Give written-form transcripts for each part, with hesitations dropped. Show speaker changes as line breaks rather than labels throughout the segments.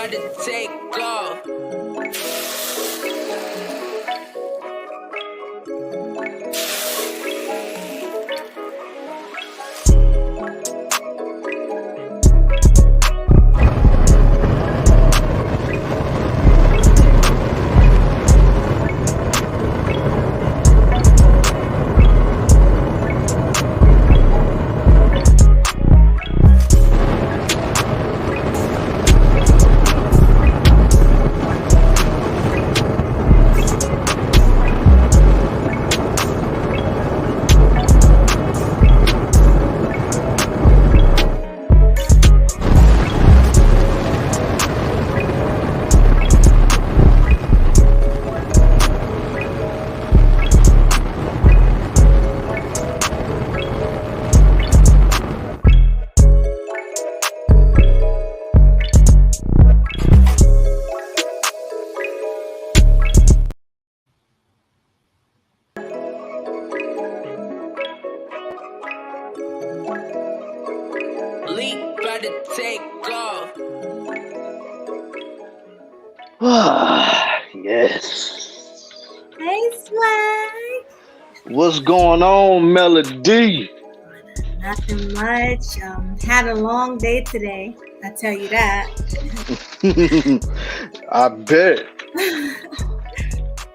about to take off. Leak about to take off.
Yes.
Hey, Swag.
What's going on, Melody?
Nothing much. Had a long day today. I tell you that.
I bet.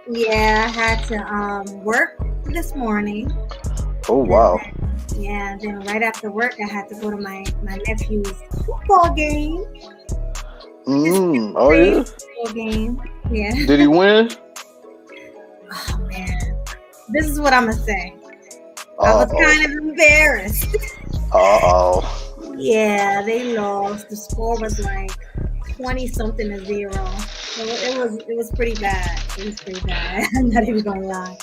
Yeah, I had to work this morning.
Oh, wow.
Yeah, and then right after work, I had to go to my nephew's football game.
Oh, yeah?
Football game. Yeah.
Did he win?
Oh, man. This is what I'm going to say. I was kind of embarrassed.
Uh-oh.
Yeah, they lost. The score was like 20-something to 0. So it was pretty bad. It was pretty bad. I'm not even going to lie.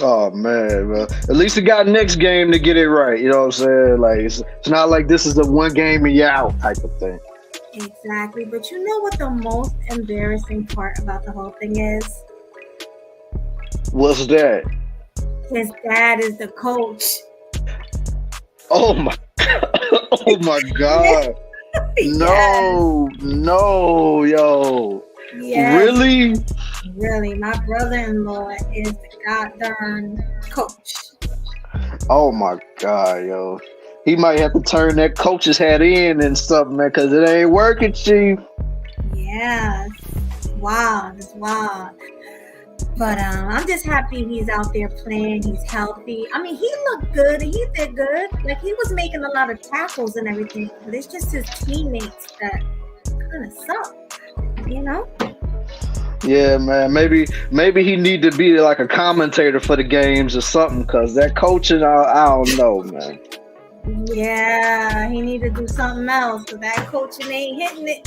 Oh, man. Well, at least he got next game to get it right. You know what I'm saying? Like, it's not like this is the one game and you're out type of thing.
Exactly. But you know what the most embarrassing part about the whole thing is?
What's that?
His dad is the coach.
Oh, my Oh, my God. No, yo.
Yes.
Really?
Really. My brother-in-law is the goddamn coach.
Oh, my God, yo. He might have to turn that coach's hat in and something, man, because it ain't working, Chief.
Yeah. It's wild. It's wild. But I'm just happy he's out there playing. He's healthy. I mean, he looked good and he did good. Like, he was making a lot of tackles and everything. But it's just his teammates that kind of suck, you know?
Yeah, man. Maybe he need to be like a commentator for the games or something, because that coaching, I don't know, man.
Yeah, he need to do something else, because that coaching ain't hitting it.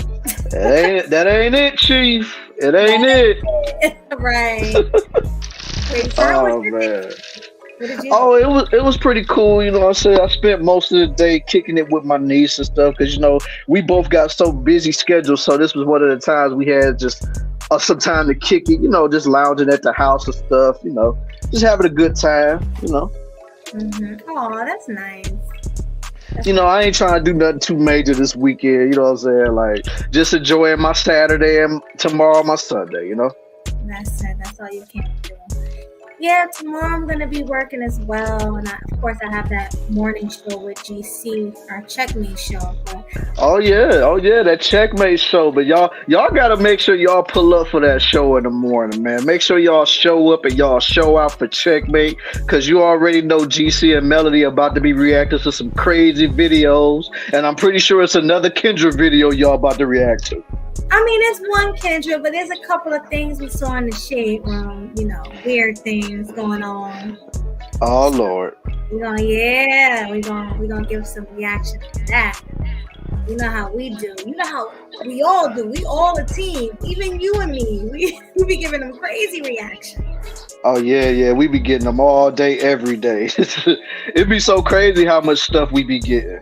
That ain't it, Chief. It ain't it.
Right. Wait,
Oh, man.
What did you
Oh, it was pretty cool, you know what I'm saying? I spent most of the day kicking it with my niece and stuff, because, you know, we both got so busy schedules, so this was one of the times we had just some time to kick it, you know, just lounging at the house and stuff, you know, just having a good time, you know.
Mm-hmm. Oh, that's nice.
You know, I ain't trying to do nothing too major this weekend, you know what I'm saying? Like, just enjoying my Saturday and tomorrow my Sunday, you know?
That's it. That's all you can do. Yeah, tomorrow I'm going to be working as well. And of course, I have that morning show with GC, our Checkmate show. But
Oh yeah, that Checkmate show. But y'all got to make sure y'all pull up for that show in the morning, man. Make sure y'all show up and y'all show out for Checkmate, because you already know GC and Melody about to be reacting to some crazy videos. And I'm pretty sure it's another Kendra video y'all about to react to.
I mean, it's one Kendra, but there's a couple of things we saw in the shade room, you know, weird things going on.
Oh Lord.
We're gonna give some reaction to that. You know how we do. You know how we all do. We all a team. Even you and me. We be giving them crazy reactions.
Oh yeah, we be getting them all day, every day. It'd be so crazy how much stuff we be getting.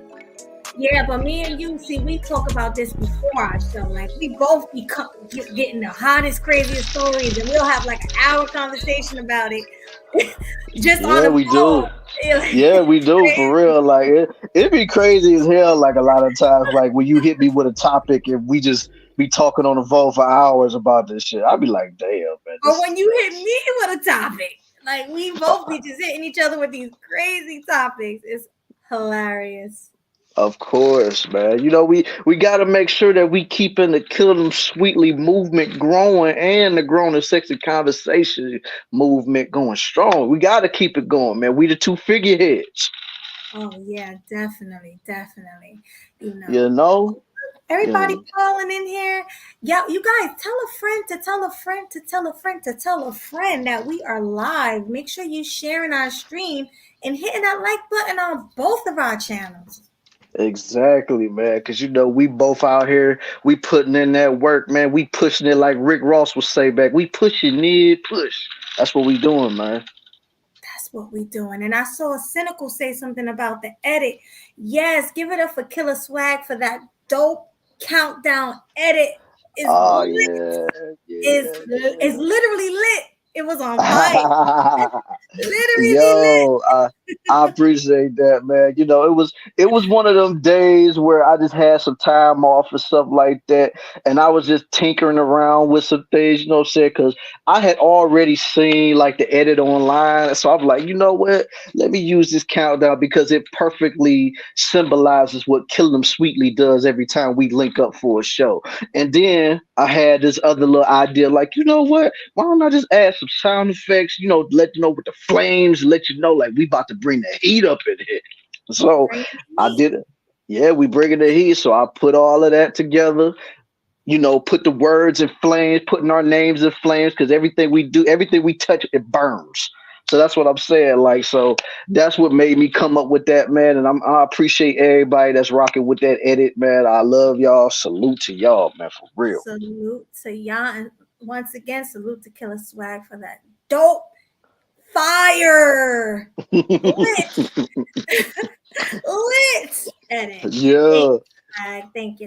Yeah, but me and you, see, we talk about this before our show. Like, we both be getting the hottest, craziest stories, and we'll have like an hour conversation about it. Just on the
we
phone.
do. Yeah, we do, for real. Like, it be crazy as hell, like, a lot of times, like, when you hit me with a topic and we just be talking on the phone for hours about this shit. I'd be like, damn, man.
Or when you hit me with a topic, like we both be just hitting each other with these crazy topics. It's hilarious.
Of course, man. You know, we got to make sure that we keeping the Kill Them Sweetly movement growing and the Grown and Sexy Conversation movement going strong. We got to keep it going, man. We the two figureheads.
Oh yeah, definitely.
You know?
Everybody calling in here. Yeah, you guys tell a friend to tell a friend to tell a friend to tell a friend that we are live. Make sure you sharing our stream and hitting that like button on both of our channels.
Exactly, man. Because you know we both out here, we putting in that work, man. We pushing it like Rick Ross would say back. We pushing it, push. That's what we doing, man.
That's what we doing. And I saw a Cynical say something about the edit. Yes, give it up for Killer Swag for that dope countdown edit. It's it's literally lit. It was on fire. Literally
Yo, I appreciate that, man. You know, it was one of them days where I just had some time off and stuff like that, and I was just tinkering around with some things, you know what I'm saying? Because I had already seen like the edit online, so I'm like, you know what? Let me use this countdown because it perfectly symbolizes what Kill Them Sweetly does every time we link up for a show. And then I had this other little idea, like, you know what? Why don't I just add some sound effects, you know, let you know with the flames, let you know like we about to bring the heat up in here. So I did it. Yeah, we bringing the heat. So I put all of that together, you know, put the words in flames, putting our names in flames, because everything we do, everything we touch, it burns. So that's what I'm saying. Like, so that's what made me come up with that, man. And I appreciate everybody that's rocking with that edit, man. I love y'all. Salute to y'all, man, for real.
Salute to y'all. And once again, salute to Killer Swag for that dope fire. Lit. Lit edit.
Yeah.
Thank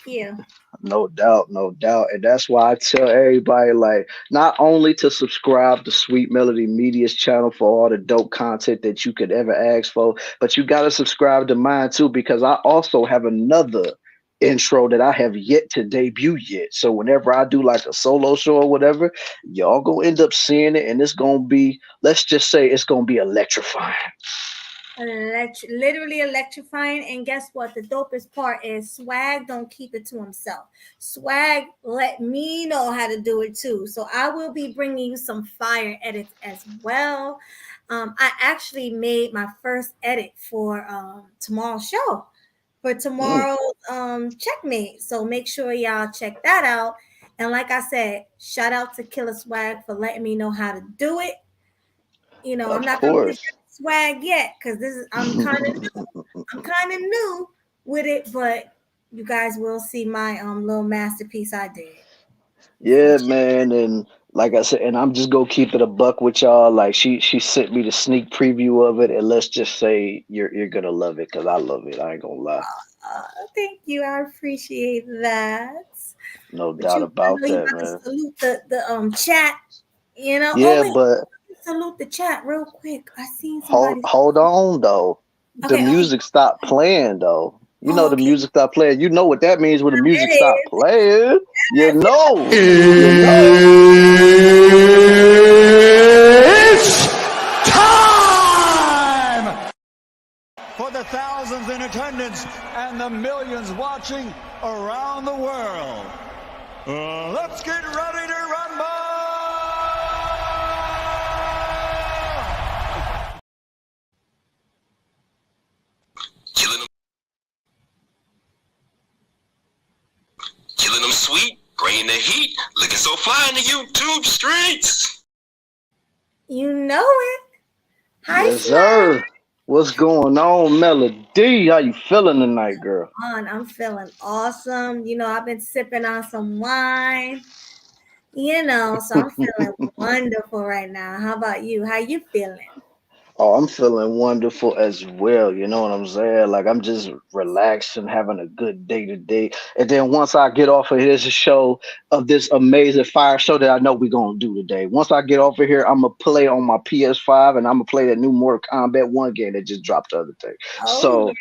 you.
No doubt, no doubt. And that's why I tell everybody, like, not only to subscribe to Sweet Melody Media's channel for all the dope content that you could ever ask for, but you got to subscribe to mine too, because I also have another intro that I have yet to debut yet. So whenever I do like a solo show or whatever, y'all gonna end up seeing it, and it's gonna be, let's just say it's gonna be electrifying.
Literally electrifying. And guess what? The dopest part is Swag don't keep it to himself. Swag let me know how to do it too. So I will be bringing you some fire edits as well. I actually made my first edit for tomorrow's show, for tomorrow's checkmate. So make sure y'all check that out. And like I said, shout out to Killer Swag for letting me know how to do it. You know, I'm not gonna put Swag yet, because I'm kind of new with it, but you guys will see my little masterpiece I did.
Yeah, man, and like I said, and I'm just gonna keep it a buck with y'all. Like she sent me the sneak preview of it, and let's just say you're gonna love it, because I love it. I ain't gonna lie.
Thank you, I appreciate that.
No doubt about that, man.
Salute the chat, you know.
Yeah, but
salute the chat real quick. I seen
somebody. Hold on though. Okay, the music stopped playing though. You know the music stopped playing. You know what that means when the music stopped playing. You know.
It's time for the thousands in attendance and the millions watching around the world. Let's get ready to rumble.
Killing them sweet, bringing the heat, looking so fly in the YouTube streets.
You know it. Hi,
yes, sir. What's going on, Melody? How you feeling tonight, girl?
I'm feeling awesome. You know, I've been sipping on some wine. You know, so I'm feeling wonderful right now. How about you? How you feeling?
Oh, I'm feeling wonderful as well. You know what I'm saying? Like, I'm just relaxing, having a good day today. And then once I get off of this show, of this amazing fire show that I know we're going to do today, once I get off of here, I'm going to play on my PS5, and I'm going to play that new Mortal Kombat 1 game that just dropped the other day.
Oh,
so,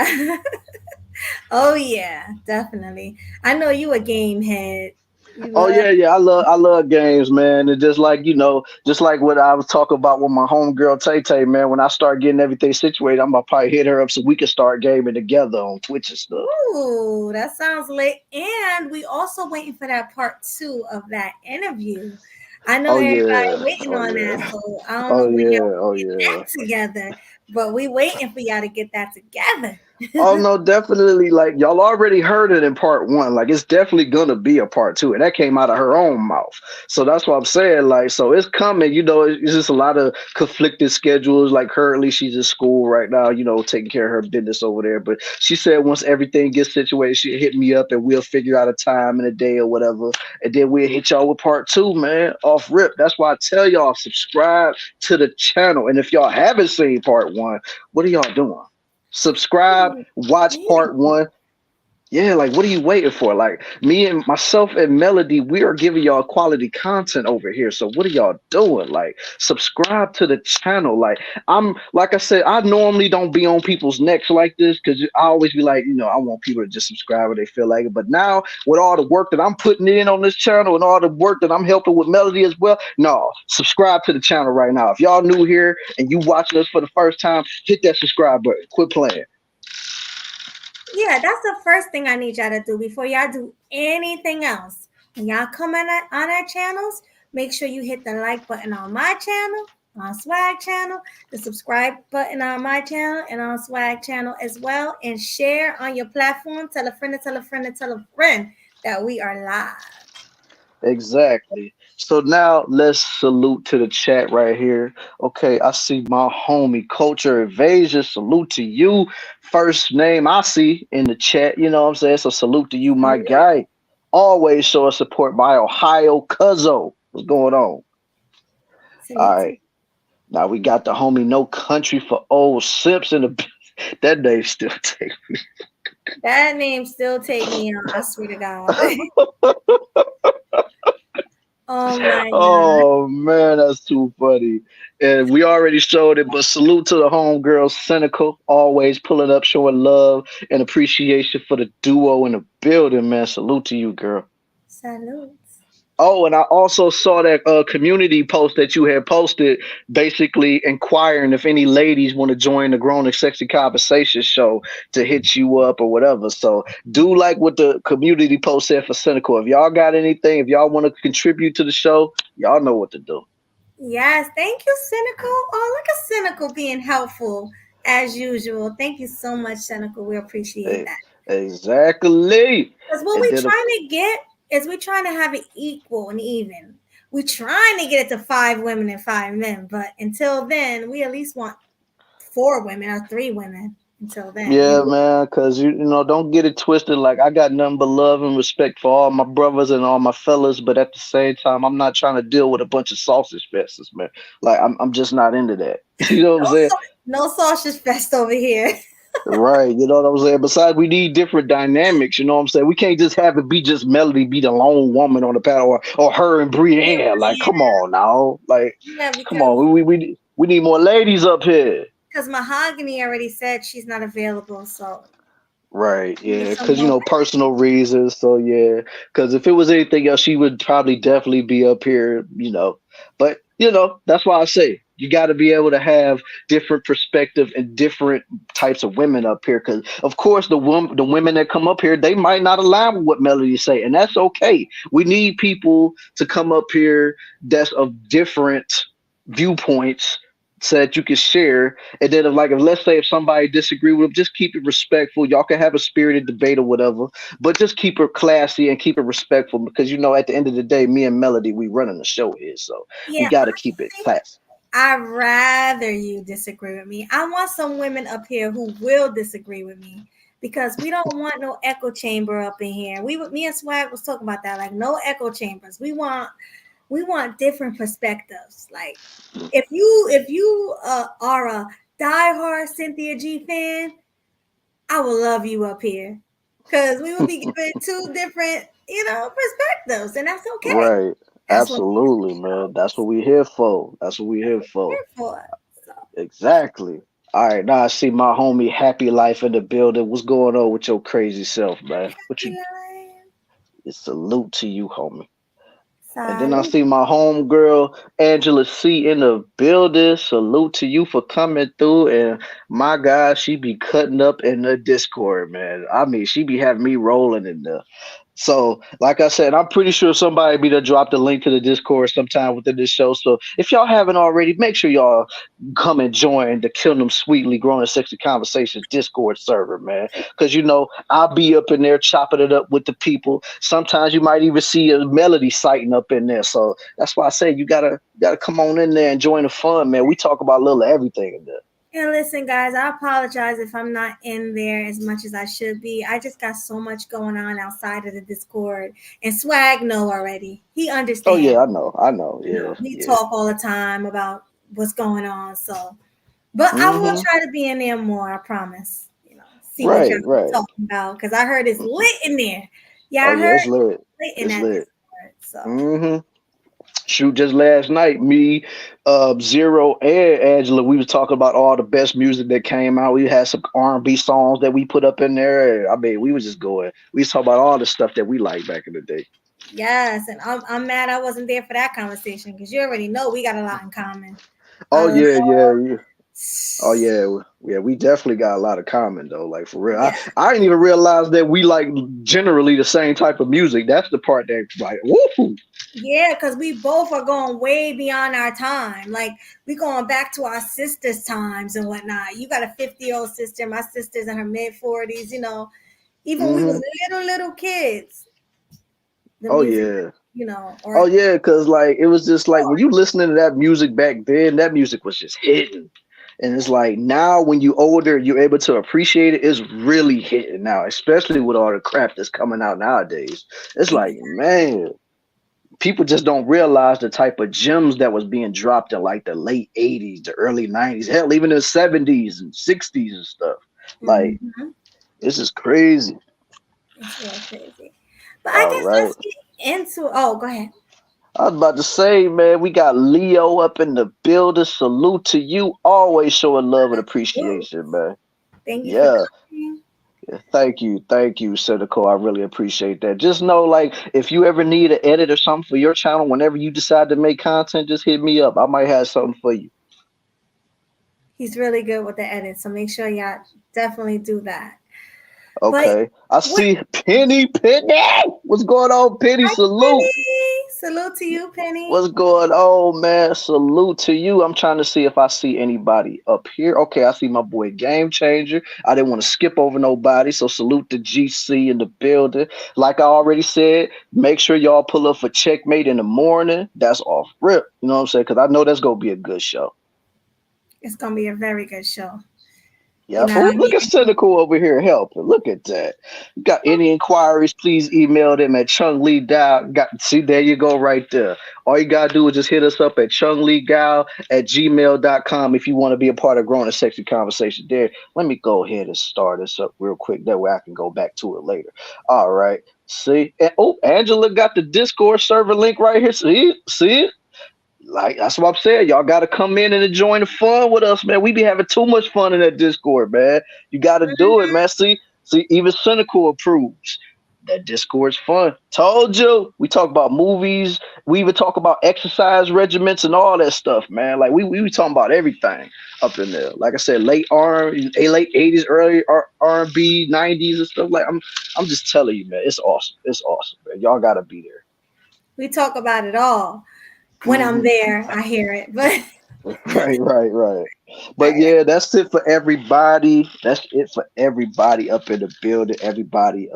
yeah. Oh yeah, definitely. I know you a game head. You
Oh
love.
yeah, yeah. I love games, man. And just like just like what I was talking about with my homegirl Tay Tay, man. When I start getting everything situated, I'm gonna probably hit her up so we can start gaming together on Twitch and stuff.
Ooh, that sounds lit. And we also waiting for that part two of that interview. I know
Oh
everybody
yeah,
waiting
oh
on that,
yeah,
so I don't know
oh
when y'all
yeah, oh
get
yeah.
that together, but we waiting for y'all to get that together.
Oh no, definitely. Like y'all already heard it in part one. Like it's definitely gonna be a part two, and that came out of her own mouth. So that's what I'm saying. Like, so it's coming. It's just a lot of conflicted schedules. Like currently, she's in school right now. Taking care of her business over there. But she said once everything gets situated, she'll hit me up, and we'll figure out a time and a day or whatever, and then we'll hit y'all with part two, man. Off rip. That's why I tell y'all subscribe to the channel, and if y'all haven't seen part one, what are y'all doing? Subscribe, watch part one. Yeah, like what are you waiting for? Like me and myself and Melody, we are giving y'all quality content over here. So what are y'all doing? Like subscribe to the channel. I'm like I said, I normally don't be on people's necks like this because I always be like, I want people to just subscribe when they feel like it. But now with all the work that I'm putting in on this channel and all the work that I'm helping with Melody as well, no, subscribe to the channel right now. If y'all new here and you watching us for the first time, hit that subscribe button. Quit playing.
Yeah, that's the first thing I need y'all to do before y'all do anything else. When y'all come on our channels, make sure you hit the like button on my channel, on Swag channel, the subscribe button on my channel and on Swag channel as well, and share on your platform. Tell a friend to tell a friend to tell a friend that we are live.
Exactly. So now let's salute to the chat right here. Okay, I see my homie Culture Invasion. Salute to you. First name I see in the chat. You know what I'm saying? So salute to you, my guy. Always show us support by Ohio Cuzzo. What's going on? All
Salute.
right. Now we got the homie No Country for Old Sips in the that name still take
That name still take me on. I swear to God. Oh my God.
Oh man, that's too funny. And we already showed it, but salute to the homegirl Cynical, always pulling up, showing love and appreciation for the duo in the building, man. Salute to you, girl.
Salute.
Oh, and I also saw that community post that you had posted, basically inquiring if any ladies want to join the Grown and Sexy Conversation show to hit you up or whatever. So do like what the community post said for Cynical. If y'all got anything, if y'all want to contribute to the show, y'all know what to do.
Yes, thank you, Cynical. Oh, look at Cynical being helpful as usual. Thank you so much, Cynical. We appreciate
Eh,
that.
exactly.
Because what
And
we
then
trying to get is we trying to have it equal and even. We trying to get it to 5 women and 5 men, but until then, we at least want 4 women or 3 women. Until then,
yeah, man, because don't get it twisted. Like I got nothing but love and respect for all my brothers and all my fellas, but at the same time, I'm not trying to deal with a bunch of sausage fests, man. Like I'm just not into that. You know what I'm
no,
saying?
no sausage fest over here.
Right. You know what I'm saying? Besides, we need different dynamics. You know what I'm saying? We can't just have it be just Melody be the lone woman on the panel or her and Brienne. Like, come on now. Like,
Yeah,
come on. We need more ladies up here.
because Mahogany already said she's not available, so
Right,
we need
yeah,
some
because
more.
personal reasons. So yeah, because if it was anything else, she would probably definitely be up here. But that's why I say you got to be able to have different perspective and different types of women up here. Because of course, the women that come up here, they might not align with what Melody say, and that's okay. We need people to come up here that's of different viewpoints so that you can share. And then if let's say if somebody disagree with them, just keep it respectful. Y'all can have a spirited debate or whatever, but just keep it classy and keep it respectful because at the end of the day, me and Melody, we running the show here. So we
Yeah,
gotta keep it classy.
I'd rather you disagree with me. I want some women up here who will disagree with me because we don't want no echo chamber up in here. Me and Swag was talking about that, like no echo chambers. We want different perspectives. Like if you are a diehard Cynthia G fan, I will love you up here because we will be given two different perspectives, and that's okay.
Right.
That's what
Absolutely, man. That's what we here for. That's what we here
we're
for.
here for. So
Exactly. All right, now I see my homie Happy Life in the building. What's going on with your crazy self, man? What
Happy
you?
life.
Salute to you, homie. And then I
Salud.
see my homegirl Angela C in the building. Salute to you for coming through. And my God, she be cutting up in the Discord, man. I mean, she be having me rolling in there. So, like I said, I'm pretty sure somebody be to drop the link to the Discord sometime within this show. So, if y'all haven't already, make sure y'all come and join the KillinEmSweetly Growing Sexy Conversations Discord server, man. Because I'll be up in there chopping it up with the people. Sometimes you might even see a melody sighting up in there. So that's why I say you gotta come on in there and join the fun, man. We talk about a little of everything in there.
And listen, guys, I apologize if I'm not in there as much as I should be. I just got so much going on outside of the Discord. And Swag know already. He
Oh yeah,
understands.
I know.
You know,
Yeah,
we
yeah.
talk all the time about what's going on. So, but I will
Mm-hmm.
try to be in there more. I promise. See what y'all
Right, right.
talking about because I heard it's lit in there. Yeah,
Oh
I
yeah,
heard
it's lit.
it's lit in
It's
that
lit.
Discord. So,
Mm-hmm. Shoot, just last night, me, Zero, and Angela, we was talking about all the best music that came out. We had some R&B songs that we put up in there. I mean, we was just going. We was talking about all the stuff that we liked back in the day.
yes, and I'm mad I wasn't there for that conversation because you already know we got a lot in common.
Oh
I love.
yeah, yeah, yeah. Oh yeah, yeah. We definitely got a lot of common though. Like for real,
Yeah,
I didn't even realize that we like generally the same type of music. That's the part that like, woo.
yeah, because we both are going way beyond our time. Like we going back to our sisters' times and whatnot. You got a 50-year-old sister. My sister's in her mid 40s. Even we was
Hmm.
little kids. The
Oh
music,
yeah. Oh
or
yeah, because like it was just like when you listening to that music back then, that music was just hitting. And it's like now when you older, you're able to appreciate it. It's really hitting now, especially with all the crap that's coming out nowadays. It's like, man, people just don't realize the type of gems that was being dropped in like the late 80s, the early 90s, hell, even the 70s and 60s and stuff. Like,
Mhm.
this is crazy.
It's real crazy. But I
All
guess
right.
let's get into. Oh, go ahead.
I was about to say, man, we got Leo up in the building. Salute to you. Always showing love and
Ooh,
appreciation, man.
thank you for
Yeah.
coming.
Yeah, thank you, Cynical. I really appreciate that. Just know, like, if you ever need an edit or something for your channel, whenever you decide to make content, just hit me up. I might have something for you.
He's really good with the edit, so make sure y'all definitely do that. But
Okay. I
what?
see Penny. What's going on, Penny?
Hi,
Salute.
Penny. Salute to you, Penny.
What's going on, man? Salute to you. I'm trying to see if I see anybody up here. Okay, I see my boy Game Changer. I didn't want to skip over nobody, so salute to GC in the building. Like I already said, make sure y'all pull up for Checkmate in the morning. That's off rip. You know what I'm saying? Because I know that's gonna be a good show.
It's gonna be a very good show. You
Yeah,
know
oh,
what I
look at
mean?
Cynical over here helping. Look at that. You got any inquiries, please email them at chungleegal. See, there you go right there. All you got to do is just hit us up at chungleegal@gmail.com if you want to be a part of Growing a Sexy Conversation there. Let me go ahead and start this up real quick. That way I can go back to it later. All right. See? And, oh, Angela got the Discord server link right here. See it? Like that's what I'm saying. Y'all got to come in and join the fun with us, man. We be having too much fun in that Discord, man. You got to do it, man. See, even Cynical approves. That Discord's fun. Told you. We talk about movies. We even talk about exercise regiments and all that stuff, man. Like we talking about everything up in there. Like I said, late 80s, early R&B, 90s and stuff. Like I'm just telling you, man. It's awesome. It's awesome, man. Y'all got to be there.
We talk about it all. When I'm
Mhm.
there, I hear it. But
Right. But
I,
yeah, that's it for everybody. That's it for everybody up in the building. Everybody,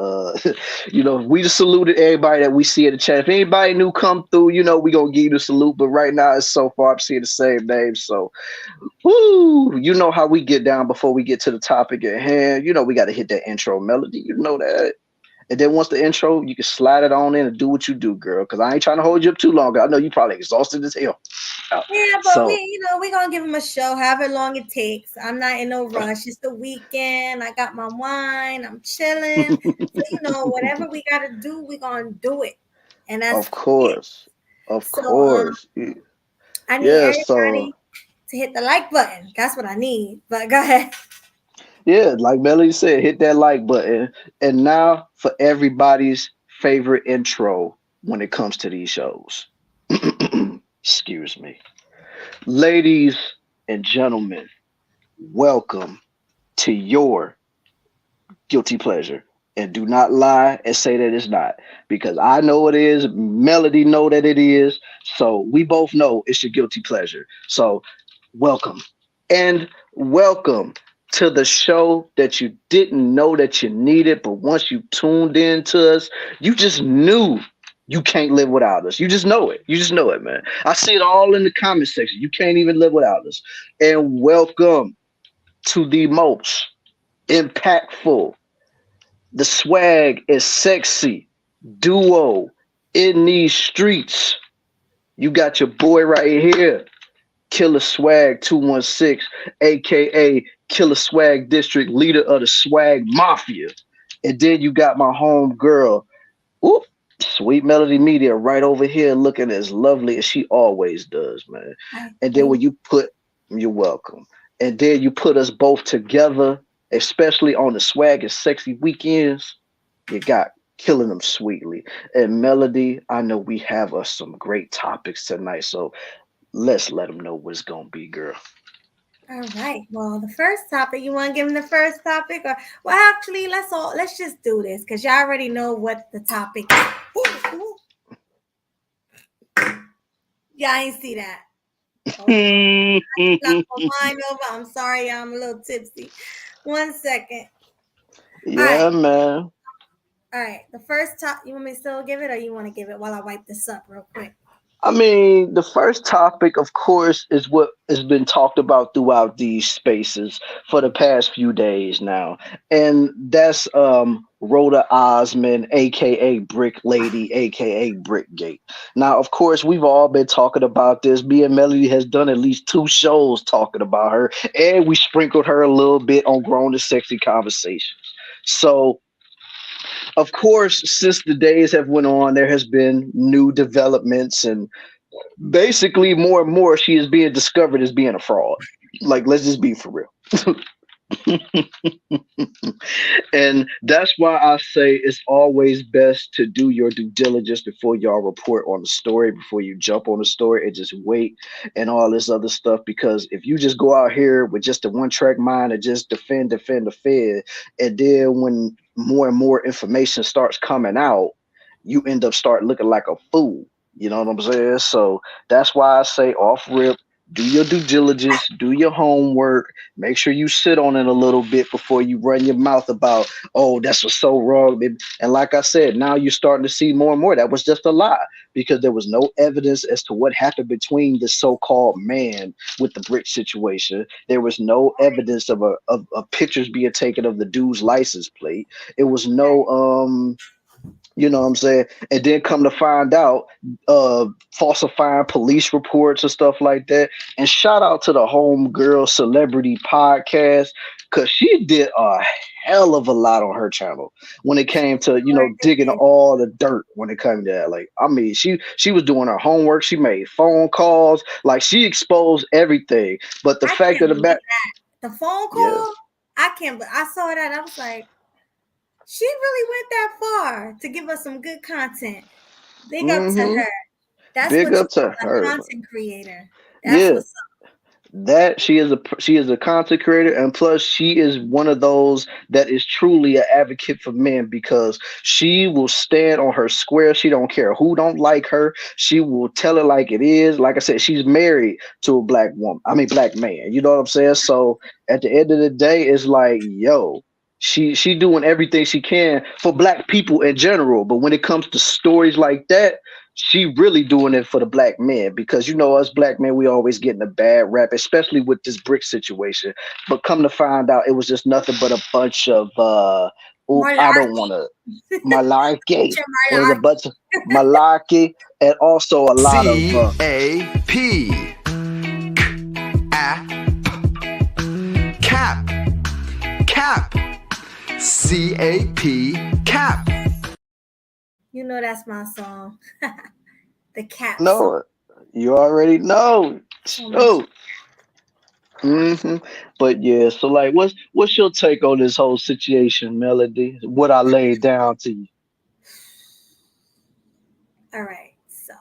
we just saluted everybody that we see in the chat. If anybody new come through, we gonna give you the salute. But right now, it's so far I'm seeing the same names. So, whoo, you know how we get down before we get to the topic at hand. We got to hit that intro melody. You know that. And then once the intro, you can slide it on in and do what you do, girl. Because I ain't trying to hold you up too long. I know you probably exhausted as hell.
yeah, but
So
we're gonna give him a show, however long it takes. I'm not in no rush. It's the weekend. I got my wine. I'm chilling. So whatever we gotta do, we're gonna do it, and that's
Of
it.
course. Of
So
course.
I need
Yeah, so
everybody to hit the like button. That's what I need. But go ahead.
Yeah, like Melody said, hit that like button. And now for everybody's favorite intro when it comes to these shows. Excuse me. Ladies and gentlemen, welcome to your guilty pleasure. And do not lie and say that it's not, because I know it is. Melody know that it is. So we both know it's your guilty pleasure. So welcome, and welcome to the show that you didn't know that you needed, but once you tuned in to us, you just knew you can't live without us. You just know it. You just know it, man. I see it all in the comment section. You can't even live without us. And welcome to the most impactful, the swag is sexy duo in these streets. You got your boy right here, Killer Swag 216, aka Killer Swag District, leader of the Swag Mafia. And then you got my home girl, whoop, Sweet Melody Media, right over here, looking as lovely as she always does, man. And then when you put, you're welcome. And then you put us both together, especially on the Swag and Sexy weekends, you got Killing Them Sweetly. And Melody, I know we have us some great topics tonight, so let's let them know what it's gonna be, girl.
All right. Well, the first topic, you want to give them the first topic, or well, actually, let's just do this because y'all already know what the topic is. Ooh. Y'all ain't see that. I knocked my wine over. I'm sorry, I'm a little tipsy. 1 second.
Yeah,
right.
man.
All right. The first top, you want me to still give it, or you want to give it while I wipe this up real quick?
I mean, the first topic, of course, is what has been talked about throughout these spaces for the past few days now. And that's Rhoda Osmond, aka Brick Lady, aka Brickgate. Now, of course, we've all been talking about this. Me and Melody has done at least 2 shows talking about her, and we sprinkled her a little bit on Grown and Sexy Conversations. So of course, since the days have went on, there has been new developments, and basically more and more she is being discovered as being a fraud. Like, let's just be for real. And that's why I say it's always best to do your due diligence before y'all report on the story, before you jump on the story and just wait and all this other stuff. Because if you just go out here with just a one-track mind and just defend, and then when more and more information starts coming out, you end up start looking like a fool. You know what I'm saying? So that's why I say off rip, do your due diligence, do your homework, make sure you sit on it a little bit before you run your mouth about, oh, that's what's so wrong. And like I said, now you're starting to see more and more that was just a lie, because there was no evidence as to what happened between the so-called man with the brick situation. There was no evidence of pictures being taken of the dude's license plate. It was no you know what I'm saying? And then come to find out, falsifying police reports and stuff like that. And shout out to the Homegirl Celebrity Podcast, because she did a hell of a lot on her channel when it came to, digging all the dirt when it came to that. Like, I mean, she was doing her homework. She made phone calls. Like, she exposed everything. But the fact of the matter,
the phone call, I saw that. I was like, she really went that far to give us some good content. Big up to her. That's big up to her. Content creator. That's what's up.
That she is a content creator, and plus she is one of those that is truly an advocate for men, because she will stand on her square. She don't care who don't like her. She will tell it like it is. Like I said, she's married to a black man. You know what I'm saying? So at the end of the day, it's like, yo, she doing everything she can for black people in general. But when it comes to stories like that, she really doing it for the black men, because us black men, we always getting a bad rap, especially with this brick situation. But come to find out, it was just nothing but a bunch of I don't want to malarkey. It was a bunch of malarkey, and also a lot of
cap. C-A-P, cap.
You know that's my song. The cap.
No,
song.
You already know. So But yeah, so like, what's your take on this whole situation, Melody? What I laid down to you.
All right. So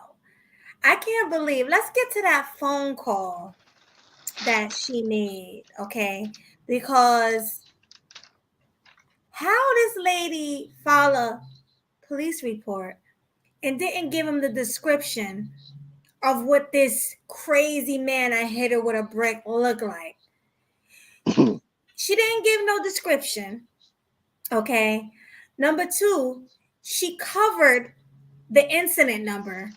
I can't believe, let's get to that phone call that she made, okay? Because how this lady filed a police report and didn't give him the description of what this crazy man I hit her with a brick looked like. She didn't give no description, okay? Number two, she covered the incident number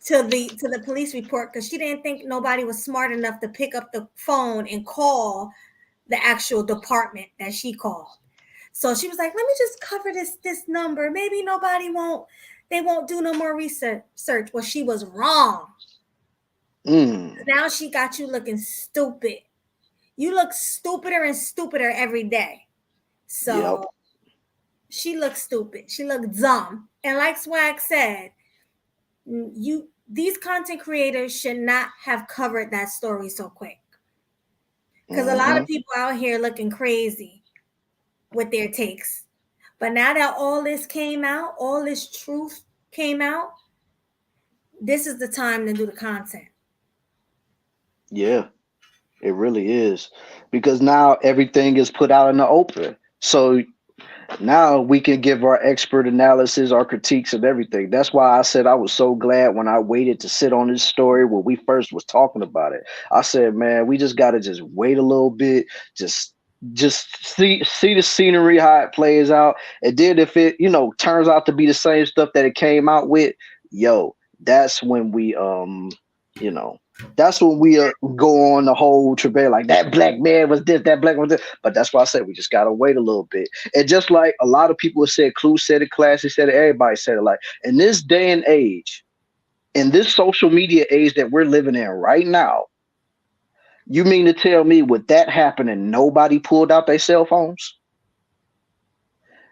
to the police report because she didn't think nobody was smart enough to pick up the phone and call the actual department that she called. So she was like, let me just cover this number. Maybe they won't do no more research. Well, she was wrong. Now she got you looking stupid. You look stupider and stupider every day. So
Yep.
she looked stupid. She looked dumb. And like Swag said, these content creators should not have covered that story so quick. Because a lot of people out here looking crazy with their takes. But now that all this came out, all this truth came out, this is the time to do the content.
Yeah, it really is. Because now everything is put out in the open. So now we can give our expert analysis, our critiques and everything. That's why I said I was so glad when I waited to sit on this story when we first was talking about it. I said, man, we just gotta just wait a little bit, just see the scenery, how it plays out. And then if it, turns out to be the same stuff that it came out with, that's when we you know, that's when we go on the whole travail like that black man was this, that black man was this. But that's why I said we just gotta wait a little bit. And just like a lot of people said, Clue said it, Classy said it, everybody said it. Like in this day and age, in this social media age that we're living in right now, you mean to tell me with that happening, nobody pulled out their cell phones?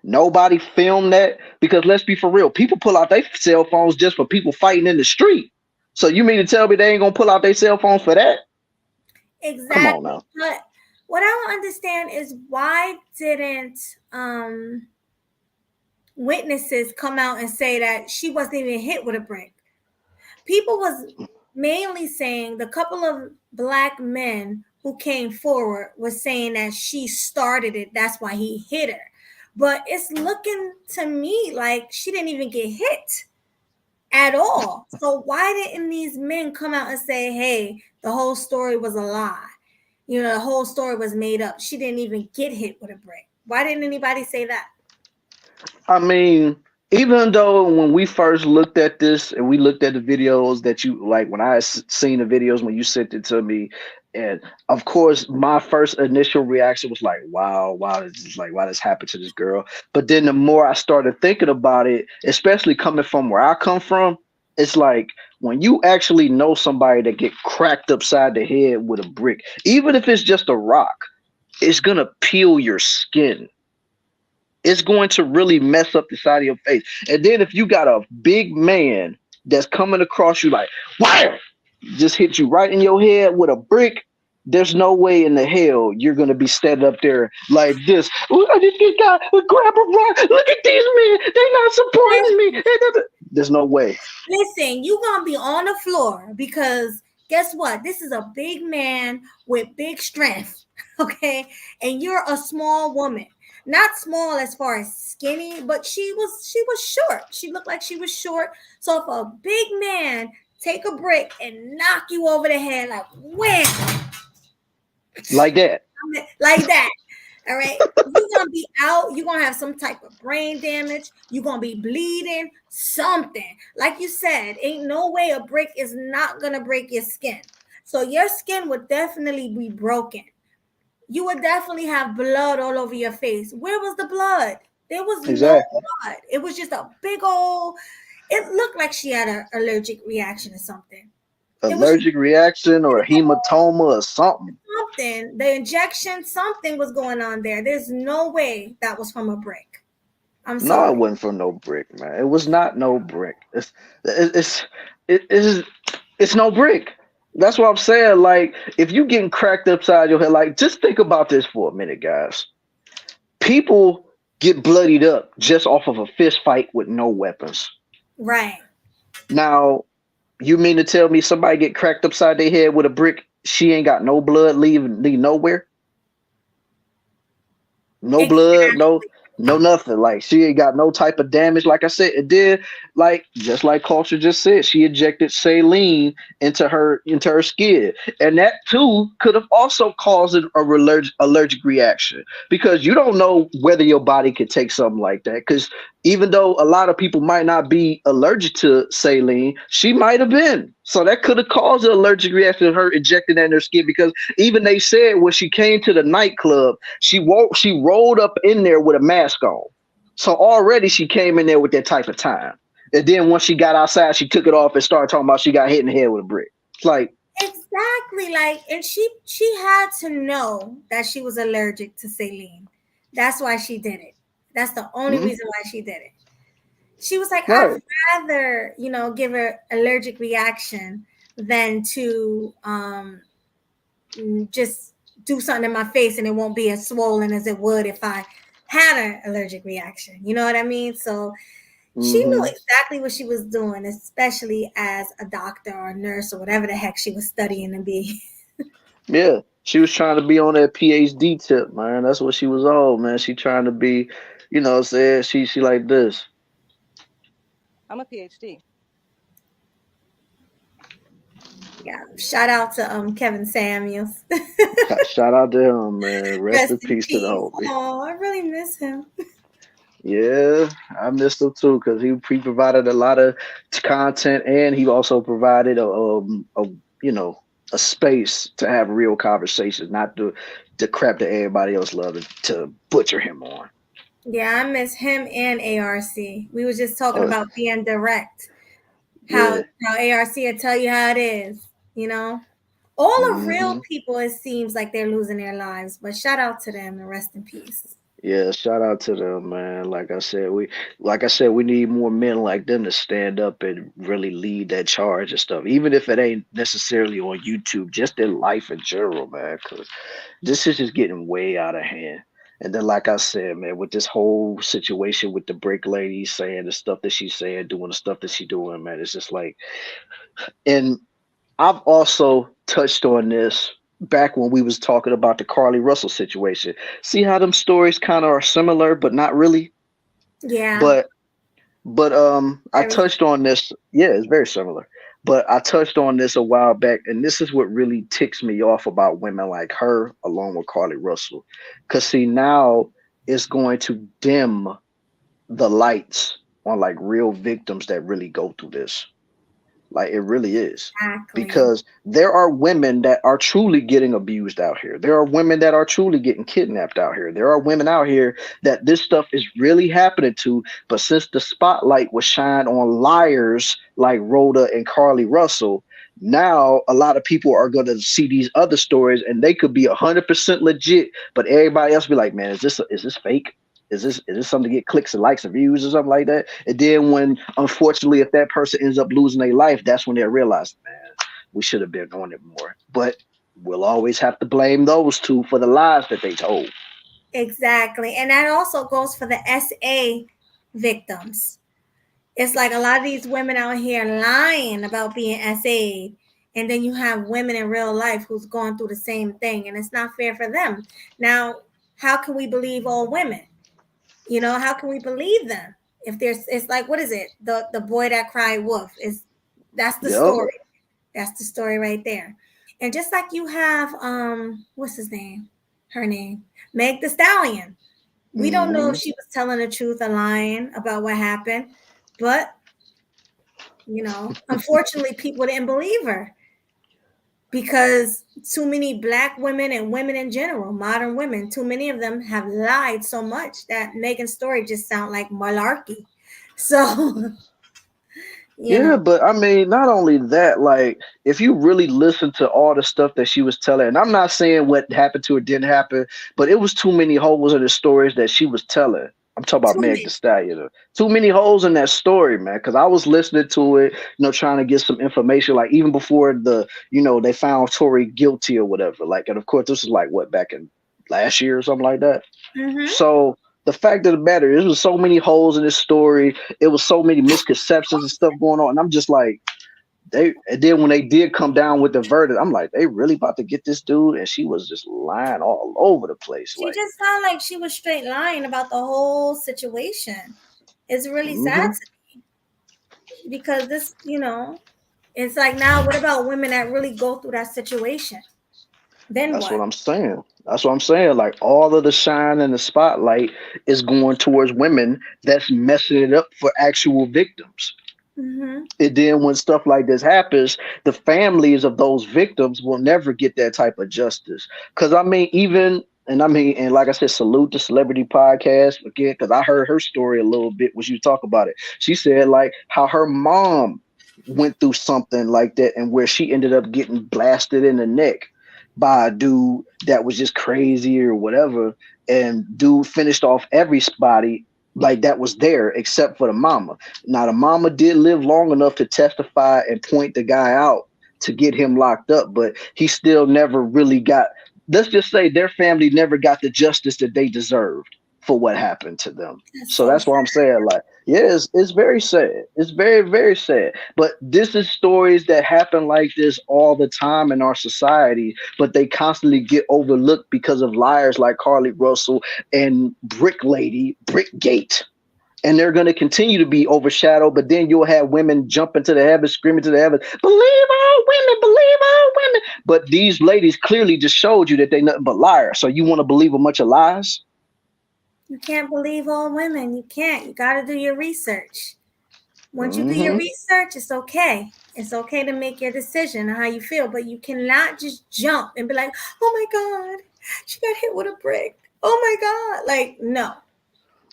Nobody filmed that? Because let's be for real, people pull out their cell phones just for people fighting in the street. So you mean to tell me they ain't gonna pull out their cell phones for that?
Exactly.
Come on now.
But what I don't understand is why didn't witnesses come out and say that she wasn't even hit with a brick? People was mainly saying the couple of black men who came forward was saying that she started it. That's why he hit her. But it's looking to me like she didn't even get hit at all. So why didn't these men come out and say, hey, the whole story was a lie? The whole story was made up. She didn't even get hit with a brick. Why didn't anybody say that?
I mean, even though when we first looked at this and we looked at the videos that you like, when I seen the videos when you sent it to me, and of course my first initial reaction was like, wow, why this happened to this girl? But then the more I started thinking about it, especially coming from where I come from, it's like when you actually know somebody that get cracked upside the head with a brick, even if it's just a rock, it's gonna peel your skin. It's going to really mess up the side of your face. And then if you got a big man that's coming across you like, wow, just hit you right in your head with a brick, there's no way in the hell you're going to be standing up there like this. This guy would grab a rock. Look at these men. They're not supporting me. There's no way.
Listen, you're going to be on the floor because guess what? This is a big man with big strength, okay? And you're a small woman. Not small as far as skinny, but she was short. She looked like she was short. So if a big man take a brick and knock you over the head like wham,
like that,
all right, you're gonna be out. You're gonna have some type of brain damage. You're gonna be bleeding. Something like you said, ain't no way a brick is not gonna break your skin. So your skin would definitely be broken. You would definitely have blood all over your face. Where was the blood? There was no blood. It was just a big old, it looked like she had an allergic reaction or something.
Allergic reaction or hematoma or something.
The injection, something was going on there. There's no way that was from a brick. I'm sorry.
No, it wasn't from no brick, man. It was not no brick. It's no brick. That's what I'm saying. Like, if you getting cracked upside your head, like, just think about this for a minute, guys. People get bloodied up just off of a fist fight with no weapons.
Right.
Now, you mean to tell me somebody get cracked upside their head with a brick, she ain't got no blood leave nowhere? No blood, no nothing. Like, she ain't got no type of damage. Like I said, it did, like, just like Culture just said, she injected saline into her skin, and that too could have also caused a allergic reaction, because you don't know whether your body could take something like that. Because even though a lot of people might not be allergic to saline, she might have been. So that could have caused an allergic reaction to her injecting that in her skin, because even they said when she came to the nightclub, she rolled up in there with a mask on. So already she came in there with that type of time. And then once she got outside, she took it off and started talking about she got hit in the head with a brick. It's like,
exactly, like, and she had to know that she was allergic to saline. That's why she did it. That's the only reason why she did it. She was like,
right.
I'd rather, give her allergic reaction than to just do something in my face and it won't be as swollen as it would if I had an allergic reaction. You know what I mean? So she knew exactly what she was doing, especially as a doctor or a nurse or whatever the heck she was studying to be.
Yeah, she was trying to be on that PhD tip, man. That's what she was on, man. She trying to be, saying she like this.
I'm a PhD.
Yeah, shout out to Kevin Samuels.
Shout out to him, man. Rest in peace to the homie.
Oh, I really miss him.
Yeah, I missed him too, because he provided a lot of content, and he also provided a space to have real conversations, not the crap that everybody else loved to butcher him on.
Yeah, I miss him and ARC. We were just talking about being direct. How ARC will tell you how it is, All of real people, it seems like they're losing their lives, but shout out to them and rest in peace.
Yeah, shout out to them, man. Like I said, we need more men like them to stand up and really lead that charge and stuff. Even if it ain't necessarily on YouTube, just in life in general, man. Because this is just getting way out of hand. And then, like I said, man, with this whole situation with the brick lady saying the stuff that she's saying, doing the stuff that she's doing, man, it's just like, and I've also touched on this back when we was talking about the Carly Russell situation. See how them stories kind of are similar, but not really.
Yeah.
But I touched on this. Yeah, it's very similar. But I touched on this a while back, and this is what really ticks me off about women like her, along with Carly Russell. Because see, now it's going to dim the lights on like real victims that really go through this. Like, it really is.
Exactly.
Because there are women that are truly getting abused out here. There are women that are truly getting kidnapped out here. There are women out here that this stuff is really happening to. But since the spotlight was shined on liars like Rhoda and Carly Russell, now a lot of people are going to see these other stories, and they could be 100% legit. But everybody else be like, man, is this fake? Is this something to get clicks and likes and views or something like that? And then when, unfortunately, if that person ends up losing their life, that's when they realize, man, we should have been doing it more. But we'll always have to blame those two for the lies that they told.
Exactly. And that also goes for the SA victims. It's like a lot of these women out here lying about being SA, and then you have women in real life who's going through the same thing, and it's not fair for them. Now, how can we believe all women? How can we believe them if it's like, what is it? The boy that cried wolf that's the story. That's the story right there. And just like you have, what's his name? Her name, Meg Thee Stallion. We don't know if she was telling the truth or lying about what happened, but unfortunately, people didn't believe her. Because too many Black women and women in general, modern women, too many of them have lied so much that Megan's story just sounds like malarkey. So,
yeah, but I mean, not only that, like, if you really listen to all the stuff that she was telling, and I'm not saying what happened to her didn't happen, but it was too many holes in the stories that she was telling. I'm talking about
Too
Meg
many.
Thee Stallion. Too many holes in that story, man. Because I was listening to it, trying to get some information. Like even before they found Tory guilty or whatever. Like, and of course, this was like what back in last year or something like that.
Mm-hmm.
So the fact of the matter, there was so many holes in this story. It was so many misconceptions and stuff going on, and I'm just like, and then when they did come down with the verdict, I'm like, they really about to get this dude, and she was just lying all over the place,
She
like.
just sounded like she was straight lying about the whole situation. It's really sad
Mm-hmm.
to me because this, it's like now what about women that really go through that situation? Then
That's what
what?
I'm saying. That's what I'm saying. Like all of the shine and the spotlight is going towards women that's messing it up for actual victims.
Mm-hmm.
And then when stuff like this happens, the families of those victims will never get that type of justice. Because and like I said, salute the celebrity podcast again, because I heard her story a little bit when you talk about it. She said like how her mom went through something like that and where she ended up getting blasted in the neck by a dude that was just crazy or whatever. And dude finished off everybody like that was there except for the mama. Now, the mama did live long enough to testify and point the guy out to get him locked up, but he still never really got, let's just say their family never got the justice that they deserved for what happened to them.
That's
So
so
that's why I'm saying, like, yeah, it's very sad. It's very, very sad. But this is stories that happen like this all the time in our society, but they constantly get overlooked because of liars like Carly Russell and Brickgate, and they're going to continue to be overshadowed. But then you'll have women jumping to the heavens, screaming to the heavens, believe all women. But these ladies clearly just showed you that they nothing but liars. So you want to believe a bunch of lies?
You can't believe all women. You can't. You got to do your research. Once you do your
Mm-hmm.
research, it's okay. It's okay to make your decision on how you feel, but you cannot just jump and be like, oh my God, she got hit with a brick. Oh my God. Like, no.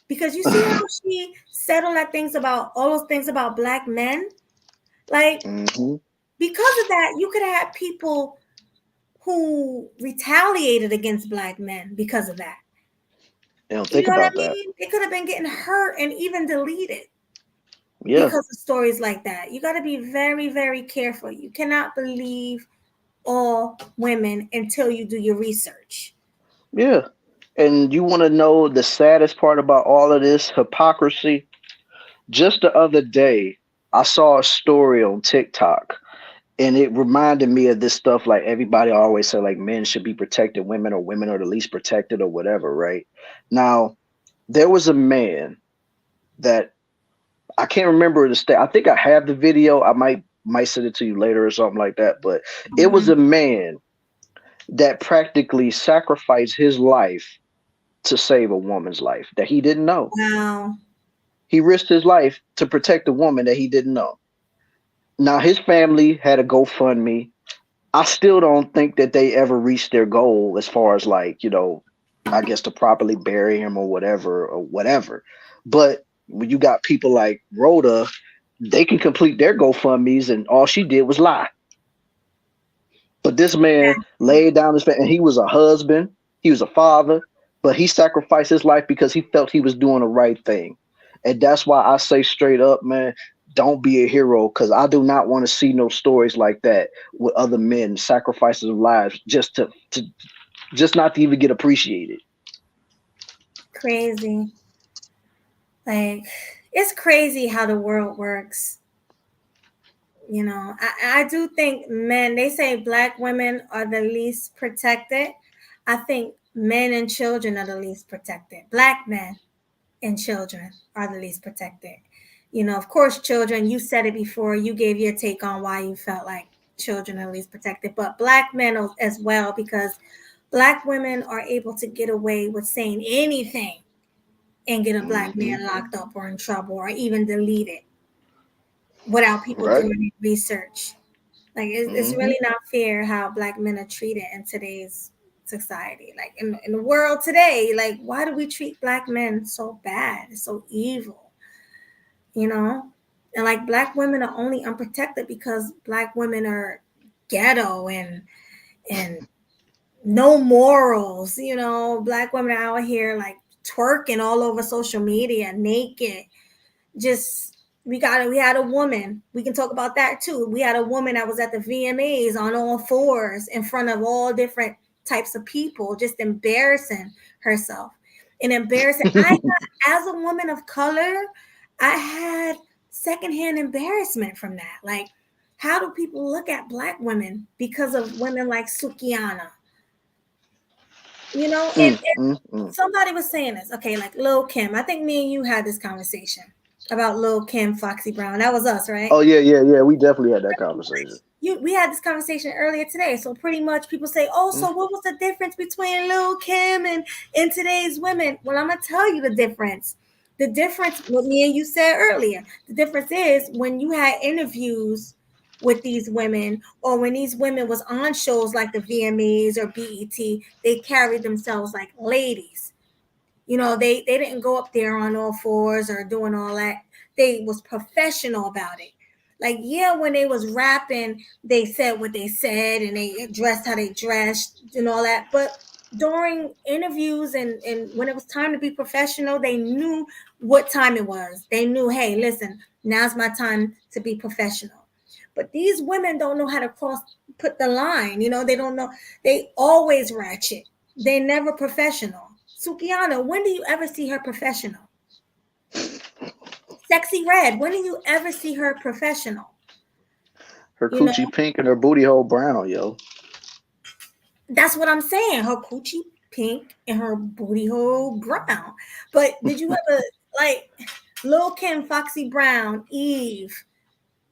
Because you see how she said all those things about black men? Like,
Mm-hmm.
because of that, you could have had people who retaliated against black men because of that.
They don't
You
think
know what I
about that.
mean? They could have been getting hurt and even deleted
Yeah.
because of stories like that. You got to be very, very careful. You cannot believe all women until you do your research.
Yeah. And you want to know the saddest part about all of this hypocrisy? Just the other day, I saw a story on TikTok, and it reminded me of this stuff. Like everybody always say like men should be protected, women are the least protected or whatever, right? Now, there was a man that I can't remember the state. I think I have the video. I might send it to you later or something like that. But it was a man that practically sacrificed his life to save a woman's life that he didn't know.
Wow.
He risked his life to protect a woman that he didn't know. Now his family had a GoFundMe. I still don't think that they ever reached their goal as far as like, I guess to properly bury him or whatever. But when you got people like Rhoda, they can complete their GoFundMe's and all she did was lie. But this man laid down his and he was a husband, he was a father, but he sacrificed his life because he felt he was doing the right thing. And that's why I say straight up, man, don't be a hero, because I do not want to see no stories like that with other men sacrificing their lives just to just not to even get appreciated.
Crazy. Like, it's crazy how the world works. I do think men, they say black women are the least protected. I think men and children are the least protected. Black men and children are the least protected. Of course, children, you said it before, you gave your take on why you felt like children are least protected, but black men as well, because black women are able to get away with saying anything and get a black man locked up or in trouble or even deleted without people
Right.
doing research. Like, it's really not fair how black men are treated in today's society. Like in the world today, like, why do we treat black men so bad? It's so evil, And like black women are only unprotected because black women are ghetto and no morals. Black women are out here like twerking all over social media, naked. Just we had a woman. We can talk about that too. We had a woman that was at the VMAs on all fours in front of all different types of people, just embarrassing herself and embarrassing. As a woman of color, I had secondhand embarrassment from that. Like, how do people look at Black women because of women like Sukiana? You know, and somebody was saying this. Okay, like Lil Kim. I think me and you had this conversation about Lil Kim, Foxy Brown. That was us, right?
Oh yeah. We definitely had that conversation.
We had this conversation earlier today. So pretty much people say, oh, so what was the difference between Lil Kim and today's women? Well, I'm gonna tell you the difference. The difference, what me and you said earlier, the difference is when you had interviews with these women, or when these women was on shows like the VMAs or BET, they carried themselves like ladies. You know, they didn't go up there on all fours or doing all that. They was professional about it. Like, yeah, when they was rapping, they said what they said and they dressed how they dressed and all that. But during interviews and when it was time to be professional, they knew what time it was. They knew, hey, listen, now's my time to be professional. But these women don't know how to put the line. You know, they don't know. They always ratchet. They never professional. Sukiana, when do you ever see her professional? Sexy Red, when do you ever see her professional?
Her coochie pink and her booty hole brown, yo.
That's what I'm saying. Her coochie pink and her booty hole brown. But did you ever, like, Lil Kim, Foxy Brown, Eve,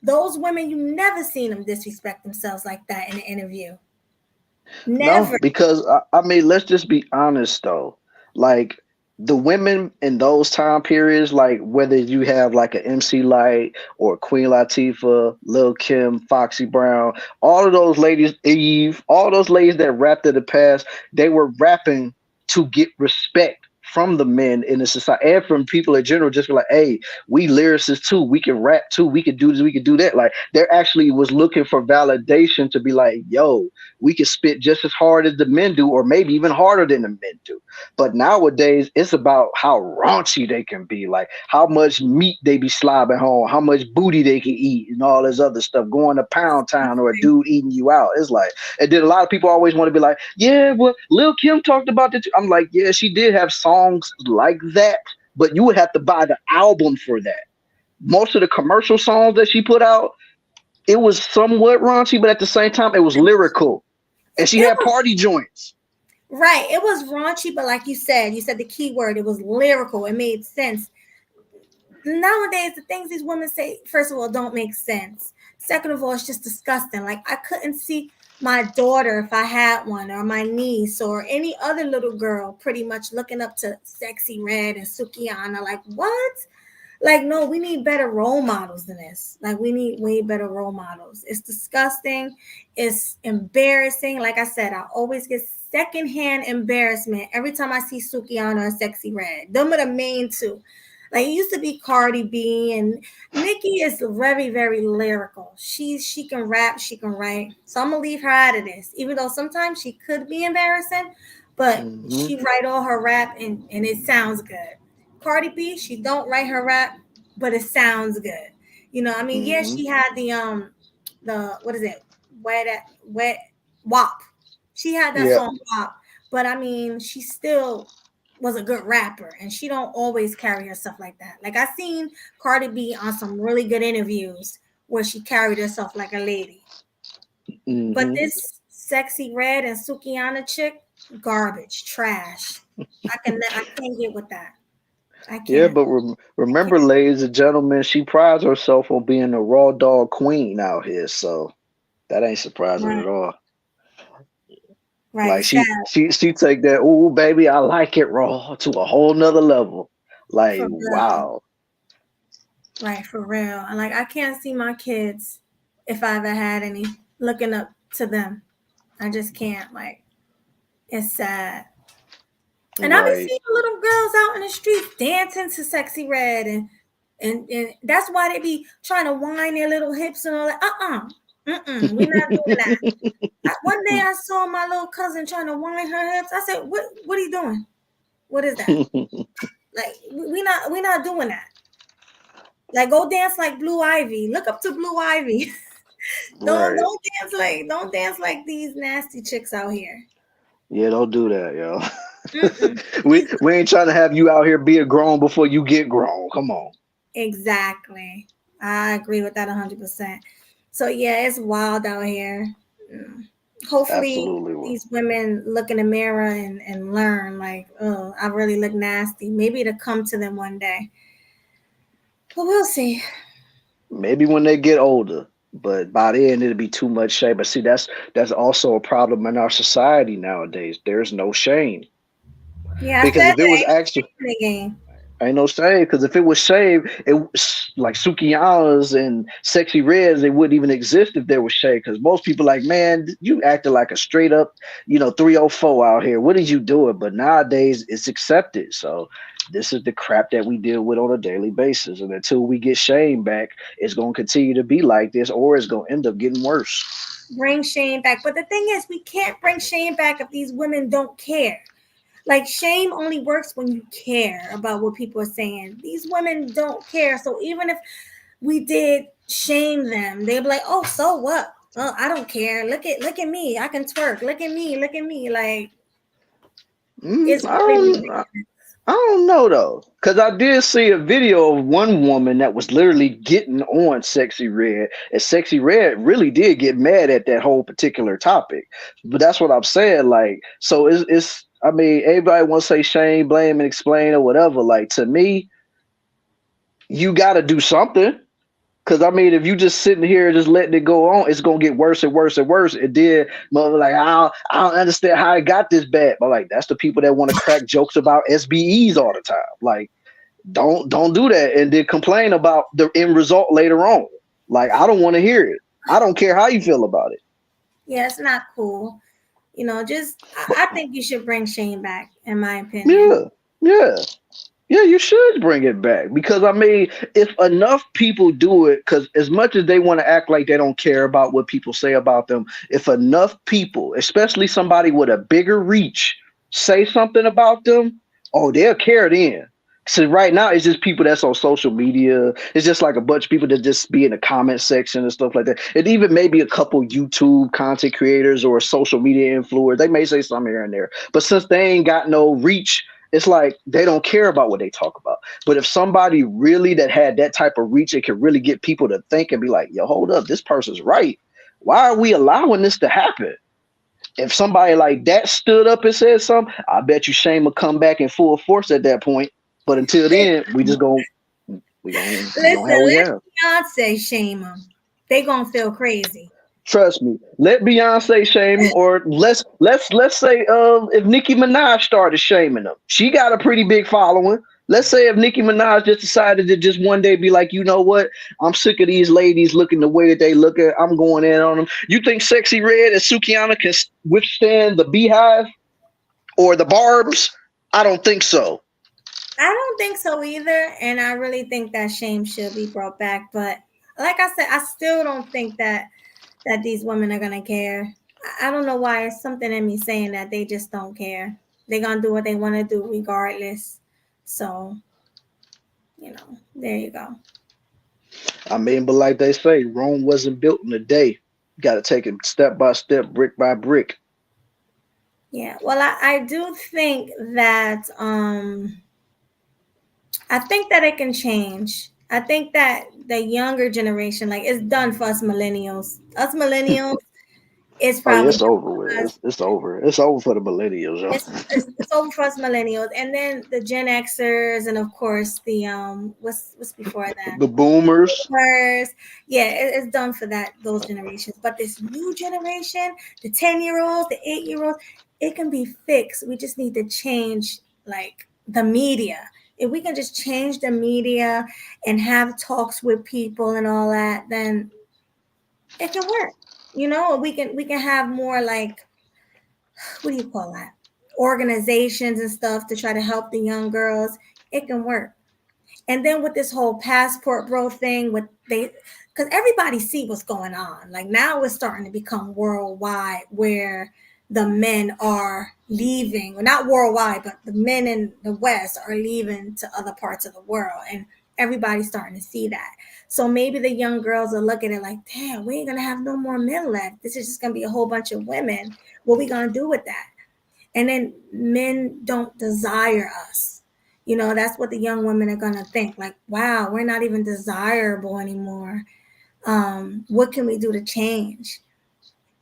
those women, you never seen them disrespect themselves like that in an interview. Never.
No, because I mean, let's just be honest though. Like the women in those time periods, like whether you have like an MC Light or Queen Latifah, Lil Kim, Foxy Brown, all of those ladies, Eve, all those ladies that rapped in the past, they were rapping to get respect from the men in the society and from people in general. Just like, hey, we lyricists too, we can rap too, we can do this, we can do that. Like there actually was looking for validation to be like, yo, we can spit just as hard as the men do, or maybe even harder than the men do. But nowadays it's about how raunchy they can be, like how much meat they be slobbing home, how much booty they can eat and all this other stuff, going to Pound Town or a dude eating you out. It's like, and then a lot of people always want to be like, yeah, well, Lil Kim talked about that too. I'm like, yeah, she did have songs like that, but you would have to buy the album for that. Most of the commercial songs that she put out, it was somewhat raunchy, but at the same time it was lyrical, and she had party joints.
Right, it was raunchy, but like you said the key word, it was lyrical. It made sense. Nowadays the things these women say, first of all, don't make sense. Second of all, it's just disgusting. Like I couldn't see my daughter, if I had one, or my niece, or any other little girl, pretty much looking up to Sexy Red and Sukiana. Like, what? Like, no, we need better role models than this. Like, we need way better role models. It's disgusting. It's embarrassing. Like I said, I always get secondhand embarrassment every time I see Sukiana and Sexy Red. Them are the main two. Like it used to be Cardi B, and Nicki is very, very lyrical. She can rap, she can write. So I'm gonna leave her out of this, even though sometimes she could be embarrassing, but she write all her rap and it sounds good. Cardi B, she don't write her rap, but it sounds good. You know, I mean, yeah, she had the what is it? Wet WAP. She had that song WAP, but I mean, she still was a good rapper, and she don't always carry herself like that. Like I seen Cardi B on some really good interviews where she carried herself like a lady. But this Sexy Red and Sukiana chick, garbage, trash. I can't get with that. I can't.
Yeah, but remember, ladies and gentlemen, she prides herself on being a raw dog queen out here, so that ain't surprising at all.
Right.
Like she take that, ooh baby, I like it raw to a whole nother level. Like wow.
Right, for real. And like I can't see my kids, if I ever had any, looking up to them. I just can't. Like it's sad. And I've been seeing little girls out in the streets dancing to Sexy Red, and that's why they be trying to whine their little hips and all that. We're not doing that. One day I saw my little cousin trying to whine her hips. I said, what are you doing? What is that? Like we not doing that. Like go dance like Blue Ivy. Look up to Blue Ivy. don't
Right.
don't dance like these nasty chicks out here.
Yeah, don't do that, yo.
Mm-mm.
we ain't trying to have you out here being grown before you get grown. Come on.
Exactly. I agree with that 100%. So yeah, it's wild out here. Hopefully
Absolutely.
these women look in the mirror and learn like, oh, I really look nasty. Maybe it'll come to them one day. But we'll see.
Maybe when they get older, but by then it'll be too much shame. But see, that's also a problem in our society nowadays. There's no shame.
Yeah, I
Because
said
if it
that
was
ain't
actually
the game.
ain't no shame, because if it was shame, it like Sukiyanas and Sexy Reds, they wouldn't even exist if there was shame. Because most people like, man, you acting like a straight up, 304 out here. What did you do it? But nowadays it's accepted. So this is the crap that we deal with on a daily basis. And until we get shame back, it's gonna continue to be like this, or it's gonna end up getting worse.
Bring shame back. But the thing is, we can't bring shame back if these women don't care. Like shame only works when you care about what people are saying. These women don't care. So even if we did shame them, they'd be like, "Oh, so what? Oh, I don't care. Look at me. I can twerk. Look at me. Look at me." Like it's
I
really
don't. I don't know though, because I did see a video of one woman that was literally getting on Sexy Red, and Sexy Red really did get mad at that whole particular topic. But that's what I'm saying. Like, so it's I mean, everybody wants to say shame, blame, and explain or whatever. Like to me, you got to do something. Cause I mean, if you just sitting here just letting it go on, it's gonna get worse and worse and worse. It did, mother. Like I don't understand how it got this bad. But like, that's the people that want to crack jokes about SBEs all the time. Like, don't do that, and then complain about the end result later on. Like, I don't want to hear it. I don't care how you feel about it.
yeah, it's not cool. Just I think you should bring shame back, in my opinion.
Yeah, yeah. Yeah, you should bring it back because I mean, if enough people do it, because as much as they want to act like they don't care about what people say about them, if enough people, especially somebody with a bigger reach, say something about them, oh, they'll care then. So right now, it's just people that's on social media. It's just like a bunch of people that just be in the comment section and stuff like that. And even maybe a couple YouTube content creators or social media influencers, they may say something here and there. But since they ain't got no reach, it's like they don't care about what they talk about. But if somebody really that had that type of reach, it could really get people to think and be like, yo, hold up, this person's right. Why are we allowing this to happen? If somebody like that stood up and said something, I bet you shame will come back in full force at that point. But until then, we gonna have what we have.
Beyonce shame them. They gonna feel crazy.
Trust me. Let Beyonce shame him, or let's say if Nicki Minaj started shaming him, she got a pretty big following. Let's say if Nicki Minaj just decided to just one day be like, you know what, I'm sick of these ladies looking the way that they look at. I'm going in on them. You think Sexy Red and Sukihana can withstand the beehive or the barbs? I don't think so.
I don't think so either, and I really think that shame should be brought back. But like I said, I still don't think that these women are gonna care. I don't know why. It's something in me saying that they just don't care. They're gonna do what they want to do regardless. So, there you go.
I mean, but like they say, Rome wasn't built in a day. You got to take it step by step, brick by brick.
Yeah. Well, I do think that I think that it can change. I think that the younger generation, like it's done for us millennials. Us millennials, it's
Oh yeah,
probably
it's over with. It's over. It's over for the millennials. Yo.
It's over for us millennials, and then the Gen Xers, and of course the what's before that?
The boomers.
Boomers. Yeah, it's done for those generations. But this new generation, the 10-year-olds, the 8-year-olds, it can be fixed. We just need to change like the media. If we can just change the media and have talks with people and all that, then it can work. We can have more like, what do you call that? Organizations and stuff to try to help the young girls. It can work. And then with this whole passport bro thing, because everybody see what's going on. Like now it's starting to become worldwide where the men are leaving, well, not worldwide, but the men in the West are leaving to other parts of the world. And everybody's starting to see that. So maybe the young girls are looking at it like, damn, we ain't going to have no more men left. This is just going to be a whole bunch of women. What we going to do with that? And then men don't desire us. You know, that's what the young women are going to think. Like, wow, we're not even desirable anymore. What can we do to change?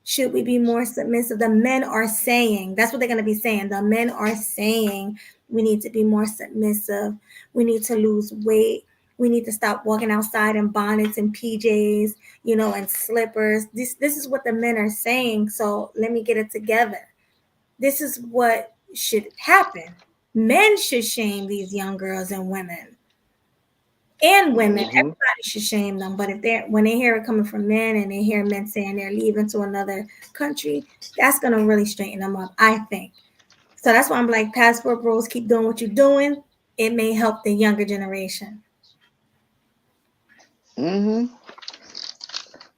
Should we be more submissive? The men are saying, that's what they're going to be saying. The men are saying we need to be more submissive. We need to lose weight. We need to stop walking outside in bonnets and PJs, you know, and slippers. This is what the men are saying. So let me get it together. This is what should happen. Men should shame these young girls and women. And women, everybody should shame them. But when they hear it coming from men and they hear men saying they're leaving to another country, that's gonna really straighten them up, I think. So that's why I'm like, passport bros, keep doing what you're doing. It may help the younger generation.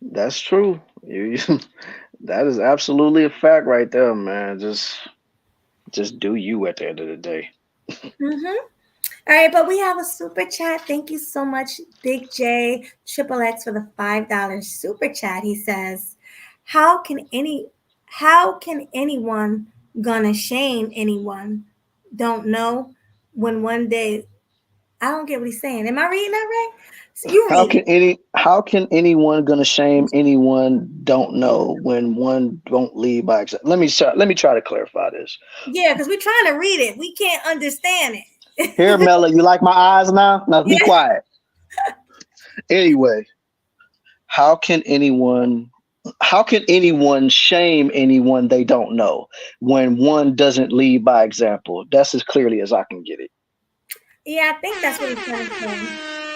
That's true. That is absolutely a fact right there, man. Just do you at the end of the day.
All right, but we have a super chat. Thank you so much, Big J Triple X, for the $5 super chat. He says, "How can anyone gonna shame anyone? Don't know when one day." I don't get what he's saying. Am I reading that right? So you read.
How can anyone gonna shame anyone? Don't know when one don't lead by example. Let me try to clarify this.
Yeah, because we're trying to read it. We can't understand it.
Here, Mela, you like my eyes now? Now be quiet. Anyway, how can anyone shame anyone they don't know when one doesn't lead by example? That's as clearly as I can get it.
Yeah, I think that's what he's trying to say.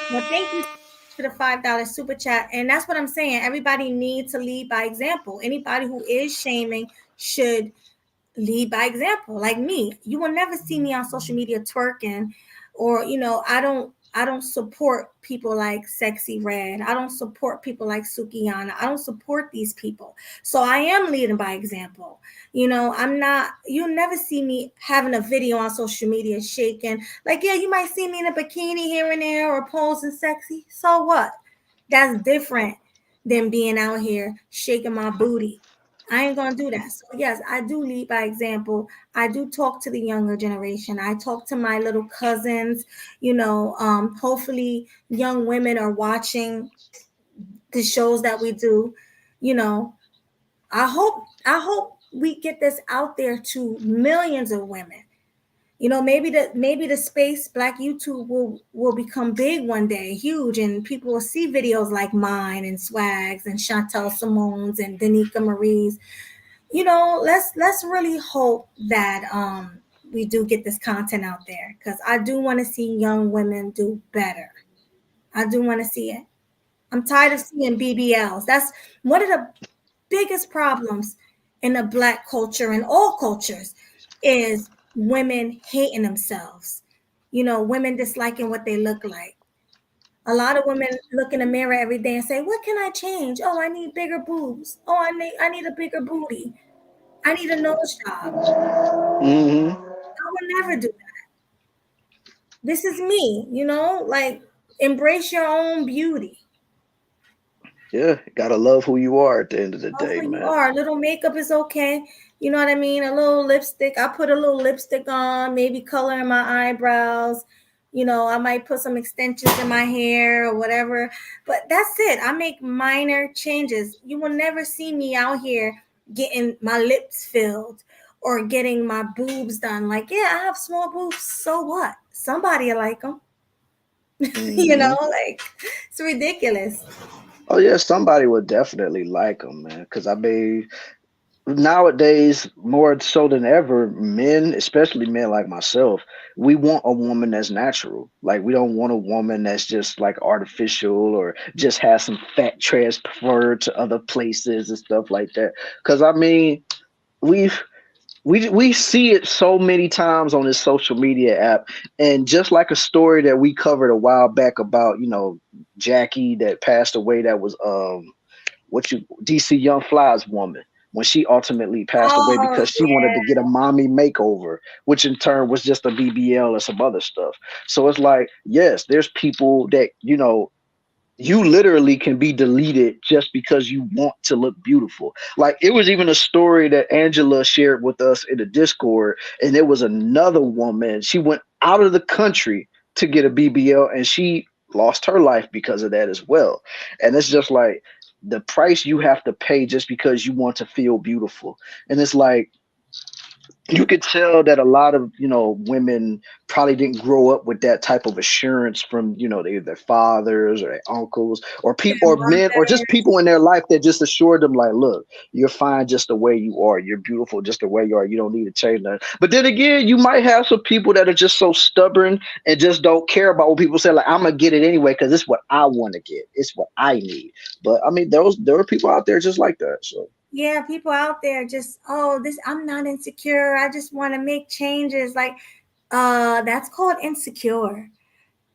Well, thank you for the $5 super chat. And that's what I'm saying. Everybody needs to lead by example. Anybody who is shaming should lead by example. Like me, you will never see me on social media twerking, or I don't support people like Sexy Red. I don't support people like Sukiyana. I don't support these people. So I am leading by example. You'll never see me having a video on social media shaking. Like, yeah, you might see me in a bikini here and there or posing sexy. So what? That's different than being out here shaking my booty. I ain't gonna do that. So yes, I do lead by example. I do talk to the younger generation. I talk to my little cousins. Hopefully young women are watching the shows that we do. I hope we get this out there to millions of women. Maybe the space Black YouTube will become big one day, huge, and people will see videos like mine and Swags and Chantel Simone's and Danica Marie's. Let's really hope that we do get this content out there, because I do want to see young women do better. I do want to see it. I'm tired of seeing BBLs. That's one of the biggest problems in the Black culture and all cultures is women hating themselves. Women disliking what they look like. A lot of women look in the mirror every day and say, "What can I change? Oh, I need bigger boobs. Oh, I need a bigger booty. I need a nose job." I would never do that. This is me, like, embrace your own beauty.
Yeah, gotta love who you are at the end of the day,
Who
man.
you are. A little makeup is okay. You know what I mean? A little lipstick. I put a little lipstick on, maybe color in my eyebrows. I might put some extensions in my hair or whatever. But that's it. I make minor changes. You will never see me out here getting my lips filled or getting my boobs done. Like, yeah, I have small boobs. So what? Somebody will like them. Like, it's ridiculous.
Oh yeah, somebody would definitely like them, man. Because I mean, nowadays more so than ever, men, especially men like myself, we want a woman that's natural. Like, we don't want a woman that's just like artificial or just has some fat transferred to other places and stuff like that. Because I mean, we see it so many times on this social media app, and just like a story that we covered a while back about Jackie that passed away, that was DC Young Fly's woman. when she ultimately passed away
Oh
because she wanted to
yeah.
get a mommy makeover, which in turn was just a BBL and some other stuff. So it's like, yes, there's people that, you literally can be deleted just because you want to look beautiful. Like it was even a story that Angela shared with us in the Discord, and there was another woman. She went out of the country to get a BBL, and she lost her life because of that as well. And it's just like the price you have to pay just because you want to feel beautiful. And it's like you could tell that a lot of women probably didn't grow up with that type of assurance from their fathers or their uncles or people or men or just people in their life that just assured them like, look, you're fine just the way you are, you're beautiful just the way you are, you don't need to change nothing. But then again, you might have some people that are just so stubborn and just don't care about what people say, like, I'm gonna get it anyway because it's what I want to get, it's what I need. But I mean, there are people out there just like that. So
Yeah, people out there just, I'm not insecure. I just want to make changes. Like, that's called insecure.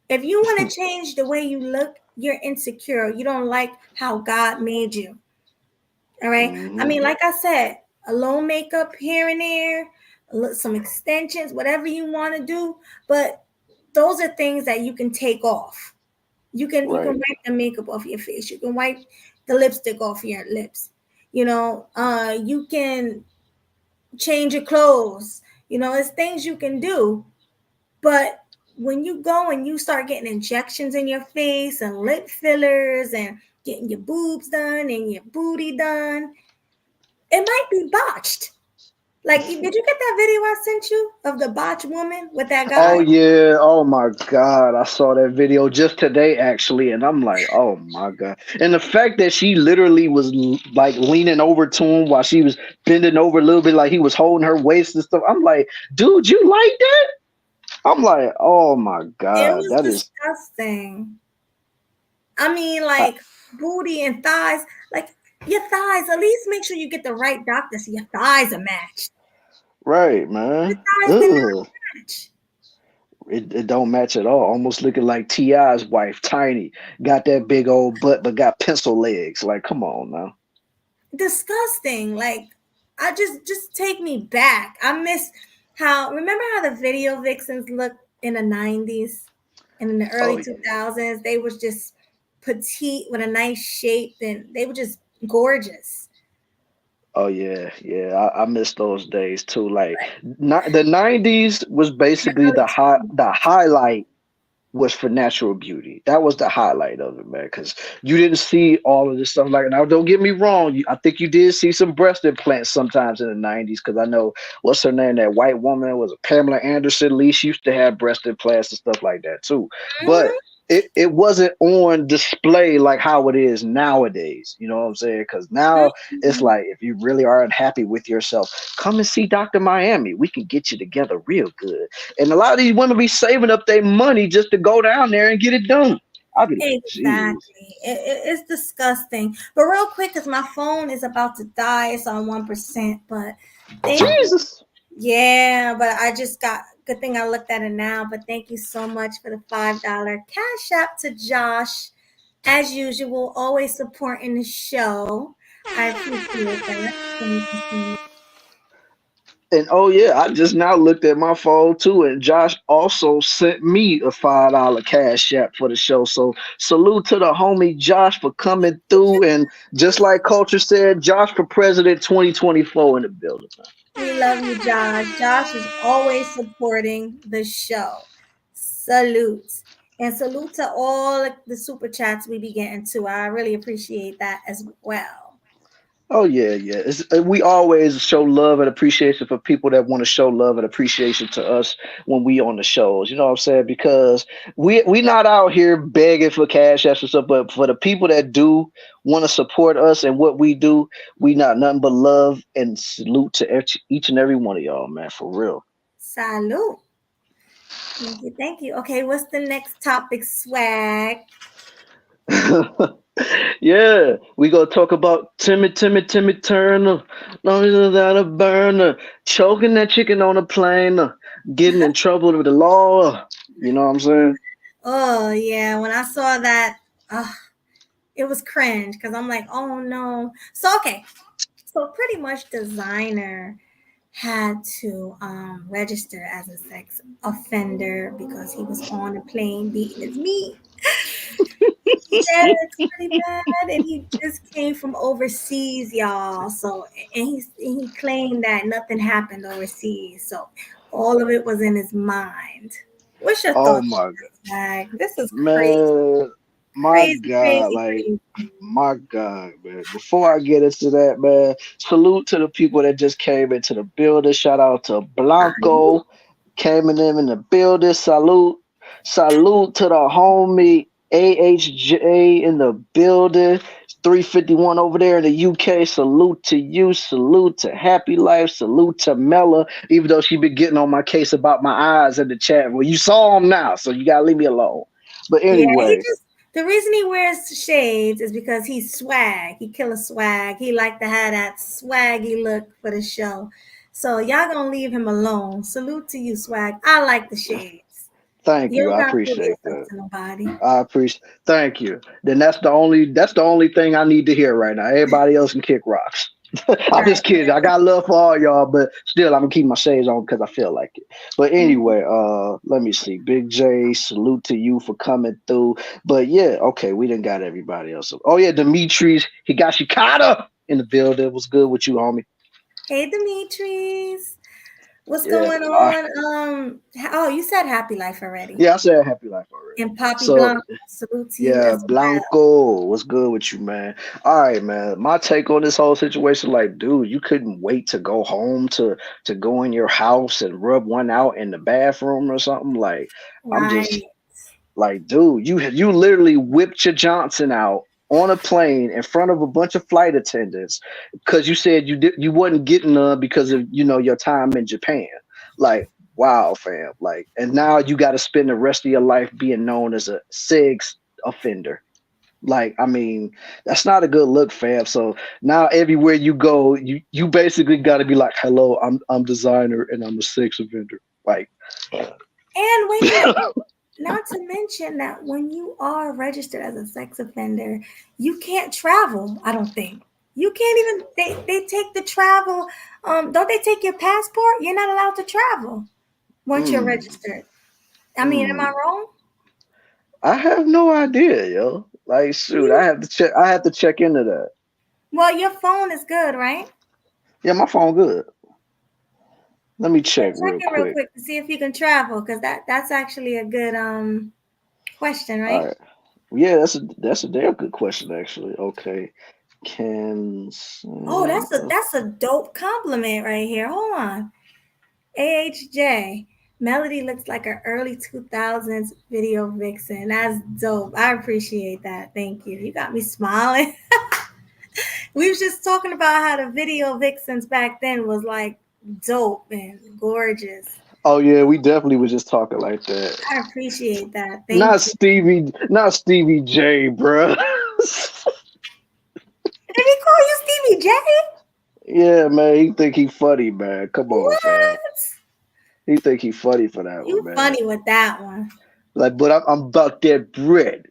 If you want to change the way you look, you're insecure. You don't like how God made you. All right. I mean, like I said, a little makeup here and there, some extensions, whatever you want to do. But those are things that you can take off. You can
right.
wipe the makeup off your face. You can wipe the lipstick off your lips. You can change your clothes. It's things you can do. But when you go and you start getting injections in your face and lip fillers and getting your boobs done and your booty done, it might be botched. Like, did you get that video I sent you of the botched woman with that
Oh
guy?
yeah, oh my God. I saw that video just today actually, and I'm like, oh my God. And the fact that she literally was like leaning over to him while she was bending over a little bit, like he was holding her waist and stuff. I'm like, dude, you like that? I'm like, oh my
It
God,
was
that is
disgusting. I mean,
uh,
like booty and thighs, like your thighs. At least make sure you get the right doctor so your thighs are matched.
right,
Your
man.
thighs did
Ugh.
not match.
It don't match at all. Almost looking like T.I.'s wife, Tiny. Got that big old butt, but got pencil legs. Like, come on now.
Disgusting. Like, I just take me back. I miss remember how the video vixens looked in the 90s and in the
Oh
early
yeah.
2000s. They was just petite with a nice shape and they were just gorgeous.
Oh yeah, yeah. I miss those days too. Like the '90s was
The
basically
early
the highlight was for natural beauty. That was the highlight of it, man. Because you didn't see all of this stuff. Like now, don't get me wrong. I think you did see some breast implants sometimes in the '90s. Because I know what's her name, that white woman was it Pamela Anderson. Lee, she used to have breast implants and stuff like that too. But it wasn't on display like how it is nowadays. You know what I'm saying? Because now it's
Mhm.
like if you really are unhappy with yourself, come and see Dr. Miami. We can get you together real good. And a lot of these women be saving up their money just to go down there and get it done. I'll be like, jeez.
Exactly. It's disgusting. But real quick, because my phone is about to die, it's on 1%. But thank you.
Jesus.
Yeah, but I just got good thing I looked at it now. But thank you so much for the $5 cash app to Josh. As usual, always supporting the show. I appreciate that. Thank you so much.
And oh yeah, I just now looked at my phone too, and Josh also sent me a $5 cash app for the show. So salute to the homie Josh for coming through, and just like Culture said, Josh for President 2024 in the building.
We love you, Josh. Josh is always supporting the show. Salute. And salute to all the super chats we be getting to. I really appreciate that as well.
Oh yeah, yeah. We always show love and appreciation for people that want to show love and appreciation to us when we on the shows. You know what I'm saying? Because we not out here begging for cash apps and stuff, but for the people that do want to support us and what we do, we not nothing but love and salute to each and every one of y'all, man. For real.
Salute. Thank you. Thank you. Okay, what's the next topic, swag?
Yeah, we gonna talk about Timmy Turner, longer without a burner, choking that chicken on a plane, getting in trouble with the law. You know what I'm saying?
Oh, yeah. When I saw that, it was cringe because I'm like, oh no. So, okay. So So pretty much Designer had to register as a sex offender because he was on a plane beating his meat. Yeah, it's pretty bad. And he just came from overseas, y'all. So, and he claimed that nothing happened overseas. So, all of it was in his mind. What's your
Oh
thoughts
my
on this, Mag? This is crazy,
man, my
crazy,
God,
crazy,
like
crazy.
my God, man. Before I get into that, man, salute to the people that just came into the building. Shout out to Blanco, came in them in the building. Salute to the homie AHJ in the building. 351 over there in the UK. Salute to you. Salute to Happy Life. Salute to Mella, even though she been getting on my case about my eyes in the chat. Well, you saw them now, so you gotta leave me alone. But
Yeah,
anyway,
the reason he wears shades is because he's swag. He killer swag. He like to have that swaggy look for the show. So y'all gonna leave him alone. Salute to you, swag. I like the shades.
thank
You
you.
don't
I
gotta prove
appreciate
yourself
that.
to nobody.
I appreciate. Thank you. Then that's the only thing I need to hear right now. Everybody else can kick rocks. I'm
Right.
just kidding. I got love for all y'all, but still, I'm gonna keep my shades on because I feel like it. But anyway, let me see. Big J, salute to you for coming through. But yeah, okay, we didn't got everybody else. Oh yeah, Demetrius Higashikata in the building. What's good with you, homie?
Hey, Demetrius. What's
Yeah.
going on? Oh, you said Happy Life already.
Yeah, I said happy life already.
And Poppy
So
Blanco, salute to you
yeah,
as well.
Blanco, what's good with you, man? All right, man. My take on this whole situation, like, dude, you couldn't wait to go home to go in your house and rub one out in the bathroom or something. Like, I'm just
Right.
like, dude, you literally whipped your Johnson out on a plane in front of a bunch of flight attendants because you said you wasn't getting none because of your time in Japan. Like, wow, fam. Like, and now you got to spend the rest of your life being known as a seggs offender. Like, I mean, that's not a good look, fam. So now everywhere you go, you basically got to be like, "Hello, I'm Designer and I'm a sex offender." Like,
And wait a minute. Not to mention that when you are registered as a sex offender, you can't travel, I don't think. You can't even they take the travel. Don't they take your passport? You're not allowed to travel once you're
mm,
registered. I mean, am I wrong?
I have no idea, yo. Like, shoot, I
You
have to check. I have to check into that.
well, your phone is good, right?
Yeah, my phone good. Let me
Yeah,
check
check
real
it real
quick.
quick to see if you can travel, because that's actually a good question,
All
right?
right. Yeah, that's a damn good question, actually. Okay, can
Oh, that's a dope compliment right here. Hold on. AHJ. Melody looks like an early 2000s video vixen. That's dope. I appreciate that. Thank you. You got me smiling. We was just talking about how the video vixens back then was like dope and gorgeous.
Oh yeah, we definitely was just talking like that.
I appreciate that.
Not
Thank you.
Stevie J, bruh.
Did he call you Stevie J?
Yeah, man, he think he funny, man. Come on, fam.
What?
He think he funny for that one,
You
man.
funny with that one.
Like, but I'm about that bread.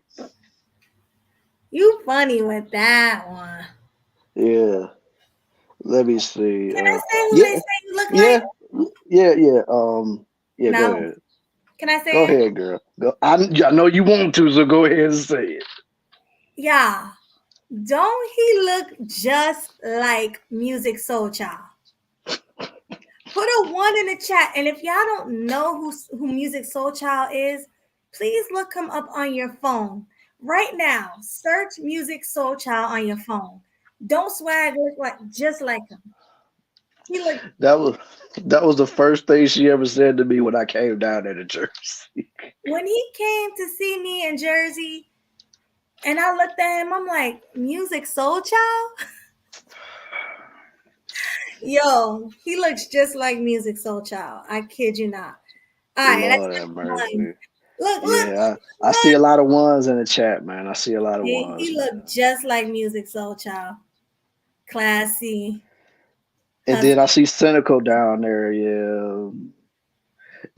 You funny with that one.
Yeah. Let me see.
Can I say who they
Yeah,
say you look like?
yeah, yeah. Yeah. Go
No.
ahead.
Can I
Go
say it?
ahead, girl. Go. I know you want to, so go ahead and say it.
Yeah. Don't he look just like Music Soul Child? Put a 1 in the chat. And if y'all don't know who Music Soul Child is, please look him up on your phone. Right now, search Music Soul Child on your phone. Don't swag look like just like him. He look
That was the first thing she ever said to me when I came down there to Jersey.
when he came to see me in Jersey, and I looked at him, I'm like, Music Soul Child? Yo, he looks just like Music Soul Child. I kid you not. All right,
Lord
that's
have
one.
mercy.
Look,
Yeah, I see
look.
a lot of ones in the chat, man. I see a lot of ones,
He
man.
looked just like Music Soul Child. Classy,
And then I
husky.
see Cynical down there, yeah.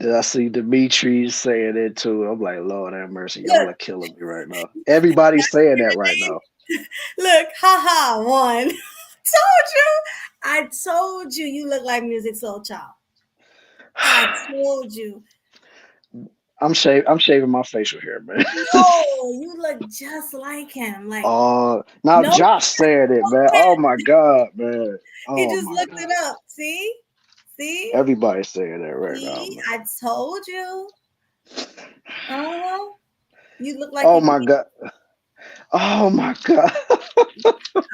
Then I see Dimitri saying it too. I'm like, Lord have mercy, y'all
Look,
are killing me right now. Everybody's saying that right now.
look, haha, one. I told you you look like Music Soul Child. I told you.
I'm shaving my facial hair, man.
No, you look just like him. Like,
Now
no,
Josh said it, man. Oh my God, man.
he
Oh
just
my
looked
God.
it up. See?
Everybody's saying that right now,
See?
man.
I told you. You look like
Oh
you.
my God. Oh my God.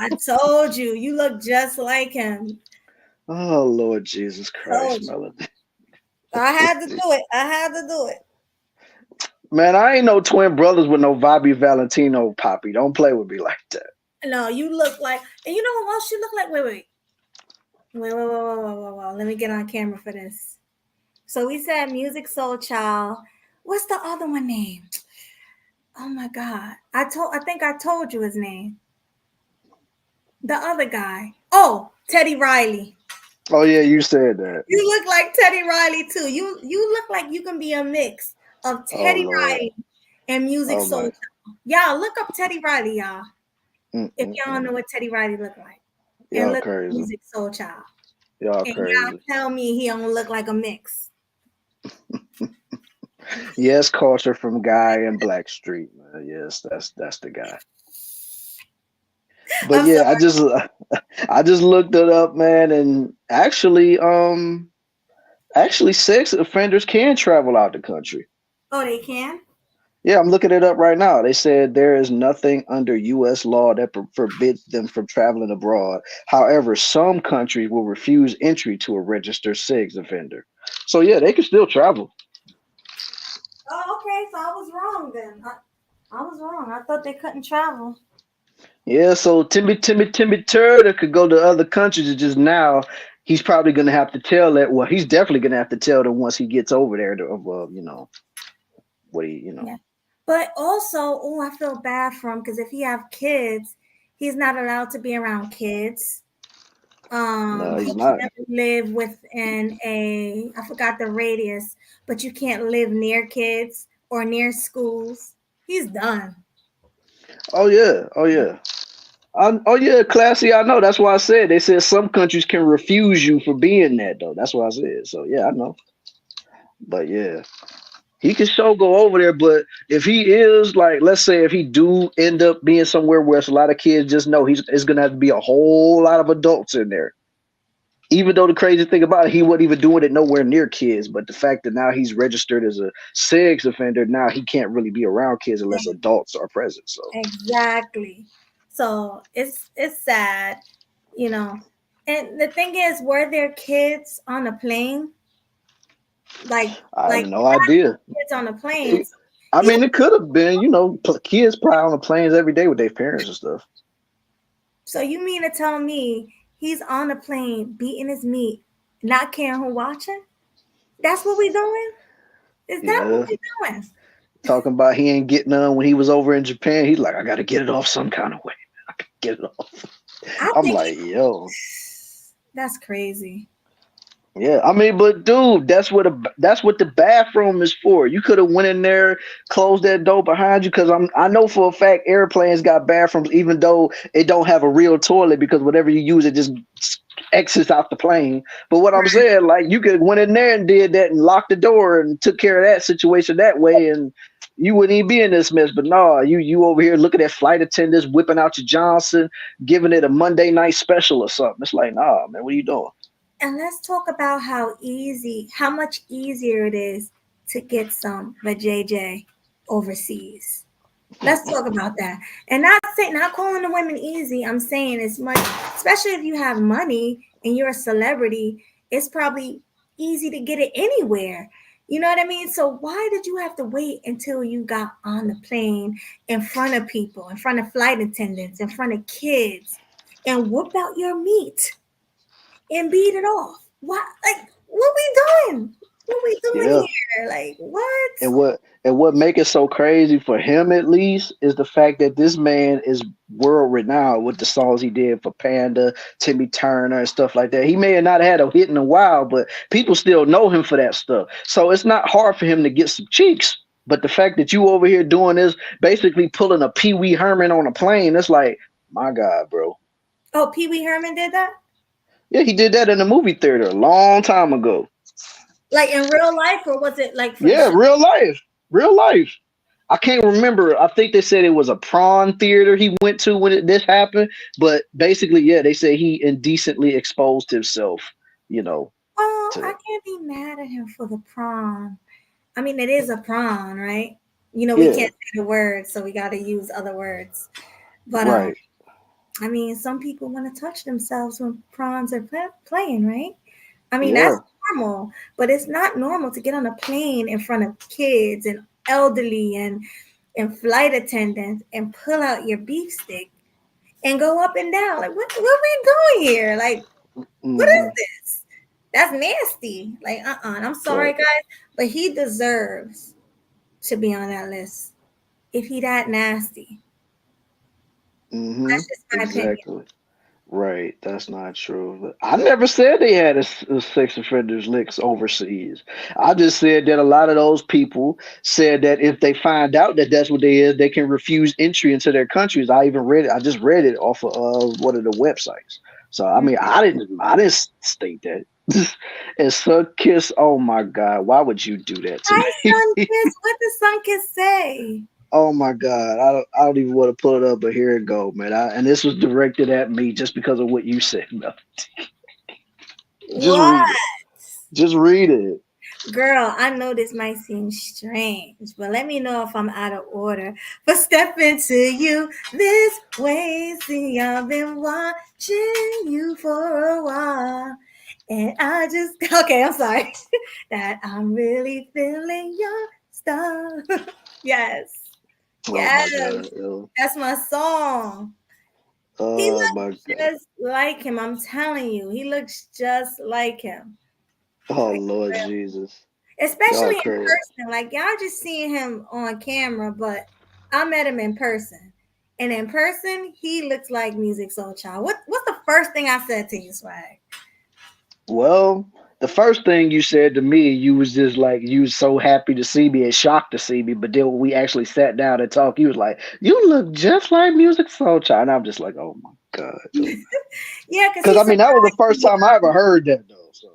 I told you. You look just like him.
Oh Lord Jesus Christ,
Told you.
Melody.
I had to do it.
Man, I ain't no twin brothers with no Bobby Valentino, Poppy. Don't play with me like that.
No, you look like, and you know what else you look like? Wait. Let me get on camera for this. So we said Music Soul Child. What's the other one name? Oh my God. I think I told you his name. The other guy. Oh, Teddy Riley.
Oh yeah, you said that.
You look like Teddy Riley too. You look like you can be a mix of
Oh
Teddy
Lord.
Riley and Music
Oh
Soul
my.
Child. Y'all look up Teddy Riley, y'all. If y'all don't know what Teddy Riley look like. And
Y'all
look at
crazy.
Music Soul Child.
Y'all
And
crazy.
y'all tell me he don't look like a mix.
Yes, culture from Guy and Blackstreet. Yes, that's the guy. But
I'm
yeah,
sorry.
I just looked it up, man, and actually sex offenders can travel out the country.
Oh, they can?
Yeah, I'm looking it up right now. They said there is nothing under U.S. law that forbids them from traveling abroad. However, some countries will refuse entry to a registered sex offender. So yeah, they can still travel.
Oh, okay. So I was wrong then. I was wrong. I thought they couldn't travel.
Yeah, so Timmy Turner could go to other countries. It's just now he's probably gonna have to tell that. Well, he's definitely gonna have to tell them once he gets over there. What he.
Yeah. But also, oh, I feel bad for him because if he have kids, he's not allowed to be around kids.
No,
He
he's not.
can't live within I forgot the radius, but you can't live near kids or near schools. He's done.
Oh yeah, oh yeah, classy. I know. That's why I said they said some countries can refuse you for being that though. That's what I said. So yeah, I know. But yeah, he can still go over there. But if he is like, let's say if he do end up being somewhere where it's a lot of kids, just know it's gonna have to be a whole lot of adults in there. Even though the crazy thing about it, he wasn't even doing it nowhere near kids. But the fact that now he's registered as a sex offender, now he can't really be around kids unless adults are present. So
Exactly. So it's sad, you know. And the thing is, were there kids on the plane?
I have
Like
no idea.
kids on the planes.
I mean, it could have been, kids fly on the planes every day with their parents and stuff.
So you mean to tell me he's on the plane beating his meat, not caring who watching? That's what we doing? Is that what
Yeah.
we doing?
Talking about he ain't getting none when he was over in Japan. He's like, I got to get it off some kind of way. I can get it off. I'm like, yo.
That's crazy.
Yeah, I mean, but dude, that's what the bathroom is for. You could have went in there, closed that door behind you, because I know for a fact airplanes got bathrooms, even though it don't have a real toilet, because whatever you use, it just exits out the plane. But what I'm saying, like, you could went in there and did that and locked the door and took care of that situation that way, and you wouldn't even be in this mess. But no, you over here looking at flight attendants whipping out your Johnson, giving it a Monday night special or something. It's like, nah, man, what are you doing?
And let's talk about how much easier it is to get some vajayjay overseas. Let's talk about that. And not calling the women easy. I'm saying it's much, especially if you have money and you're a celebrity, it's probably easy to get it anywhere. You know what I mean? So why did you have to wait until you got on the plane in front of people, in front of flight attendants, in front of kids, and whoop out your meat and beat it off? What? Like, what we doing? What we doing here? Like, what?
And what make it so crazy for him, at least, is the fact that this man is world renowned with the songs he did for Panda, Timmy Turner, and stuff like that. He may have not had a hit in a while, but people still know him for that stuff. So it's not hard for him to get some cheeks. But the fact that you over here doing this, basically pulling a Pee Wee Herman on a plane, it's like, my God, bro.
Oh, Pee Wee Herman did that?
Yeah, he did that in the movie theater a long time ago.
Like in real life, or was it like for the
Yeah,
show?
real life. Real life. I can't remember. I think they said it was a prawn theater he went to when this happened. But basically, yeah, they said he indecently exposed himself, you know,
Well, I
to
can't be mad at him for the prawn. I mean, it is a prawn, right? You know, we
yeah,
can't say the word, so we got to use other words. But
right.
I mean, some people want to touch themselves when prawns are playing, right? I mean, that's
Yeah.
normal, but it's not normal to get on a plane in front of kids and elderly and flight attendants and pull out your beef stick and go up and down. Like, what are we doing here? Like, what is
Hmm.
this? That's nasty. Like, I'm sorry,
Right.
guys, but he deserves to be on that list if he that nasty.
Hmm.
That's just my opinion.
Exactly. Right, that's not true. But I never said they had a sex offenders licks overseas. I just said that a lot of those people said that if they find out that that's what they is, they can refuse entry into their countries. I even read it. I just read it off of one of the websites. So I mean, I didn't state that. And Sun Kiss, oh my God, why would you do that to
Hi,
me?
Sunkiss. What does Sunkiss say?
Oh my God, I don't even want to pull it up, but here it go, man. And this was directed at me just because of what you said. No, just
What?
read it. Just read it.
Girl, I know this might seem strange, but let me know if I'm out of order. But step into you this way. See, I've been watching you for a while. And I just, okay, I'm sorry. That I'm really feeling your stuff. Yes.
Oh my
Yes.
God, yo.
That's my song. He
Oh my
looks
God.
just like him. I'm telling you, he looks just like him.
Oh
Like,
Lord Jesus. Y'all
especially in
crazy.
person. Like y'all just seeing him on camera, but I met him in person. And in person, he looks like Music Soul Child. What's the first thing I said to you, Swag?
Well, the first thing you said to me, you was just like you was so happy to see me and shocked to see me. But then when we actually sat down and talked, you was like, "You look just like Music Soul Child," and I'm just like, "Oh my God."
Yeah, because
Because
he
I mean, that was the
surprised
first
me.
time I ever heard that though. So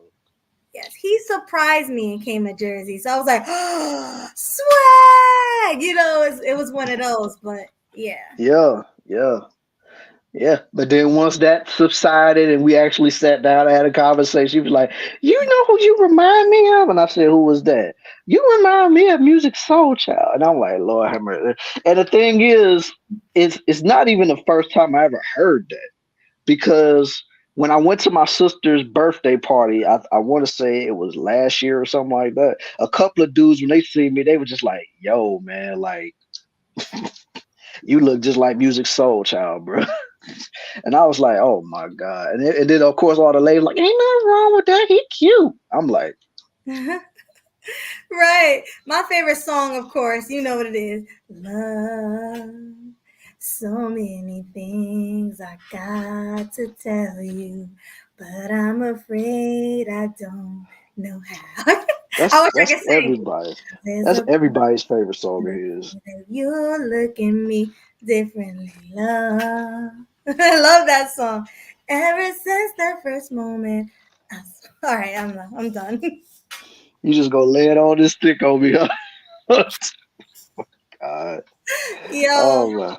Yes, he surprised me and came to Jersey. So I was like, oh, Swag! You know, it was one of those, but yeah.
yeah, yeah. Yeah, but then once that subsided and we actually sat down and had a conversation, she was like, "You know who you remind me of?" And I said, "Who was that?" "You remind me of Music Soul Child." And I'm like, "Lord have mercy." And the thing is, it's not even the first time I ever heard that because when I went to my sister's birthday party, I want to say it was last year or something like that. A couple of dudes when they see me, they were just like, "Yo, man, like you look just like Music Soul Child, bro." And I was like, "Oh my God." And then of course all the ladies like, "Ain't nothing wrong with that. He cute." I'm like,
Right. My favorite song, of course, you know what it is. Love, so many things I got to tell you, but I'm afraid I don't know how. I
that's
wish I
that's
could sing.
everybody's
There's
that's
a
everybody's favorite song of
that
his.
you look at me differently, love. I love that song. Ever since that first moment. All right, I'm done.
You just go lay it on this stick on me. Huh? God.
Yo,
Oh my.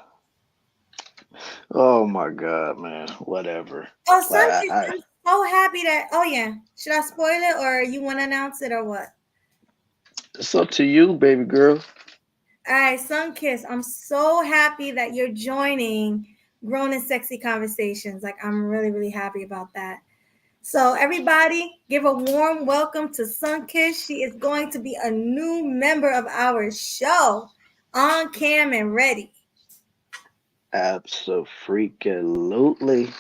Oh my God, man. Whatever.
oh,
Like
Sunkiss, I'm so happy that. Oh yeah, should I spoil it or you want to announce it or what?
it's up to you, baby girl.
All right, Sunkiss, I'm so happy that you're joining Grown and Sexy Conversations. Like I'm really, really happy about that. So everybody, give a warm welcome to Sunkiss. She is going to be a new member of our show, on cam and ready.
Absolutely.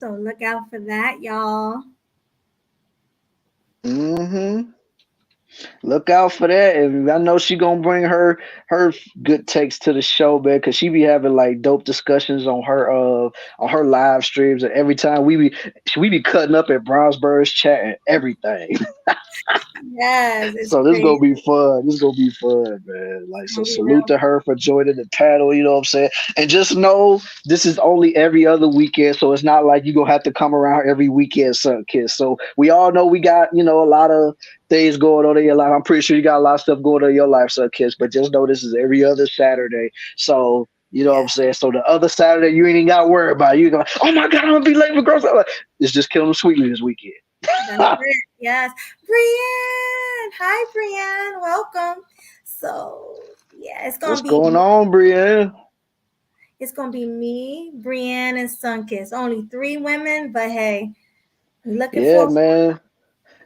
So look out for that, y'all.
Mm-hmm. Look out for that. And I know she gonna bring her good takes to the show, man, because she be having like dope discussions on her live streams, and every time we be cutting up at Brownsburg's chat and everything.
Yes, it's
So this
crazy.
gonna be fun. This gonna be fun, man. Like,
It's
so
gonna be
salute
real.
to her for joining the panel. You know what I'm saying? And just know this is only every other weekend, so it's not like you gonna have to come around every weekend, son, kids. So we all know we got a lot of things going on in your life. I'm pretty sure you got a lot of stuff going on in your life, son, kids. But just know this is every other Saturday. So you know what I'm
Yeah,
saying? So the other Saturday you ain't even gotta worry about it. You go, oh my god, I'm gonna be late for girls. It's just killing them sweetly this weekend.
that's it. Yes. Brienne. Hi, Brienne. Welcome. So yeah,
What's going on, Brienne?
it's gonna be me, Brienne, and Sunkiss. Only 3 women, but hey, we're looking
Yeah,
for.
man.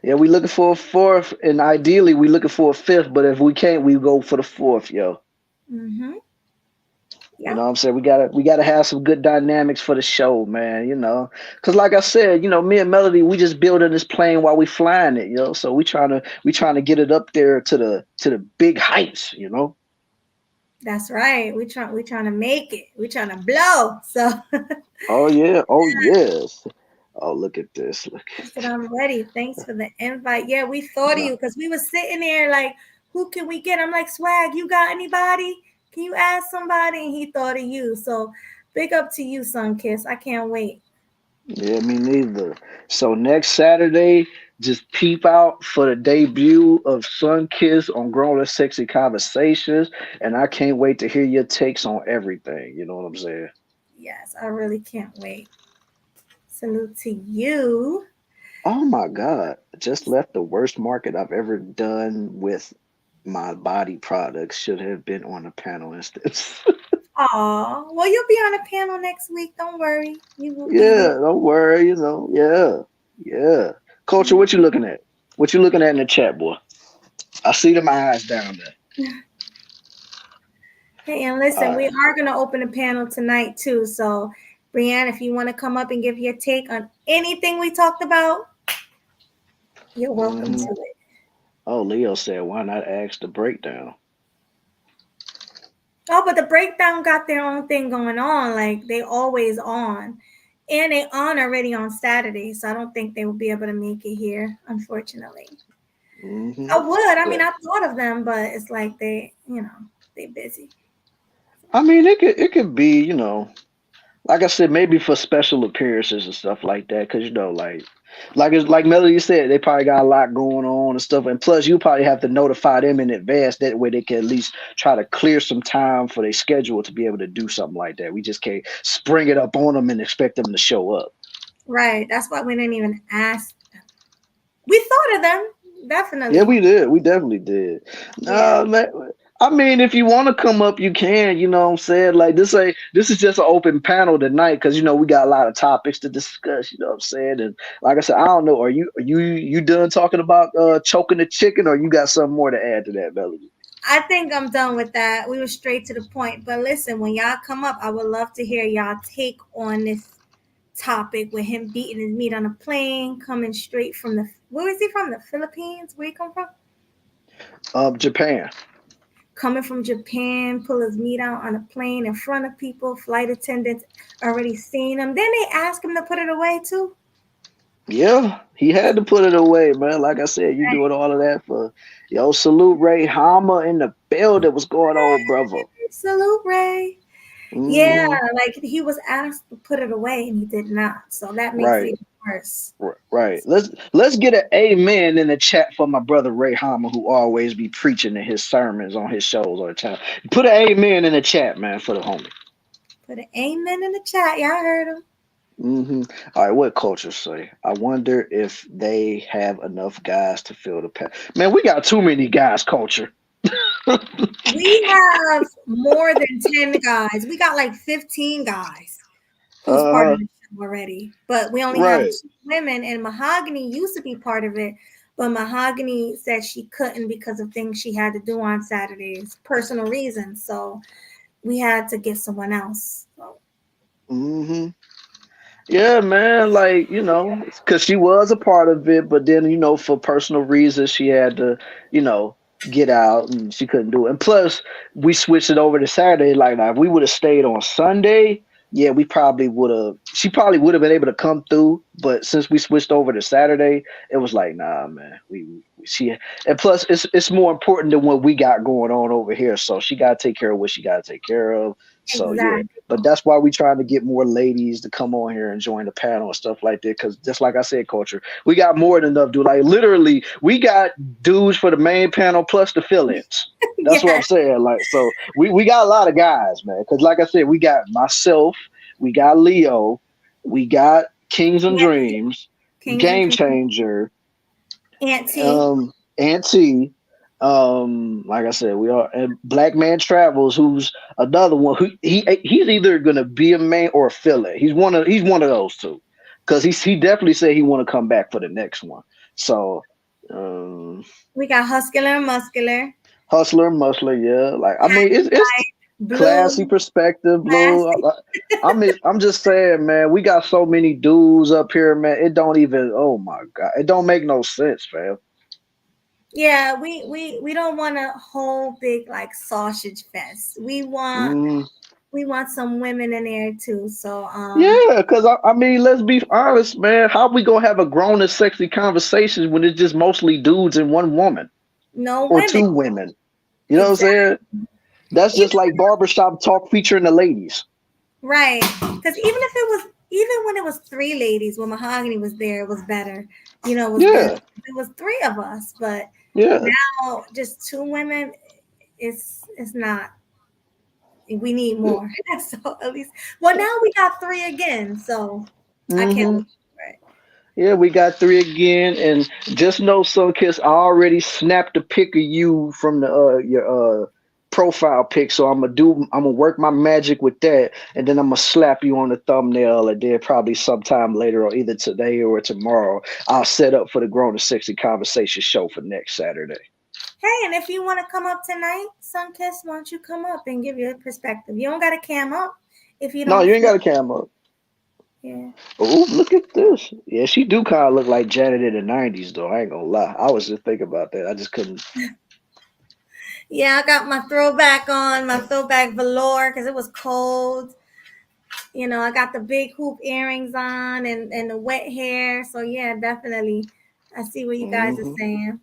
Yeah, we looking for a fourth, and ideally we looking for a fifth. But if we can't, we go for the fourth, yo.
Mm-hmm.
You
Yep.
know what I'm saying? We gotta have some good dynamics for the show, man. Cause like I said, me and Melody, we just building this plane while we flying it, So we trying to get it up there to the big heights.
That's right. We trying to make it. We trying to blow. So
Oh yeah, oh yes. Oh, look at this. Look
I
at
said I'm ready. Thanks for the invite. Yeah, we thought of
no.
you because we was sitting there like, who can we get? I'm like, Swag, you got anybody? Can you ask somebody? And he thought of you. So big up to you, Sunkiss. I can't wait.
Yeah, me neither. So next Saturday, just peep out for the debut of Sun Kiss on Grown and Sexy Conversations, and I can't wait to hear your takes on everything. You know what I'm saying?
Yes, I really can't wait. Salute to you.
Oh my God! Just left the worst market I've ever done with my body products. Should have been on a panel instance.
Aw, well, you'll be on a panel next week. Don't worry. You will be
Yeah,
there.
don't worry. Yeah, yeah. Culture,
Mhm.
what you looking at? What you looking at in the chat, boy? I see them eyes down there.
Hey, and
All
listen, we
right.
are going to open a panel tonight, too. So, Brianne, if you want to come up and give your take on anything we talked about, you're welcome
Mm-hmm.
to it.
Oh, Leo said, why not ask the breakdown?
Oh, but the breakdown got their own thing going on. Like, they always on. And they on already on Saturday. So, I don't think they will be able to make it here, unfortunately.
Hmm.
I would. I mean,
But
I thought of them, but it's like they busy.
I mean, it could be, like I said, maybe for special appearances and stuff like that, because like it's like Melody said, they probably got a lot going on and stuff, and plus you probably have to notify them in advance. That way they can at least try to clear some time for their schedule to be able to do something like that. We just can't spring it up on them and expect them to show up.
Right. That's why we didn't even ask them. We thought of them,
Yeah,
definitely.
we did. We definitely did.
Yeah.
Man, I mean, if you want to come up, you can. You know what I'm saying? Like this is just an open panel tonight because we got a lot of topics to discuss. You know what I'm saying? And like I said, I don't know. Are you done talking about choking the chicken, or you got something more to add to that, Melody?
I think I'm done with that. We were straight to the point. But listen, when y'all come up, I would love to hear y'all take on this topic with him beating his meat on a plane, coming straight from where is he from? The Philippines? Where he come from?
Japan.
Coming from Japan, pull his meat out on a plane in front of people, flight attendants already seen him. Then they ask him to put it away too.
Yeah, he had to put it away, man. Like I said, you doing all of that for salute Ray Hama in the building. What's going on, brother?
Salute, Ray. Yeah,
Hmm.
like he was asked to put it away and he did not. So that makes
Right.
it worse.
Right. Let's get an amen in the chat for my brother Ray Hama, who always be preaching in his sermons on his shows all the time. Put an amen in the chat, man, for the homie.
Put an amen in the chat. Y'all heard him.
All right, what culture say? I wonder if they have enough guys to fill the pack. Man, we got too many guys. Culture.
We have more than 10 guys. We got like 15 guys who's part of
Uh,
the show already. But we only have
right.
2 women, and Mahogany used to be part of it. But Mahogany said she couldn't because of things she had to do on Saturdays, personal reasons. So we had to get someone else. So
Hmm. Yeah, man, like, because she was a part of it, but then, for personal reasons, she had to, you know, get out and she couldn't do it. And plus, we switched it over to Saturday. Like, now, if we would have stayed on Sunday, yeah, she probably would have been able to come through. But since we switched over to Saturday, it was like, nah, man, and plus, it's more important than what we got going on over here. So she got to take care of what she got to take care of. So, yeah.
Exactly.
But that's why we trying to get more ladies to come on here and join the panel and stuff like that. Because just like I said, culture, we got more than enough dudes. Like literally, we got dudes for the main panel plus the fill-ins. That's what I'm
Yes.
saying. Like, so we got a lot of guys, man. Because like I said, we got myself, we got Leo, we got Kings and
Auntie,
Dreams,
Kings and
Game
Queens,
Changer,
Auntie.
Auntie. Like I said, we are and Black Man Travels, who's another one who he's either gonna be a main or a filler. He's one of those two. Cause he definitely said he wanna come back for the next one. So um
We got Huscular and Muscular.
Hustler, Muscler, yeah. Like I mean it's
White,
classy
blue,
perspective, blue.
classy.
I'm just saying, man, we got so many dudes up here, man. It don't even oh my god. It don't make no sense, fam.
Yeah, we don't want a whole big like sausage fest.
Mm.
We want some women in there too. So
Yeah, because I mean, let's be honest, man. How we gonna have a grown and sexy conversation when it's just mostly dudes and one woman
no
or
women.
two women? You know what I'm
Exactly.
saying? That's just
Even
like barbershop talk featuring the ladies.
right. Because even when it was three ladies, when Mahogany was there, it was better. It was better.
Yeah,
It was three of us, but
yeah.
now just two women, it's not. We need more. So at least, well, now we got three again. So I can't
Hmm.
wait for it.
Yeah, we got three again, and just know, Sunkiss, I already snapped a pic of you from the your profile pic. So I'm gonna work my magic with that, and then I'm gonna slap you on the thumbnail, and then probably sometime later, or either today or tomorrow, I'll set up for the Grown and Sexy Conversation show for next Saturday.
Hey, and if you want to come up tonight, Sunkiss, why don't you come up and give your perspective? You don't got to cam up if you
No,
don't
you ain't
feel.
got a camera.
Yeah.
Oh, look at this. Yeah, she do kind of look like Janet in the '90s, though. I ain't gonna lie. I was just thinking about that. I just couldn't.
Yeah, I got my throwback on, my throwback velour because it was cold. I got the big hoop earrings on and the wet hair. So yeah, definitely. I see what you guys are
Hmm.
saying.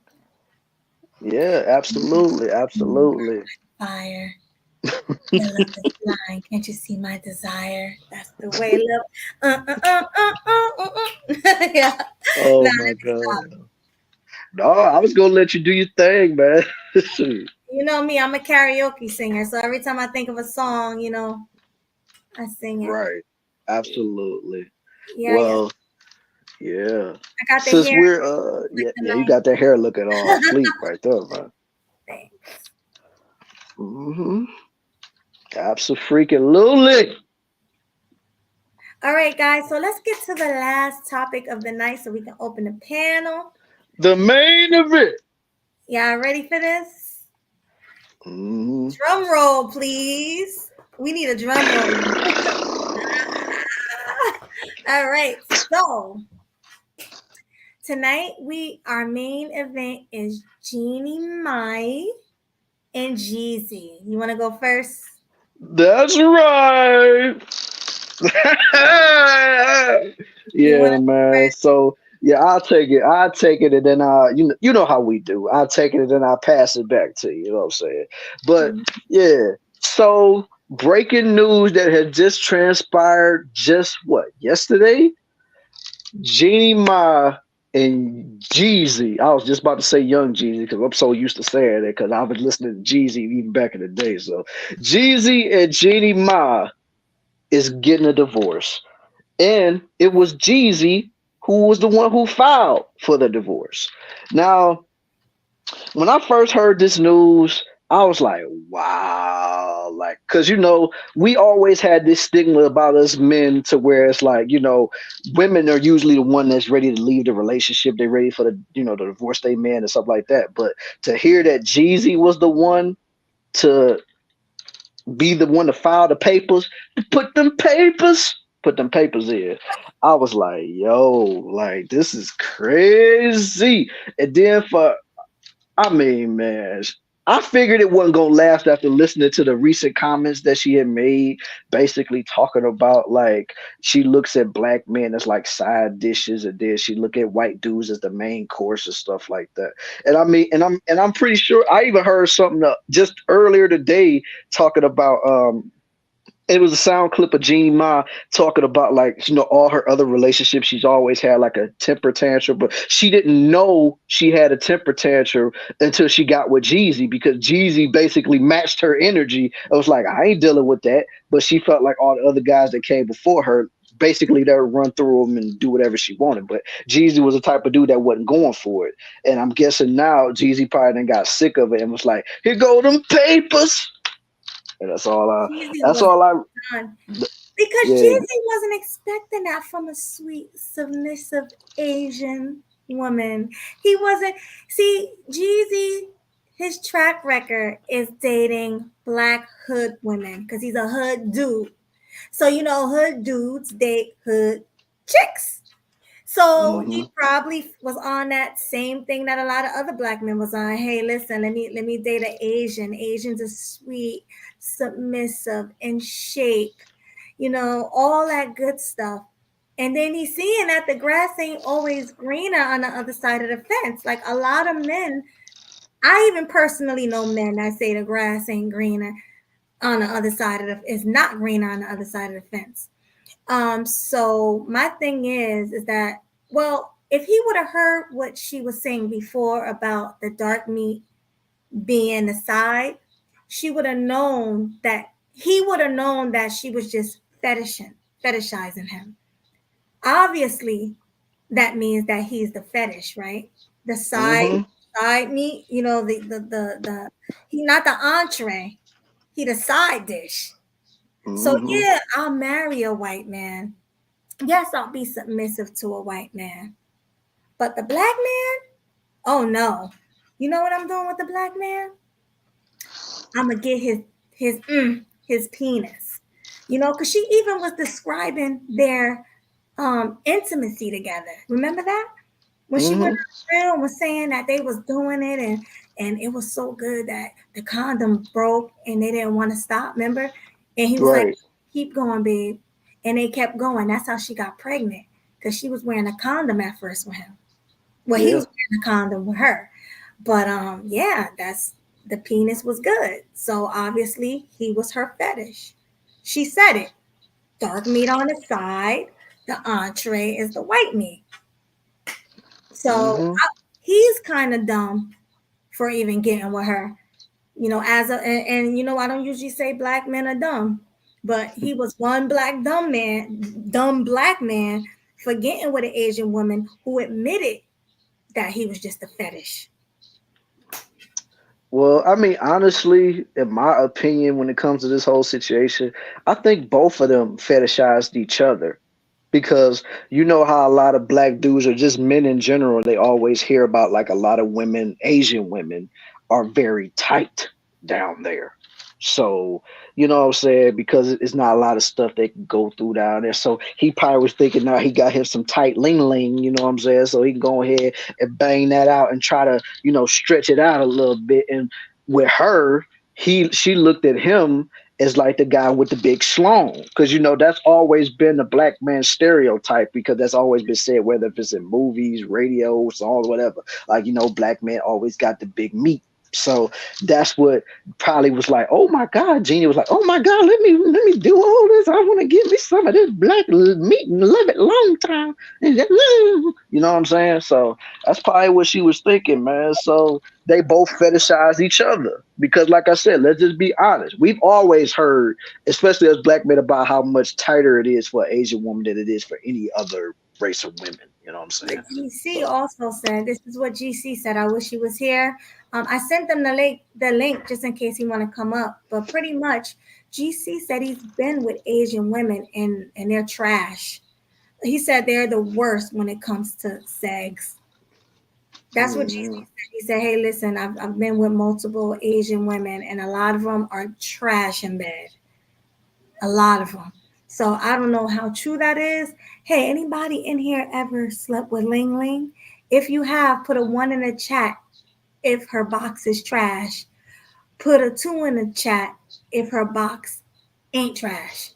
Yeah, absolutely, absolutely.
Fire. Your love is blind. Can't you see my desire? That's the way love. Yeah.
Oh
Now
my
let me stop.
God. No, I was gonna let you do your thing, man. Shoot.
You know me, I'm a karaoke singer. So every time I think of a song, I sing it.
Right. Absolutely.
Yeah, yeah.
Well, yeah.
I got the
Since
hair
we're
like
yeah,
the
yeah, you got that hair looking all
night.
sleek right there, man.
Thanks.
Mm-hmm. Absolutely.
All right, guys. So let's get to the last topic of the night so we can open the panel.
The main event.
Y'all ready for this?
Mm-hmm.
Drum roll, please. We need a drum roll. All right. So tonight our main event is Jeannie Mai and Jeezy. You want to go first?
That's right.
You want
Yeah,
to go
man.
first?
So yeah, I'll take it. I'll take it, and then you know how we do. I'll take it, and then I'll pass it back to you. You know what I'm saying? But
Mhm.
yeah. So breaking news that had just transpired just what yesterday. Jeannie Mai and Jeezy. I was just about to say Young Jeezy because I'm so used to saying it because I was listening to Jeezy even back in the day. So Jeezy and Jeannie Mai is getting a divorce. And it was Jeezy who was the one who filed for the divorce. Now, when I first heard this news, I was like, wow. Like, because, we always had this stigma about us men to where it's like, women are usually the one that's ready to leave the relationship. They're ready for the divorce they man and stuff like that. But to hear that Jeezy was the one to be the one to file the papers, to put them papers put them papers in. I was like, yo, like this is crazy. And then I mean, man, I figured it wasn't gonna last after listening to the recent comments that she had made, basically talking about like she looks at black men as like side dishes, and then she look at white dudes as the main course and stuff like that. And I mean, and I'm pretty sure I even heard something just earlier today talking about it was a sound clip of Jeannie Mai talking about like all her other relationships. She's always had like a temper tantrum, but she didn't know she had a temper tantrum until she got with Jeezy, because Jeezy basically matched her energy. I was like, I ain't dealing with that, but she felt like all the other guys that came before her, basically they would run through them and do whatever she wanted. But Jeezy was the type of dude that wasn't going for it, and I'm guessing now Jeezy probably then got sick of it and was like, here go them papers. And that's all I.
Done. Because
Yeah.
Jeezy wasn't expecting that from a sweet, submissive Asian woman. He wasn't. See, Jeezy, his track record is dating black hood women because he's a hood dude. So hood dudes date hood chicks. So he probably was on that same thing that a lot of other black men was on. Hey, listen, let me date an Asian. Asians are sweet, submissive, in shape, all that good stuff. And then he's seeing that the grass ain't always greener on the other side of the fence. Like a lot of men, I even personally know men that say the grass ain't greener on the other side of it's not greener on the other side of the fence. So my thing is that, well, if he would have heard what she was saying before about the dark meat being the side, she would have known that he would have known that she was just fetishizing him. Obviously, that means that he's the fetish, right? The side meat, the he not the entree, he the side dish. So yeah, I'll marry a white man. Yes, I'll be submissive to a white man. But the black man? Oh no. You know what I'm doing with the black man? I'm gonna get his penis. Because she even was describing their intimacy together. Remember that? When she went on the film, was saying that they was doing it and it was so good that the condom broke and they didn't want to stop, remember? And he was like, keep going, babe. And they kept going. That's how she got pregnant, because she was wearing a condom at first with him. Well, he was wearing a condom with her. But that's the penis was good. So obviously he was her fetish. She said it. Dark meat on the side. The entree is the white meat. So he's kind of dumb for even getting with her. And I don't usually say black men are dumb, but he was one dumb black man for getting with an Asian woman who admitted that he was just a fetish.
Well, I mean, honestly, in my opinion, when it comes to this whole situation, I think both of them fetishized each other, because you know how a lot of black dudes, or just men in general, they always hear about like a lot of women, Asian women, are very tight down there. So, you know what I'm saying? Because it's not a lot of stuff they can go through down there. So he probably was thinking now he got him some tight ling ling, you know what I'm saying? So he can go ahead and bang that out and try to, stretch it out a little bit. And with her, she looked at him as like the guy with the big schlong, because that's always been the black man stereotype, because that's always been said, whether if it's in movies, radio, songs, whatever. Like, black men always got the big meat. So that's what probably was like, oh my God, Jeannie was like, oh my God, let me do all this. I want to give me some of this black meat and love it long time. You know what I'm saying? So that's probably what she was thinking, man. So they both fetishize each other, because like I said, let's just be honest. We've always heard, especially as black men, about how much tighter it is for an Asian woman than it is for any other race of women. You know what I'm saying?
GC also said, this is what GC said. I wish he was here. I sent them the link just in case he want to come up. But pretty much, GC said he's been with Asian women and they're trash. He said they're the worst when it comes to sex. That's what GC said. He said, hey, listen, I've been with multiple Asian women and a lot of them are trash in bed. A lot of them. So I don't know how true that is. Hey, anybody in here ever slept with Ling Ling? If you have, put a 1 in the chat if her box is trash. Put a 2 in the chat if her box ain't trash.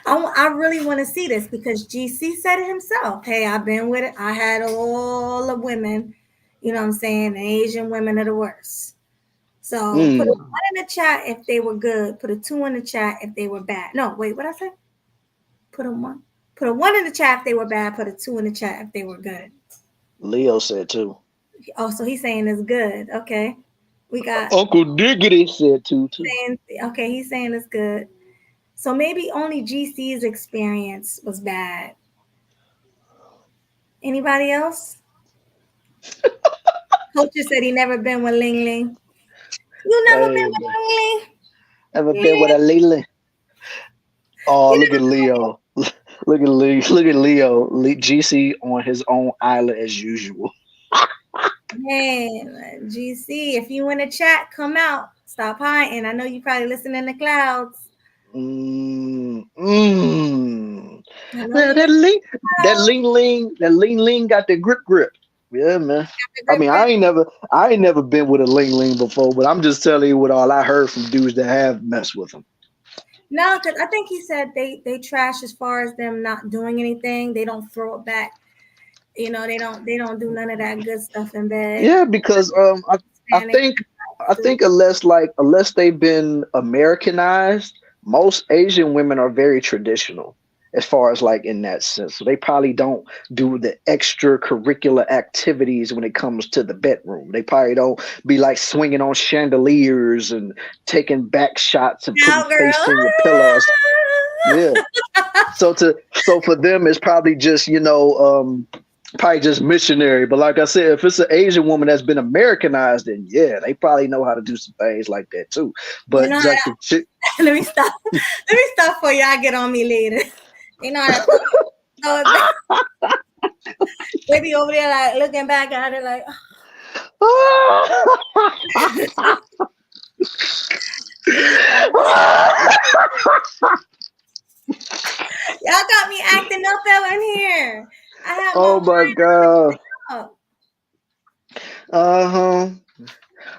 I really want to see this because GC said it himself. Hey, I've been with it. I had all the women, you know what I'm saying? The Asian women are the worst. So put a 1 in the chat if they were good. Put a 2 in the chat if they were bad. No, wait, what I said? Put a 1. Put a 1 in the chat if they were bad. Put a 2 in the chat if they were good.
Leo said too.
Oh, so he's saying it's good. Okay. We got
Uncle Diggity said too.
saying, okay, he's saying it's good. So maybe only GC's experience was bad. Anybody else? Coach just said he never been with Ling Ling. You never been with Ling Ling?
Ever been with a Lele? Oh, look at Leo. Look at Leo. Look at Leo. GC on his own island as usual.
Hey, GC, if you in the chat, come out. Stop hiding. I know you probably listen in the clouds.
Man, that Ling Ling got the grip. Yeah, man. I mean, I ain't never been with a Ling Ling before, but I'm just telling you what all I heard from dudes that have messed with them.
No, because I think he said they trash as far as them not doing anything. They don't throw it back. You know, they don't do none of that good stuff in bed.
Yeah, because I think unless they've been Americanized, most Asian women are very traditional as far as like in that sense. So they probably don't do the extracurricular activities when it comes to the bedroom. They probably don't be like swinging on chandeliers and taking back shots and putting face in your pillows. Yeah. So for them, it's probably just, probably just missionary. But like I said, if it's an Asian woman that's been Americanized, then yeah, they probably know how to do some things like that too. But
let me stop. Let me stop for y'all. Get on me later. You know how they be over there like looking back at it like. Y'all got me acting up out in here. I have
oh my god.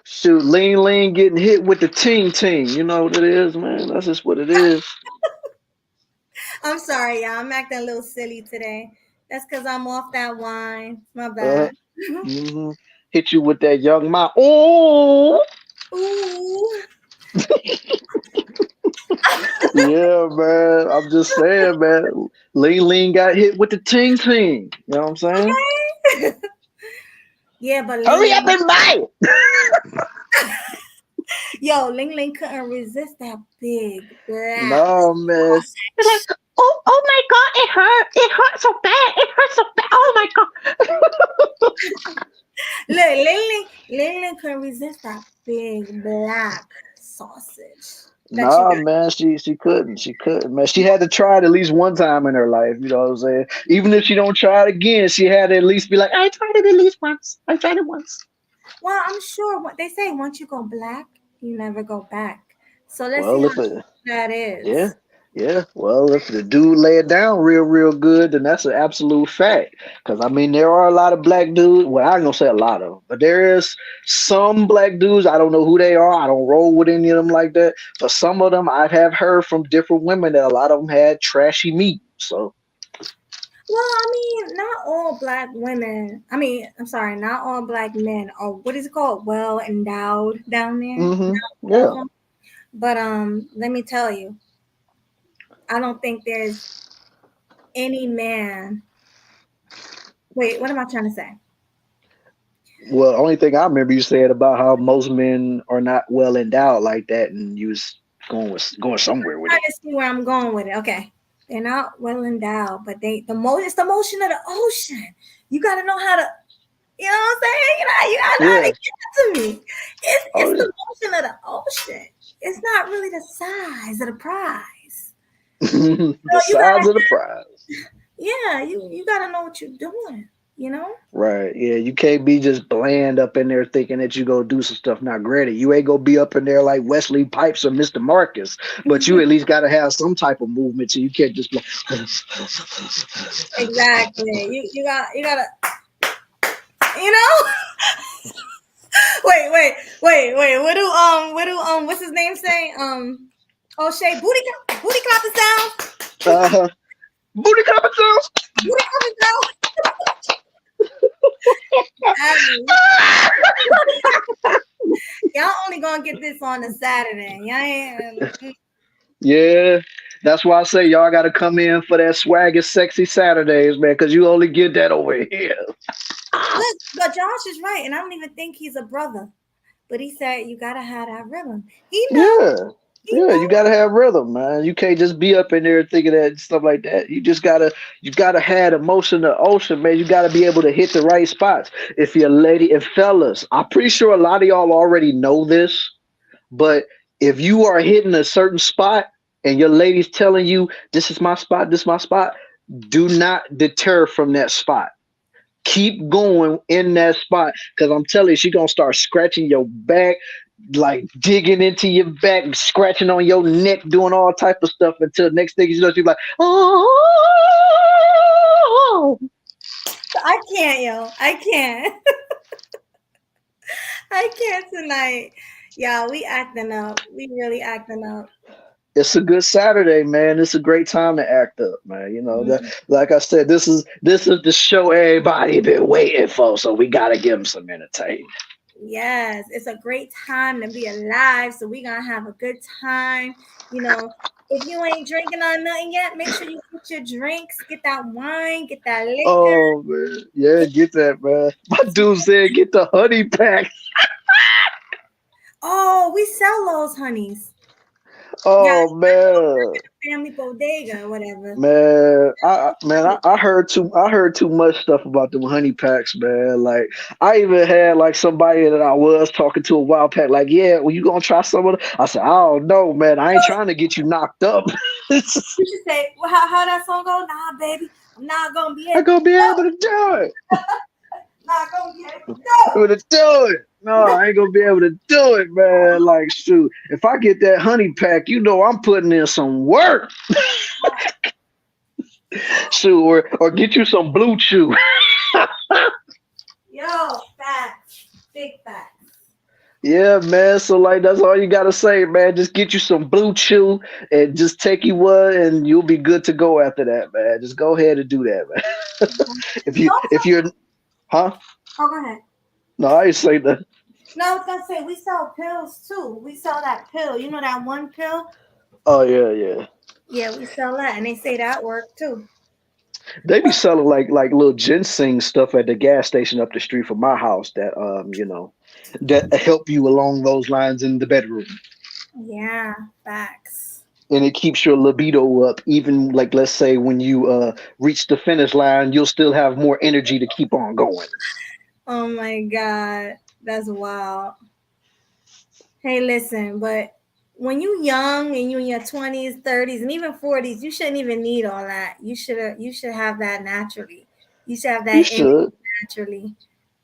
Shoot, Ling getting hit with the ting. You know what it is, man. That's just what it is.
I'm sorry, y'all. I'm acting a little silly today. That's because I'm off that wine. My bad.
Hit you with that young ma. Oh.
Ooh.
Yeah, man. I'm just saying, man. Ling got hit with the ting. You know what I'm saying?
Okay. Yeah, but
hurry up and buy.
Yo, Ling couldn't resist that big blast.
No, man.
It's like, oh my god, it hurt. It hurt so bad. It hurt so bad. Oh my god. Look, Ling couldn't resist that big black sausage.
No, man, she couldn't. She couldn't, man. She had to try it at least one time in her life. You know what I'm saying? Even if she don't try it again, she had to at least be like, I tried it at least once. I tried it once.
Well, I'm sure what they say, once you go black, you never go back. So let's see how that is.
Yeah. Well, if the dude lay it down real good, then that's an absolute fact. Because, I mean, there are a lot of black dudes. Well, I ain't going to say a lot of them. But there is some black dudes. I don't know who they are. I don't roll with any of them like that. But some of them I have heard from different women that a lot of them had trashy meat. So.
Well, I mean, not all black women. I mean, I'm sorry, not all black men are, what is it called? Well endowed down there.
Yeah.
But let me tell you, I don't think there's any man. Wait, what am I trying to say?
Well, the only thing I remember you said about how most men are not well endowed like that, and you was going somewhere with it.
I'm trying to see where I'm going with it. Okay. They're not well endowed, but it's the motion of the ocean. You got to know how to, you know what I'm saying? You got to know how to get it to me. It's the motion of the ocean. It's not really the size of the prize.
The size of the prize.
Yeah, you got to know what you're doing. You know?
Right. Yeah. You can't be just bland up in there thinking that you go do some stuff. Now, granted, you ain't gonna be up in there like Wesley Pipes or Mr. Marcus, but you at least gotta have some type of movement. So you can't just be
Exactly. You gotta, you know? Wait. What's his name say? Shay, booty clapping sounds.
booty clapping sounds.
Booty clapping sounds. Y'all only gonna get this on a Saturday. Y'all ain't.
Yeah. That's why I say y'all gotta come in for that swagger sexy Saturdays, man, because you only get that over here.
Look, but Josh is right, and I don't even think he's a brother. But he said you gotta have that rhythm. He knows.
Yeah, you gotta have rhythm, man. You can't just be up in there thinking that stuff like that. You gotta have emotion to ocean, man. You gotta be able to hit the right spots. If you're a lady and fellas, I'm pretty sure a lot of y'all already know this, but if you are hitting a certain spot and your lady's telling you this is my spot, this is my spot, do not deter from that spot. Keep going in that spot because I'm telling you, she's gonna start scratching your back, like digging into your back, scratching on your neck, doing all type of stuff until next thing you know, she's like, oh.
I can't, yo. I can't. I can't tonight. Yeah, we acting up. We really acting up.
It's a good Saturday, man. It's a great time to act up, man. You know, like I said, this is the show everybody been waiting for, so we gotta give them some entertainment.
Yes, it's a great time to be alive, so we're gonna have a good time. You know, if you ain't drinking on nothing yet, make sure you get your drinks, get that wine, get that liquor.
Oh man, yeah, get that, man. My dude said get the honey pack.
Oh, we sell those honeys.
Oh
Yeah,
man,
family bodega or whatever.
man, I heard too much stuff about them honey packs, man. Like I even had like somebody that I was talking to a while back, like, yeah, well, you gonna try some of them? I said, I don't know, man. I ain't trying to get you knocked up.
You should say, well, how that song go? Nah, baby, I'm not gonna be able.
I'm gonna be able to do it.
Not gonna be able
to do it. No, I ain't gonna be able to do it, man. Like, shoot, if I get that honey pack, you know I'm putting in some work. Shoot, or get you some blue chew.
Yo, facts, big facts.
Yeah, man. So like that's all you gotta say, man. Just get you some blue chew and just take you one and you'll be good to go after that, man. Just go ahead and do that, man. if you're huh?
Oh, go ahead.
No, I ain't say that.
No, I was gonna say we sell pills too. We sell that pill. You know that one pill?
Oh yeah.
Yeah, we sell that, and they say that work too.
They be selling like little ginseng stuff at the gas station up the street from my house that that help you along those lines in the bedroom.
Yeah, facts.
And it keeps your libido up, even like let's say when you reach the finish line, you'll still have more energy to keep on going.
Oh my God, that's wild. Hey, listen, but when you young and you in your 20s, 30s, and even 40s, you shouldn't even need all that. You should have that naturally. You should have that naturally,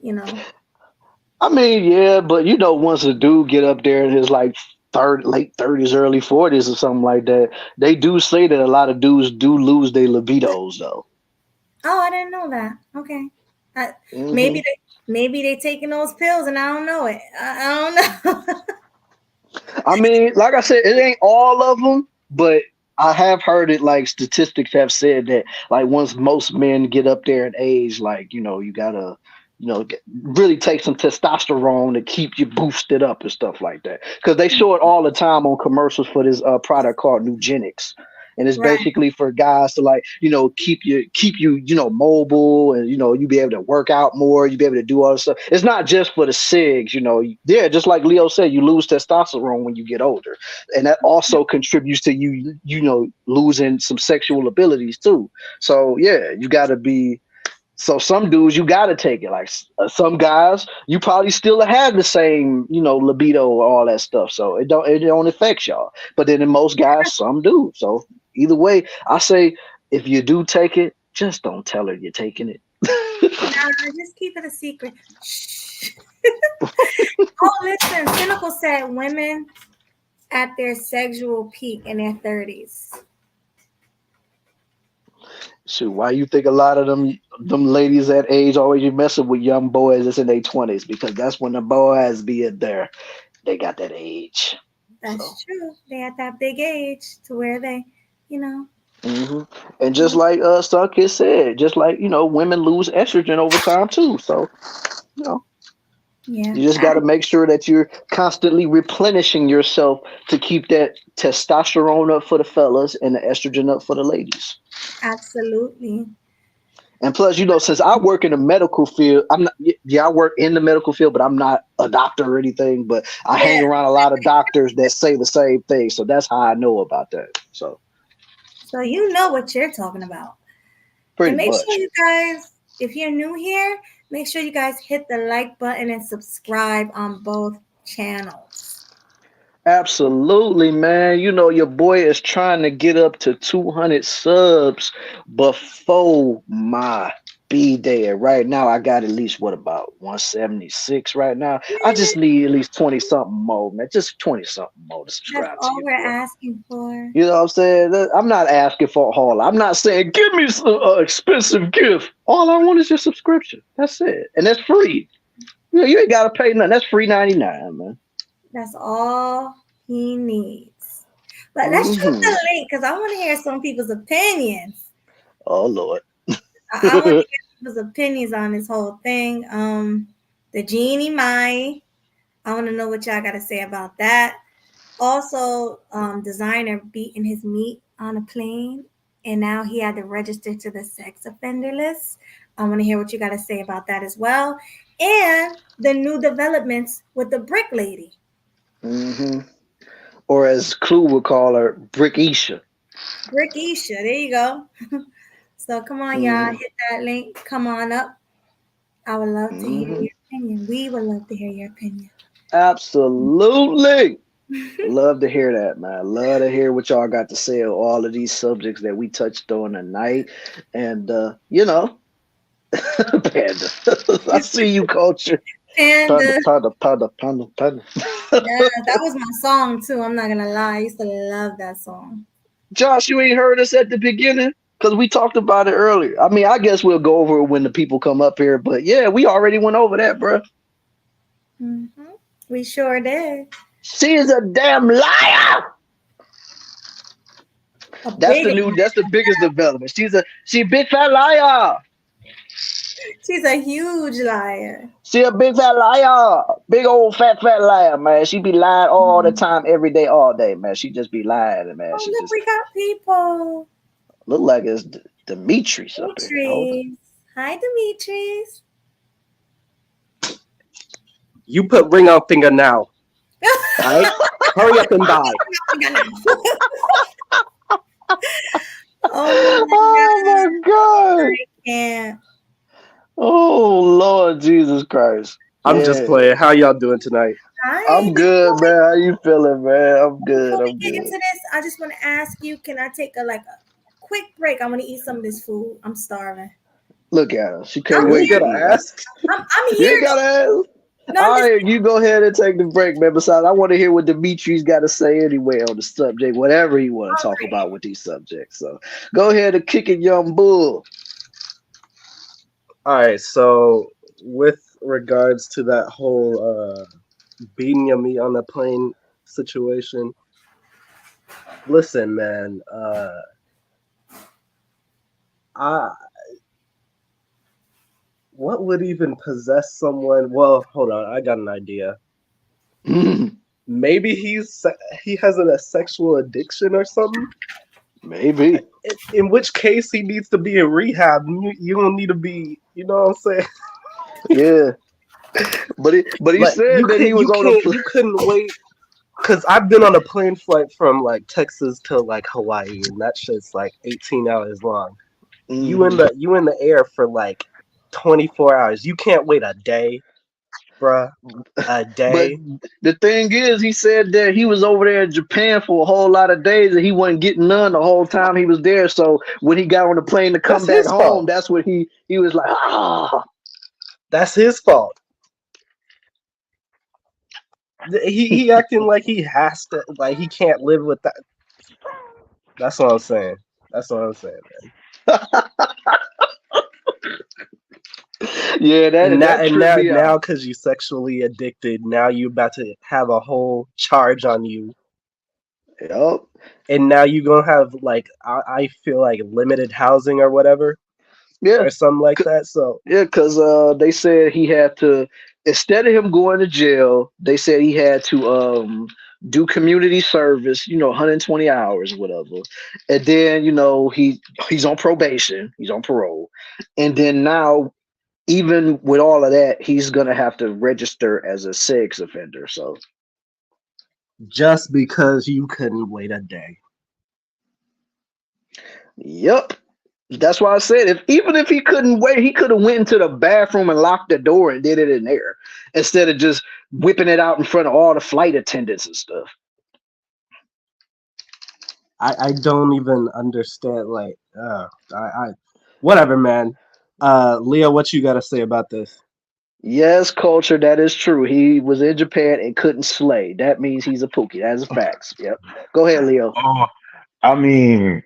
you know.
I mean, yeah, but once a dude get up there in his like late 30s, early 40s or something like that, they do say that a lot of dudes do lose their libidos though.
Oh, I didn't know that. Okay. Maybe they taking those pills and I don't know it. I don't know.
I mean, like I said, it ain't all of them, but I have heard it. Like statistics have said that, like once most men get up there in age, like you gotta, really take some testosterone to keep you boosted up and stuff like that. Because they show it all the time on commercials for this product called Nugenics. And it's basically for guys to like, keep you, mobile and, you be able to work out more. You be able to do all this stuff. It's not just for the SIGs, Yeah, just like Leo said, you lose testosterone when you get older. And that also contributes to you, losing some sexual abilities too. So, yeah, you got to be. So some dudes, you got to take it. Like some guys, you probably still have the same, libido or all that stuff. So it don't affect y'all. But then in most guys, some do. So either way, I say if you do take it, just don't tell her you're taking it.
Nah, just keep it a secret. Shh. Oh, listen. Cynical said women at their sexual peak in their 30s.
Shoot, why you think a lot of them ladies that age always be messing with young boys that's in their 20s? Because that's when the boys be in there. They got that age.
That's true. They at that big age to where they, you know.
Hmm. And just like Starkid said, just like, women lose estrogen over time too. So,
Yeah.
you just got to make sure that you're constantly replenishing yourself to keep that testosterone up for the fellas and the estrogen up for the ladies.
Absolutely.
And plus, since I work in the medical field, I work in the medical field, but I'm not a doctor or anything, but I hang around a lot of doctors that say the same thing. So that's how I know about that. So
you know what you're talking about.
pretty
and make
much.
sure you guys, if you're new here, make sure you guys hit the like button and subscribe on both channels.
Absolutely, man. Your boy is trying to get up to 200 subs before my B-day. Right now, I got at least, about 176 right now. I just need at least 20-something more, man. Just 20-something more to subscribe
That's all
to you,
we're
boy.
asking for.
You know what I'm saying? I'm not asking for a haul. I'm not saying, give me some expensive gift. All I want is your subscription. That's it. And that's free. You ain't got to pay nothing. That's free 99, man.
That's all he needs. But let's drop the link because I want to hear some people's opinions.
Oh, Lord.
I want to hear people's opinions on this whole thing. The Jeannie Mai. I want to know what y'all got to say about that. Also, Desiigner beating his meat on a plane, and now he had to register to the sex offender list. I want to hear what you got to say about that as well. And the new developments with the brick lady.
Mm-hmm. Or as Clue would call her, Brickisha.
Brickisha, there you go. So come on, y'all, hit that link. Come on up. I would love to hear your opinion. We would love to hear your opinion.
Absolutely. Love to hear that, man. Love to hear what y'all got to say on all of these subjects that we touched on tonight. And, Panda. I see you, Culture.
Panda.
Panda.
Yeah, that was my song, too. I'm not going to lie. I used to love that song.
Josh, you ain't heard us at the beginning? Because we talked about it earlier. I mean, I guess we'll go over it when the people come up here. But, yeah, we already went over that, bro.
Mm-hmm. We sure did.
She is a damn liar. That's the biggest development. She's a big fat liar.
She's a huge liar.
She a big fat liar. Big old fat liar, man. She be lying all the time, every day, all day, man. She just be lying, man.
Oh, look, we got people.
Look like it's Demetrius up here.
Hi, Demetrius.
You put ring on finger now. All right? Hurry up and buy.
Oh
my God.
I can't.
Oh, Lord Jesus Christ.
I'm just playing. How y'all doing tonight?
Hi.
I'm good, man. How you feeling, man? I'm good.
Before we get into this, I just want to ask you, can I take a quick break? I want to eat some of this food. I'm starving.
Look at her. She can't wait.
You gotta ask.
I'm here.
You gotta ask.
No,
all right, you go ahead and take the break, man. Besides, I want to hear what Demetrius got to say anyway on the subject, whatever he want to talk about with these subjects. So go ahead and kick it, young bull.
All right, so with regards to that whole beating your meat on the plane situation, listen, man, what would even possess someone? Well, hold on, I got an idea. Maybe he has a sexual addiction or something.
Maybe.
In which case, he needs to be in rehab. You don't need to be. You know what I'm saying?
Yeah. But he said that he was on a plane.
You couldn't wait. Because I've been on a plane flight from like Texas to like Hawaii, and that shit's like 18 hours long. You in the air for like 24 hours. You can't wait a day. bruh. A
But
day.
the thing is, he said that he was over there in Japan for a whole lot of days and he wasn't getting none the whole time he was there. So when he got on the plane to come
That's
back
his
home,
fault.
that's what he was like, ah.
That's his fault. He acting like he has to, like he can't live with that. That's what I'm saying. That's what I'm saying, man.
Yeah,
And
that tripped me
now,
out.
because you sexually addicted, now you about to have a whole charge on you,
Yep.
and now you gonna have like I feel like limited housing or whatever
Yeah.
or something like that. So
Yeah, because they said he had to, instead of him going to jail, they said he had to do community service, 120 hours, whatever. And then, he's on probation, he's on parole. And then now, even with all of that, he's gonna have to register as a sex offender. So,
just because you couldn't wait a day.
yep. That's why I said even if he couldn't wait, he could have went into the bathroom and locked the door and did it in there instead of just whipping it out in front of all the flight attendants and stuff.
I don't even understand. Like, I whatever, man. Leo, what you got to say about this?
Yes, culture, that is true. He was in Japan and couldn't slay. That means he's a pookie. That is facts. Yep. Go ahead, Leo.
Oh, I mean,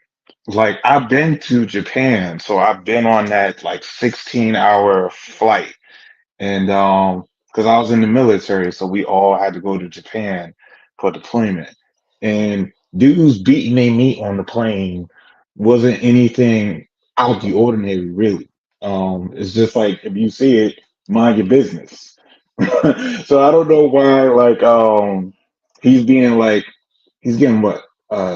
like I've been to Japan, so I've been on that like 16-hour flight. And because I was in the military, so we all had to go to Japan for deployment. And dudes beating their meat on the plane wasn't anything out the ordinary, really. It's just like if you see it, mind your business. So I don't know why, like, he's being like he's getting what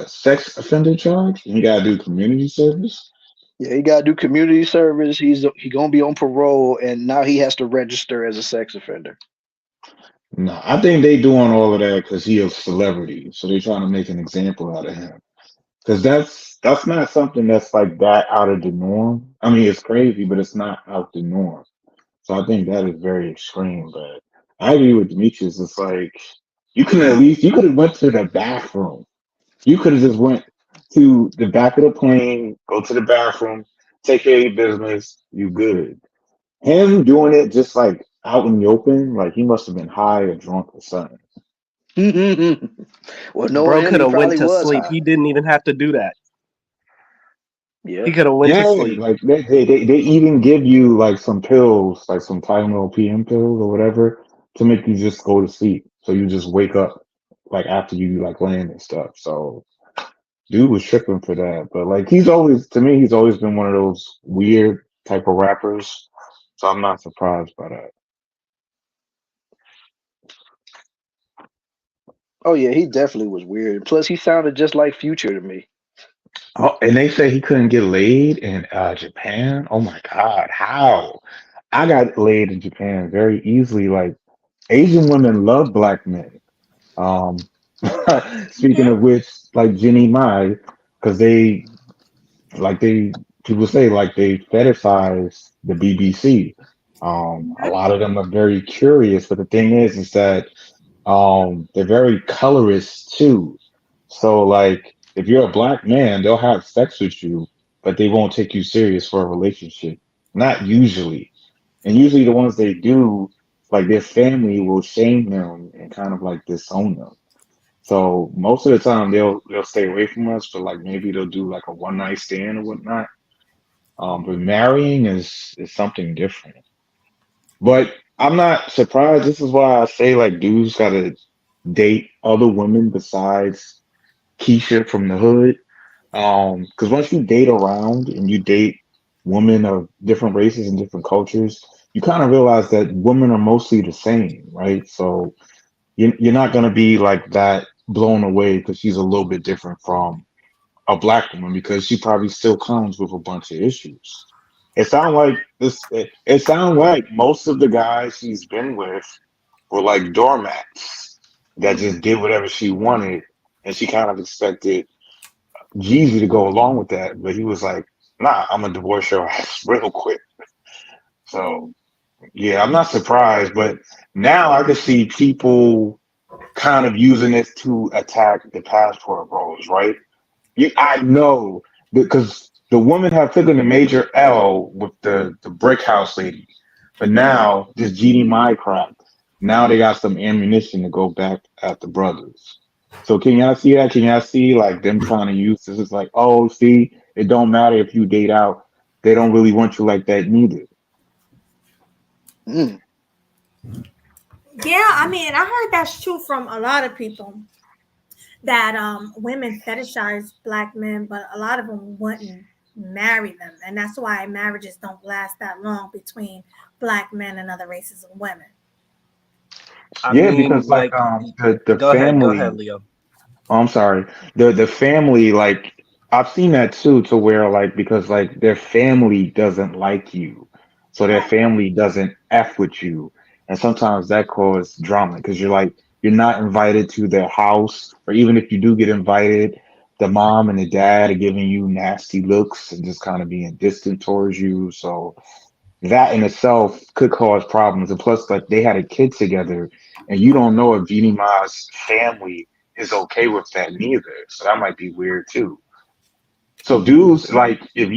sex offender charge. And he got to do community service.
Yeah, he got to do community service. He gonna be on parole, and now he has to register as a sex offender.
No, I think they doing all of that because he a celebrity, so they're trying to make an example out of him. Because that's not something that's like that out of the norm. I mean, it's crazy, but it's not out the norm. So I think that is very extreme. But I agree with Demetrius. It's like you could have went to the bathroom. You could have just went to the back of the plane, go to the bathroom, take care of your business. You good. Him doing it just like out in the open, like he must have been high or drunk or something.
Well, knowing
Bro
him,
could
he
have went
probably
to
was
sleep.
high.
He didn't even have to do that.
Yeah.
He could have went
Yeah,
to sleep.
like they even give you like some pills, like some Tylenol PM pills or whatever, to make you just go to sleep. So you just wake up like after you like land and stuff. So dude was tripping for that. But like he's always to me, he's always been one of those weird type of rappers. So I'm not surprised by that.
Oh yeah, he definitely was weird. Plus, he sounded just like Future to me.
Oh, and they say he couldn't get laid in Japan. Oh my God, how? I got laid in Japan very easily. Like Asian women love black men. Um, speaking of which, like Jeannie Mai, because they people say like they fetishize the BBC. A lot of them are very curious, but the thing is that they're very colorist too. So like if you're a black man, they'll have sex with you, but they won't take you serious for a relationship. Not usually. And usually the ones they do, like their family will shame them and kind of like disown them. So most of the time they'll stay away from us, but like maybe they'll do like a one night stand or whatnot. But marrying is something different. But I'm not surprised. This is why I say like dudes gotta date other women besides Keisha from the hood. Because once you date around and you date women of different races and different cultures, you kind of realize that women are mostly the same, right? So you're not gonna be like that blown away because she's a little bit different from a black woman because she probably still comes with a bunch of issues. It sounds like most of the guys she's been with were like doormats that just did whatever she wanted, and she kind of expected Jeezy to go along with that, but he was like, "Nah, I'm gonna divorce your ass real quick." So Yeah, I'm not surprised, but now I can see people kind of using this to attack the passport bros, right? I know because the women have taken a major L with the brick house lady, but now this Jeannie Mai crap, now they got some ammunition to go back at the brothers. So can y'all see that? Can y'all see like them trying to use this? It's like, oh, see, it don't matter if you date out. They don't really want you like that neither.
Mm.
Yeah, I mean, I heard that's true from a lot of people that women fetishize black men, but a lot of them wouldn't marry them, and that's why marriages don't last that long between black men and other races of women.
I
Yeah,
mean,
because like
like,
the
go ahead,
family.
Leo.
Oh, I'm sorry. The family, like I've seen that too, to where like because like their family doesn't like you, so their
Right.
family doesn't f with you, and sometimes that causes drama because you're not invited to their house, or even if you do get invited, the mom and the dad are giving you nasty looks and just kind of being distant towards you. So that in itself could cause problems. And plus, like they had a kid together, and you don't know if Jeannie Ma's family is okay with that neither. So that might be weird too. So dudes, like if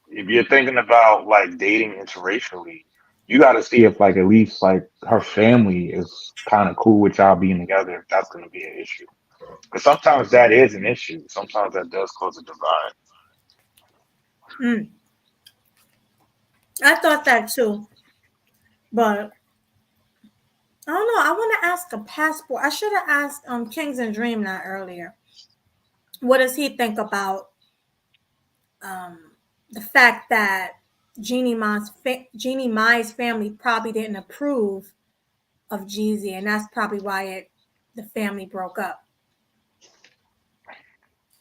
you're thinking about like dating interracially, you got to see if like at least like her family is kind of cool with y'all being together. If that's going to be an issue, because sometimes that is an issue. Sometimes that does cause a divide.
Mm, I thought that too, but I don't know. I want to ask a passport. I should have asked Kings and Dream that earlier. What does he think about the fact that Jeannie Mai's family probably didn't approve of Jeezy, and that's probably why the family broke up.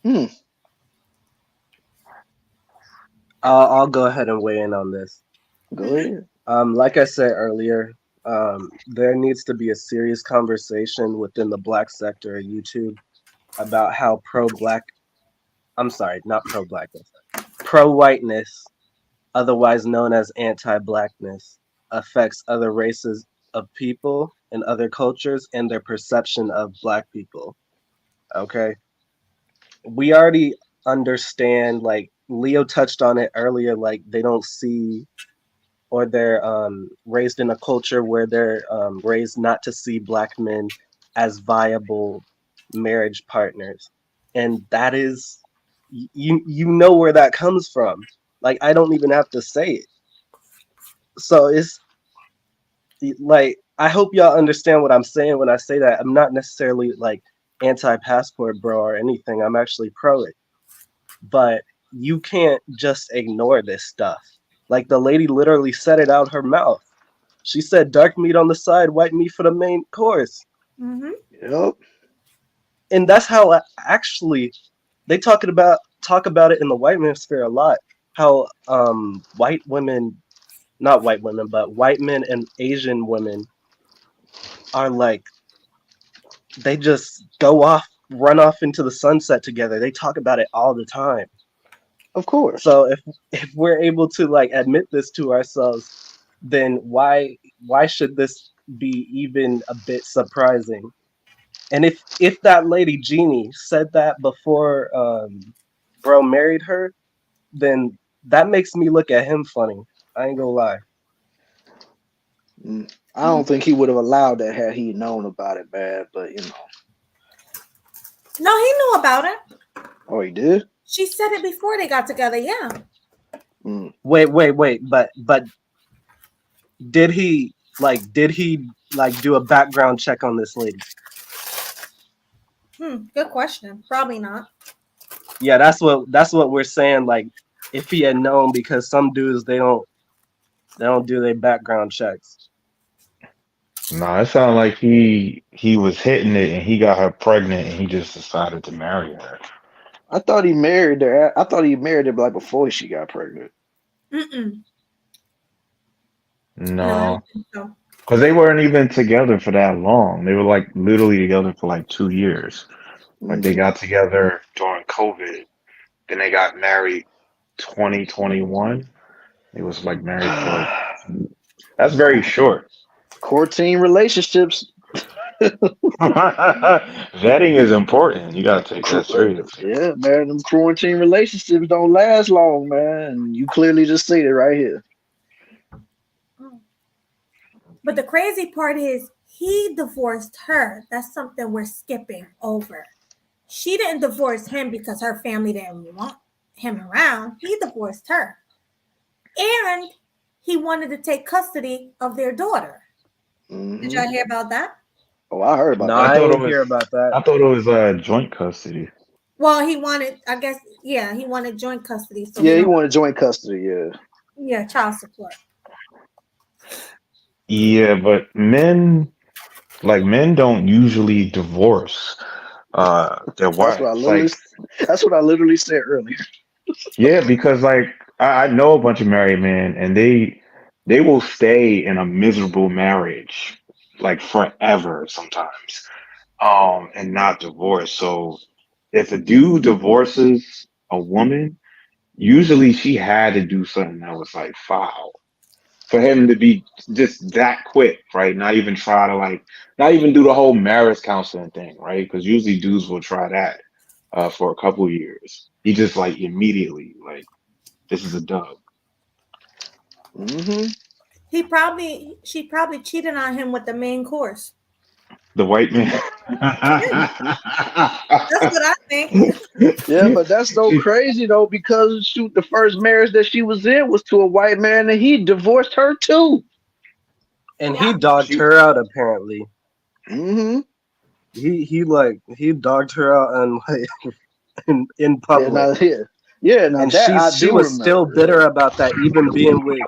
Hmm.
I'll go ahead and weigh in on this.
Go ahead.
Like I said earlier, there needs to be a serious conversation within the black sector of YouTube about how I'm sorry, not pro-blackness, pro-whiteness, otherwise known as anti-blackness, affects other races of people and other cultures and their perception of black people. Okay? We already understand, like Leo touched on it earlier, like they don't see, or they're raised in a culture where they're raised not to see black men as viable marriage partners, and that is, you know where that comes from. Like, I don't even have to say it. So it's like, I hope y'all understand what I'm saying when I say that. I'm not necessarily like anti-passport bro or anything. I'm actually pro it, but you can't just ignore this stuff. Like, the lady literally said it out her mouth. She said dark meat on the side, white meat for the main course.
Mm-hmm.
Yep.
And that's how actually they talk about it in the white manosphere a lot. How white women, not white women, but white men and Asian women are like, they just run off into the sunset together. They talk about it all the time.
Of course.
So if we're able to like admit this to ourselves, then why should this be even a bit surprising? And if that lady Jeannie said that before bro married her, then that makes me look at him funny. I ain't gonna lie.
I don't think he would have allowed that had he known about it, man. But you know.
No, he knew about it.
Oh, he did.
She said it before they got together. Yeah.
Mm.
Wait, but did he do a background check on this lady?
Good question. Probably not.
Yeah, that's what we're saying. Like, if he had known, because some dudes they don't do their background checks.
No, it sounded like he was hitting it and he got her pregnant and he just decided to marry her.
I thought he married her. I thought he married her like before she got pregnant.
Mm-mm. No, I
No,
don't think so.
because they weren't even together for that long. They were like literally together for like 2 years. Like they
Mm.
got together during COVID, then they got married 2021. They was like married for like That's very short.
14 relationships.
Vetting is important. You gotta take that seriously.
Yeah, man, them quarantine relationships don't last long, man. And you clearly just see it right here.
But the crazy part is he divorced her. That's something we're skipping over. She didn't divorce him because her family didn't want him around. He divorced her. And he wanted to take custody of their daughter. Did y'all hear about that?
Oh, I heard about
No,
that.
I
I thought it
didn't hear
was.
about that.
I thought it was joint custody.
Well, he wanted, I guess, yeah, he wanted joint custody. So
Yeah, he wanted joint custody. Yeah.
yeah, child support.
Yeah, but men don't usually divorce their
That's what I
wives.
literally.
Like,
That's what I literally said earlier.
yeah, because like I know a bunch of married men and they will stay in a miserable marriage like forever sometimes. And not divorce. So if a dude divorces a woman, usually she had to do something that was like foul for him to be just that quick, right? Not even try to like, not even do the whole marriage counseling thing, right? Because usually dudes will try that for a couple years. He just like immediately like, this is a dub.
Mm-hmm.
She probably cheated on him with the main course.
The white man.
That's what I think.
Yeah, but that's so crazy though, because shoot, the first marriage that she was in was to a white man, and he divorced her too.
And he dogged her out apparently.
Mm-hmm.
He dogged her out and like in public.
Now
And
that I
she
do
was
remember.
still bitter about that, even being with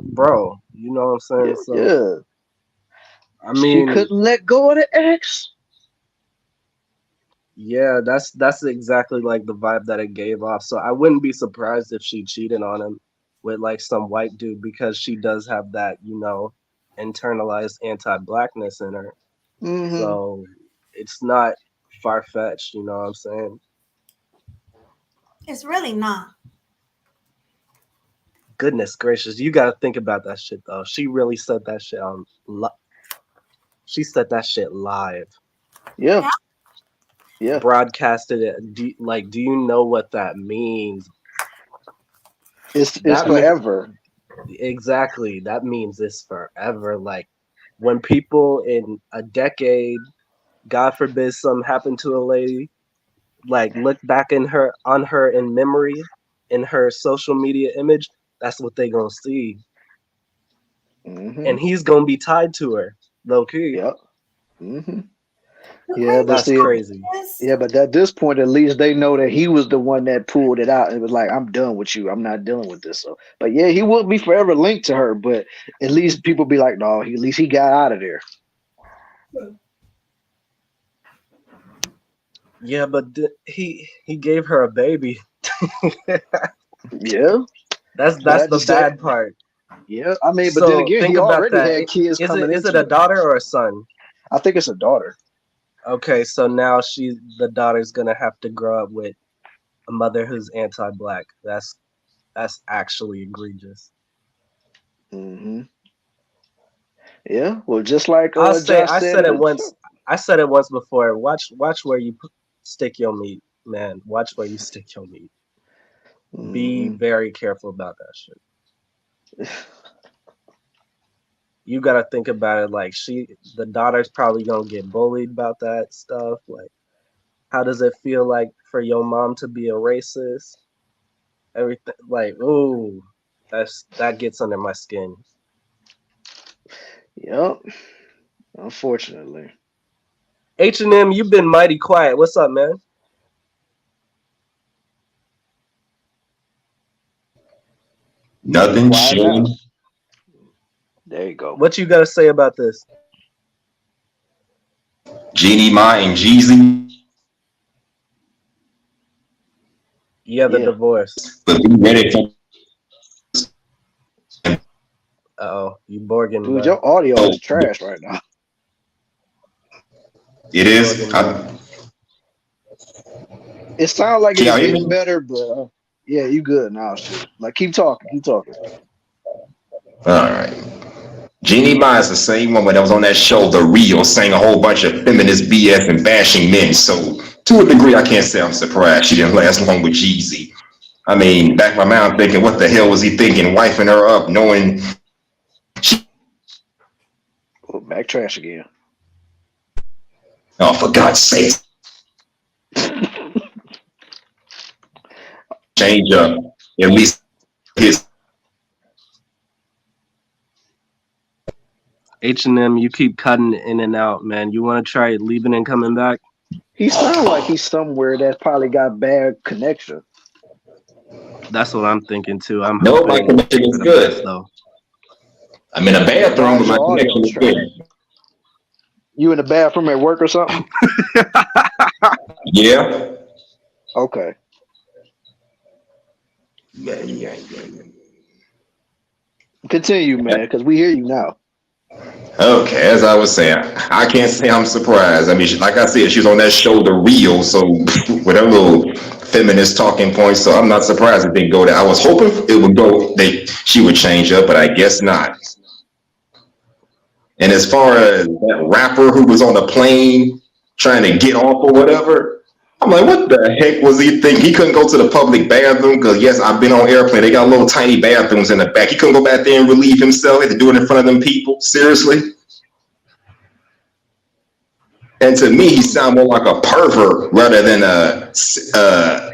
bro. You know what I'm saying? So
Yeah,
I
she
mean,
couldn't let go of the ex.
yeah, that's exactly like the vibe that it gave off. So I wouldn't be surprised if she cheated on him with like some white dude because she does have that, internalized anti-blackness in her.
Mm-hmm.
So it's not far-fetched, you know what I'm saying?
It's really not.
Goodness gracious, you got to think about that shit though. She really said that shit she said that shit live.
Yeah. Yeah.
Broadcasted it. Do you know what that means?
It's
That
forever.
Exactly. That means it's forever. Like when people in a decade, God forbid something happened to a lady, like look back on her in memory, in her social media image, that's what they gonna see.
Mm-hmm.
And he's gonna be tied to her, low key.
Yep. Mm-hmm. Yeah, but
That's
see,
crazy.
yeah, but at this point, at least they know that he was the one that pulled it out and was like, "I'm done with you. I'm not dealing with this." So, but yeah, he will be forever linked to her. But at least people be like, "No, at least he got out of there."
Yeah, but he gave her a baby.
Yeah,
that's the bad part.
Yeah, I mean, but
So
then again,
think
he
about
already
that.
had kids coming
Is it
into
a daughter or a son?
I think it's a daughter.
Okay, so now the daughter's gonna have to grow up with a mother who's anti-black. That's actually egregious.
Mm-hmm. Yeah, well, just like
I
Josh
said it
said.
once. I said it once before. Watch where you stick your meat, man. Watch where you stick your meat. Be very careful about that shit. You gotta think about it like the daughter's probably gonna get bullied about that stuff. Like, how does it feel like for your mom to be a racist? Everything like, ooh, that gets under my skin.
Yep. Unfortunately.
H&M, you've been mighty quiet. What's up, man?
Nothing. Chilling.
There you go.
What you gotta say about this?
Jeannie Mai and Jeezy.
Yeah, the divorce.
But be ready for.
Uh-oh, you Borgin.
Dude, your audio is trash right now.
It is.
It sounds like
Can
it's
y'all hear
getting
me?
better, but yeah, you good now. Shit. Like keep talking.
All right. Jeannie Mai is the same woman that was on that show, The Real, saying a whole bunch of feminist BS and bashing men. So to a degree, I can't say I'm surprised she didn't last long with Jeezy. I mean, back in my mind thinking, what the hell was he thinking, wifing her up, knowing she...
Oh, back trash again.
Oh, for God's sake. Change up. At least his...
H&M, you keep cutting in and out, man. You want to try leaving and coming back?
He sounds like he's somewhere that's probably got bad connection.
That's what I'm thinking too. I'm
No,
hoping
my connection is good.
best, though.
I'm in a bathroom, but my connection is good.
You in the bathroom at work or something?
Yeah.
Okay.
Yeah.
Continue, man, because we hear you now.
Okay, as I was saying, I can't say I'm surprised. I mean, like I said, she's on that show, The Real, so with her little feminist talking points, so I'm not surprised it didn't go there. I was hoping it would go, she would change up, but I guess not. And as far as that rapper who was on the plane trying to get off or whatever, I'm like, what the heck was he thinking? He couldn't go to the public bathroom because, yes, I've been on airplane. They got little tiny bathrooms in the back. He couldn't go back there and relieve himself. He had to do it in front of them people. Seriously? And to me, he sounded more like a pervert rather than a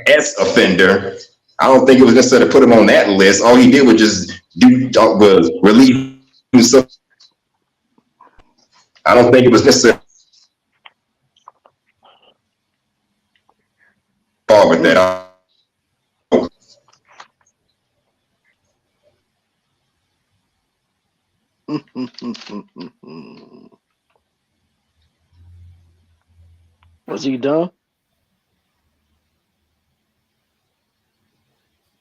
S offender. I don't think it was necessary to put him on that list. All he did was just was relieve himself. I don't think it was necessary. With that.
Was he done?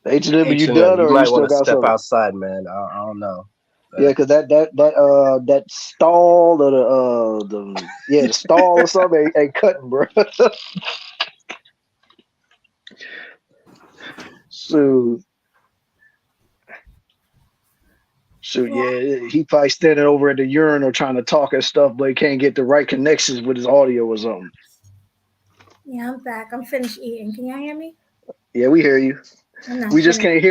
H&M, are you done, or
you might
you still
want to
got
step
something?
outside, man. I don't know.
Yeah, because that stall or the stall or something ain't cutting, bro. So yeah, he probably standing over at the urinal trying to talk and stuff, but he can't get the right connections with his audio or something.
Yeah, I'm back. I'm finished eating. Can y'all hear me?
Yeah, we hear you. We just can't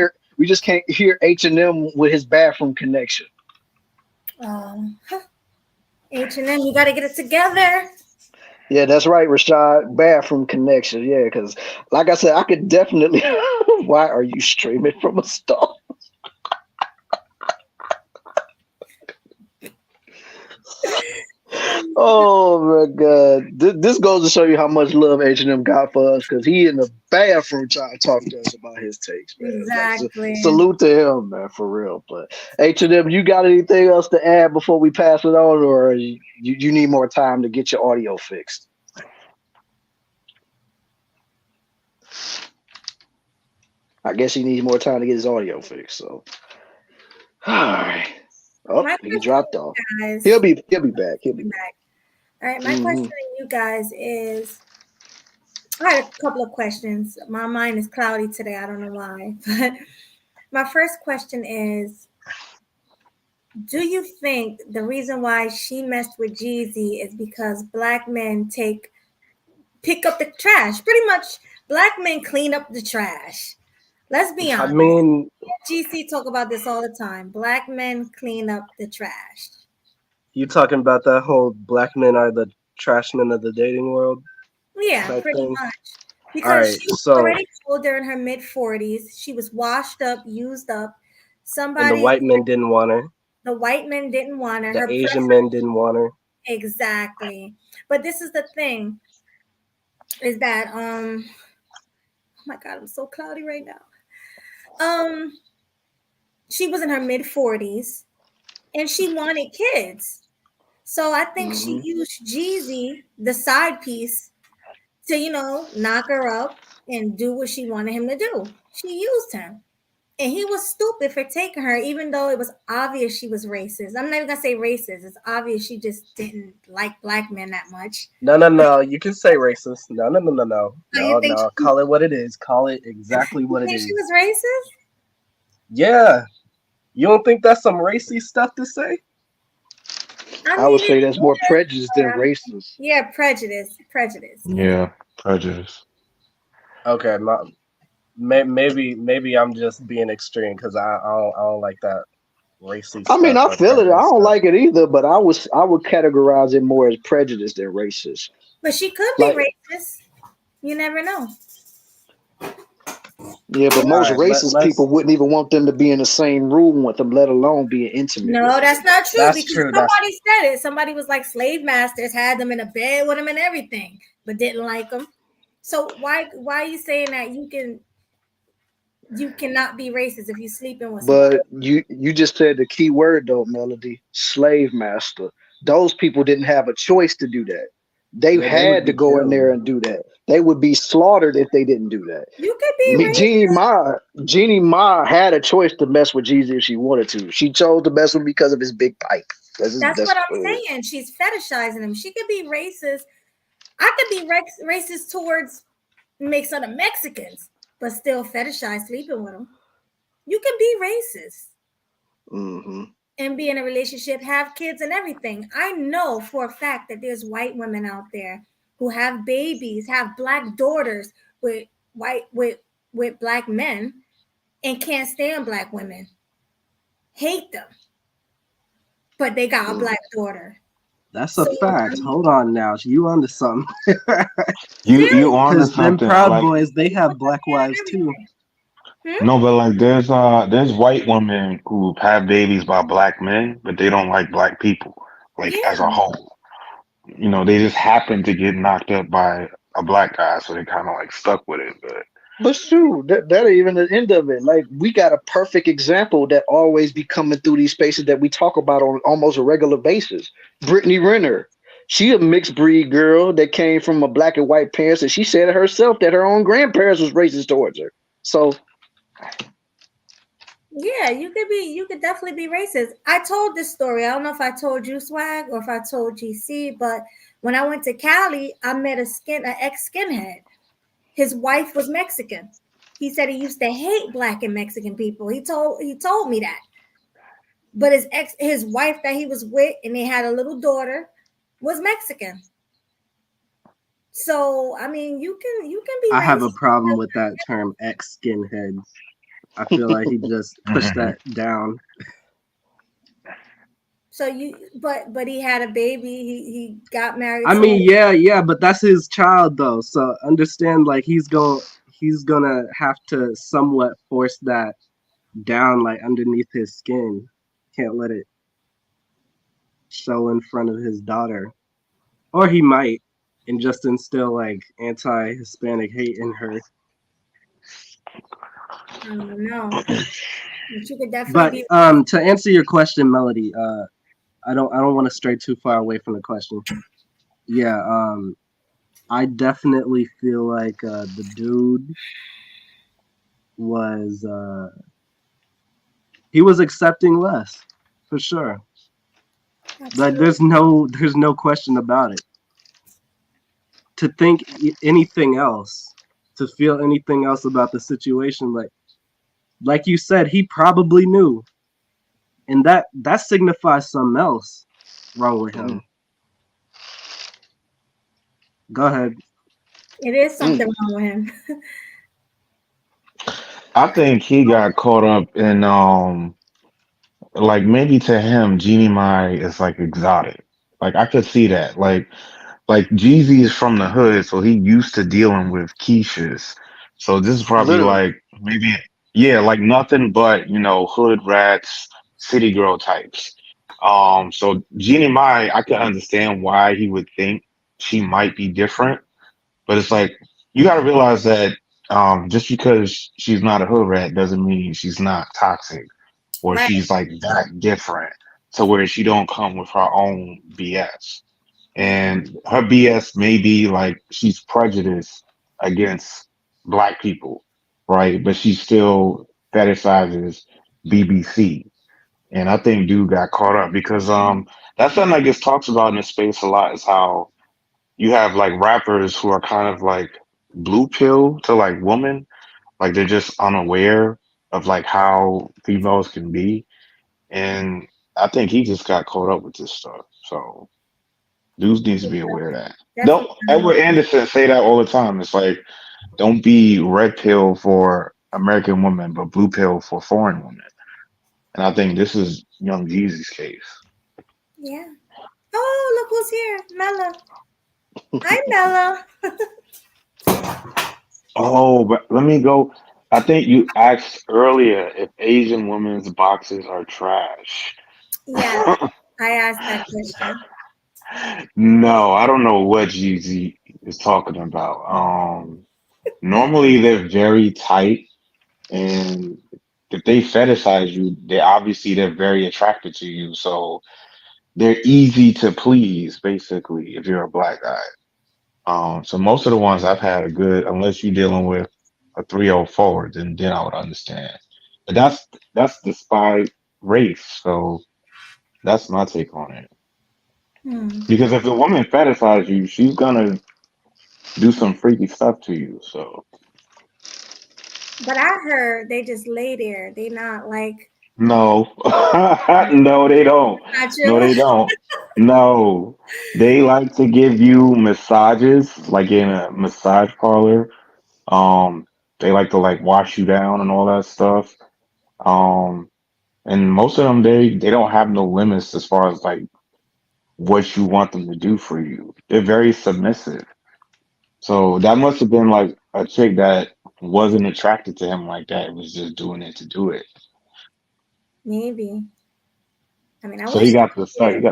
hear H&M with his bathroom connection.
H&M, you got to get it together.
Yeah, that's right, Rashad. Bathroom connection. Yeah, because like I said, I could definitely. Why are you streaming from a stall? Oh my God! This goes to show you how much love H&M got for us, because he in the bathroom trying to talk to us about his takes, man.
Exactly.
Like, salute to him, man, for real. But H&M, you got anything else to add before we pass it on, or you need more time to get your audio fixed? I guess he needs more time to get his audio fixed. So, all right. Oh, he dropped off.
Guys,
He'll be back. He'll be back.
All right, my question to you guys is, I had a couple of questions. My mind is cloudy today. I don't know why. But my first question is, do you think the reason why she messed with Jeezy is because black men pick up the trash? Pretty much, black men clean up the trash. Let's be honest.
I mean,
GC talk about this all the time. Black men clean up the trash.
You talking about that whole black men are the trash men of the dating world?
Yeah, pretty much. Because
right,
she was
so,
already older in her mid-40s. She was washed up, used up.
And the white men didn't want her.
The white men didn't want her.
The Asian men didn't want her.
Exactly. But this is the thing, is that oh my God, I'm so cloudy right now. She was in her mid-40s and she wanted kids. So I think she used Jeezy, the side piece, to, knock her up and do what she wanted him to do. She used him. And he was stupid for taking her, even though it was obvious she was racist. I'm not even going to say racist. It's obvious she just didn't like black men that much.
No. You can say racist. No. No. Call it what it is. Call it exactly what it is.
She was racist?
Yeah. You don't think that's some racy stuff to say?
I
I would
mean,
say
it
that's more
is,
prejudice
but
than racist.
yeah, prejudice.
Yeah, prejudice.
Okay, maybe I'm just being extreme because I don't like that racy
I mean,
stuff
I
or
feel it. I
prejudice
don't
stuff.
like it either, but I would categorize it more as prejudice than racist.
But she could be
Like,
racist. You never know.
yeah, but
All
most
right,
racist
let's.
people wouldn't even want them to be in the same room with them, let alone being intimate with
No,
them.
that's not true
That's
because
true.
somebody said it. Somebody was like slave masters had them in a bed with them and everything, but didn't like them. So why are you saying that you cannot be racist if you sleeping with somebody?
But you just said the key word though, Melody, slave master. Those people didn't have a choice to do that. They
Yeah, they would
had to
be
go in
killed.
there and do that. They would be slaughtered if they didn't do that.
You could be
Me,
racist.
Jeannie Mai had a choice to mess with Jeezy if she wanted to. She chose to mess with him because of his big pipe.
That's what I'm saying. She's fetishizing him. She could be racist. I could be racist towards make fun of Mexicans, but still fetishize sleeping with them. You can be racist
Mm-hmm.
and be in a relationship, have kids and everything. I know for a fact that there's white women out there who have babies, have black daughters with white with black men and can't stand black women. Hate them. But they got a
Mm.
black daughter.
That's a
So I
fact.
mean,
Hold on now, you onto something?
You
seriously,
on to
Because them
something.
Proud
Like,
Boys, they have
with the
black
man
wives
and
too.
everything. Hmm?
no, but like there's white women who have babies by black men, but they don't like black people, like as a
Yeah.
whole. They just happen to get knocked up by a black guy, so they kind of like stuck with it. But
But shoot, that ain't even the end of it. Like we got a perfect example that always be coming through these spaces that we talk about on almost a regular basis. Brittany Renner. She a mixed breed girl that came from a black and white parents, and she said it herself that her own grandparents was racist towards her. So
Yeah, you could definitely be racist. I told this story. I don't know if I told you Swag or if I told GC, but when I went to Cali, I met an ex skinhead. His wife was Mexican. He said he used to hate black and Mexican people. He told me that. But his wife that he was with and they had a little daughter was Mexican. So I mean you can be
I have a
racist.
problem with that term, ex skinhead. I feel like he just pushed
Mhm.
that down.
So but he had a baby. He got married
I
to
mean, yeah, but that's his child though. So understand, like he's gonna have to somewhat force that down, like underneath his skin. Can't let it show in front of his daughter, or he might, and just instill like anti-Hispanic hate in her.
I don't know. But you could definitely
But
be
to answer your question, Melody, I don't want to stray too far away from the question. Yeah, I definitely feel like the dude was he was accepting less for sure. Like
absolutely.
there's no question about it. To think anything else, to feel anything else about the situation, like you said, he probably knew, and that signifies something else wrong with
mm,
him. Go ahead.
It is
mm.
something wrong with him.
I think he got caught up in like maybe to him, Jeannie Mai is like exotic. Like I could see that. Like Jeezy is from the hood, so he used to dealing with Keishas. So this is probably
Literally.
like maybe yeah, like nothing but hood rats, city girl types. So Jeannie Mai, I can understand why he would think she might be different, but it's like you got to realize that just because she's not a hood rat doesn't mean she's not toxic or
Right.
she's like that different to where she don't come with her own BS. And her BS may be like she's prejudiced against black people, right? But she still fetishizes BBC. And I think dude got caught up because that's something that gets talked about in the space a lot is how you have like rappers who are kind of like blue pill to like women, like they're just unaware of like how females can be. And I think he just got caught up with this stuff. So dudes needs to be aware of that.
That's
Don't Edward Anderson say that all the time. It's like don't be red pill for American women, but blue pill for foreign women. And I think this is young Jeezy's case.
yeah. Oh, look who's here, Mella. Hi, Mella.
Oh, but let me go. I think you asked earlier if Asian women's boxes are trash.
Yeah, I asked that question.
No, I don't know what Jeezy is talking about. Normally they're very tight, and if they fetishize you, they're very attracted to you. So they're easy to please, basically, if you're a black guy. So most of the ones I've had are good, unless you're dealing with a 304, then I would understand. But that's the spy race, so that's my take on it. Because if a woman fetishizes you, she's gonna do some freaky stuff to you. So
But I heard they just lay there. They not like.
no, no, they don't.
Not
No,
true.
they don't. No, they like to give you massages, like in a massage parlor. Um, they like to like wash you down and all that stuff. Um, and most of them they don't have no limits as far as like what you want them to do for you. They're very submissive. So that must have been like a chick that wasn't attracted to him like that. It was just doing it to do it.
Maybe. I mean, I
So
wish.
he got the starfish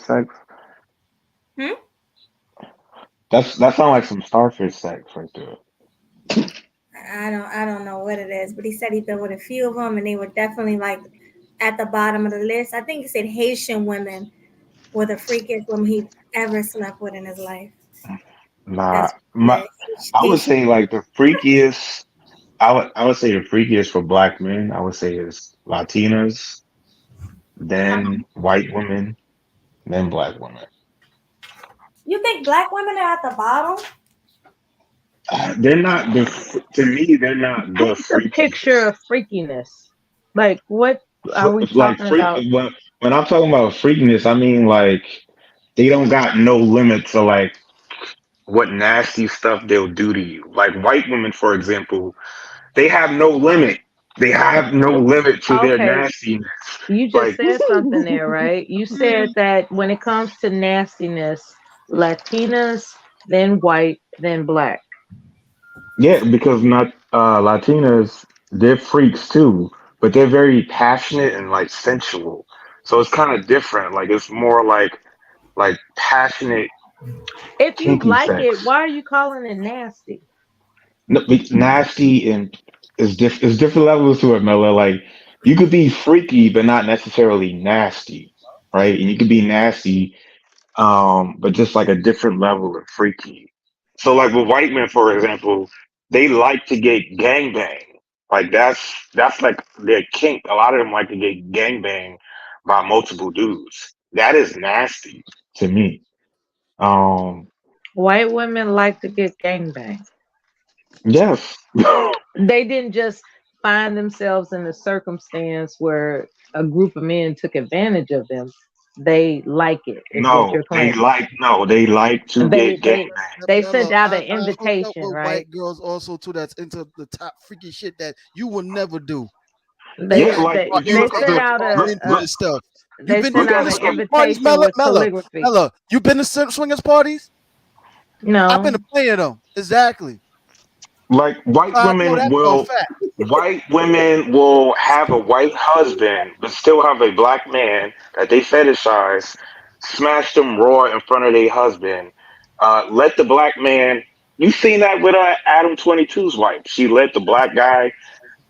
sex. That sounds like some starfish sex right there.
I don't know what it is, but he said he'd been with a few of them, and they were definitely like at the bottom of the list. I think he said Haitian women were the freakiest women he ever slept with in his life.
Nah,
That's
I would
Haitian.
say like the freakiest. I would say the freakiest for black men. I would say is Latinas, then white women, then black women.
You think black women are at the bottom?
They're not to me. They're not the
Paint the
freakiest.
picture of freakiness. Like, what are we
Like
talking about?
when I'm talking about freakiness, I mean like they don't got no limit to like what nasty stuff they'll do to you. Like white women, for example, they have no limit. They have no limit to their
Okay,
nastiness.
you just
Like
said something there, right? You said that when it comes to nastiness, Latinas, then white, then black.
yeah, because not Latinas, they're freaks too, but they're very passionate and like sensual. So it's kind of different. Like it's more like passionate
If you
kinky
like
sex.
it, why are you calling it nasty?
No, but nasty and is different levels to it, Miller. Like you could be freaky, but not necessarily nasty, right? And you could be nasty, but just like a different level of freaky. So, like with white men, for example, they like to get gangbang. Like that's like their kink. A lot of them like to get gangbang by multiple dudes. That is nasty to me. Um,
White women like to get gangbang.
yes.
They didn't just find themselves in a circumstance where a group of men took advantage of them. They like it, is what you're claiming.
They like to
They
get
they
gangbang.
they
Mello,
sent out
I
an
hooked up
invitation,
with
right?
white girls also too. That's into the top freaky shit that you will never do.
They
Yeah,
And
like
they
if you
they
look up
sent
are
out
look,
into
look,
this stuff. You've
they
been to
sent
look
out
up
an
swingers parties,
invitation with calligraphy.
Mella. You been to swingers parties? I've been
No,
to plenty of them. Exactly.
like
I know that for a fact.
white women will have a white husband but still have a black man that they fetishize, smash them raw in front of their husband, let the black man. You seen that with Adam 22's wife. She let the black guy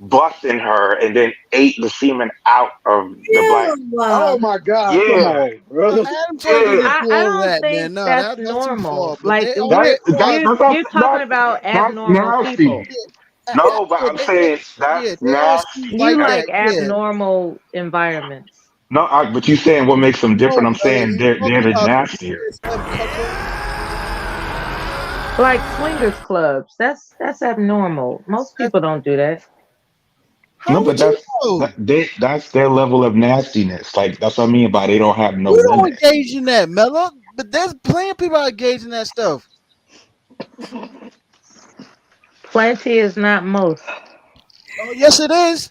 bust in her and then ate the semen out of the black.
Oh
Ew.
my God! Come
Yeah,
on, bro.
Adam 22
yeah.
didn't do
I
all of
don't
that,
think
man. No,
that's
that's too far.
normal.
But
Like
they
we're
are.
you're talking about
That's
abnormal
nasty.
people.
No, but I'm
They,
saying
yeah,
that's
they are sweet
nasty.
You
like
That's
that.
like
Yeah.
abnormal environments.
no, but you saying what makes them different?
No,
I'm
Mella,
saying
you
they're
talking
the
about the
nastier.
BDSM couple?
Like swingers clubs. That's abnormal. Most
That's
people don't do that.
No,
How
but
would you know?
that's their level of nastiness. Like that's what I mean by they don't have no
We don't
limit.
engage in that, Mella. But there's plenty of people that engage in that stuff.
Plenty is not most.
Oh, yes, it is.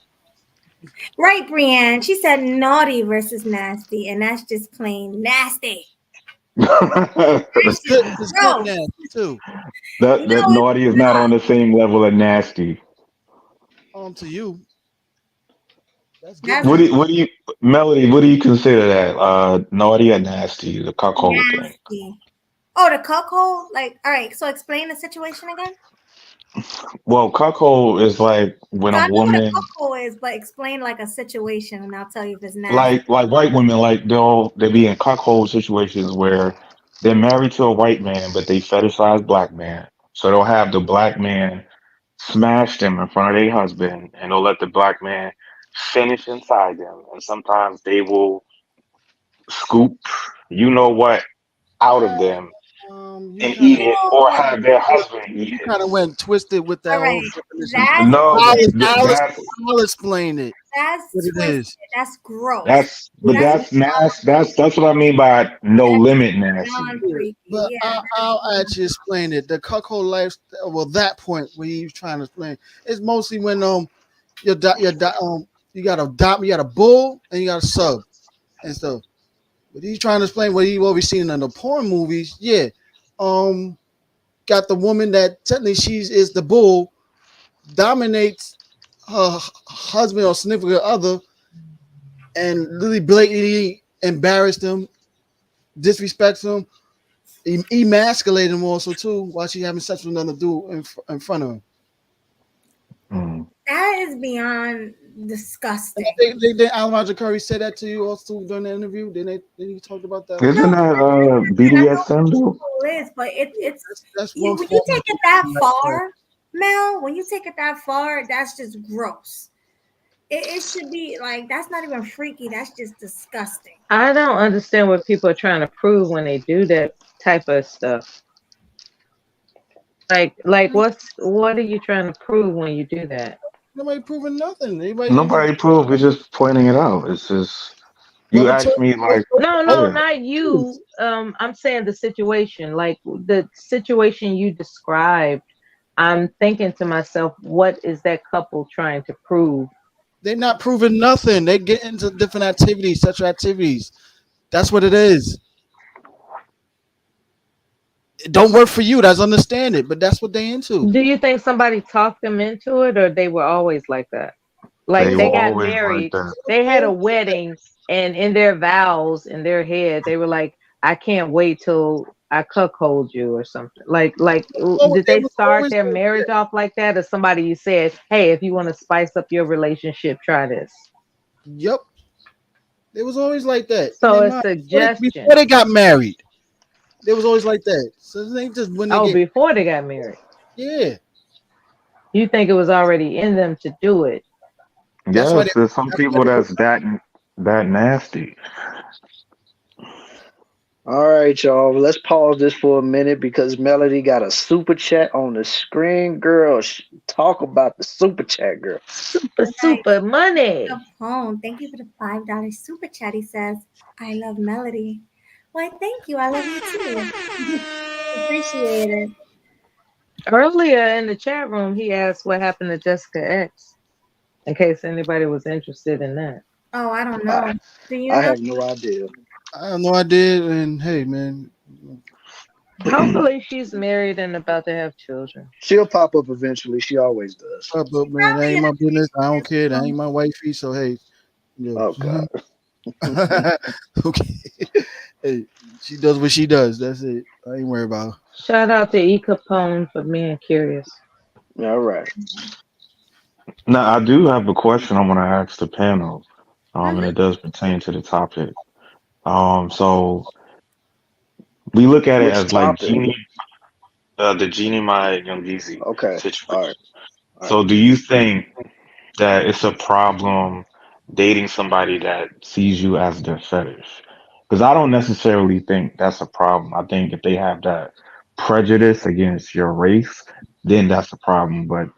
Right, Brienne. She said naughty versus nasty, and that's just plain nasty. That's
It's
just
good. It's good
gross.
now too.
That
No, it's
naughty is not on the same level of nasty.
To you, that's good
that's
What
now.
do what do you Melody? What do you consider that? Naughty or nasty? The cuckold thing.
nasty. Oh, the cuckold? Like, all right, so explain the situation again.
Well, cuckold is like when
No,
a
I know what a
woman,
cuckold is, but explain like a situation and I'll tell you if it's nasty.
like white women, like they be in cuckold situations where they're married to a white man, but they fetishize black man. So they'll have the black man smash them in front of their husband, and they'll let the black man finish inside them. And sometimes they will scoop, you know what, out of them
You
and
kind
eat
of
You
it,
know
or
what?
have their husband eat
you
it.
kind of went twisted with that
All
whole
right,
definition.
that's
No, that's
I'll explain it. What
that's
it
twisted.
is.
That's gross.
but
That's
that's that's what I mean by no
that's
limit nasty.
beyond
Yeah,
freaky.
but
Yeah, that is
I'll
beyond.
actually explain it. The cuckold lifestyle. Well, that point where he's trying to explain it's mostly when you got you got a bull and you got a sub and stuff. But he's trying to explain what we've seen in the porn movies. Yeah, um, got the woman that technically is the bull dominates her husband or significant other and really blatantly embarrassed him, disrespects him, emasculate him also too while she having sex with another dude in front of him.
Mm.
That is beyond disgusting.
Did Alonzo Curry say that to you also during the interview? Didn't you talk about that
No,
also?
Isn't that
I know
BDSM though?
what it is, but
Yeah,
it's
that's
you
one
when you
form
take
of
it that
lifestyle.
far, Mel. When you take it that far, that's just gross. It should be like that's not even freaky. That's just disgusting.
I don't understand what people are trying to prove when they do that type of stuff. Like what are you trying to prove when you do that?
Nobody proving nothing. Anybody just
Nobody proved. We're just pointing it out. It's just
well,
you asked me like,
No, no,
yeah,
not you. I'm saying the situation, like the situation you described. I'm thinking to myself, what is that couple trying to prove?
they're not proving nothing. They get into different activities, sexual activities. That's what it is. It don't work for you. That's understand it, but that's what they into.
Do you think somebody talked them into it, or they were always like that? Like
they
They
were
they got
always like
married,
that.
they had a wedding, and in their vows, in their head, they were like, "I can't wait till I cuckold you" or something. Did
they
they
was
start
always
their
like
marriage
that.
off like that, or somebody you said, "Hey, if you want to spice up your relationship, try this."
Yep, they was always like that in
So
their
a
mind before
suggestion.
they got married. They was always like that. So it ain't just when they
Oh,
get
before they got married,
yeah.
you think it was already in them to do it?
That's why they.
Yes, there's some
That's why
people
they.
that's that nasty.
All right, y'all. Let's pause this for a minute because Melody got a super chat on the screen. Girl, talk about the super chat, girl.
Super,
Nice.
super money.
Capone, thank you for the $5 super chat. He says, "I love Melody." Why, thank you. I love you too. Appreciate it.
Earlier in the chat room, he asked what happened to Jessica X, in case anybody was interested in that.
Oh, I don't
I,
know. Do you
I
know?
have no idea.
I have no idea. And hey, man,
Hopefully, she's married and about to have children.
She'll pop up eventually. She always does.
up, but man, that
Probably
ain't
in
my
a
business. I don't care. That
few
ain't my wifey. So hey, you
Oh God.
know. Okay. Hey, she does what she does. That's it. I ain't worried about her.
Shout out to E. Capone for being curious.
All right.
Now I do have a question I want to ask the panel, and
Mhm.
it does pertain to the topic. So we look at it
Which
as like
topic?
Jeannie, the Jeannie Mai Young Jeezy
Okay. All
situation.
right. All right.
So do you think that it's a problem dating somebody that sees you as their fetish? Because I don't necessarily think that's a problem. I think if they have that prejudice against your race, then that's a problem. But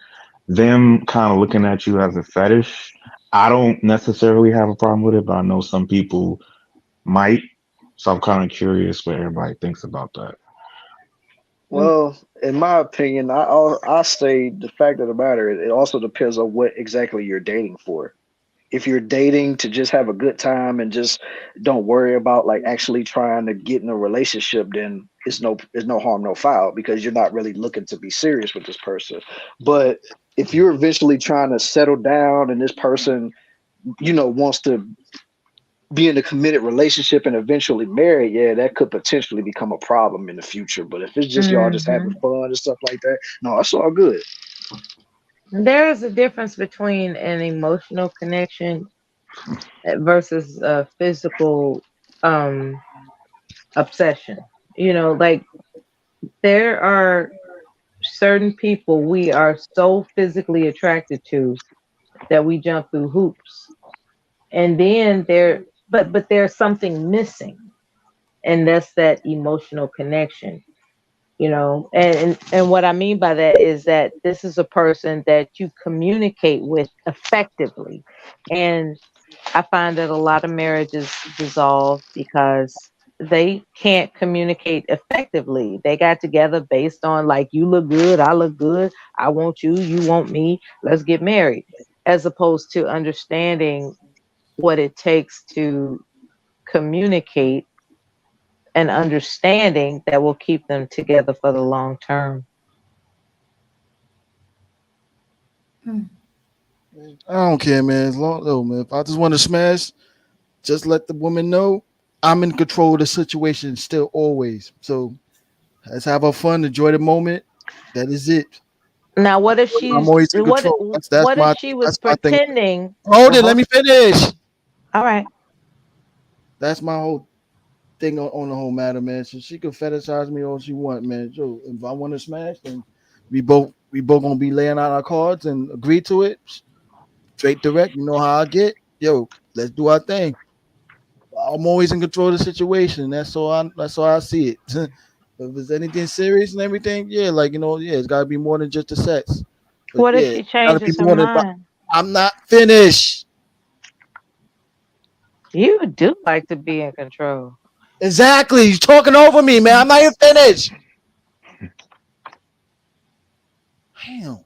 them kind of looking at you as a fetish, I don't necessarily have a problem with it, but I know some people might. So I'm kind of curious what everybody thinks about that.
Well, in my opinion, I say the fact of the matter, it also depends on what exactly you're dating for. If you're dating to just have a good time and just don't worry about like actually trying to get in a relationship, then it's no harm, no foul because you're not really looking to be serious with this person. But if you're eventually trying to settle down and this person, wants to be in a committed relationship and eventually married, yeah, that could potentially become a problem in the future. But if it's just y'all just having fun and stuff like that, no, it's all good.
There is a difference between an emotional connection versus a physical um obsession. Like there are certain people we are so physically attracted to that we jump through hoops. And then but there's something missing, and that's that emotional connection. And what I mean by that is that this is a person that you communicate with effectively. And I find that a lot of marriages dissolve because they can't communicate effectively. They got together based on like, you look good, I look good, I want you, you want me, let's get married, as opposed to understanding what it takes to communicate, and understanding that will keep them together for the long term.
I don't care, man. As long, no, man. If I just want to smash, just let the woman know I'm in control of the situation still always. So let's have our fun, enjoy the moment. That is it.
Now, what if
I'm
she's
always in
what?
control. That's
What if
my
she was
that's my thing.
pretending?
Hold it, let me finish.
All right.
That's my whole thing on the whole matter, man. So she can fetishize me all she want, man. So if I want to smash, then we both gonna be laying out our cards and agree to it. Straight direct. You know how I get. Yo, let's do our thing. I'm always in control of the situation. That's all I see it. If there's anything serious and everything, yeah, like yeah, it's gotta be more than just the sex. But
What if
yeah,
she
it's gotta be
changes her
more than.
mind?
I'm not finished.
You do like to be in control.
Exactly. You're talking over me, man. I'm not even finished. Damn.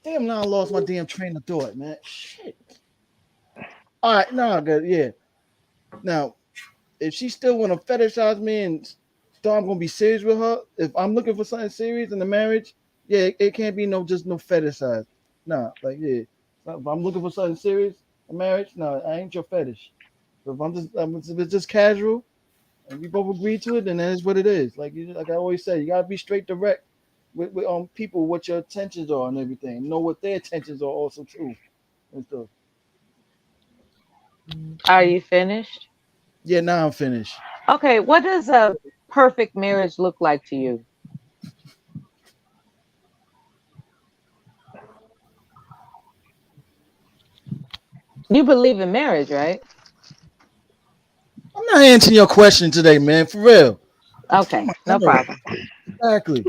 Damn, now I lost my damn train of thought, man. Shit. All right, no, good. Yeah. Now, if she still want to fetishize me and thought I'm gonna be serious with her, if I'm looking for something serious in the marriage, yeah, it can't be no fetishize. Nah, like yeah. If I'm looking for something serious in marriage, no, I ain't your fetish. If it's just casual and we both agree to it, then that is what it is. Like I always say, you gotta be straight direct with people what your intentions are and everything. Know what their intentions are also too and stuff.
Are you finished?
Yeah, now I'm finished.
Okay. What does a perfect marriage look like to you? You believe in marriage, right?
I'm not answering your question today, man. For real.
Okay. No problem.
Exactly.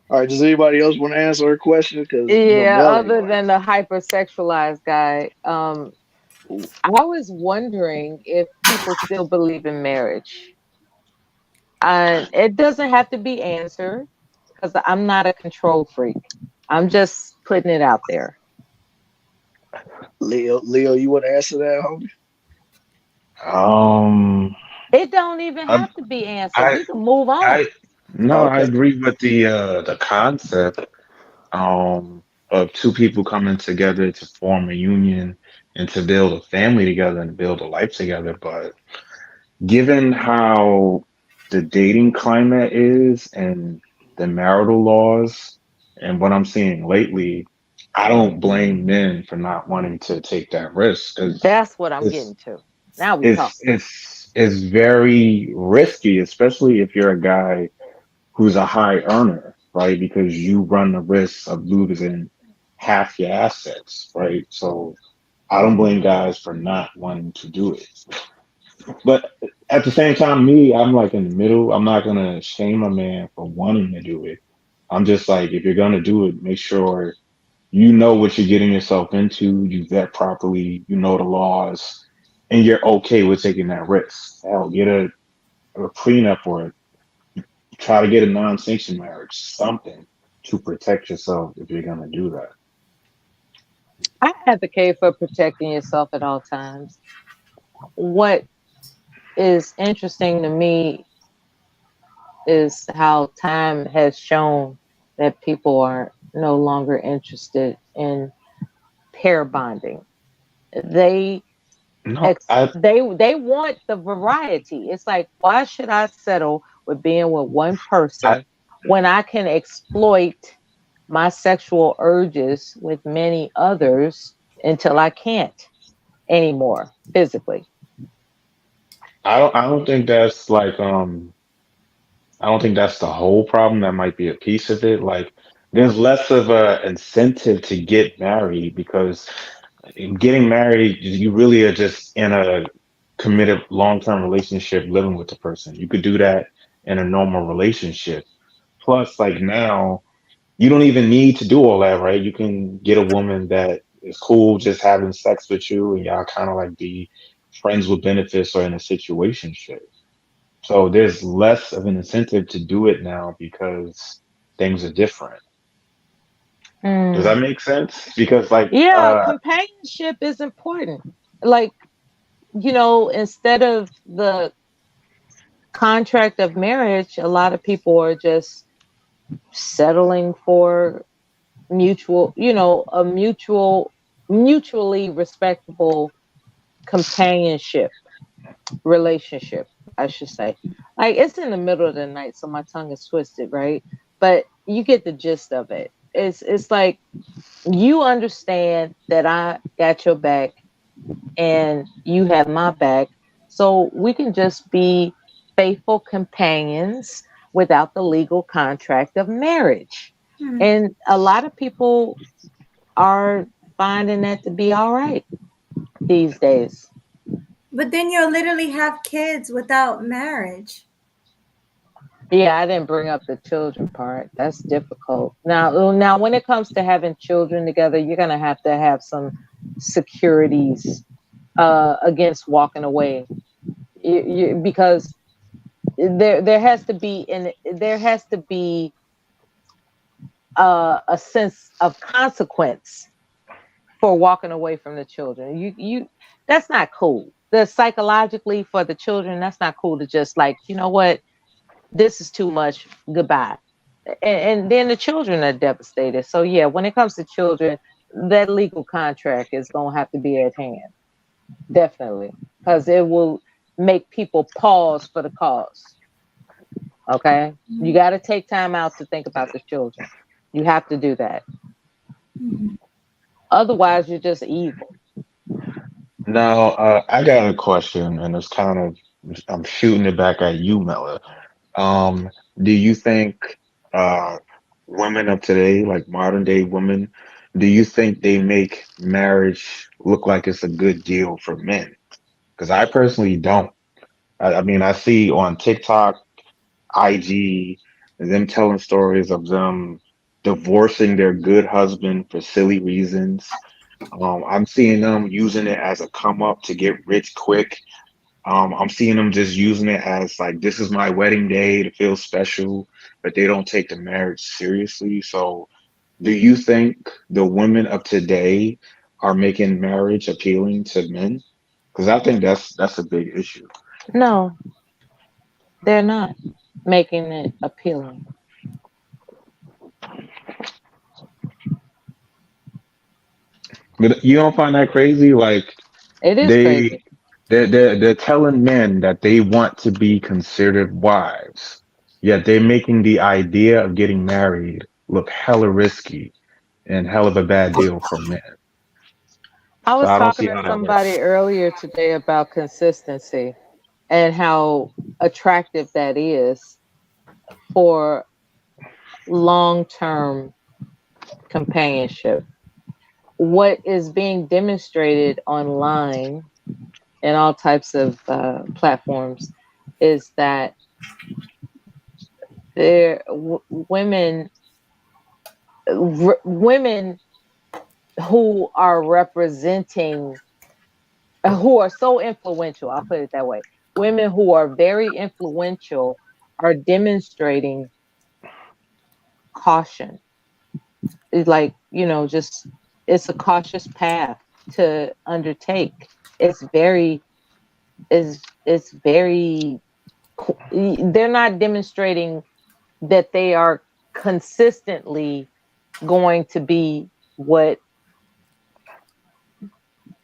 All right, does anybody else want to answer a question? Because
Yeah.
Melly,
Other than the hypersexualized guy, I was wondering if people still believe in marriage. And it doesn't have to be answered because I'm not a control freak. I'm just putting it out there.
Leo, you want to answer that, homie?
Um,
It don't even
I,
have to be answered.
I,
We can move on.
I, no, I
Okay.
agree with the concept of two people coming together to form a union and to build a family together and build a life together. But given how the dating climate is and the marital laws and what I'm seeing lately, I don't blame men for not wanting to take that risk because
That's what I'm
it's
getting to. Now we
it's
talking.
it's it's very risky, especially if you're a guy who's a high earner, right? Because you run the risk of losing half your assets, right? So I don't blame guys for not wanting to do it. But at the same time, me, I'm like in the middle. I'm not gonna shame a man for wanting to do it. I'm just like, if you're gonna do it, make sure you know what you're getting yourself into, you vet properly, you know the laws, and you're okay with taking that risk. Hell, get a prenup or try to get a non-sanctioned marriage, something to protect yourself if you're gonna do that.
I advocate for protecting yourself at all times. What is interesting to me is how time has shown that people are no longer interested in pair bonding. They
No, I
they want the variety. It's like, why should I settle with being with one
I
person when I can exploit my sexual urges with many others until I can't anymore physically?
I don't think that's like I don't think that's the whole problem. That might be a piece of it. Like there's less of a incentive to get married because in getting married, you really are just in a committed long-term relationship living with the person. You could do that in a normal relationship. Plus, like now, you don't even need to do all that, right? You can get a woman that is cool just having sex with you and y'all kind of like be friends with benefits or in a situationship. So there's less of an incentive to do it now because things are different. Does
Hmm.
that make sense? Because like
Yeah, companionship is important. Like, instead of the contract of marriage, a lot of people are just settling for mutually respectable companionship relationship, I should say. Like it's in the middle of the night, so my tongue is twisted, right? But you get the gist of it. It's like you understand that I got your back and you have my back. So we can just be faithful companions without the legal contract of marriage.
Hmm.
And a lot of people are finding that to be all right these days.
But then you'll literally have kids without marriage.
Yeah, I didn't bring up the children part. That's difficult. Now, when it comes to having children together, you're gonna have to have some securities against walking away. Because there has to be a sense of consequence for walking away from the children. That's not cool. The psychologically for the children, that's not cool to just like, you know what, this is too much. Goodbye. And then the children are devastated. So yeah, when it comes to children, that legal contract is gonna have to be at hand. Definitely. Because it will make people pause for the cause. Okay. You gotta take time out to think about the children. You have to do that. Otherwise you're just evil.
now, I got a question, and it's kind of I'm shooting it back at you, Mella. Do you think uh, women of today, like modern day women, do you think they make marriage look like it's a good deal for men? Because I personally don't. I mean, I see on TikTok, IG, them telling stories of them divorcing their good husband for silly reasons. I'm seeing them using it as a come up to get rich quick. I'm seeing them just using it as like, this is my wedding day to feel special, but they don't take the marriage seriously. So, do you think the women of today are making marriage appealing to men? Because I think that's a big issue.
No, they're not making it appealing.
But you don't find that crazy? Like
It is
they
crazy.
they're telling men that they want to be considered wives, yet they're making the idea of getting married look hella risky and hell of a bad deal for men.
I
So
was
I don't
talking
see
to
how that
somebody
works.
earlier today about consistency and how attractive that is for long term companionship. what is being demonstrated online and all types of platforms is that women women who are representing who are so influential, I'll put it that way, women who are very influential are demonstrating caution. It's like, just it's a cautious path to undertake. It's very it's very they're not demonstrating that they are consistently going to be what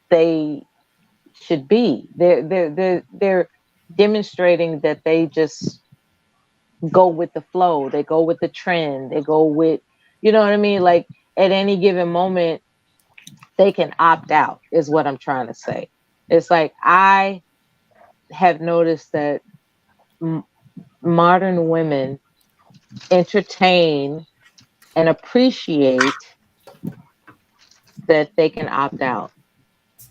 they should be. They're demonstrating that they just go with the flow. They go with the trend. They go with, you know what I mean? Like at any given moment, they can opt out, is what I'm trying to say. It's like I have noticed that modern women entertain and appreciate that they can opt out.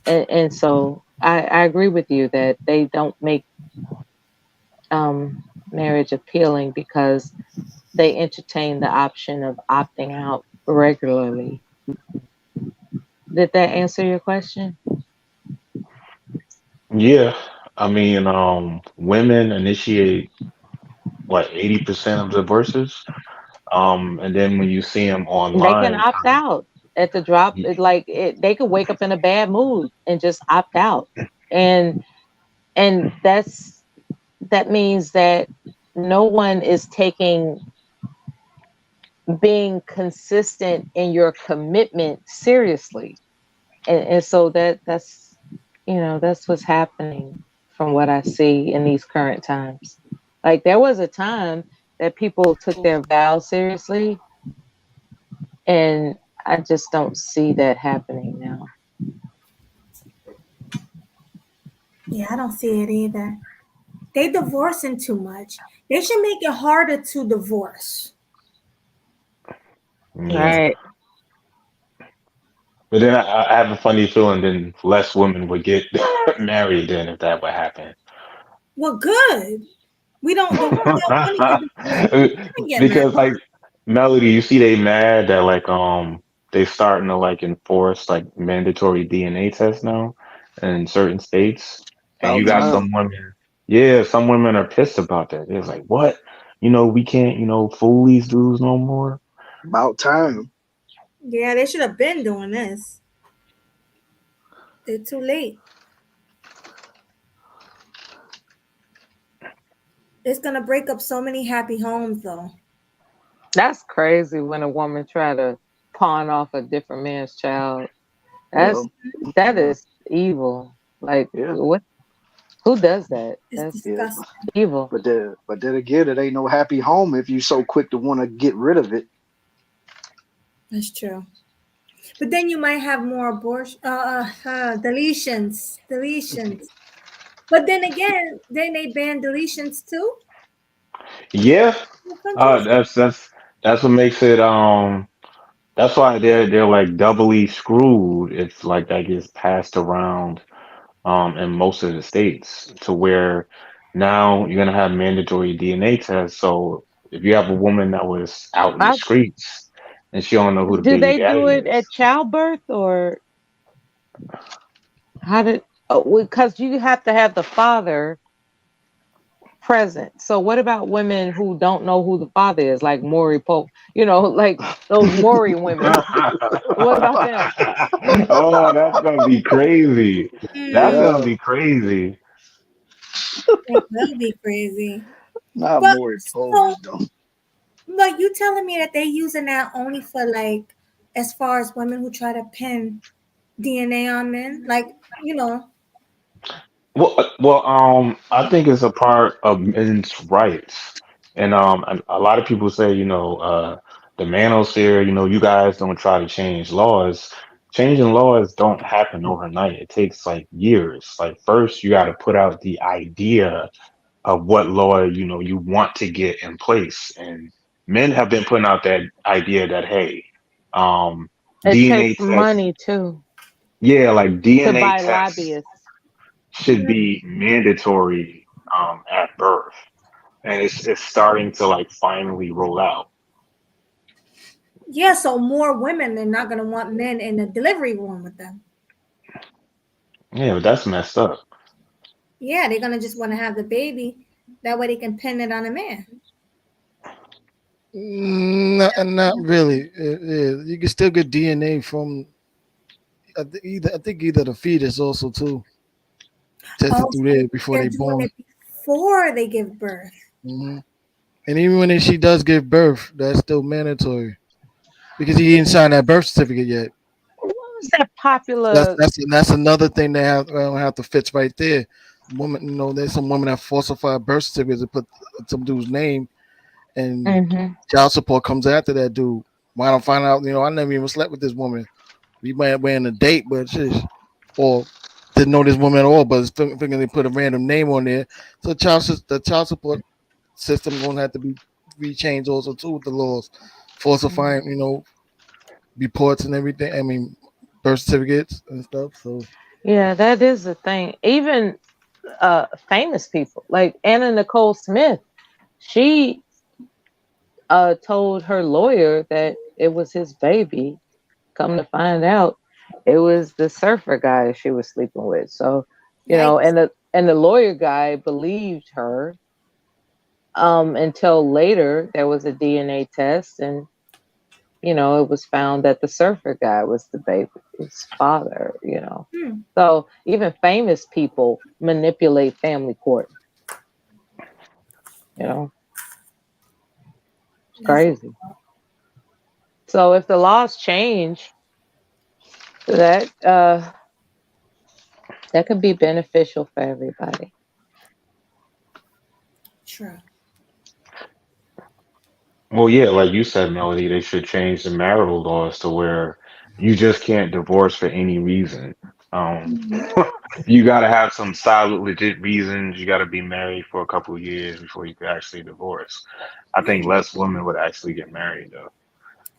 And so I agree with you that they don't make marriage appealing because they entertain the option of opting out regularly. Did that answer your question?
Yeah, I mean, women initiate what 80% of divorces, and then when you see them
They can
online,
opt out at the drop. They could wake up in a bad mood and just opt out, and that means that no one is taking being consistent in your commitment seriously, and so that's that's what's happening from what I see in these current times. Like there was a time that people took their vows seriously, and I just don't see that happening now.
Yeah, I don't see it either. They divorcing too much. They should make it harder to divorce.
yeah.
Right.
But then I have a funny feeling then less women would get married then if that would happen.
Well, good. We don't. The ones that want to get divorced, they get married.
Because like Melody, you see they mad that like they starting to like enforce like mandatory DNA tests now in certain states. And you
About
got
time.
some women, yeah, some women are pissed about that. They're like, what? We can't, fool these dudes no more.
About time.
Yeah, they should have been doing this. They're too late. It's gonna break up so many happy homes, though.
That's crazy when a woman try to pawn off a different man's child. That's
Well,
that is evil. Like
yeah,
what? Who does that?
It's
That's
yeah.
disgusting.
evil.
But then again, it ain't no happy home if you so quick to want to get rid of it.
That's true. But then you might have more abortion, deletions. But then again, then they ban deletions too.
Yeah,
In countries.
that's what makes it that's why they're like doubly screwed if like that gets passed around in most of the states to where now you're gonna have mandatory DNA tests. So if you have a woman that was out in the
I,
streets and she don't know who the
do
baby
they do
daddy
it at
is.
childbirth or how did? Oh, because you have to have the father present. So what about women who don't know who the father is, like Maury Pope? Like those Maury women. What about them?
Oh, that's gonna be crazy. That's
Mm,
gonna
Yeah,
be crazy.
it will be crazy.
not
But
more
so,
Povich though.
but you telling me that they using that only for like, as far as women who try to pin DNA on men, like
I think it's a part of men's rights, and a lot of people say, the manosphere, you guys don't try to change laws. Changing laws don't happen overnight. It takes like years. Like first, you got to put out the idea of what law you want to get in place, and men have been putting out that idea that hey, um,
It
DNA
takes
tests.
money too
Yeah, like
to
DNA
buy
tests
lobbyists.
should be mandatory at birth, and it's starting to like finally roll out.
Yeah, so more women are not gonna want men in the delivery room with them.
Yeah, but that's messed up.
Yeah, they're gonna just want to have the baby. That way they can pin it on a man.
Not really. Yeah, you can still get DNA from I think either the fetus also too tested
Oh,
through
so
there before
they're
they
doing
born.
it before they give birth.
Hmm. And even when she does give birth, that's still mandatory because he didn't sign that birth certificate yet.
What was that popular?
That's another thing they have to fix right there. Woman, there's some women that falsify birth certificates to put some dude's name, and
Hmm.
child support comes after that dude. Why don't find out? I never even slept with this woman. We might have been a date, but or didn't know this woman at all. But thinking they put a random name on there, so the child support system gonna have to be changed also too with the laws, falsifying reports and everything. I mean, birth certificates and stuff. So
Yeah, that is the thing. Even famous people like Anna Nicole Smith, she told her lawyer that it was his baby. Come to find out, it was the surfer guy she was sleeping with. So,
Yikes.
and the lawyer guy believed her until later there was a DNA test, and it was found that the surfer guy was the baby's father.
Hmm.
So even famous people manipulate family court. It's
That's
crazy. So if the laws change, that could be beneficial for everybody.
true.
Well, yeah, like you said, Melody, they should change the marital laws to where you just can't divorce for any reason. Um, you got to have some solid, legit reasons. You got to be married for a couple of years before you can actually divorce. I think less women would actually get married, though.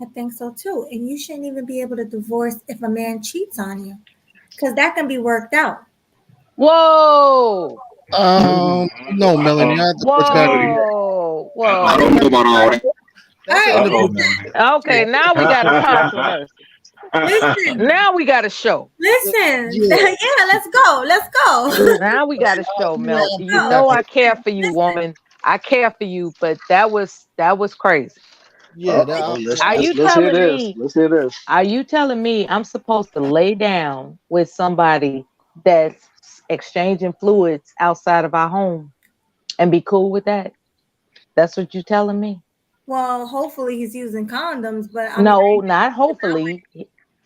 I think so too. And you shouldn't even be able to divorce if a man cheats on you, because that can be worked out.
Whoa!
no, Melanie, I have to push back on you.
Whoa!
I
Whoa!
don't know about all that.
That's
All
an
right,
Uh-oh,
individual.
Melody.
Okay, now we got a controversy.
listen,
Now we got a show.
listen.
Yeah.
Yeah, let's go. Let's go.
Now we got a show, Mel.
I'll
You
push back
know
on
I care for you, woman. I care for you, but that was crazy.
you. Yeah,
Oh,
Are you
let's hear
telling
this.
me?
Let's hear this.
Are you telling me I'm supposed to lay down with somebody that's exchanging fluids outside of our home and be cool with that? That's what you're telling me?
Well, hopefully he's using condoms, but I'm
No, not hopefully.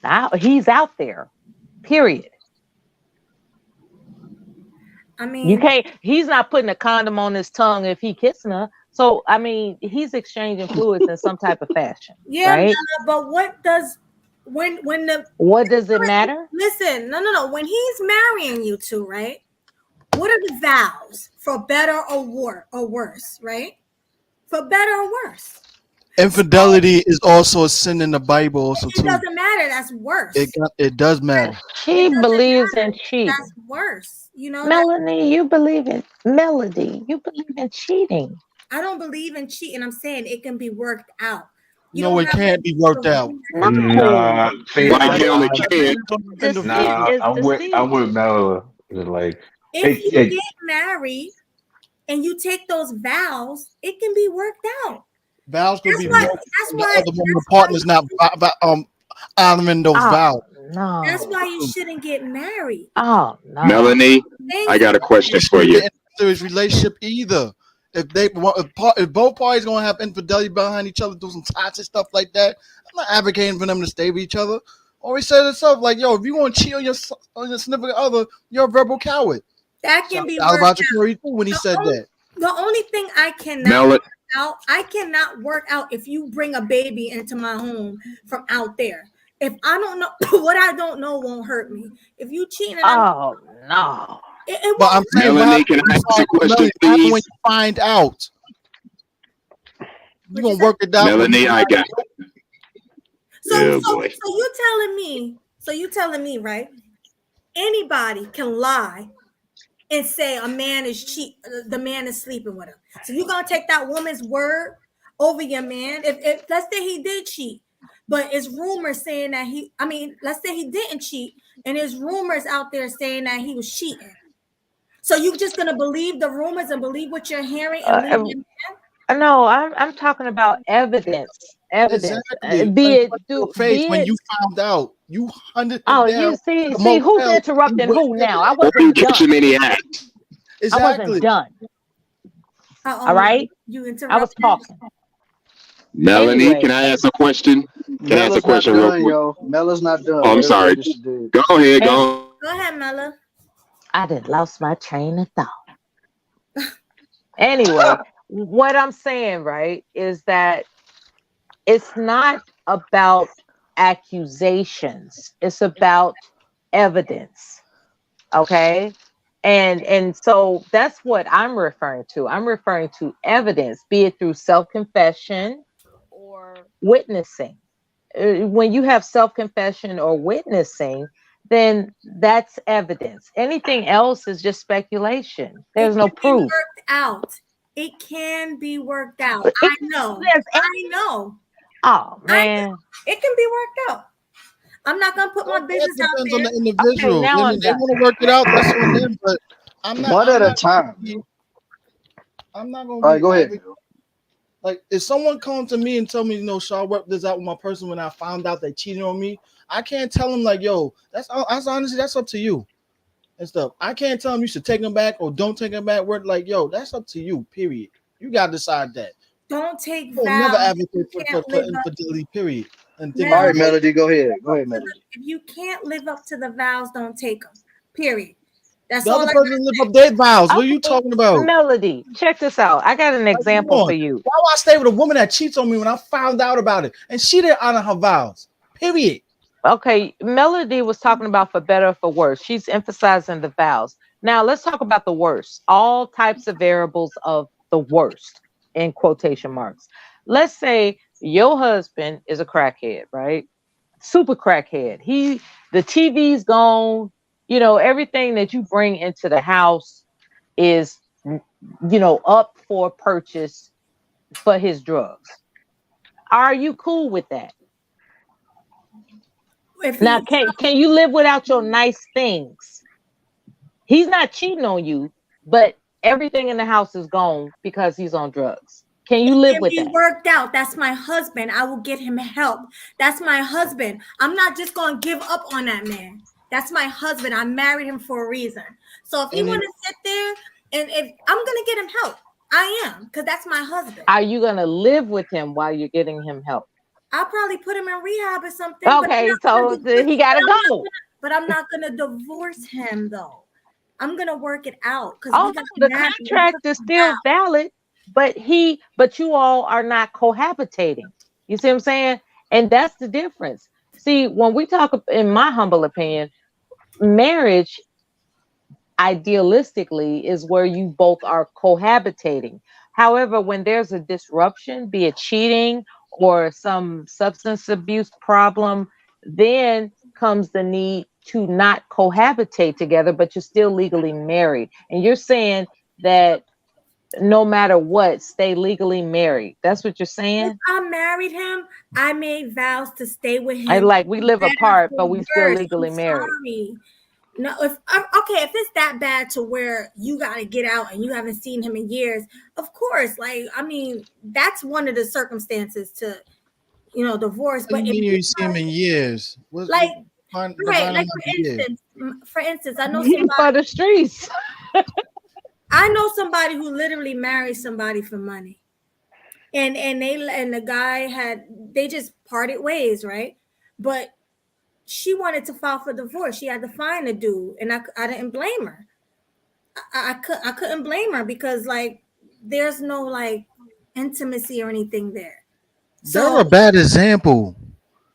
Now he's out there. Period.
I
You
mean,
can't. He's not putting a condom on his tongue if he kissing her. So I mean, he's exchanging fluids in some type of fashion,
yeah,
right?
but what does when the
What does it matter?
listen? No. When he's marrying you two, right? What are the vows for better or worse, right? For better or worse.
Infidelity is also a sin in the Bible, also
It
too.
doesn't matter. That's worse.
It does matter.
She
doesn't
believes
matter.
in cheating.
That's worse.
Melody, you believe in Melody. You believe in cheating.
I don't believe in cheating. I'm saying it can be worked out. You
No,
don't
it
have
can't be worked out.
No.
Nah, see,
Like hell it can.
nah,
Is
I'm with Mel. Like,
If you
it,
get married and you take those vows, it can be worked out.
Vows could
That's
be
why.
broken.
That's
The
why.
other woman, the partner's not honoring those vows.
No.
That's why you shouldn't get married.
Oh no.
Melanie, I got a question for you.
Get in a serious relationship either. If both parties gonna have infidelity behind each other, do some toxic stuff like that, I'm not advocating for them to stay with each other. Always said itself like, yo, if you want to cheat on your significant other, you're a verbal coward.
That can be
Shout out
worked
Roger
out.
Curry too when he said that.
The only thing I cannot work out, I cannot work out if you bring a baby into my home from out there. If I don't know what I don't know won't hurt me. If you cheating,
oh no.
It
But I'm saying,
Melanie, can I ask you a question, please?
when you find out, you gonna work it out.
Melanie, I got.
So
Oh boy.
So you telling me, right? Anybody can lie and say a man is the man is sleeping with her. So you gonna take that woman's word over your man? If let's say he did cheat, but it's rumors saying that let's say he didn't cheat, and there's rumors out there saying that he was cheating. So you just gonna believe the rumors and believe what you're hearing and leave your man?
No, I'm talking about evidence. Evidence.
Exactly.
Be it
Your face
be
when
it.
you found out, you hunted him
Oh,
down.
you see
The
who's
motel,
interrupting
you
who
went
now? I
there.
wasn't
Catch him
done.
in the act.
I wasn't done. All right.
You
I was
interrupted.
talking.
Melanie,
Anyway,
can I ask a question? Can I ask a
Mella's not
question real
done,
quick?
yo. Mella's not done.
Oh, I'm
Let her
sorry.
finish the
Go ahead,
and
go.
Go ahead, Mella.
I did lost my train of thought. Anyway, what I'm saying, right, is that it's not about accusations. It's about evidence. Okay? And so that's what I'm referring to. I'm referring to evidence, be it through self-confession or witnessing. When you have self-confession or witnessing, then that's evidence. Anything else is just speculation. There's no
It can be
proof.
worked out. It can be worked out.
It-
I know.
there's
I know.
Oh
I
man.
know. It can be worked out. I'm not gonna put my
That
business out
depends on
there.
the
Okay,
individual.
now I'm
They
done.
want to work it out. That's on them. But I'm not.
one
I'm
at a
not.
time.
I'm not gonna
All right,
be
go ahead.
like if someone comes to me and tell me, Shaw, I worked this out with my person when I found out they cheated on me. I can't tell them like, yo, that's honestly that's up to you and stuff. I can't tell them you should take them back or don't take them back. We're like, yo, that's up to you. Period. You gotta decide that.
Don't take
I'll
vows.
never advocate
You
for
can't live up.
infidelity. Period. And think
All right,
Melody,
Melody, go ahead. Go ahead, Melody.
if you can't live up to the vows, don't take them. Period. That's
the
all
other
I
person
got.
live up their vows. What are you
Okay,
talking about?
Melody, check this out. I got an
Like, come
example
on.
for you.
Why would I stay with a woman that cheats on me when I found out about it and she didn't honor her vows? Period.
Okay, Melody was talking about for better or for worse. She's emphasizing the vows. Now let's talk about the worst. All types of variables of the worst in quotation marks. Let's say your husband is a crackhead, right? Super crackhead. The TV's gone. Everything that you bring into the house is, up for purchase for his drugs. Are you cool with that? Now, can you live without your nice things? He's not cheating on you, but everything in the house is gone because he's on drugs. Can you live with
Be
that?
worked out. That's my husband. I will get him help. That's my husband. I'm not just gonna give up on that man. That's my husband. I married him for a reason. So if he want to sit there and if I'm gonna get him help, I am, because that's my husband.
Are you gonna live with him while you're getting him help?
I'll probably put him in rehab or something.
Okay, so he gotta go.
But I'm not gonna divorce him though. I'm gonna work it out because
Oh, the contract is still valid, but you all are not cohabitating. You see what I'm saying? And that's the difference. See, when we talk, in my humble opinion, marriage idealistically is where you both are cohabitating. However, when there's a disruption, be it cheating or some substance abuse problem, then comes the need to not cohabitate together, but you're still legally married. And you're saying that no matter what, stay legally married. That's what you're saying?
If I married him, I made vows to stay with him.
Like we live apart, but we still legally married.
Sorry. No, if it's that bad to where you got to get out and you haven't seen him in years, of course, that's one of the circumstances to, divorce.
But
if
you see him in years,
for instance, I know somebody
for the streets.
I know somebody who literally married somebody for money, and the guy they just parted ways, right? But she wanted to file for divorce. She had to find a dude, and I didn't blame her. I couldn't blame her because there's no intimacy or anything there.
They're a bad example.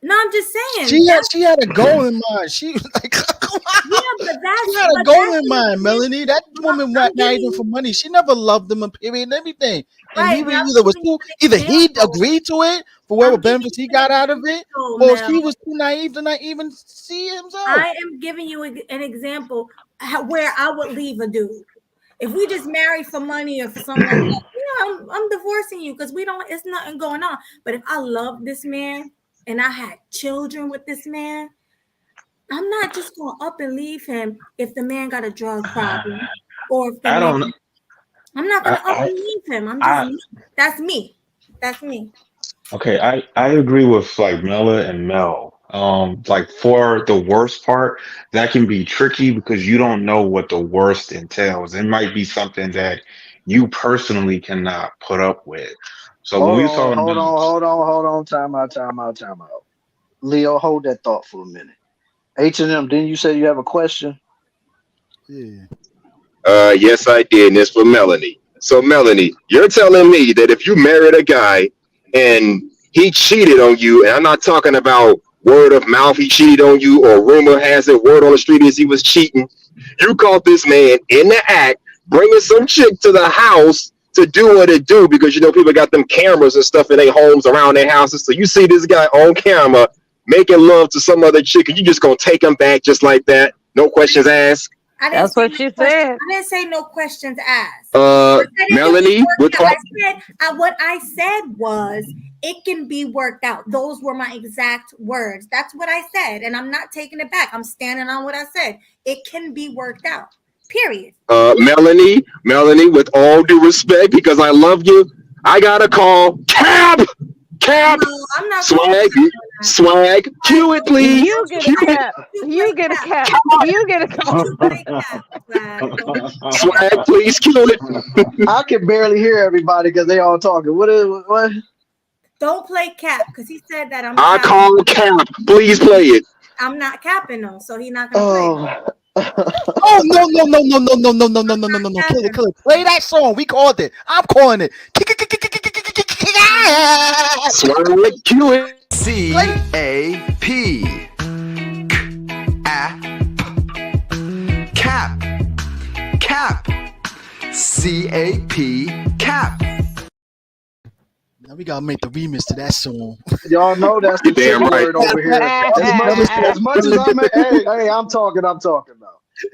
No, I'm just saying.
She had a goal in mind. She was like,
yeah,
She had a goal in mind, Melanie. That woman married him for money. She never loved him, and period, and everything. And
Right,
he
but I'm
either was
giving you
too,
an
either he
example.
agreed to it for whatever
I'm giving
benefits he
you an
got out of it,
example,
or
Mel.
he was too naive to not even see himself.
I am giving you an example where I would leave a dude. If we just married for money or for something like that, yeah, I'm divorcing you because we don't. It's nothing going on. But if I love this man and I had children with this man, I'm not just going to up and leave him if the man got a drug problem or if the
I
man.
don't.
I'm not going to up
I,
and leave him. I'm
I,
just. That's me. That's me.
Okay, I agree with like Mela and Mel. Like for the worst part, that can be tricky because you don't know what the worst entails. It might be something that you personally cannot put up with. So when we
Hold
saw
on, hold
them,
on, hold on, hold on. Time out, time out, time out. Leo, hold that thought for a minute. H&M, didn't you say you have a question?
Yeah.
Yes, I did. And it's for Melanie. So, Melanie, you're telling me that if you married a guy and he cheated on you, and I'm not talking about word of mouth, he cheated on you, or rumor has it, word on the street is he was cheating. You caught this man in the act, bringing some chick to the house to do what it do because you know people got them cameras and stuff in their homes around their houses. So you see this guy on camera making love to some other chick, and you just gonna take him back just like that, no questions asked.
That's what she said.
I didn't say no questions asked. I said
Melanie, with all
what I said was it can be worked out. Those were my exact words. That's what I said, and I'm not taking it back. I'm standing on what I said. It can be worked out. Period.
Melanie, with all due respect, because I love you, I gotta call Cap.
No, I'm not
Swag, cue it, please.
You get a cap. You get a cap. You get a cap.
Swag, please cue it.
I can barely hear everybody because they all talking. What?
Don't play cap because he said that
I call Cap. Please play it.
I'm not capping though, so he's not gonna play.
Oh no! Kill it! Play that song. We called it. I'm calling it.
Swag, cue it.
Cap. Cap.
Now we gotta make the remix to that song.
Y'all know that's the
damn right
word over here. As much as I'm hey, I'm talking now.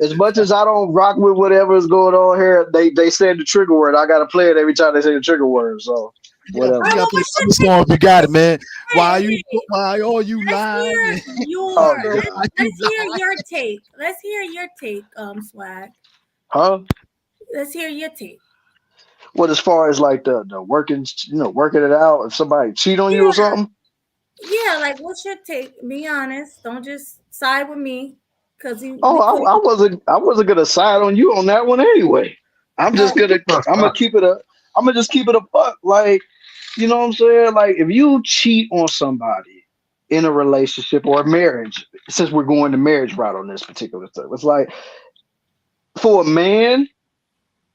As much as I don't rock with whatever is going on here, they said the trigger word. I gotta play it every time they say the trigger word. So whatever.
You gotta play some song. You got it, man. Why are you lying?
Let's hear your take. Let's hear your take, Swag.
Huh?
Let's hear your take.
What, as far as like the working, working it out, if somebody cheat on you or something?
Yeah, like what's your take? Be honest. Don't just side with me. I
wasn't gonna side on you on that one anyway. I'm just gonna keep it a buck. Like, you know what I'm saying? Like, if you cheat on somebody in a relationship or a marriage, since we're going the marriage route on this particular thing, it's like for a man,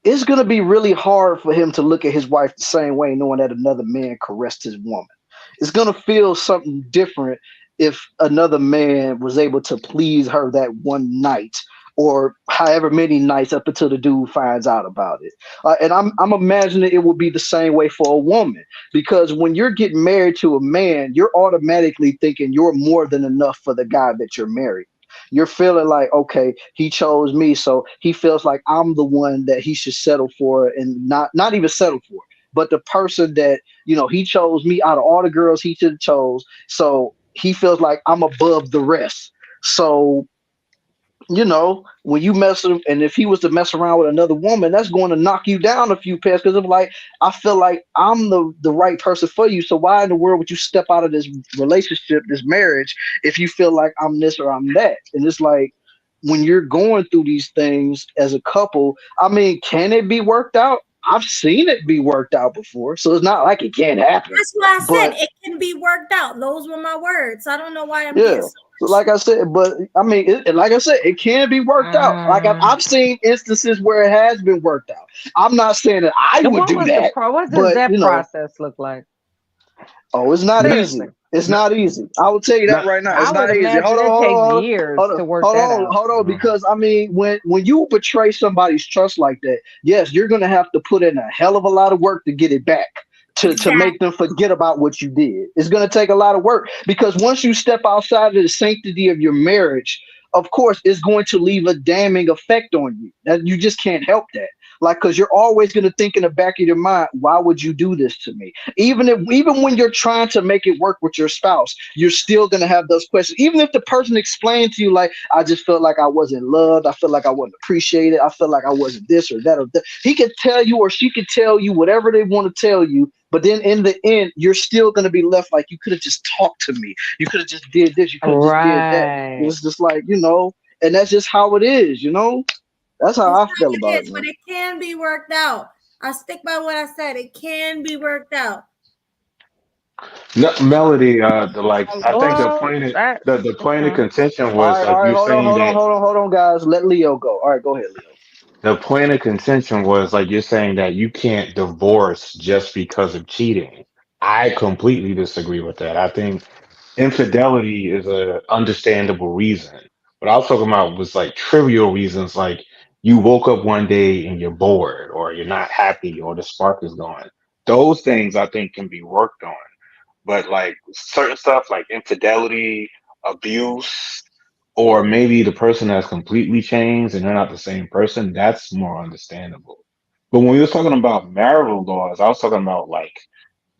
it's gonna be really hard for him to look at his wife the same way, knowing that another man caressed his woman. It's gonna feel something different if another man was able to please her that one night or however many nights up until the dude finds out about it. And I'm imagining it will be the same way for a woman, because when you're getting married to a man, you're automatically thinking you're more than enough for the guy that you're married. You're feeling like, okay, he chose me, so he feels like I'm the one that he should settle for, and not even settle for, but the person that, he chose me out of all the girls he should have chose. So he feels like I'm above the rest. So, when you mess with him, and if he was to mess around with another woman, that's going to knock you down a few pegs, because of like, I feel like I'm the right person for you. So why in the world would you step out of this relationship, this marriage, if you feel like I'm this or I'm that? And it's like, when you're going through these things as a couple, I mean, can it be worked out? I've seen it be worked out before, so it's not like it can't happen.
That's why I said it can be worked out. Those were my words. I don't know why I'm being
so like I said, but I mean, it can be worked out. Like I've seen instances where it has been worked out. I'm not saying that I would do that.
What does that process look like?
Oh, it's not easy. It's not easy. I will tell you that
Not,
right now.
I
It's
would
not easy.
imagine it takes years
hold on,
to work that out.
hold on. Because I mean, when you betray somebody's trust like that, yes, you're gonna have to put in a hell of a lot of work to get it back. To make them forget about what you did. It's gonna take a lot of work because once you step outside of the sanctity of your marriage, of course, it's going to leave a damning effect on you. That you just can't help that. Like, because you're always going to think in the back of your mind, why would you do this to me? Even when you're trying to make it work with your spouse, you're still going to have those questions. Even if the person explained to you, like, I just felt like I wasn't loved, I felt like I wasn't appreciated, I felt like I wasn't this or that or that. He could tell you or she could tell you whatever they want to tell you, but then in the end, you're still going to be left like, you could have just talked to me, you could have just did this, you could have just did that.
Right.
It's just like, and that's just how it is. That's how I feel about it, man.
But it can be worked out. I stick by what I said. It can be worked out.
no, Melody, I think the
Well,
point of
that
the point of
okay.
contention
All
was
right,
like you're
hold on,
saying that
hold on, guys. Let Leo go. All right, go ahead, Leo.
the point of contention was like you're saying that you can't divorce just because of cheating. I completely disagree with that. I think infidelity is a understandable reason. What I was talking about was like trivial reasons, like you woke up one day and you're bored, or you're not happy, or the spark is gone. Those things I think can be worked on. But like certain stuff like infidelity, abuse, or maybe the person has completely changed and they're not the same person, that's more understandable. But when we were talking about marital laws, I was talking about like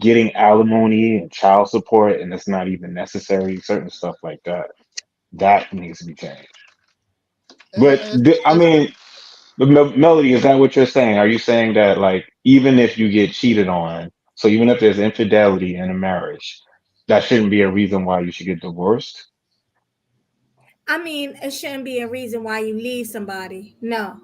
getting alimony and child support, and it's not even necessary, certain stuff like that. That needs to be changed. But I mean, the Melody, is that what you're saying? Are you saying that like even if you get cheated on, so even if there's infidelity in a marriage, that shouldn't be a reason why you should get divorced?
I mean, it shouldn't be a reason why you leave somebody. No.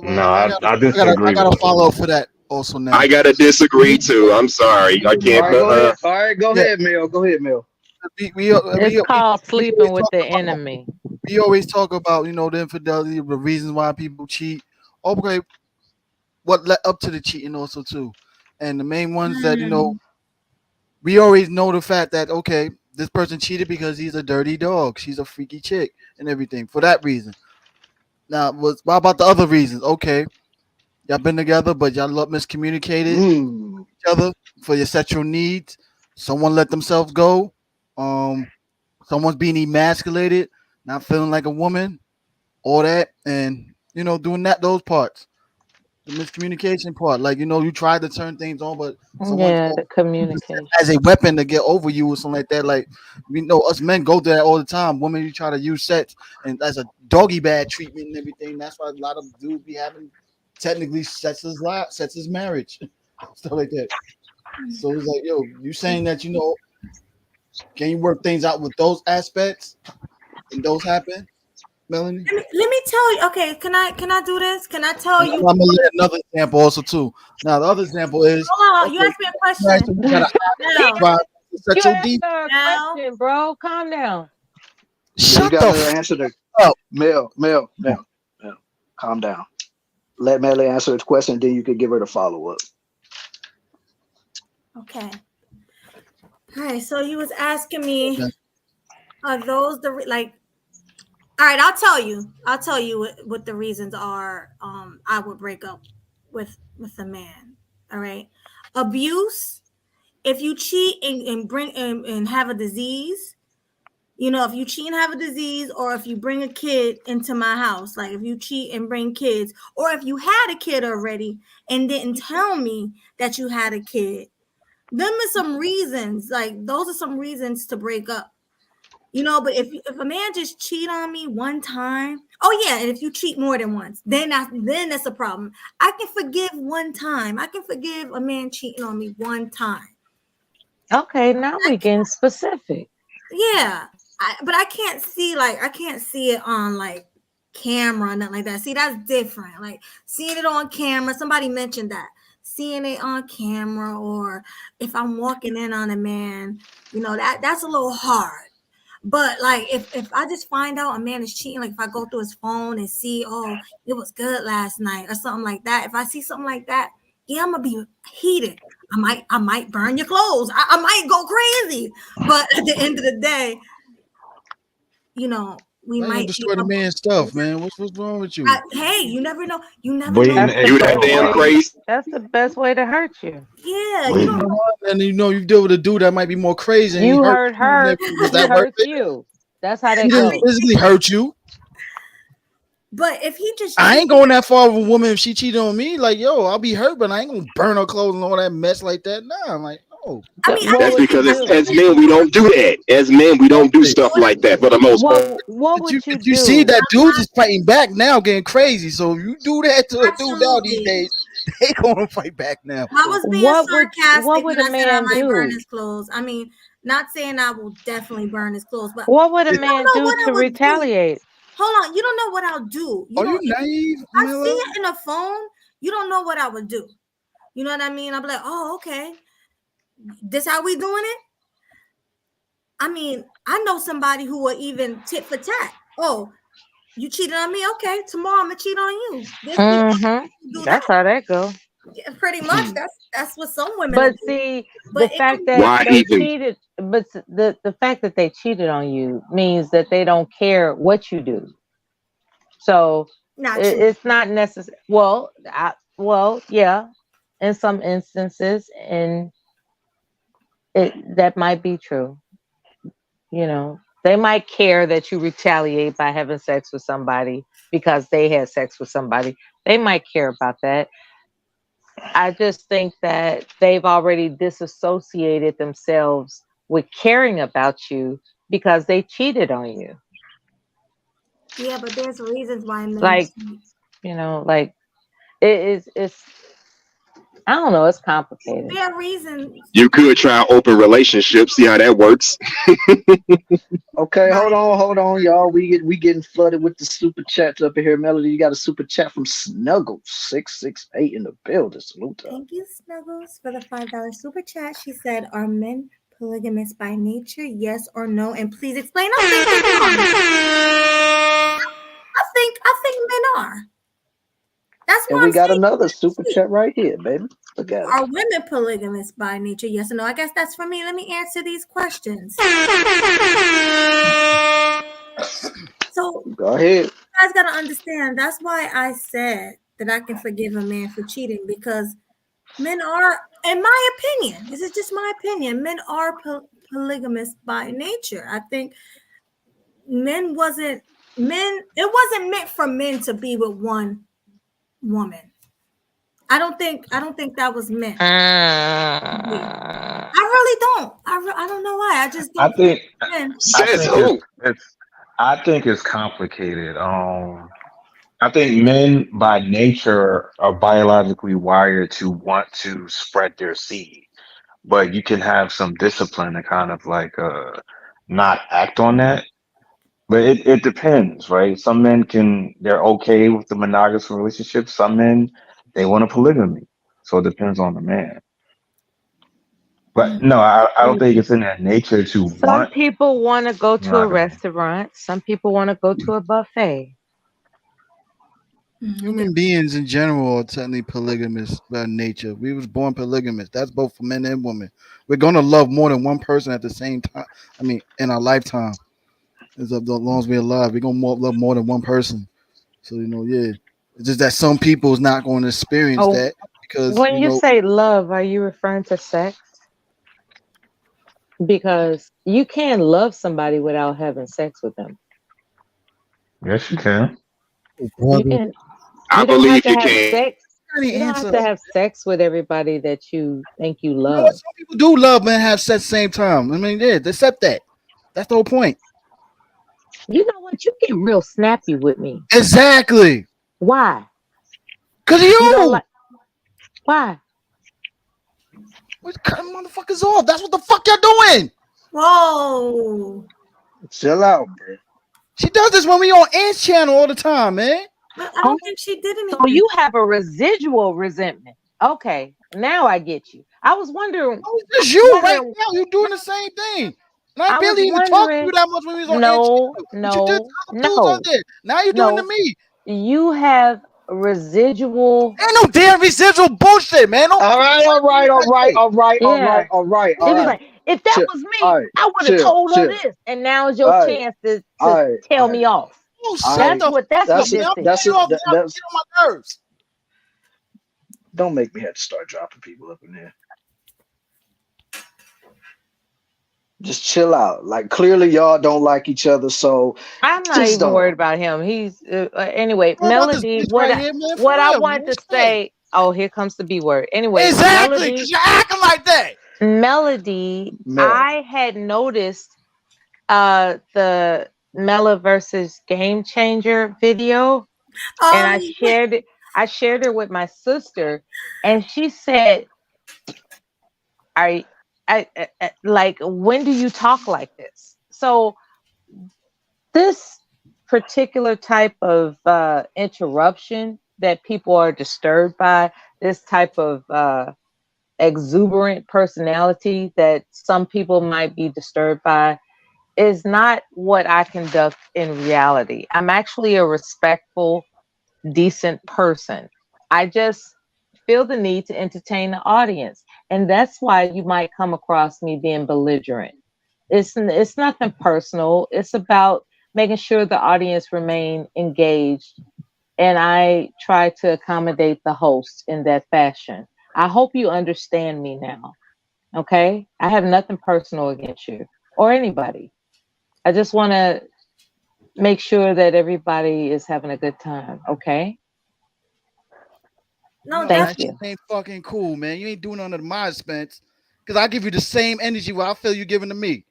No,
Well,
I
I
disagree
got
with
to
you.
follow up for that also
I
now.
gotta disagree too. I'm sorry. I
All
can't.
right, go ahead. All right, go
Yeah,
ahead, Mel. Go ahead, Mel.
It's called
we
sleeping
always
with
talk
the
about
enemy.
the infidelity, the reasons why people cheat. Okay, what led up to the cheating also too, and the main ones that we always know the fact that okay, this person cheated because he's a dirty dog, she's a freaky chick, and everything for that reason. Now, what about the other reasons? Okay, y'all been together, but y'all miscommunicated
Mm.
each other for your sexual needs. Someone let themselves go. Um, someone's being emasculated, not feeling like a woman, all that, and doing those parts, the miscommunication part. Like you tried to turn things on, but someone
Yeah, the communication.
as a weapon to get over you or something like that. Like we know us men go through that all the time. Women, you try to use sex and as a doggy bag treatment and everything. That's why a lot of dudes be having technically sex is marriage, stuff like that. So it's like, yo, you saying that can you work things out with those aspects and those happen, Melanie?
Let me tell you. Okay, can I do this? Can I tell
And
you?
I'm gonna let another example also too. Now the other example is
Hold on. You
okay,
asked me a question.
you gotta
Now,
try
You
sexual
asked
deep.
her a
now,
question, bro. Calm down.
You
Shut the
gotta
f-
answer the
up.
Mel. Calm down. Let Melly answer the question, then you could give her the follow up.
okay. All right. So you was asking me, are those like? All right. I'll tell you what the reasons are. I would break up with a man. All right. Abuse. If you cheat and bring and have a disease, if you cheat and have a disease, or if you bring a kid into my house, like if you cheat and bring kids, or if you had a kid already and didn't tell me that you had a kid, them are some reasons. Like those are some reasons to break up. But if a man just cheat on me one time, oh yeah, and if you cheat more than once, then that's a problem. I can forgive one time. I can forgive a man cheating on me one time.
Okay, now we getting specific.
Yeah, but I can't see it on like camera or nothing like that. See, that's different. Like seeing it on camera. Somebody mentioned that seeing it on camera, or if I'm walking in on a man, that's a little hard. But like if I just find out a man is cheating, like if I go through his phone and see, oh, it was good last night or something like that. If I see something like that, yeah, I'm gonna be heated. I might burn your clothes. I might go crazy. But at the end of the day, we
Why you gonna
might be
destroy the man's stuff, man? What's wrong with you?
hey, you never know. You never
But
know.
You that damn crazy.
That's the best way to hurt you.
Yeah,
but
you don't know.
And you deal with a dude that might be more crazy and he
You
hurt
hurt
you.
her,
Was
she
that worth
hurts
it?
you. That's how
He
that
didn't
goes.
physically hurt you.
But if he just
I ain't going that far with a woman if she cheated on me. Like, yo, I'll be hurt, but I ain't gonna burn her clothes and all that mess like that. Nah, I'm like, no.
I mean,
That's because as men we don't do that. As men we don't do stuff like that for the most part.
What would you
But you see
do?
that dudes is fighting back now, getting crazy. So if you do that to a dude now these days, they gonna fight back now.
I was being
What would
sarcastic
a
when I said I
man
might burn
do?
his clothes. I mean, not saying I will definitely burn his clothes, but
What would a
you don't
man
know
do
what I
to
would do.
retaliate?
Hold on, you don't know what I'll do.
Are you naive,
I
Miller?
see it in a phone. You don't know what I would do. You know what I mean? I'll be like, oh, okay. This how we doing it? I mean, I know somebody who will even tit for tat. Oh, you cheated on me? Okay, tomorrow I'm gonna cheat on you.
That's how that goes.
Yeah, pretty much. That's what some women.
But
do.
see,
But
the
it
fact
can-
that they cheated, but the fact that they cheated on you means that they don't care what you do. So
Not true.
it's not necessary. Well, yeah, in some instances, and that might be true. They might care that you retaliate by having sex with somebody because they had sex with somebody. They might care about that. I just think that they've already disassociated themselves with caring about you because they cheated on you.
Yeah, but there's reasons why men
Like,
cheat.
like it's I don't know, it's complicated.
There are reasons.
You could try an open relationship, see how that works.
Okay, hold on, y'all. We getting flooded with the super chats up in here. Melody, you got a super chat from Snuggles 668 in the building. Salute her.
Thank you, Snuggles, for the $5 super chat. She said, "Are men polygamous by nature? Yes or no? And please explain." I think men are. That's
And
why
we
I'm
got
saying.
another super chat right here, baby. Look at it.
Are women polygamous by nature? Yes or no? I guess that's for me. Let me answer these questions. So
Go ahead.
you guys got to understand. That's why I said that I can forgive a man for cheating, because men are, in my opinion, this is just my opinion, men are polygamous by nature. I think it wasn't meant for men to be with one woman. I don't think that was meant. I really don't. I don't know why. I just
I
don't
think
men.
I think it's complicated. I think men by nature are biologically wired to want to spread their seed, but you can have some discipline to kind of like not act on that. But it depends, right? Some men they're okay with the monogamous relationship. Some men they want a polygamy. So it depends on the man. But no, I don't think it's in their nature to
Some
want
people want to go to a
monogamy.
restaurant. Some people want to go to a buffet.
Human beings in general are technically polygamous by nature. We was born polygamous. That's both for men and women. We're gonna love more than one person at the same time. I mean, in our lifetime, as long as we're alive, we're gonna love more than one person. So yeah. It's just that some people is not going to experience
Oh,
that because
when you say love, are you referring to sex? Because you can love somebody without having sex with them.
Yes, you can.
You can.
I
You don't have
believe
to
you
have
can.
sex. You don't have to have sex with everybody that you think you
You know
love.
what? Some people do love and have sex at the same time. I mean, yeah, accept that. That's the whole point.
You know what? You get real snappy with me.
Exactly.
Why?
Cause you.
Don't like. Why?
What kind of motherfuckers off? That's what the fuck y'all doing.
Whoa.
Chill out, bro.
She does this when we on Ant's channel all the time, man.
But I don't think she did anything.
So you have a residual resentment. Okay, now I get you. I was wondering.
Oh, it's just you right now. You doing the same thing. And I barely even talked to you that much when we was on Ant's channel. But you did other dudes out there. Now you're doing to me.
You have residual.
Ain't no damn residual bullshit, man. Don't
All right, all right, all right, all right, all
Yeah.
right, all right,
It
all
was
right.
like, if that
Chill.
was me,
All right,
I would have
chill,
told her
chill.
this, and now is
All
your
right,
chance to
all right, all
tell
right.
me off.
oh
All
shut
right.
the
That's
fuck
what
up,
this
man.
is.
Get off get
That's.
on my nerves.
Don't make me have to start dropping people up in there. Just chill out. Like clearly y'all don't like each other, so
I'm not
just
even
don't.
worried about him. He's anyway.
What about this
Melody,
bitch right here, man? For
what I
real,
want
man.
to
Shit.
say. Oh, here comes the B word. Anyway,
Exactly, because you're acting like that.
Melody.
Mel.
I had noticed the Mela versus Game Changer video, and I shared it. I shared it with my sister, and she said, I like, when do you talk like this? So this particular type of interruption that people are disturbed by, this type of exuberant personality that some people might be disturbed by, is not what I conduct in reality. I'm actually a respectful, decent person. I just feel the need to entertain the audience. And that's why you might come across me being belligerent. It's nothing personal. It's about making sure the audience remain engaged. And I try to accommodate the host in that fashion. I hope you understand me now. Okay? I have nothing personal against you or anybody. I just want to make sure that everybody is having a good time. Okay?
No,
Thank
That
definitely.
shit
you.
ain't fucking cool, man. You ain't doing none of my expense. Because I give you the same energy what I feel you giving to me.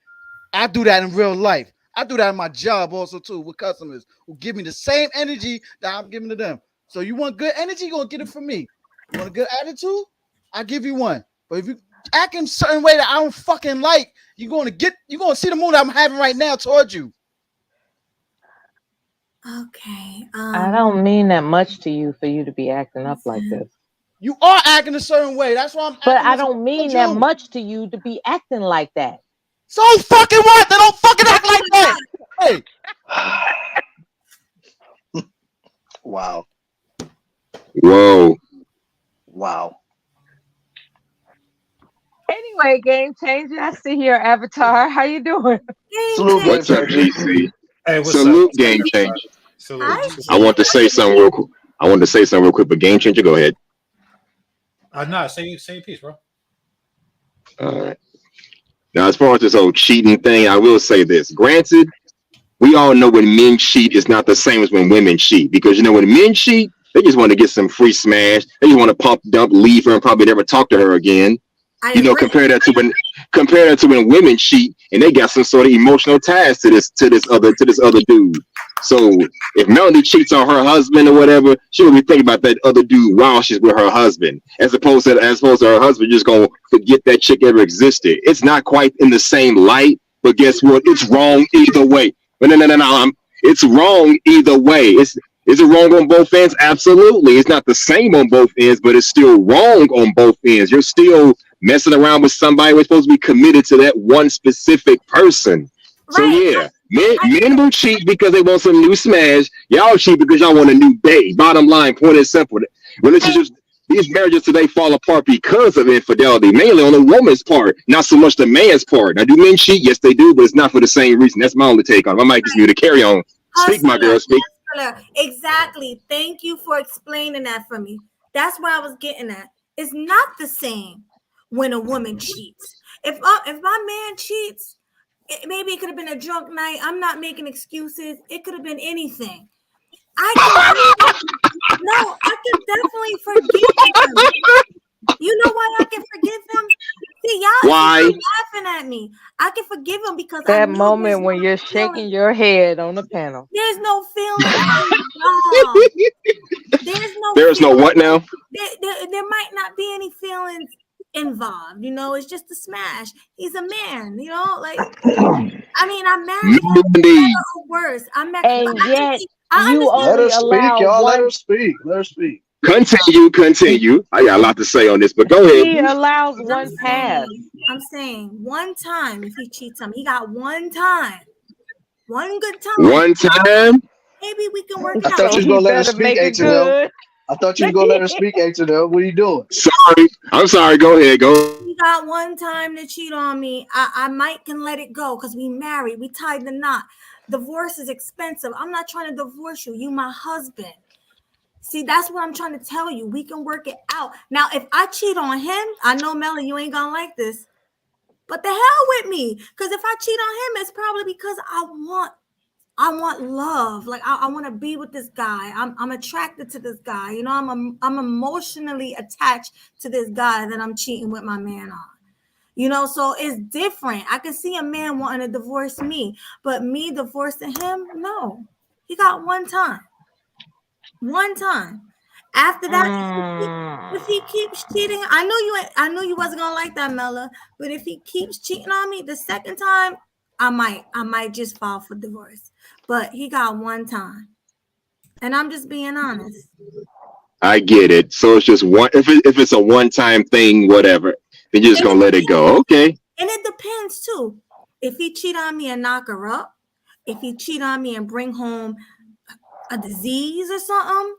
I do that in real life. I do that in my job also too with customers who give me the same energy that I'm giving to them. So you want good energy, you're gonna get it from me. You want a good attitude? I give you one. But if you act in a certain way that I don't fucking like, you're gonna see the mood I'm having right now towards you.
Okay.
I don't mean that much to you for you to be acting up like this.
You are acting a certain way. That's why I'm
But
acting
I
this way
don't mean
towards
that
you.
much to you to be acting like that.
So fucking what? They don't fucking act like that. Hey.
Wow.
Whoa.
Wow.
Anyway, Game Changer, I see your avatar. How you doing?
Salute,
What's up,
Game Changer.
GC?
Hey, what's
Salute,
up?
Game Changer.
Salute.
I want to say something real quick. But Game Changer, go ahead.
Nah, same piece, bro.
All right. Now, as far as this whole cheating thing, I will say this. Granted, we all know when men cheat, it's not the same as when women cheat. Because, when men cheat, they just want to get some free smash. They just want to pump, dump, leave her, and probably never talk to her again. Compare that to when women cheat and they got some sort of emotional ties to this other dude. So if Melanie cheats on her husband or whatever, she will be thinking about that other dude while she's with her husband, as opposed to her husband just gonna forget that chick ever existed. It's not quite in the same light, but guess what? It's wrong either way. But no. It's wrong either way. Is it wrong on both ends? Absolutely. It's not the same on both ends, but it's still wrong on both ends. You're still messing around with somebody. We're supposed to be committed to that one specific person. So yeah, men will cheat because they want some new smash. Y'all cheat because y'all want a new day. Bottom line, point is simple. Relationships, these marriages today fall apart because of infidelity, mainly on the woman's part, not so much the man's part. Now, do men cheat? Yes, they do, but it's not for the same reason. That's my only take on it. I might just need to carry on. Speak, my girl, speak.
Exactly. Thank you for explaining that for me. That's where I was getting at. It's not the same when a woman cheats. If my man cheats, maybe it could have been a drunk night. I'm not making excuses. It could have been anything. I can definitely forgive him. You know why I can forgive him? See, y'all laughing at me. I can forgive him because
that moment when you're shaking your head on the panel.
There's no feelings involved.
There's no what now?
There might not be any feelings involved. It's just a smash. He's a man. I'm married. Worse. I'm married.
And yet
you
only allow
y'all.
one.
Let her speak.
Continue. I got a lot to say on this, but go ahead.
He allows one pass.
I'm saying one time if he cheats on me, he got one time. One good time.
One time?
maybe we can work
I
it out.
thought
So
you was
he
gonna let her
better
speak,
make it
H&M.
good.
I thought you was gonna let her speak, H&M. What are you doing?
Sorry. I'm sorry. Go ahead. Go.
You got one time to cheat on me. I might can let it go because we married. We tied the knot. Divorce is expensive. I'm not trying to divorce you. You my husband. See, that's what I'm trying to tell you. We can work it out. Now, if I cheat on him, I know, Melly, you ain't gonna like this. But the hell with me. Because if I cheat on him, it's probably because I want love. Like I want to be with this guy. I'm attracted to this guy. You know, I'm emotionally attached to this guy that I'm cheating with my man on. You know, so it's different. I can see a man wanting to divorce me, but me divorcing him, no. He got one time. One time. After that, if he keeps cheating, I knew you wasn't gonna like that, Mella. But if he keeps cheating on me the second time, I might just file for divorce. But he got one time, and I'm just being honest.
I get it. So it's just one. If it's a one time thing, whatever, then you're just
And
gonna let it go. Okay.
And it depends too. If he cheat on me and knock her up, if he cheat on me and bring home a disease or something,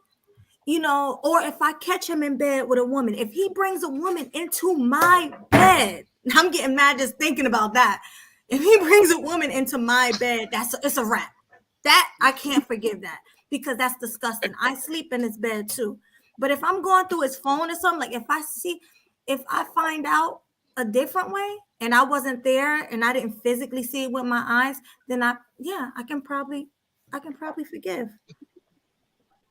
you know, or if I catch him in bed with a woman, if he brings a woman into my bed, I'm getting mad just thinking about that. If he brings a woman into my bed, it's a wrap. That I can't forgive that because that's disgusting. I sleep in his bed too. But if I'm going through his phone or something, like if I find out a different way and I wasn't there and I didn't physically see it with my eyes, then I can probably forgive.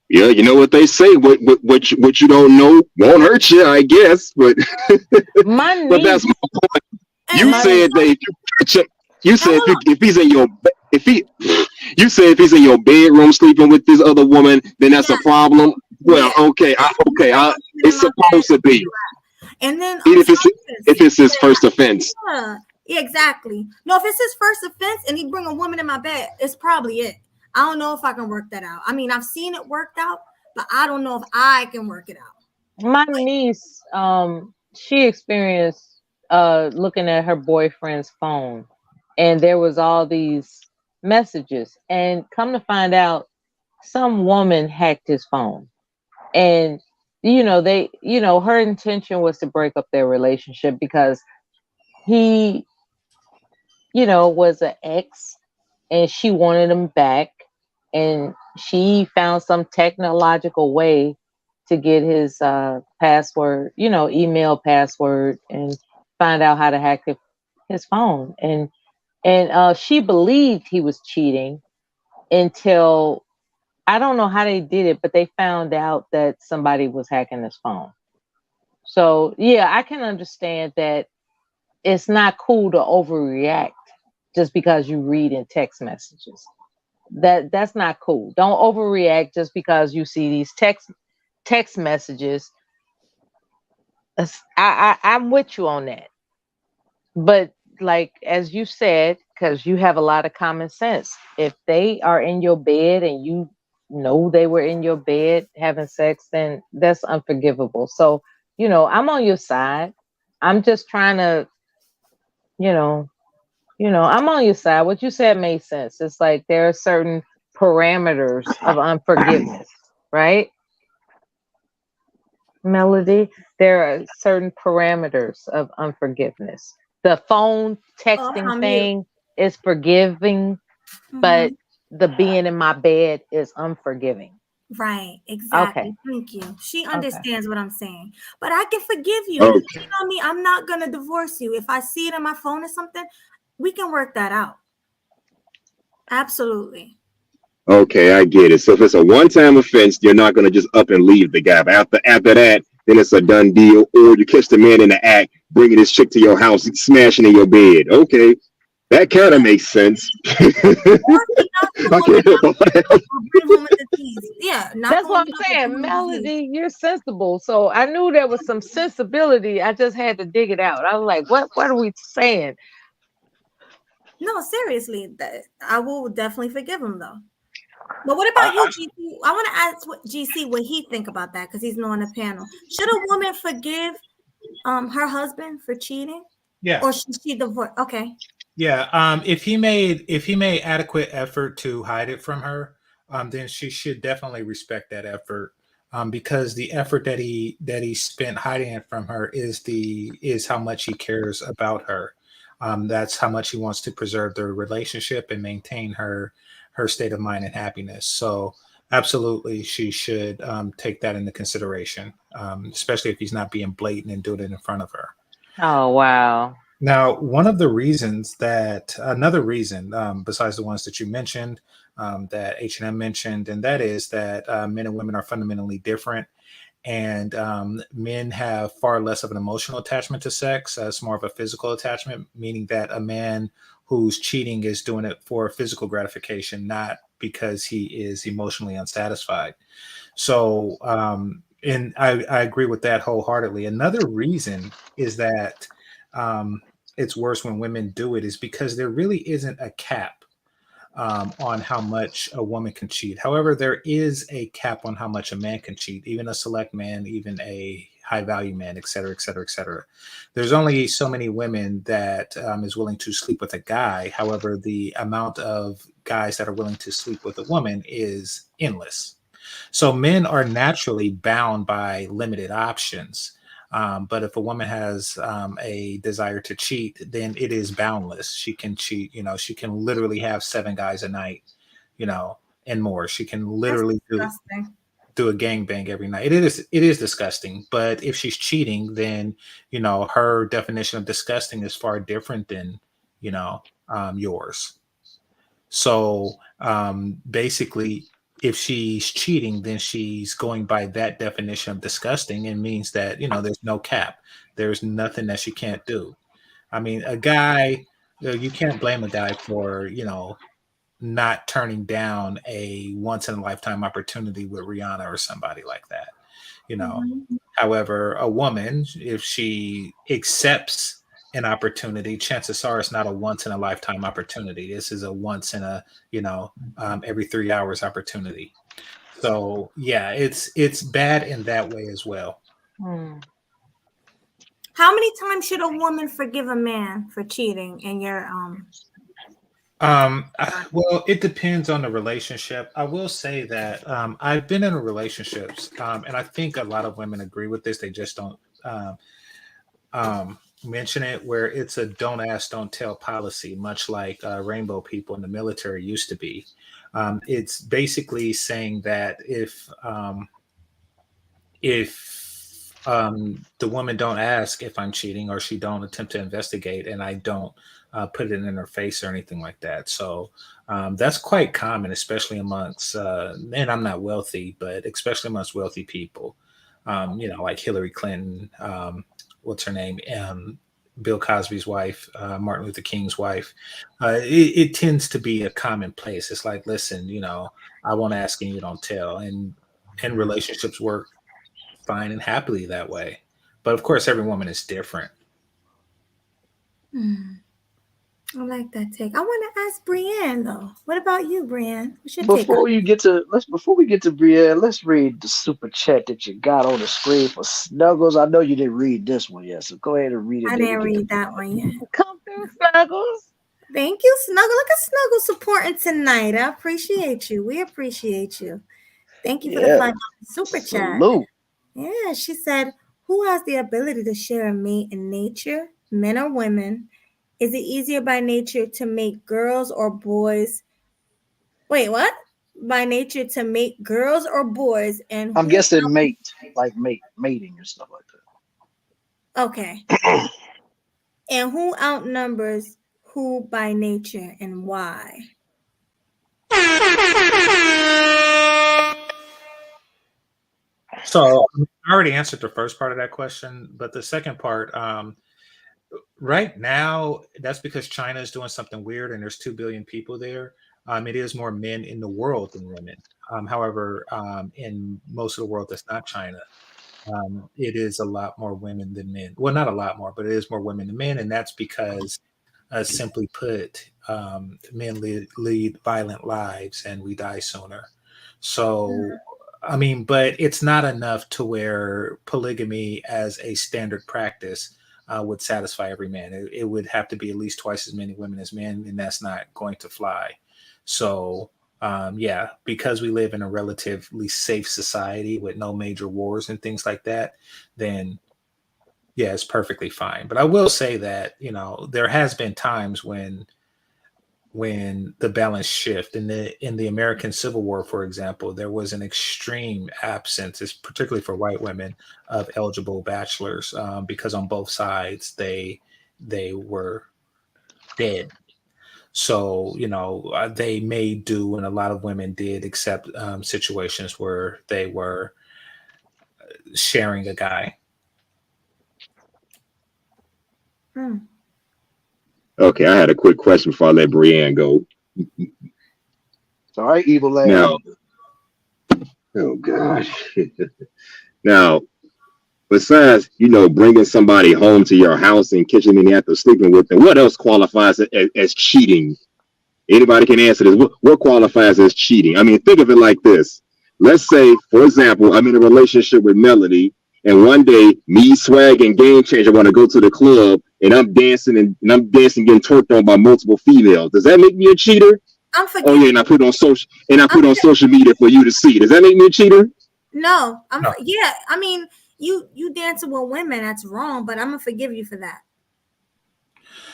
Yeah, you know what they say. What you don't know won't hurt you, I guess. But
My
but that's
niece,
my point. You said that you said if he's in your you said if he's in your bedroom sleeping with this other woman, then that's a problem. Well, okay, it's supposed to be.
And then
If it's his first offense.
Yeah, exactly. No, if it's his first offense and he bring a woman in my bed, it's probably it. I don't know if I can work that out. I mean, I've seen it worked out, but I don't know if I can work it out.
my niece, she experienced looking at her boyfriend's phone, and there was all these messages, and come to find out, some woman hacked his phone, and her intention was to break up their relationship because he was an ex and she wanted him back, and she found some technological way to get his password, email password, and find out how to hack his phone. And she believed he was cheating until, I don't know how they did it, but they found out that somebody was hacking his phone. So yeah, I can understand that it's not cool to overreact just because you read in text messages. That's not cool. Don't overreact just because you see these text messages. I'm with you on that. But like as you said, because you have a lot of common sense, if they are in your bed and you know they were in your bed having sex, then that's unforgivable. So, I'm on your side. I'm just trying to, I'm on your side. What you said made sense. It's like there are certain parameters of unforgiveness, right? Melody, there are certain parameters of unforgiveness. The phone texting thing is forgiving, but the being in my bed is unforgiving.
Right, exactly.
Okay.
Thank you. She understands what I'm saying. But I can forgive you.
Okay.
You know me, I'm not gonna divorce you. If I see it on my phone or something, we can work that out. Absolutely.
Okay, I get it. So if it's a one-time offense, you're not gonna just up and leave the guy. But after that, then it's a done deal. Or you catch the man in the act, bringing this chick to your house, smashing in your bed. Okay, that kind of makes sense.
That's what I'm saying. Melody, you're sensible. So I knew there was some sensibility. I just had to dig it out. I was like, what are we saying?
No, seriously, I will definitely forgive him though. But what about you, GC? I want to ask GC what he think about that because he's not on the panel. Should a woman forgive her husband for cheating?
Yeah.
Or should she divorce? Okay.
Yeah. If he made adequate effort to hide it from her, then she should definitely respect that effort. Because the effort that he spent hiding it from her is how much he cares about her. That's how much he wants to preserve their relationship and maintain her state of mind and happiness. So absolutely, she should take that into consideration, especially if he's not being blatant and doing it in front of her.
Oh wow.
Now, another reason, besides the ones that you mentioned, that H&M mentioned, and that is that men and women are fundamentally different, and men have far less of an emotional attachment to sex. It's more of a physical attachment, meaning that a man who's cheating is doing it for physical gratification, not because he is emotionally unsatisfied. So, and I agree with that wholeheartedly. Another reason is that um, it's worse when women do it is because there really isn't a cap on how much a woman can cheat. However, there is a cap on how much a man can cheat, even a select man, even a high value man, et cetera, et cetera, et cetera. There's only so many women that is willing to sleep with a guy. However, the amount of guys that are willing to sleep with a woman is endless. So men are naturally bound by limited options. But if a woman has a desire to cheat, then it is boundless. She can cheat, she can literally have 7 guys a night, and more. She can literally do a gangbang every night. It is disgusting. But if she's cheating, then, her definition of disgusting is far different than, yours. So basically, if she's cheating, then she's going by that definition of disgusting, and means that, there's no cap. There's nothing that she can't do. I mean, a guy, you can't blame a guy for, not turning down a once in a lifetime opportunity with Rihanna or somebody like that, you know.
Mhm.
However, a woman, if she accepts an opportunity, chances are it's not a once in a lifetime opportunity. This is a once in a, every 3 hours opportunity. So yeah, it's bad in that way as well.
Hmm.
How many times should a woman forgive a man for cheating in your
Well, it depends on the relationship. I will say that I've been in relationships, and I think a lot of women agree with this. They just don't mention it, where it's a don't ask, don't tell policy, much like rainbow people in the military used to be. It's basically saying that if the woman don't ask if I'm cheating, or she don't attempt to investigate, and I don't put it in her face or anything like that. So that's quite common, especially amongst, and I'm not wealthy, but especially amongst wealthy people, like Hillary Clinton, what's her name? Bill Cosby's wife, Martin Luther King's wife. It tends to be a commonplace. It's like, listen, I won't ask and you don't tell. And relationships work fine and happily that way. But of course, every woman is different.
I like that take. I want to ask Brienne though. What about you, Brienne? What's your take?
Before we get to Brienne, let's read the super chat that you got on the screen for Snuggles. I know you didn't read this one yet, so go ahead and read it.
I didn't read that one yet.
Come through, Snuggles.
Thank you, Snuggle. Look at Snuggle supporting tonight. I appreciate you. We appreciate you. Thank you for the fun super chat.
Salute.
Yeah, she said, who has the ability to share a mate in nature, men or women? Is it easier by nature to make girls or boys? Wait, what? By nature to make girls or boys? And
I'm guessing mating and stuff like that.
Okay. And who outnumbers who by nature and why?
So I already answered the first part of that question, but the second part, right now, that's because China is doing something weird, and there's 2 billion people there. It is more men in the world than women. However, in most of the world that's not China, it is a lot more women than men. Well, not a lot more, but it is more women than men, and that's because, simply put, men lead violent lives, and we die sooner. So, I mean, but it's not enough to where polygamy as a standard practice would satisfy every man. It would have to be at least twice as many women as men, and that's not going to fly. So yeah, because we live in a relatively safe society with no major wars and things like that, then yeah, it's perfectly fine. But I will say that, you know, there has been times when the balance shift in the American Civil War, for example, there was an extreme absence, particularly for white women, of eligible bachelors because on both sides they were dead. So, you know, they made do, and a lot of women did accept situations where they were sharing a guy.
Hmm.
Okay, I had a quick question before I let Brienne go.
All right, evil lad.
Now, oh gosh. Now, besides, you know, bringing somebody home to your house and kissing them after sleeping with them, what else qualifies as cheating? Anybody can answer this. What qualifies as cheating? I mean, think of it like this. Let's say, for example, I'm in a relationship with Melody, and one day, me, Swag, and Game Changer want to go to the club, and I'm dancing, getting twerked on by multiple females. Does that make me a cheater?
I'm
Oh
forgetting.
yeah, and I put it on social media for you to see. Does that make me a cheater?
No,
No.
yeah. I mean, you dancing with women, that's wrong, but I'm gonna forgive you for that.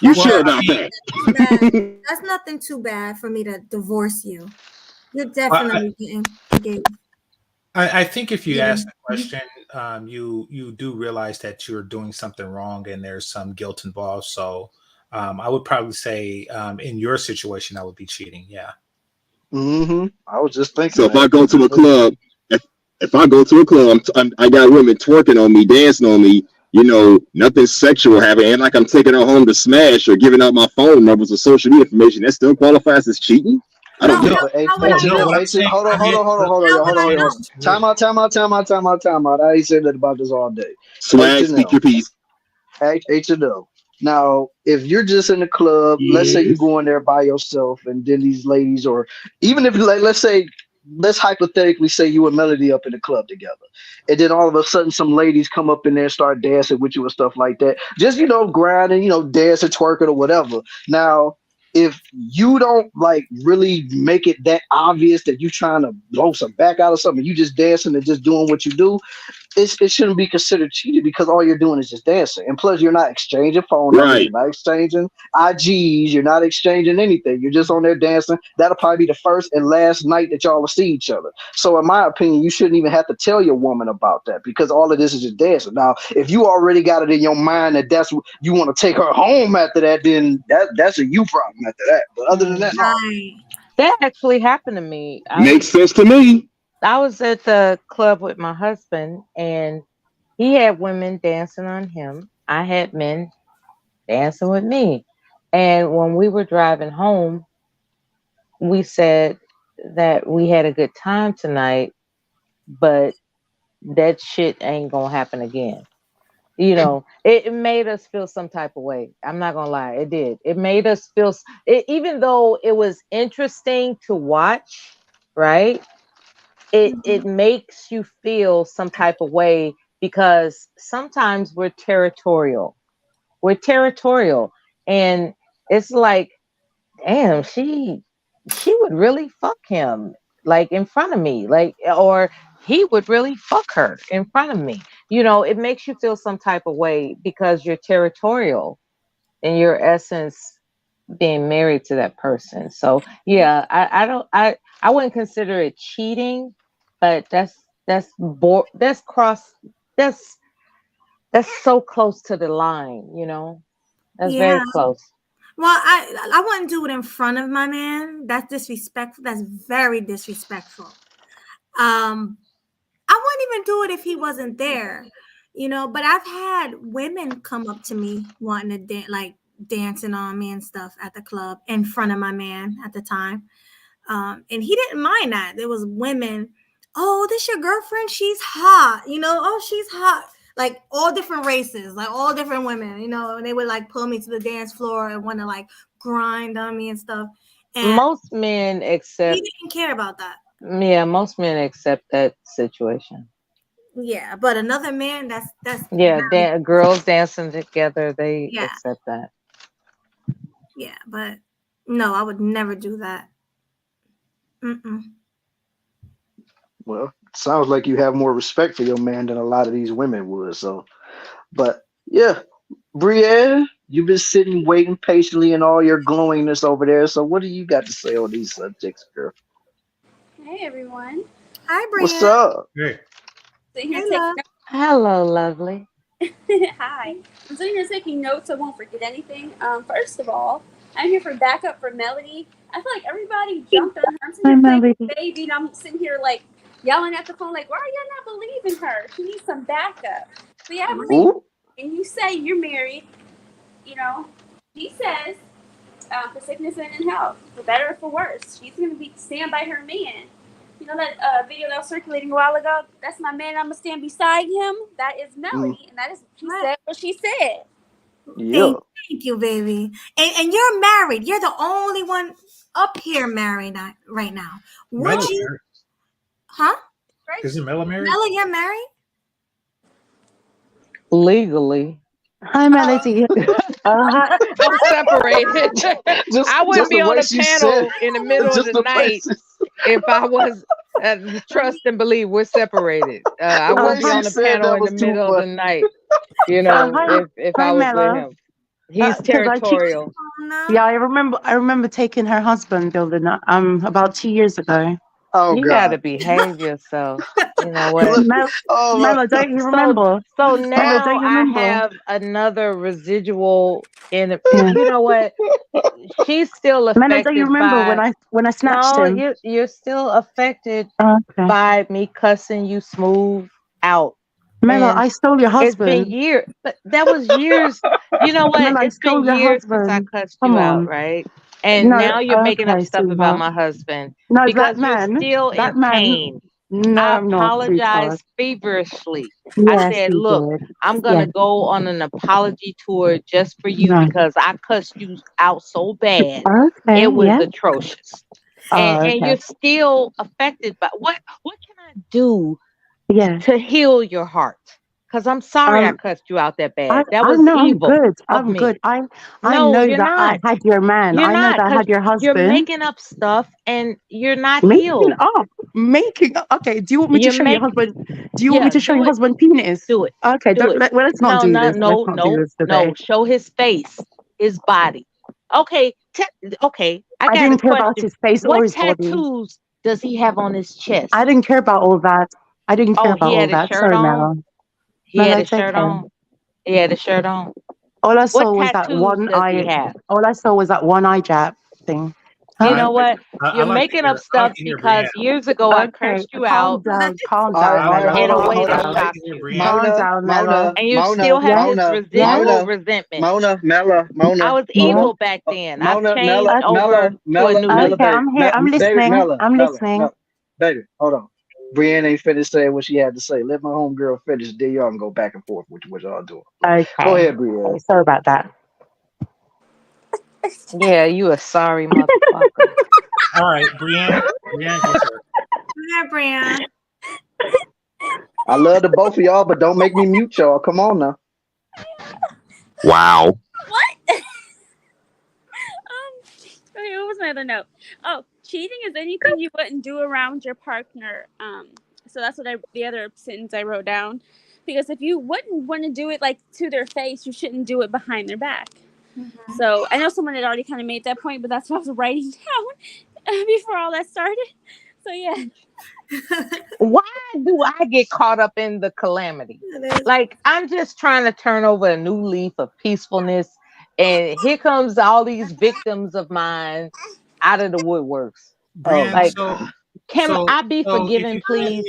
You
That's
sure
Well,
about that?
that's nothing too bad for me to divorce you. You're
I,
definitely getting forgave.
I think if you ask
Forgiven.
the question, you do realize that you're doing something wrong and there's some guilt involved. So I would probably say in your situation, I would be cheating. Yeah.
Mm-hmm. I was just thinking
So if
that.
I go to a club, if I go to a club, I got women twerking on me, dancing on me. You know, nothing sexual happening. Ain't like I'm taking her home to smash or giving out my phone numbers or social media information. That still qualifies as cheating. I don't
No,
get
No,
it.
But
how would I
no.
know?
What I'm saying,
hold on,
I mean,
How would I know?
Time out. I ain't said that about this all day. H
Swag,
and
speak
L.
your piece.
H&O. Now, if you're just in the club, let's say you
Yes.
go in there by yourself, and then these ladies, or even if like, let's hypothetically say you and Melody up in the club together, and then all of a sudden some ladies come up in there and start dancing with you and stuff like that, just grinding, dancing, twerking or whatever. Now, if you don't like really make it that obvious that you trying to blow some back out of something, you just dancing and just doing what you do, it shouldn't be considered cheating because all you're doing is just dancing. And plus, you're not exchanging phone numbers,
Right.
you're not exchanging IGs, you're not exchanging anything. You're just on there dancing. That'll probably be the first and last night that y'all will see each other. So, in my opinion, you shouldn't even have to tell your woman about that because all of this is just dancing. Now, if you already got it in your mind that you want to take her home after that, then that's a you problem after that. But other than that, no.
Right.
That actually happened to me.
Makes sense to me.
I was at the club with my husband, and he had women dancing on him. I had men dancing with me. And when we were driving home, we said that we had a good time tonight, but that shit ain't gonna happen again. It made us feel some type of way. I'm not gonna lie, it did. It made us feel, even though it was interesting to watch, right? It makes you feel some type of way because sometimes we're territorial. We're territorial, and it's like, damn, she would really fuck him like in front of me, like, or he would really fuck her in front of me. It makes you feel some type of way because you're territorial in your essence, being married to that person. So yeah, I wouldn't consider it cheating, but that's cross that's that's so close to the line. That's very
Yeah.
close.
Well, I wouldn't do it in front of my man. That's disrespectful. That's very disrespectful. Um, I wouldn't even do it if he wasn't there, But I've had women come up to me wanting to like dancing on me and stuff at the club in front of my man at the time, and he didn't mind that. There was women. Oh, this your girlfriend? She's hot. Oh, she's hot. Like all different races, like all different women. And they would like pull me to the dance floor and want to like grind on me and stuff. And
Most men
he
accept,
didn't care about that.
yeah, most men accept that situation.
Yeah, but another man, that's
Yeah,
very,
girls dancing together, they
yeah,
accept that.
yeah. But no, I would never do that. Mm-mm.
Well, sounds like you have more respect for your man than a lot of these women would. So, but yeah, Brienne, you've been sitting waiting patiently in all your glowingness over there. So, what do you got to say on these subjects, girl?
Hey everyone.
Hi,
What's
Brian.
up?
Hey.
Sitting here
Hey,
taking
love.
Hello, lovely.
Hi. I'm sitting here taking notes so I won't forget anything. First of all, I'm here for backup for Melody. I feel like everybody jumped on her. I'm sitting
Hi,
here playing
Melody.
with baby and I'm sitting here like yelling at the phone like, why are y'all not believing her? She needs some backup. So yeah, I believe
Ooh,
and you say you're married, you know, she says for sickness and in health, for better or for worse. She's going to be stand by her man. You know that video that was circulating a while ago? That's my man. I'm going to stand beside him. That is
mm,
Melody. And that is, she said what she said.
yeah.
Thank you, baby. And you're married. You're the only one up here married right now. Would
Melo's
you?
married.
Huh?
Right?
Isn't Melo married?
Ella, you're married?
Legally.
Hi, Melody.
I'm separated. I
Just
wouldn't
the
be on
way
a
she said,
panel in the middle of
just
the
the way
night
she,
if I was trust and believe we're separated. I
the way
wouldn't be
she
on the
said
panel
that
in the
was too
middle of the
funny.
night, you know,
Hi,
if
hi,
I was with
Mela.
him. He's
Because
territorial.
Oh, no.
yeah, I remember taking her husband building about 2 years ago.
Oh
You gotta
God.
behave yourself. You know what?
Look,
Mel,
oh
Mela, don't you
So
remember?
so
Mela,
now
don't you
I
remember?
have another residual in
Yeah.
you know what? She's still
Mela, don't you
affected
remember
by
when I snatched
no,
him?
you're still affected
Okay.
by me cussing you smooth out.
Mela,
And
I stole your
it's been
husband.
years, but that was years. You know what?
Mela, I
It's been
stole your
years since I
husband.
cussed
Come
you out,
on.
right? And
No,
now you're making up
okay,
stuff about
sweetheart.
my husband
No,
because you're still in
that man.
pain.
No,
I
I'm not, sweetheart.
apologized feverishly. I
Yes,
said,
you
look,
did.
I'm going
Yeah.
to go on an apology tour just for you
No.
because I cussed you out so bad.
Okay,
It was
yeah.
atrocious.
Oh,
And
okay.
you're still affected by what can I do
Yeah.
to heal your heart? Because I'm sorry I
Um,
cussed you out that bad. That
I
was
know I'm
evil
good.
of
I'm
me.
good. I
No,
know
you're
that I
not.
had your man.
You're
I know
not
that I
because
had your
you're
husband.
making up stuff and you're not
Making
healed.
up. Making up. Okay, do you want me to
You
show your
make
husband? Do you want me
yeah,
to show
do
your
it,
husband penis?
do it,
Okay,
do it.
well, let's not
No,
do
no,
this. Let's
no,
not do
no,
this today.
no. Show his face, his body. Okay, okay. I
I
got a
didn't care about
question.
his face or
What
his body.
tattoos does he have on his
I
chest?
didn't care about all that. I didn't care
Oh, he
about all
had his
that.
shirt
Sorry,
on.
Mela.
He
Mela,
had his
it's
shirt
okay.
on. He had his shirt on.
All I
What
saw was that
tattoos
one
does he
eye.
have?
All I saw was that one eye jab thing.
You
Huh?
I
know
like
what?
I
You're
like to
making up
hear I like
stuff
to hear
because
Brienne.
years ago I
Okay,
cursed you out
calm
All right,
down,
all right,
Mela.
in
hold
a
on,
way
hold
that
I
on.
like to
shocked
hear
you.
Brienne.
Calm
Mona,
down, Mela.
Mona,
And you still
Mona,
have
Yeah,
this
Mona,
yeah,
residual
Mona,
resentment.
Mona, Mela,
I
Mona,
was
yeah.
Mona,
evil back then. I've
Mona, Mela,
changed over
Mela,
to a
Mela,
new
Mela,
leaf.
Okay,
baby,
I'm here. I'm
baby,
listening.
Mela,
I'm
Mela,
listening.
Mela, baby, hold on. Brienne ain't finished saying what she had to say. Let my homegirl finish. Then y'all can go back and forth with what y'all doing. But go
Okay.
ahead, Brienne.
Okay, sorry about that.
Yeah, you a sorry motherfucker.
All right, Brienne. Brienne, go for it.
Yeah, Brian.
I love the both of y'all, but don't make me mute y'all. Come on now.
Wow.
What? Okay, what was my other note? Oh, cheating is anything you wouldn't do around your partner. So that's what the other sentence I wrote down. Because if you wouldn't want to do it like to their face, you shouldn't do it behind their back.
Mm-hmm.
So I know someone had already kind of made that point, but that's what I was writing down before all that started. So yeah.
Why do I get caught up in the calamity? Like I'm just trying to turn over a new leaf of peacefulness, and here comes all these victims of mine out of the woodworks.
Oh
Brienne,
my
Like,
God.
can I be
so
forgiven, please?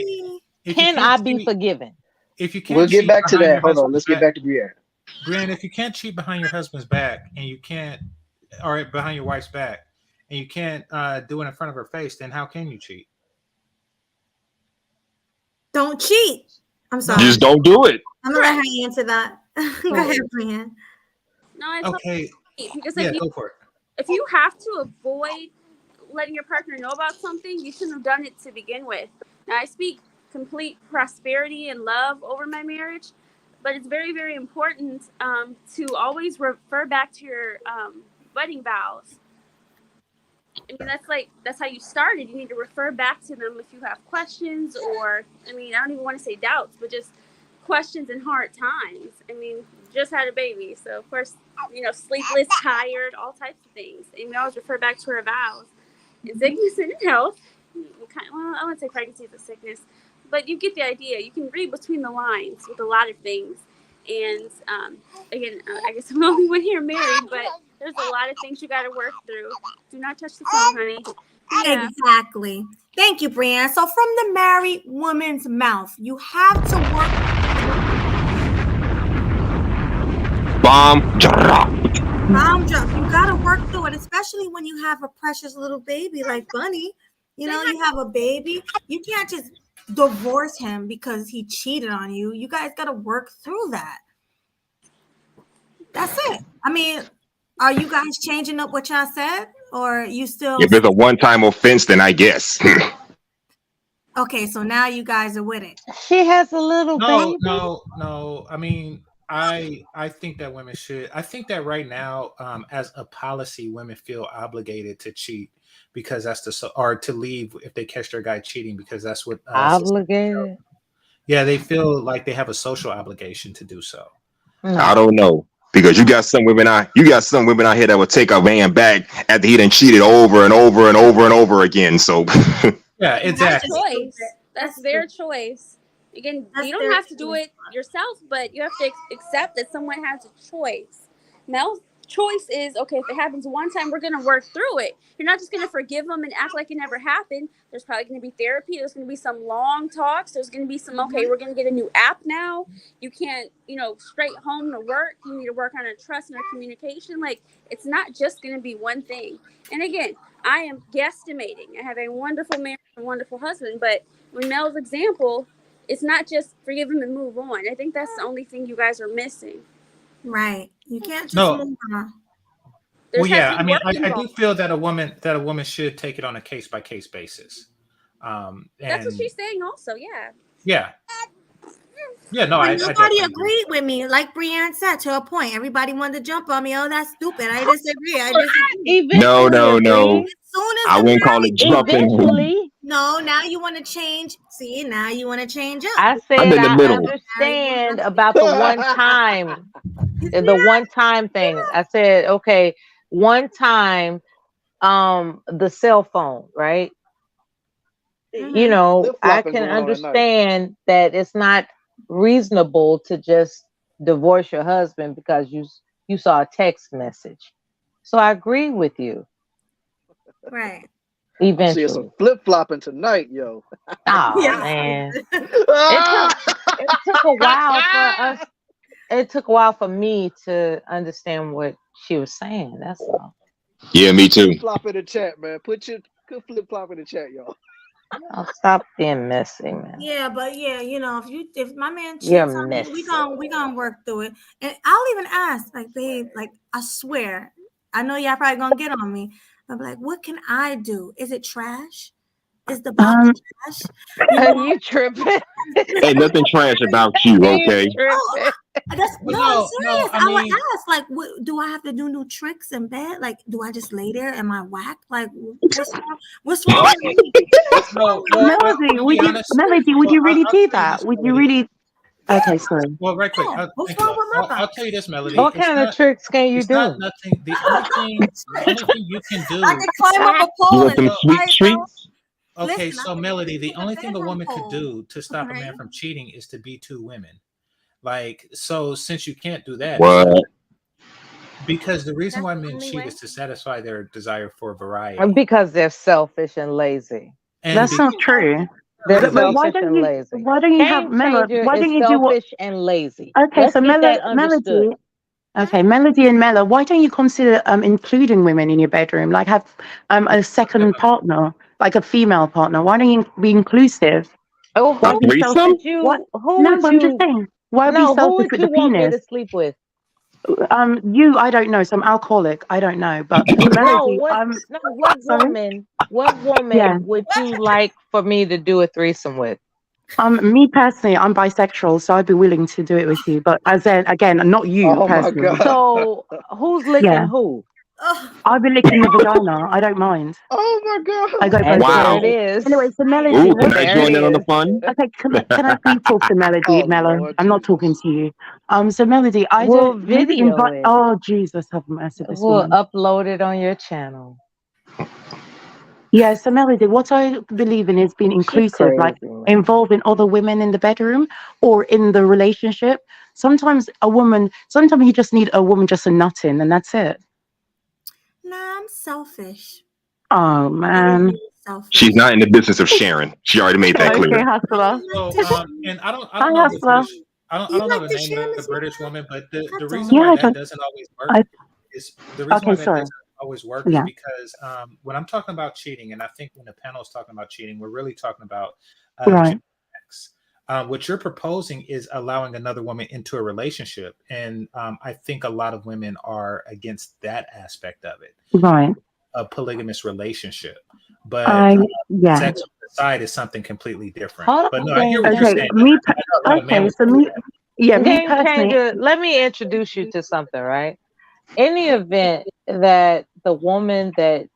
if you
Can
can't
I be
cheat
forgiven?
if you
We'll
can't
get
cheat
back to
behind
that.
your
Hold on.
husband's
Let's get
back,
back to Brienne.
Brienne, if you can't cheat behind your husband's back and you can't or behind your wife's back and you can't do it in front of her face, then how can you cheat?
Don't cheat. I'm sorry.
Just don't do it.
I'm gonna let her answer that. Go
So,
ahead, Brian.
No, I
okay,
totally because
yeah, go for it.
if you have to avoid letting your partner know about something, you shouldn't have done it to begin with. Now I speak complete prosperity and love over my marriage, but it's very, very important to always refer back to your wedding vows. I mean, that's how you started. You need to refer back to them if you have questions, or I mean, I don't even want to say doubts, but just questions in hard times. I mean, just had a baby, so of course, sleepless, tired, all types of things. And we always refer back to her vows. And sickness and health. Well, I wouldn't say pregnancy is a sickness, but you get the idea. You can read between the lines with a lot of things. And again, I guess I'm the only one here married, but there's a lot of things you got to work through. Do not touch the phone, honey. Yeah.
Exactly. Thank you, Brianne. So from the married woman's mouth, you have to work.
Bomb drop.
Bomb drop. You got to work through it, especially when you have a precious little baby like Bunny. You have a baby. You can't just divorce him because he cheated on you. You guys got to work through that. That's it. I mean, are you guys changing up what y'all said, or you still?
If it's a one-time offense, then I guess.
Okay, so now you guys are with it.
She has a little baby.
No. I mean, I think that women should. I think that right now, as a policy, women feel obligated to cheat because that's or to leave if they catch their guy cheating because that's what
obligated.
Yeah, they feel like they have a social obligation to do so.
I don't know. Because you got some women out here that would take a man back after he done cheated over and over and over and over again. So
yeah, exactly.
That's choice. That's their choice. Again, you don't have to do it yourself, but you have to accept that someone has a choice. Mel's choice is, okay, if it happens one time, we're going to work through it. You're not just going to forgive them and act like it never happened. There's probably going to be therapy. There's going to be some long talks. There's going to be some, okay, we're going to get a new app now. You can't, straight home to work. You need to work on a trust and a communication. Like, it's not just going to be one thing. And again, I am guesstimating. I have a wonderful marriage and wonderful husband, but with Mel's example, it's not just forgive him and move on. I think that's the only thing you guys are missing.
Right. You can't just move on.
Well, yeah, I mean, I do feel that a woman should take it on a case-by-case basis.
That's what she's saying also, yeah.
Yeah. Yeah, no,
nobody agreed with me. Like Brianne said, to a point. Everybody wanted to jump on me. Oh, that's stupid. I disagree.
No. I wouldn't call it jumping.
No, now you want to change. See, now you want to change up.
I said I understand about the one time. The one time thing. I said, okay, one time, the cell phone, right? I can understand that it's not reasonable to just divorce your husband because you saw a text message. So I agree with you.
Right.
Eventually.
See some flip-flopping tonight, yo.
Oh, man. It took a while for us. It took a while for me to understand what she was saying. That's all.
Yeah, me too.
Flip-flop in the chat, man. Put your flip-flop in the chat, y'all.
Oh, stop being messy, man.
Yeah, but yeah, if my man cheats on me, we gonna work through it. And I'll even ask, like, babe, like, I swear, I know y'all probably gonna get on me. I'm like, what can I do? Is it trash? Is the bottle trash?
Are you tripping?
Ain't nothing trash about you, okay?
I'm serious. I would ask, like, do I have to do new tricks in bed? Like, do I just lay there? Am I whack? Like, what's wrong with me?
Melody, would you really do that? Would you really? Okay, sorry.
Well, right quick. I'll tell you this, Melody.
What kind of tricks can you do?
Nothing. The only thing you can do.
I can climb up a pole.
You want some sweet treats?
Okay, so Melody, the only thing a woman could do to stop a man from cheating is to be two women. Like, so since you can't do that,
what?
Because the reason why men cheat is to satisfy their desire for variety.
Because they're selfish and lazy.
And that's not true.
They're selfish and lazy.
Why don't you have Melody? Why don't you do what?
Selfish and lazy.
Okay, so Melody. Okay, Melody and Mela, why don't you consider including women in your bedroom? Like have a second partner, like a female partner. Why don't you be inclusive?
Oh, who would you?
I'm just saying. Why be selfish with the penis?
Want me to sleep with?
I don't know. Some alcoholic. I don't know. But Melody,
what woman would you like for me to do a threesome with?
Me personally, I'm bisexual, so I'd be willing to do it with you. But as in, again, not you personally.
My God.
So who's licking who?
Oh,
I'll be licking the vagina. I don't mind.
Oh my
I
god.
go
And
both
there
ways.
it
Wow.
is.
Anyway, so Melody,
Ooh, can
what?
I
There it
join in on the
is.
fun?
Okay, can I please talk to Melody,
Oh
Mello?
Lord
I'm not talking
Jesus.
to you. So Melody, I
We'll
don't maybe
video
invite.
it.
Oh Jesus, have mercy, this
We'll
woman.
upload it on your channel.
Yeah, so Melody, what I believe in is being
She
inclusive, like
crazy, man.
involving other women in the bedroom or in the relationship. Sometimes you just need a woman just a nut in, and that's it.
nah, I'm selfish.
Oh
Very,
man.
very selfish.
She's not in the business of sharing. She already made that
Okay,
clear.
hustler.
So, and I
Hi,
don't know the
hustler.
British, I
You
don't know
like
the
to
name
share,
of the
Miss
British
Monaco?
woman, but
I
the reason
don't.
Yeah,
why
I
that
don't.
doesn't always work is
Okay, sorry. Yeah.
because when I'm talking about cheating, and I think when the panel is talking about cheating, we're really talking about
Right.
sex. What you're proposing is allowing another woman into a relationship, and I think a lot of women are against that aspect of it,
Right.
a polygamous relationship. But
Yeah.
sex on the side is something completely different.
Hold
But
on,
no, I hear what you're
Okay,
saying.
me.
I know a lot of men
Okay,
would
so
do
me.
that.
Yeah, me
Game
personally.
changer. Let me introduce you to something, right? In the event that the woman that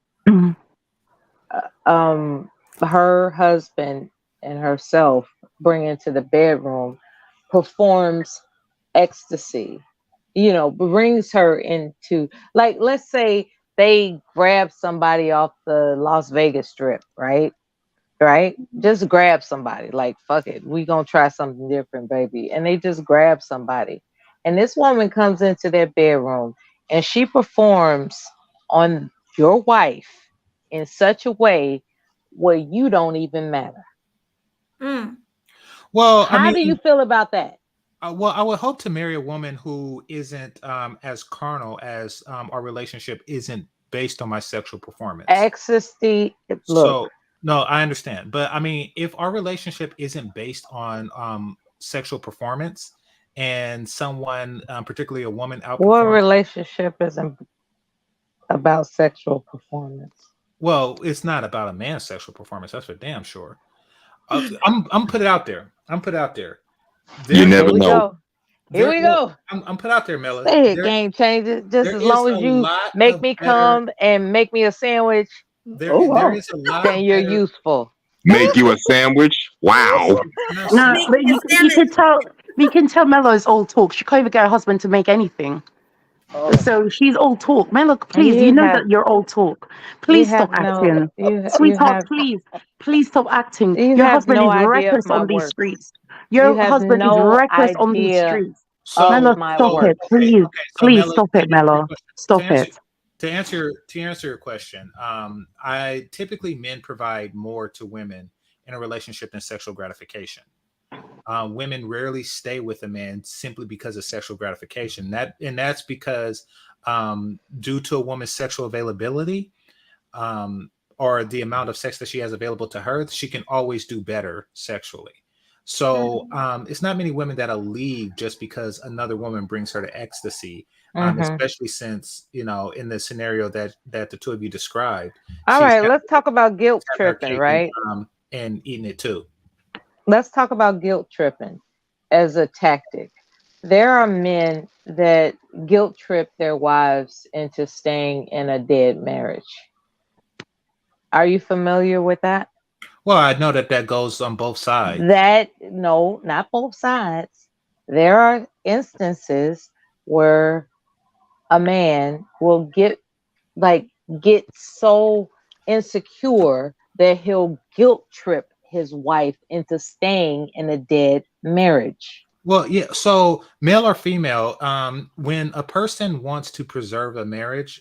her husband and herself bring into the bedroom performs ecstasy, brings her into, like, let's say they grab somebody off the Las Vegas strip, right? Just grab somebody, like, fuck it, we gonna try something different, baby. And they just grab somebody. And this woman comes into their bedroom and she performs on your wife in such a way where you don't even matter.
Well,
How do you feel about that?
Well, I would hope to marry a woman who isn't as carnal as our relationship isn't based on my sexual performance.
Ecstasy. Look.
So, no, I understand. But I mean, if our relationship isn't based on sexual performance and someone, particularly a woman,
What
outperforms.
relationship isn't about sexual performance?
Well, it's not about a man's sexual performance. That's for damn sure. I'm put it out there.
You never know.
Here we go.
I'm put out there, Mela.
Say it, game changer. Just as long as you make me come and make me a sandwich,
there is a lot.
then you're useful.
Make you a sandwich? Wow.
No, but you can tell. We can tell Mello's all talk. She can't even get her husband to make anything. So she's all talk. Mello, please, you know that you're all talk. Please stop acting. Sweetheart, please stop acting.
You
Your
have
husband
no
is
idea of
reckless
my
on these
work.
streets.
You
Your
have
husband is
no
reckless on these
idea
streets.
So,
Mello,
my
stop
work.
it. Please, please stop it, Mello. Stop it.
To answer your question, I typically men provide more to women in a relationship than sexual gratification. Women rarely stay with a man simply because of sexual gratification. That's because due to a woman's sexual availability, or the amount of sex that she has available to her, she can always do better sexually. So it's not many women that'll leave just because another woman brings her to ecstasy, especially since, in the scenario that the two of you described.
All right, let's talk about guilt tripping, right?
And eating it too.
Let's talk about guilt tripping as a tactic. There are men that guilt trip their wives into staying in a dead marriage. Are you familiar with that?
Well, I know that goes on both sides.
No, not both sides. There are instances where a man will get so insecure that he'll guilt trip his wife into staying in a dead marriage.
Well, yeah. So male or female, when a person wants to preserve a marriage,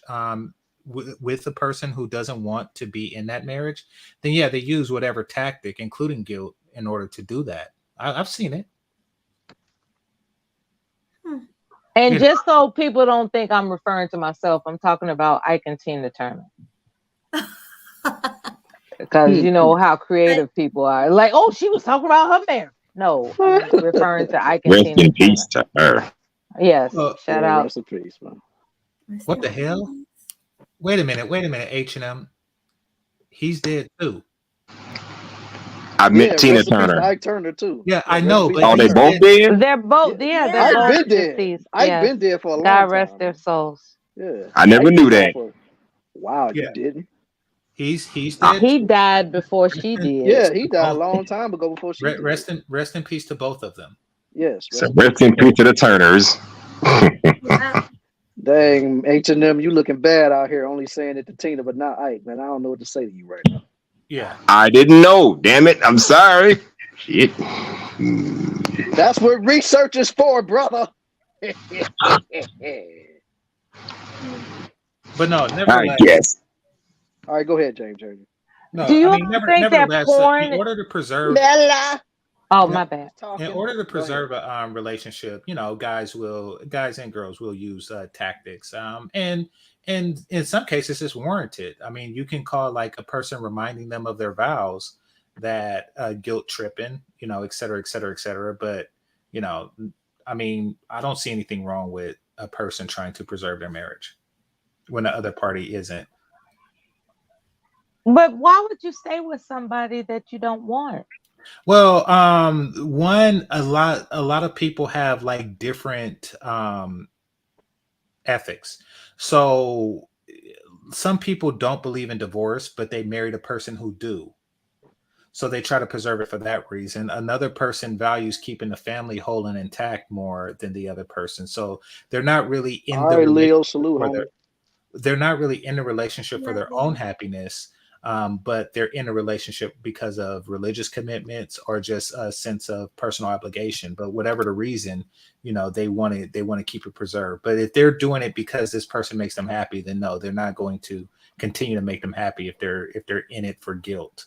with a person who doesn't want to be in that marriage, then yeah, they use whatever tactic, including guilt, in order to do that. I've seen it.
And just so people don't think I'm referring to myself, I'm talking about Ike and Tina Turner. Because you know how creative people are. Like, oh, she was talking about her marriage. No, I'm referring to Ike and
Rest
Tina
in peace to her.
Yes, shout out.
Rest in peace, man.
What the hell? Wait a minute, H&M. He's dead too.
I met Tina Turner.
Ike Turner too.
Yeah, I know, but
are they both dead?
They're both, they're both
I've been dead.
deceased.
I've been dead for a long
God
time.
rest their souls.
Yeah.
I never
Ike
knew
was
that.
off of. Wow, you
Yeah,
didn't?
he's
I,
dead
He
too.
died before
Rest
she
in,
did.
Yeah, he died a
both,
long time ago before she did.
rest in peace to both of them.
Yes,
so
rest in peace
rest
to
in peace
both.
to the Turners.
Yeah.
Dang, H&M, you looking bad out here, only saying it to Tina, but not Ike, man. I don't know what to say to you right now.
Yeah.
I didn't know. Damn it. I'm sorry. Shit.
That's what research is for, brother.
But no,
I
nevertheless,
guess.
All right, go ahead, James.
Do
no, I
you
mean,
all think that
nevertheless, in
porn?
order to preserve,
Bella
Oh,
in,
my bad.
in
talking.
order to
Go ahead.
preserve a relationship, guys and girls will use tactics, and in some cases it's warranted. I mean, you can call like a person reminding them of their vows that guilt tripping, et cetera, et cetera, et cetera. But you know, I mean, I don't see anything wrong with a person trying to preserve their marriage when the other party isn't.
But why would you stay with somebody that you don't want?
Well, a lot of people have like different ethics. So some people don't believe in divorce, but they married a person who do. So they try to preserve it for that reason. Another person values keeping the family whole and intact more than the other person. So they're not really in
All
the
right, Leo,
relationship
salute,
for their
homie.
they're not really in a relationship for
Yeah,
their own happiness, but they're in a relationship because of religious commitments or just a sense of personal obligation. But whatever the reason, they want to keep it preserved. But if they're doing it because this person makes them happy, then no, they're not going to continue to make them happy if they're in it for guilt.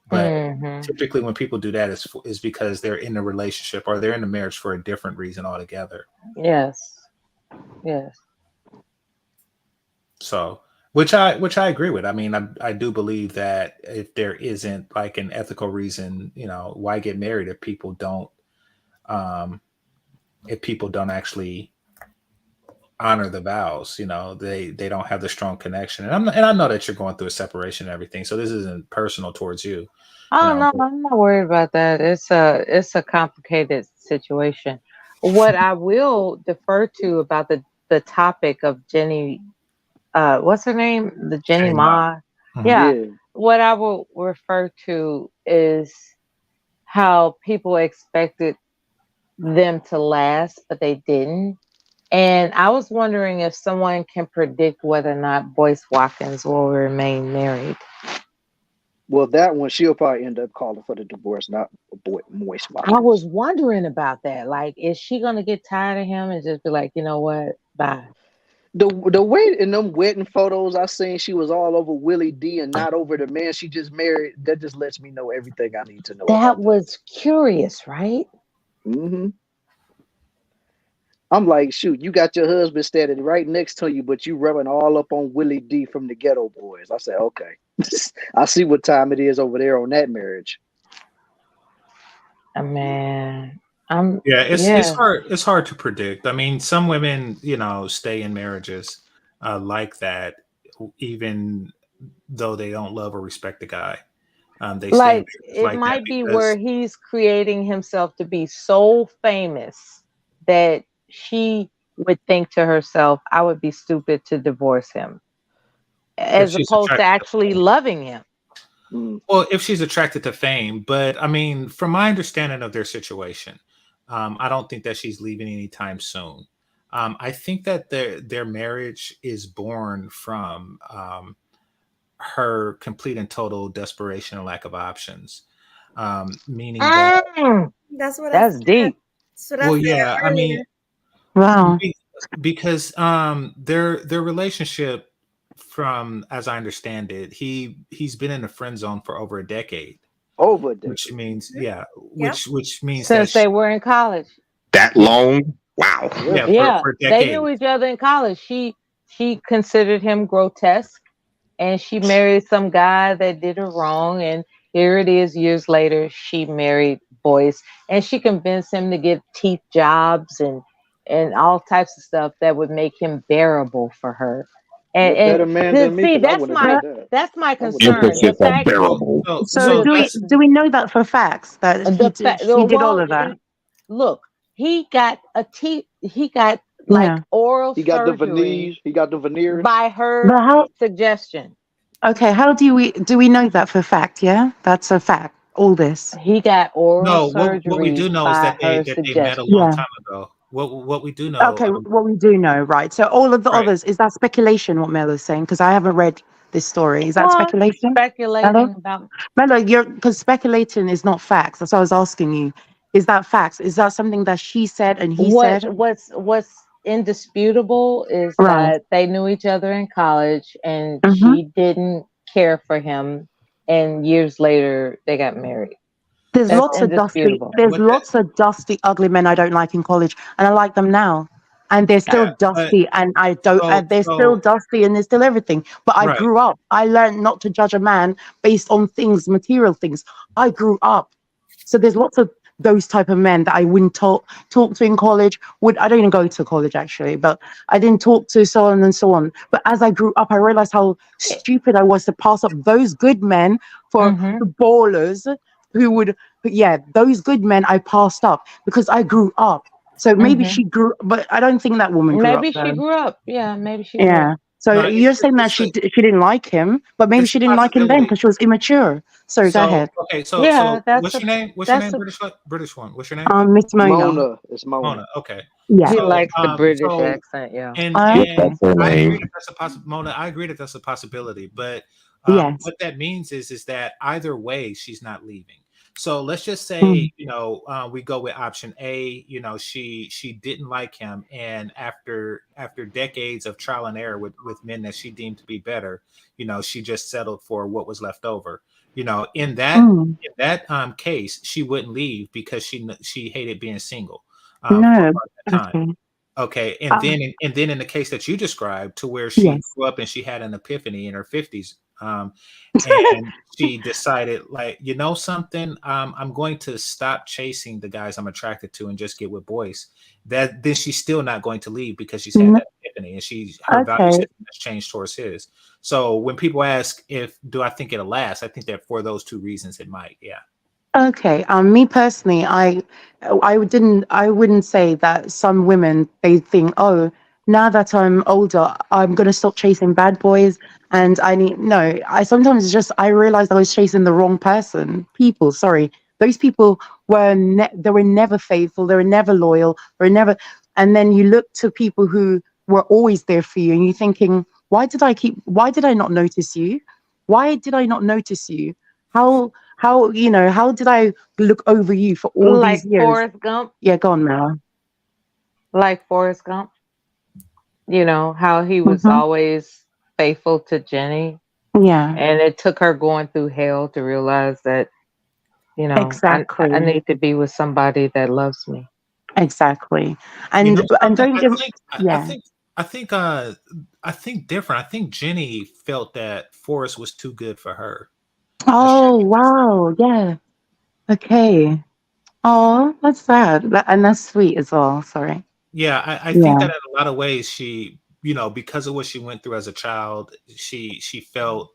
But
Hmm.
typically, when people do that, is because they're in a relationship or they're in a marriage for a different reason altogether.
Yes. Yes.
So, which I agree with. I mean, I do believe that if there isn't like an ethical reason, why get married um, if people don't actually honor the vows, they don't have the strong connection. And I know that you're going through a separation and everything, so this isn't personal towards you,
Oh no,
but
I'm not worried about that. It's a complicated situation. What I will defer to about the topic of Jenny, what's her name? The Jenny
Jenny Ma.
Ma.
Mhm.
Yeah.
Yeah.
What I will refer to is how people expected them to last, but they didn't. And I was wondering if someone can predict whether or not Boyce Watkins will remain married.
Well, that one, she'll probably end up calling for the divorce, not Moist
I was
Watkins.
wondering about that. Like, is she gonna get tired of him and just be like, you know what, bye?
The way in them wedding photos I seen, she was all over Willie D and not over the man she just married. That just lets me know everything I need to know
That
about that.
was curious, right?
Hmm I'm like, shoot, you got your husband standing right next to you, but you rubbing all up on Willie D from the Ghetto Boys. I said, okay, I see what time it is over there on that marriage.
Man,
Yeah, it's
yeah.
hard. It's hard to predict. I mean, some women, stay in marriages like that, even though they don't love or respect the guy. They stay in
Like,
marriages
it
like that
might be where
because
he's creating himself to be so famous that she would think to herself, I would be stupid to divorce him,
if
as
she's
opposed to
attracted to
actually
fame.
loving him.
Well, if she's attracted to fame, but I mean, from my understanding of their situation, I don't think that she's leaving anytime soon. I think that their marriage is born from her complete and total desperation and lack of options. Meaning that,
That's what I
That's
said.
deep.
So
well,
that's there
yeah, I mean,
earlier.
Wow.
because their relationship, from as I understand it, he's been in the friend zone for over a decade,
Over a
which
decade.
means yeah,
Yep.
which means that
Since they were in college.
That
yeah,
long? Wow.
Yeah.
yeah,
Yeah,
for
they knew
decades.
each other in college. She considered him grotesque, and she married some guy that did her wrong. And here it is, years later, she married Boyce, and she convinced him to get teeth jobs and all types of stuff that would make him bearable for her. And
What better man than me?
see,
Because I
that's
wouldn't have
my
did that.
that's my
I wouldn't have did
concern. The
Emphasis
that.
on
fact
bearable.
So
the
do
fact
we know that for facts that
the fact
he did all
well
of that?
look, he got like
Yeah.
oral
He got the
surgery
veneers. He got the veneers.
by her
But how?
suggestion.
Okay, how do we know that for fact? Yeah, that's a fact. All this.
He got oral
No, what we
surgery
do know is
by
that
her
they met a
suggestion.
long
Yeah.
time ago. What we do know,
Okay, what we do know, right? So all of the
right?
others, is that speculation? What Melo's saying? Because I haven't read this story. Is that
Well,
speculation, Melo?
speculating about
Melo, you're because speculating is not facts. That's what I was asking you. Is that facts? Is that something that she said and he said?
what's indisputable is
Right.
that they knew each other in college and
Mm-hmm.
she didn't care for him, and years later they got married.
There's
That's
lots of dusty.
indisputable.
There's
What that?
lots of dusty, ugly men I don't like in college, and I like them now. And they're still
Yeah, but
dusty, and I don't. They're still dusty, and they're still everything. But I
right.
grew up. I learned not to judge a man based on things, material things. I grew up, so there's lots of those type of men that I wouldn't talk to in college. I don't even go to college actually, but I didn't talk to so on and so on. But as I grew up, I realized how stupid I was to pass up those good men for
Mm-hmm.
the ballers who would. But yeah, those good men I passed up because I grew up. So maybe
Mm-hmm.
she grew, but I don't think that woman grew up
Maybe she
though.
grew up. Yeah, maybe she grew
Yeah.
up.
So
No,
you're saying that
it's a
she didn't like him, but maybe
it's
she
a
didn't like him then
possibility.
because she was immature. Sorry, go
So
ahead.
okay,
Yeah,
what's your name? What's your
that's
name?
a
British one. What's your name?
Miss Mona.
Mona. It's Mona.
Mona. Okay.
Yeah.
he
So
likes the British
so
accent. Yeah.
Yes,
Okay.
and
that's her
I agree
name.
that that's a possible Mona. I agree that that's a possibility, but
Yes.
what that means is that either way she's not leaving. So let's just
Mm.
say we go with option A. She didn't like him, and after decades of trial and error with men that she deemed to be better, she just settled for what was left over. In that
Mm.
case, she wouldn't leave because she hated being single for
No.
part of that time.
Okay.
Okay,
Um,
and then in the case that you described, to where she
yes.
grew up and she had an epiphany in her 50s, and she decided, like, something, I'm going to stop chasing the guys I'm attracted to and just get with boys. That then she's still not going to leave because she's had
N-
that epiphany and her value
Okay.
system has changed towards his. So when people ask do I think it'll last, I think that for those two reasons it might. Yeah.
Okay. Me personally, I wouldn't say that some women they think, oh, now that I'm older, I'm gonna stop chasing bad boys, and I need no. I sometimes just I realized I was chasing the wrong people. Sorry, those people they were never faithful. They were never loyal. They were never. And then you look to people who were always there for you, and you're thinking, Why did I not notice you? Why did I not notice you? How did I look over you for all these
Like
years?
Forrest Gump.
Yeah, go on, Mel.
Like Forrest Gump. How he was
Hmm.
always faithful to Jenny,
Yeah,
and it took her going through hell to realize that I
exactly,
need to be with somebody that loves me.
exactly.
You know
And
something?
don't
I
get
think
yeah.
I think different. I think Jenny felt that Forrest was too good for her.
Oh wow, yeah. Okay. Oh, that's sad. And that's sweet as well. Sorry.
Yeah, I think
Yeah.
that in a lot of ways she, because of what she went through as a child, she felt,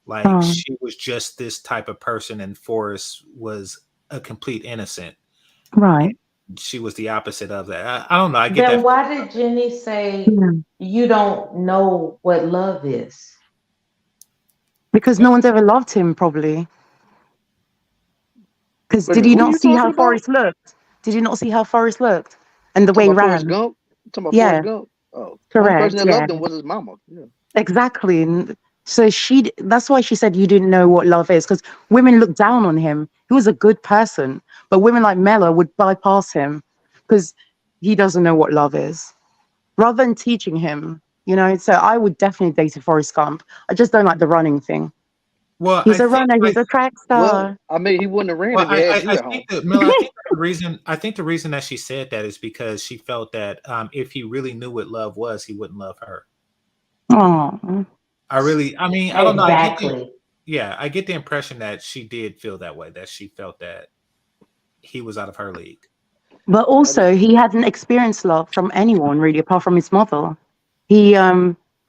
like
Oh,
she was just this type of person and Forrest was a complete innocent. And
right.
she was the opposite of that. I don't know. I get
Then
that
why did Jenny say
Yeah.
you don't know what love is?
Because
feeling.
no one's ever loved him, probably. Because
Wait a
did
minute,
you
who
not
you
see
talking
how
about?
Forrest looked? Did you not see how Forrest looked and the way
Talking
he
about Forrest
ran?
Gump? Talking about Forrest
Yeah,
Gump? Oh, only person
correct.
that
Yeah.
loved him was his mama. Yeah.
Exactly. And so that's why she said you didn't know what love is, because women look down on him. He was a good person, but women like Mella would bypass him because he doesn't know what love is. Rather than teaching him, so I would definitely date a Forrest Gump. I just don't like the running thing.
Well,
He's a runner, he's a track
Well,
star.
I mean, he wouldn't have ran if he had you
I
at home.
think that Miller. I think the reason that she said that is because she felt that if he really knew what love was, he wouldn't love her.
Oh,
I mean, I don't know.
Exactly.
I get the impression that she did feel that way, that she felt that he was out of her league.
but also he hadn't experienced love from anyone really, apart from his mother. He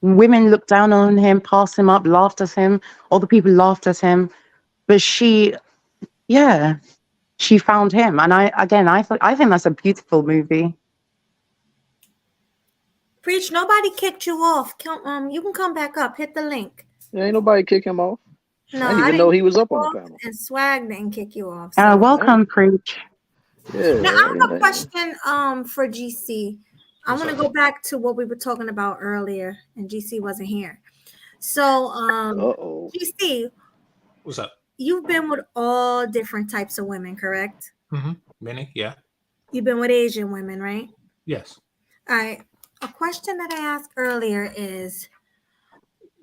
women looked down on him, passed him up, laughed at him. All the people laughed at him, but she found him, and I think that's a beautiful movie.
Preach, nobody kicked you off. You can come back up. Hit the link.
Yeah, ain't nobody kick him off.
No,
I didn't even
didn't
know he
kick
was
you
up on the
off,
panel.
and Swag didn't kick you off. So.
Welcome, Preach.
Yeah.
Now I have a question for GC. I want to go back to what we were talking about earlier, and GC wasn't here. So, GC,
what's up?
You've been with all different types of women, correct?
Mm-hmm. Many, yeah.
You've been with Asian women, right?
Yes.
All right. A question that I asked earlier is,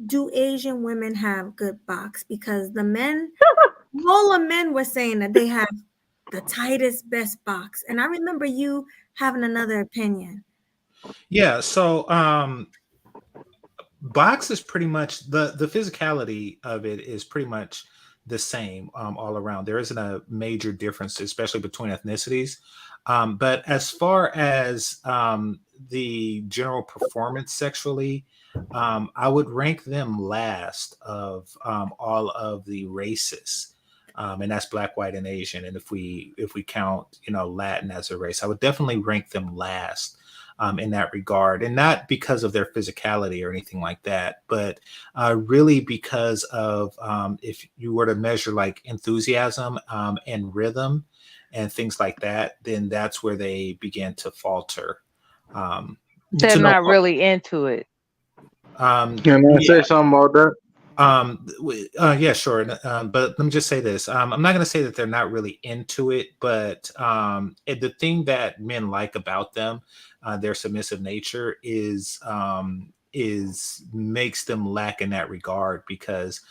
do Asian women have good box? Because the men, all the men were saying that they have the tightest, best box. And I remember you having another opinion.
Yeah. So, box is pretty much the physicality of it is pretty much the same all around. There isn't a major difference, especially between ethnicities. But as far as the general performance sexually, I would rank them last of all of the races. And that's Black, white, and Asian. And if we count, Latin as a race, I would definitely rank them last in that regard. And not because of their physicality or anything like that, but really because of if you were to measure like enthusiasm and rhythm and things like that, then that's where they begin to falter.
They're not really into it.
Can I say something about that?
Yeah, sure. But let me just say this. I'm not going to say that they're not really into it, but the thing that men like about them, their submissive nature, is makes them lack in that regard, because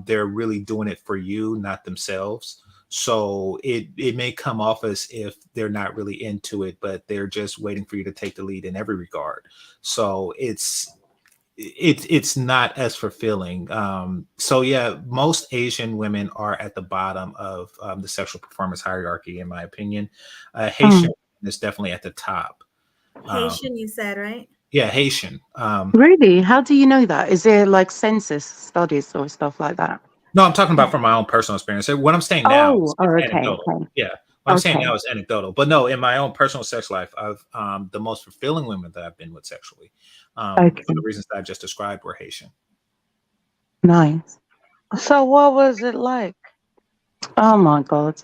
they're really doing it for you, not themselves. So it may come off as if they're not really into it, but they're just waiting for you to take the lead in every regard. So it's not as fulfilling. So yeah, most Asian women are at the bottom of the sexual performance hierarchy, in my opinion. Haitian is definitely at the top.
Haitian, you said, right?
Yeah, Haitian.
Really? How do you know that? Is there like census studies or stuff like that?
No, I'm talking about from my own personal experience. What I'm saying now is anecdotal.
Okay.
Yeah. What I'm saying now is anecdotal. But no, in my own personal sex life, I've the most fulfilling women that I've been with sexually, for the reasons that I just described, were Haitian.
Nice.
So what was it like?
Oh my God.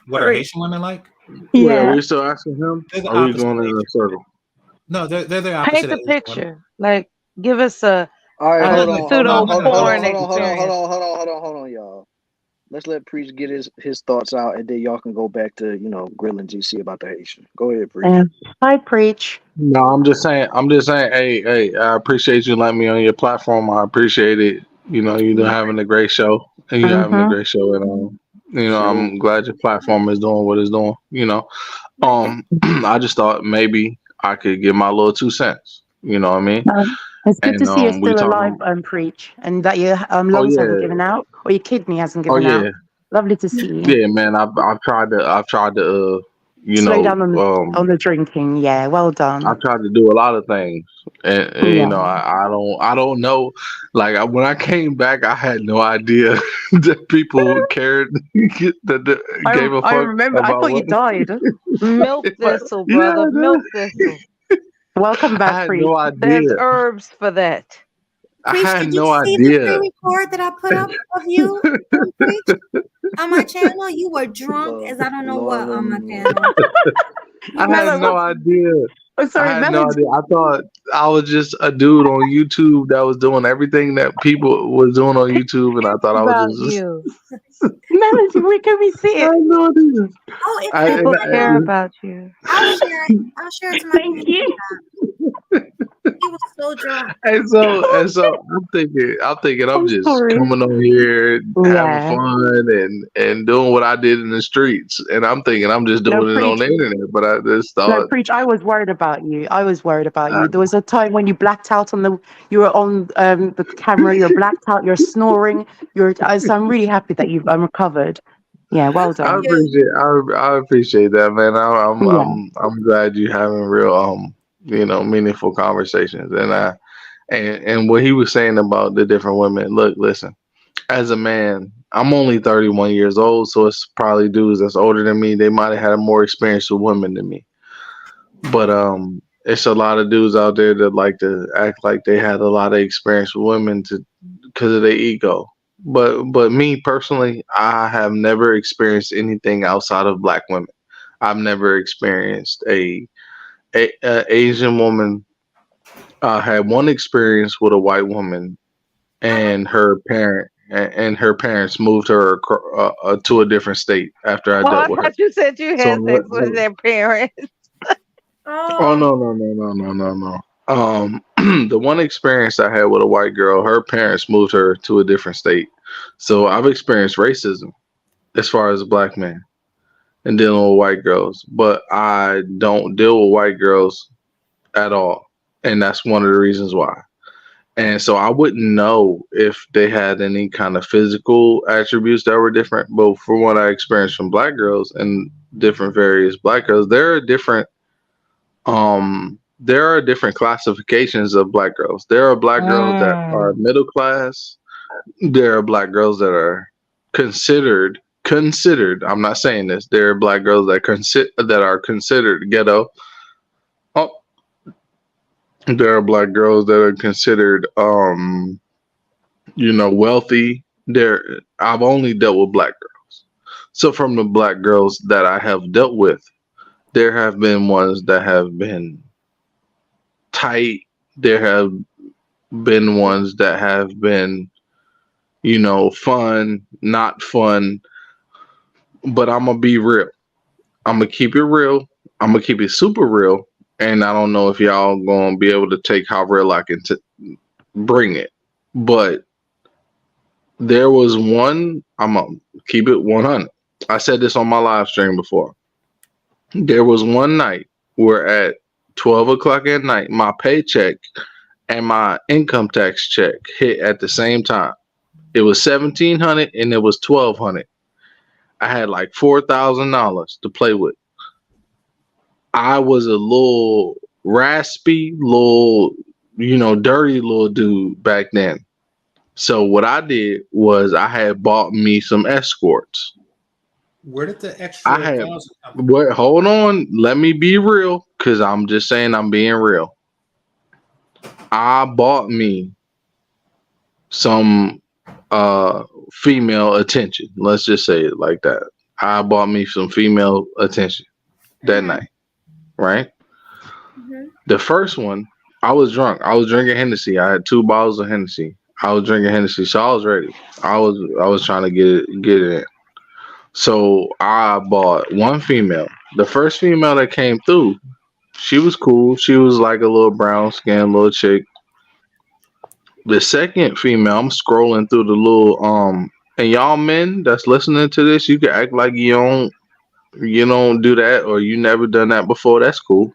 What are Haitian women like?
Yeah. Are we still asking him? Are we going in a circle?
No, they're the opposite.
Paint the picture. Like, give us a
All right, hold on,
pseudo porn
hold on, y'all. Let's let Preach get his thoughts out, and then y'all can go back to grilling GC about the Haitian. Go ahead, Preach.
Hi, Preach.
No, I'm just saying. Hey, I appreciate you letting me on your platform. I appreciate it. You're having a great show, and you're having a great show, and I'm glad your platform is doing what it's doing. I just thought maybe I could give my little 2 cents. You know what I mean?
It's good to see you're still alive, Preach, and that your lungs haven't given out or your kidney hasn't given out. Lovely to see you.
Yeah, man. I've tried to
slow down on the drinking. Yeah, well done.
I tried to do a lot of things, and I don't know. Like when I came back, I had no idea that people cared that gave a fuck.
I remember. I thought you died.
Milk thistle, brother. Milk thistle.
Welcome back,
I had
Preach.
no idea.
There's herbs for that.
Preach,
I had
did
no
you see
idea.
the record that I put up of you, Preach, on my channel? You were drunk as I don't know what on my channel.
I had no idea.
Oh, sorry,
I had no idea. I thought I was just a dude on YouTube that was doing everything that people was doing on YouTube, and I thought I was just.
Melody, where can we see it?
I had no idea.
Oh,
People care about you.
I'll share it to my
Thank you.
He was so drunk.
And so I'm thinking I'm just coming on here having fun and doing what I did in the streets, and I'm thinking I'm just doing it on the internet. But I just thought,
no, Preach, I was worried about you. There was a time when you blacked out you were on the camera. You're blacked out. You're snoring. So I'm really happy that you've recovered. Yeah, well done.
I appreciate that, man. I'm glad you're having real meaningful conversations. And what he was saying about the different women. Look, listen. As a man, I'm only 31 years old, so it's probably dudes that's older than me. They might have had more experience with women than me. But it's a lot of dudes out there that like to act like they had a lot of experience with women to because of their ego. But me personally, I have never experienced anything outside of black women. I've never experienced a Asian woman. I had one experience with a white woman and her parents moved her to a different state after I
Oh, I
dealt with her.
thought you said you
So
had sex with their parents.
oh no. The one experience I had with a white girl, her parents moved her to a different state. So I've experienced racism as far as a black man and dealing with white girls, but I don't deal with white girls at all, and that's one of the reasons why. And so I wouldn't know if they had any kind of physical attributes that were different. But from what I experienced from black girls and different various black girls, there are different classifications of black girls. There are black girls that are middle class. There are black girls that are considered. I'm not saying this. There are black girls that are considered ghetto. Oh, there are black girls that are considered wealthy. I've only dealt with black girls. So from the black girls that I have dealt with, there have been ones that have been tight. There have been ones that have been, fun, not fun. But I'm gonna be real. I'm gonna keep it real. I'm gonna keep it super real. And I don't know if y'all gonna be able to take how real I can bring it. But there was one. I'm gonna keep it 100. I said this on my live stream before. There was one night where at 12 o'clock at night, my paycheck and my income tax check hit at the same time. It was $1,700 and it was $1,200. I had like $4,000 to play with. I was a little raspy, dirty little dude back then. So what I did was I had bought me some escorts.
Where did the extra thousand come
Wait, hold on. Let me be real, because I'm just saying I'm being real. I bought me some female attention. Let's just say it like that. I bought me some female attention that night, right? The first one, I was drunk. I was drinking Hennessy. I had 2 bottles of Hennessy. I was drinking Hennessy, so I was ready. I was trying to get it in. So I bought one female. The first female that came through, she was cool. She was like a little brown skinned little chick. The second female, I'm scrolling through the little and y'all men that's listening to this, you can act like you don't do that or you never done that before. That's cool.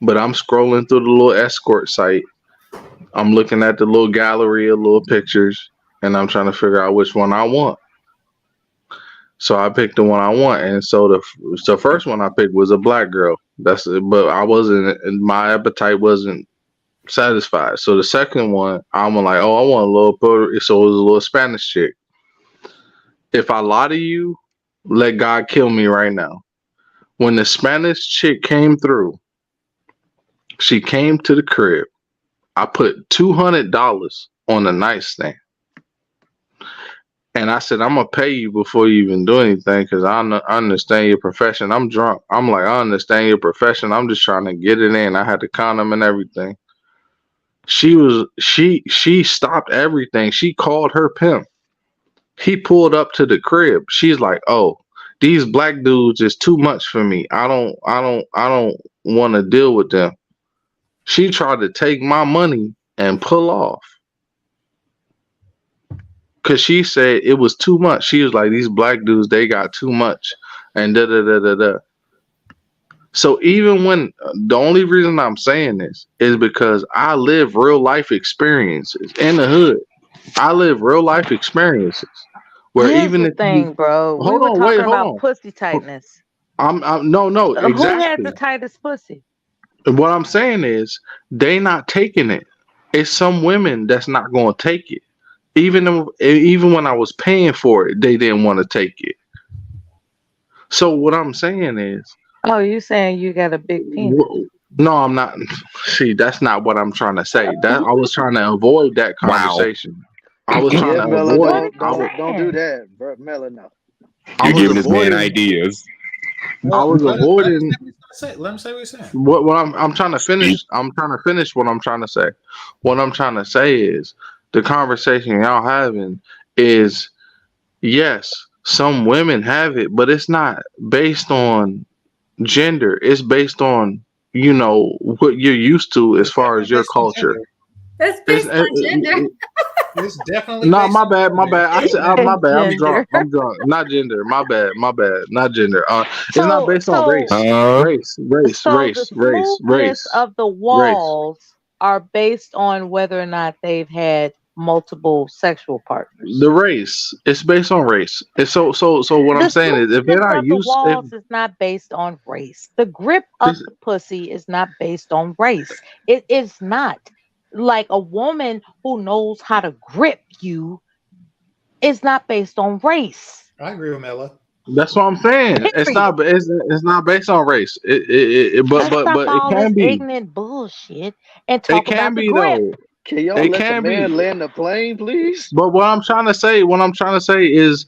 But I'm scrolling through the little escort site. I'm looking at the little gallery of little pictures, and I'm trying to figure out which one I want. So I picked the one I want, and so the first one I picked was a black girl. But my appetite wasn't satisfied. So the second one, I'm like, oh, I want a little Puerto. So it was a little Spanish chick. If I lie to you, let God kill me right now. When the Spanish chick came through, she came to the crib. I put $200 on the nightstand. And I said, I'm going to pay you before you even do anything because I understand your profession. I'm drunk. I'm like, I understand your profession. I'm just trying to get it in. I had the condom and everything. She stopped everything. She called her pimp. He pulled up to the crib. She's like, oh, these black dudes is too much for me. I don't want to deal with them. She tried to take my money and pull off. Cause she said it was too much. She was like, these black dudes, they got too much. And da da da da da. So even when the only reason I'm saying this is because I live real life experiences in the hood. I live real life experiences where
Here's
even
the
if
thing, bro. We were talking about pussy tightness.
No, exactly.
Who had the tightest pussy?
What I'm saying is they not taking it. It's some women that's not going to take it. Even when I was paying for it, they didn't want to take it. So what I'm saying is,
oh, you saying you got a big penis?
No, I'm not. See, that's not what I'm trying to say. That I was trying to avoid that
Wow.
conversation. I was trying
Yeah,
to
Mela,
avoid.
What are
don't
you
I was,
don't don't do
saying?
that, bro. Mela, no.
I
You're
was
giving this man
avoiding.
ideas.
I
Well,
was
let him
avoiding
say what he's gonna say. Let him say what he's saying.
what I'm trying to
Speak.
finish. I'm trying to finish what I'm trying to say. What I'm trying to say is the conversation y'all having is yes, some women have it, but it's not based on gender. It's based on what you're used to as
It's
far as
definitely
your
based on
culture.
gender.
That's
It's
based on gender.
It's definitely
no,
based
my
on
bad, my
gender.
bad. I said my bad. I'm
gender?
drunk. I'm drunk. Not gender. My bad, my bad. Not gender. It's not
So
based on
so
race.
Huh?
so the smoothness of the
Race.
walls are based on whether or not they've had multiple sexual partners.
The race. It's based on race. It's so. What I'm
The
saying is, if they're
smoothness
not
of the
used, if
walls is not based on race. The grip of
this,
the pussy is not based on race. It is not. Like a woman who knows how to grip you is not based on race.
I agree with Mela.
that's what I'm saying. It's
Period.
not. It's not based on race.
Let's stop
But it
all this
can be.
ignorant bullshit and
It
talk
can
about the
be
grip.
though.
Can y'all
It
let the
can be.
man land the plane, please?
But what I'm trying to say is,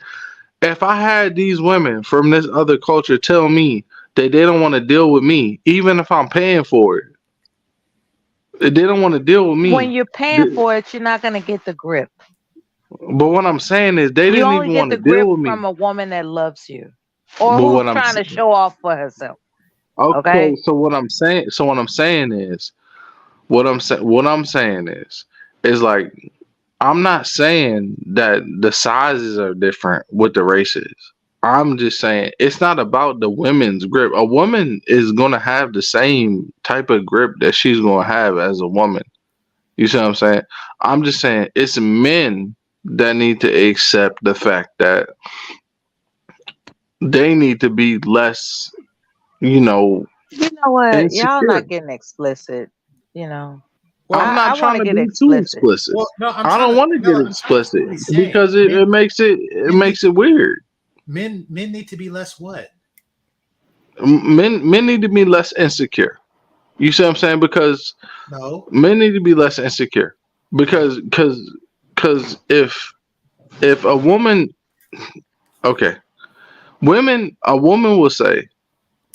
if I had these women from this other culture tell me that they don't want to deal with me, even if I'm paying for it, they don't want to deal with
When
me.
you're paying
Th-
for it, you're not going to get the grip.
But what I'm saying is, they
You
didn't
only
even
get
want to
the
deal
grip
with me.
from a woman that loves you or
But
who's
what I'm
trying to
saying,
show off for herself.
okay.
Okay?
What I'm saying is like, I'm not saying that the sizes are different with the races. I'm just saying it's not about the women's grip. A woman is gonna have the same type of grip that she's gonna have as a woman. You see what I'm saying? I'm just saying it's men that need to accept the fact that they need to be less, you know,
You know what? Y'all
insecure.
not getting explicit. You know,
I'm
Well,
I
not
want
trying
to
to
get
be too
explicit.
explicit.
well, no, I'm
I
trying
don't
to
want to get
Mela, I'm trying to say
explicit
what he's saying.
because it makes it
Men need
makes it weird.
men need to be less what?
Men need to be less insecure. You see what I'm saying? Because
No.
men need to be less insecure. Because if a woman, okay, a woman will say,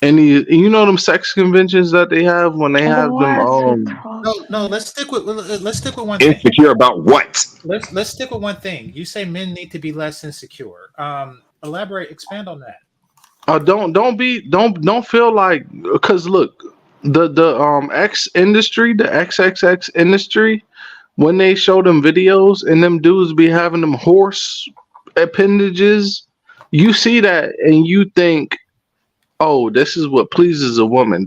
and you know them sex conventions that they have when they have them
Why is he
No,
talking?
let's stick with one thing.
Insecure about what?
Let's stick with one thing. You say men need to be less insecure. Elaborate, expand on that.
don't feel like, because look, the X industry, the XXX industry, when they show them videos and them dudes be having them horse appendages, you see that and you think, oh, this is what pleases a woman.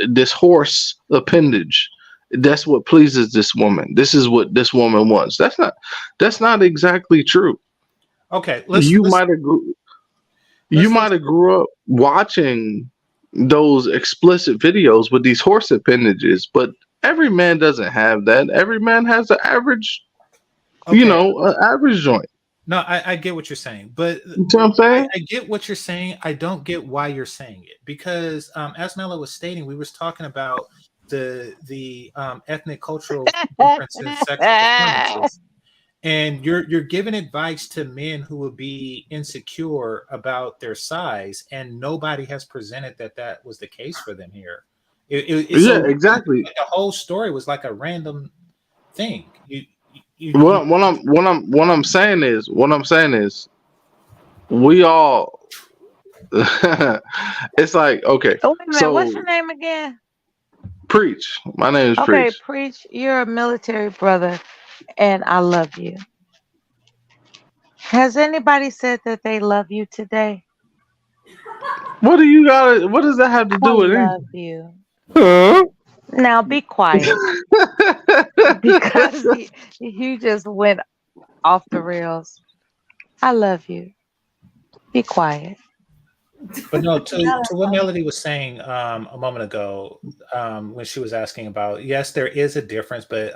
This horse appendage, that's what pleases this woman. This is what this woman wants. That's not exactly true.
Okay,
You might have you
let's
might have grew up watching those explicit videos with these horse appendages, but every man doesn't have that. Every man has an average,
okay.
an average joint.
No, I get what you're saying, but
You see what I'm saying?
I get what you're saying. I don't get why you're saying it because, as Mela was stating, we was talking about the ethnic cultural differences, sex performances, and you're giving advice to men who will be insecure about their size, and nobody has presented that was the case for them here. It's
Yeah,
so
exactly.
like the whole story was like a random thing. You
What I'm saying is we all it's like, okay,
Oh, wait a minute. What's
so
your name again?
Preach. My name is
Okay,
Preach.
Preach. You're a military brother, and I love you. Has anybody said that they love you today?
What does that have to
I
do with
love
anything?
you.
Huh?
Now be quiet because you just went off the rails. I love you. Be quiet.
But no, to what Melody was saying a moment ago, when she was asking about, yes, there is a difference, but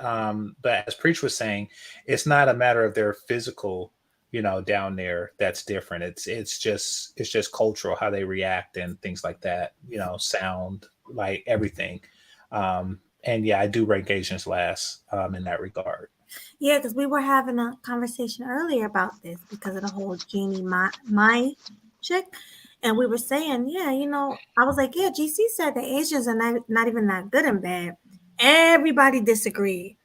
as Preach was saying, it's not a matter of their physical, down there that's different. It's just cultural how they react and things like that. Sound, like everything. And yeah, I do rank Asians last in that regard.
Yeah, because we were having a conversation earlier about this because of the whole Jeannie Mai chick. And we were saying, yeah, I was like, yeah, GC said the Asians are not even that good and bad. Everybody disagreed.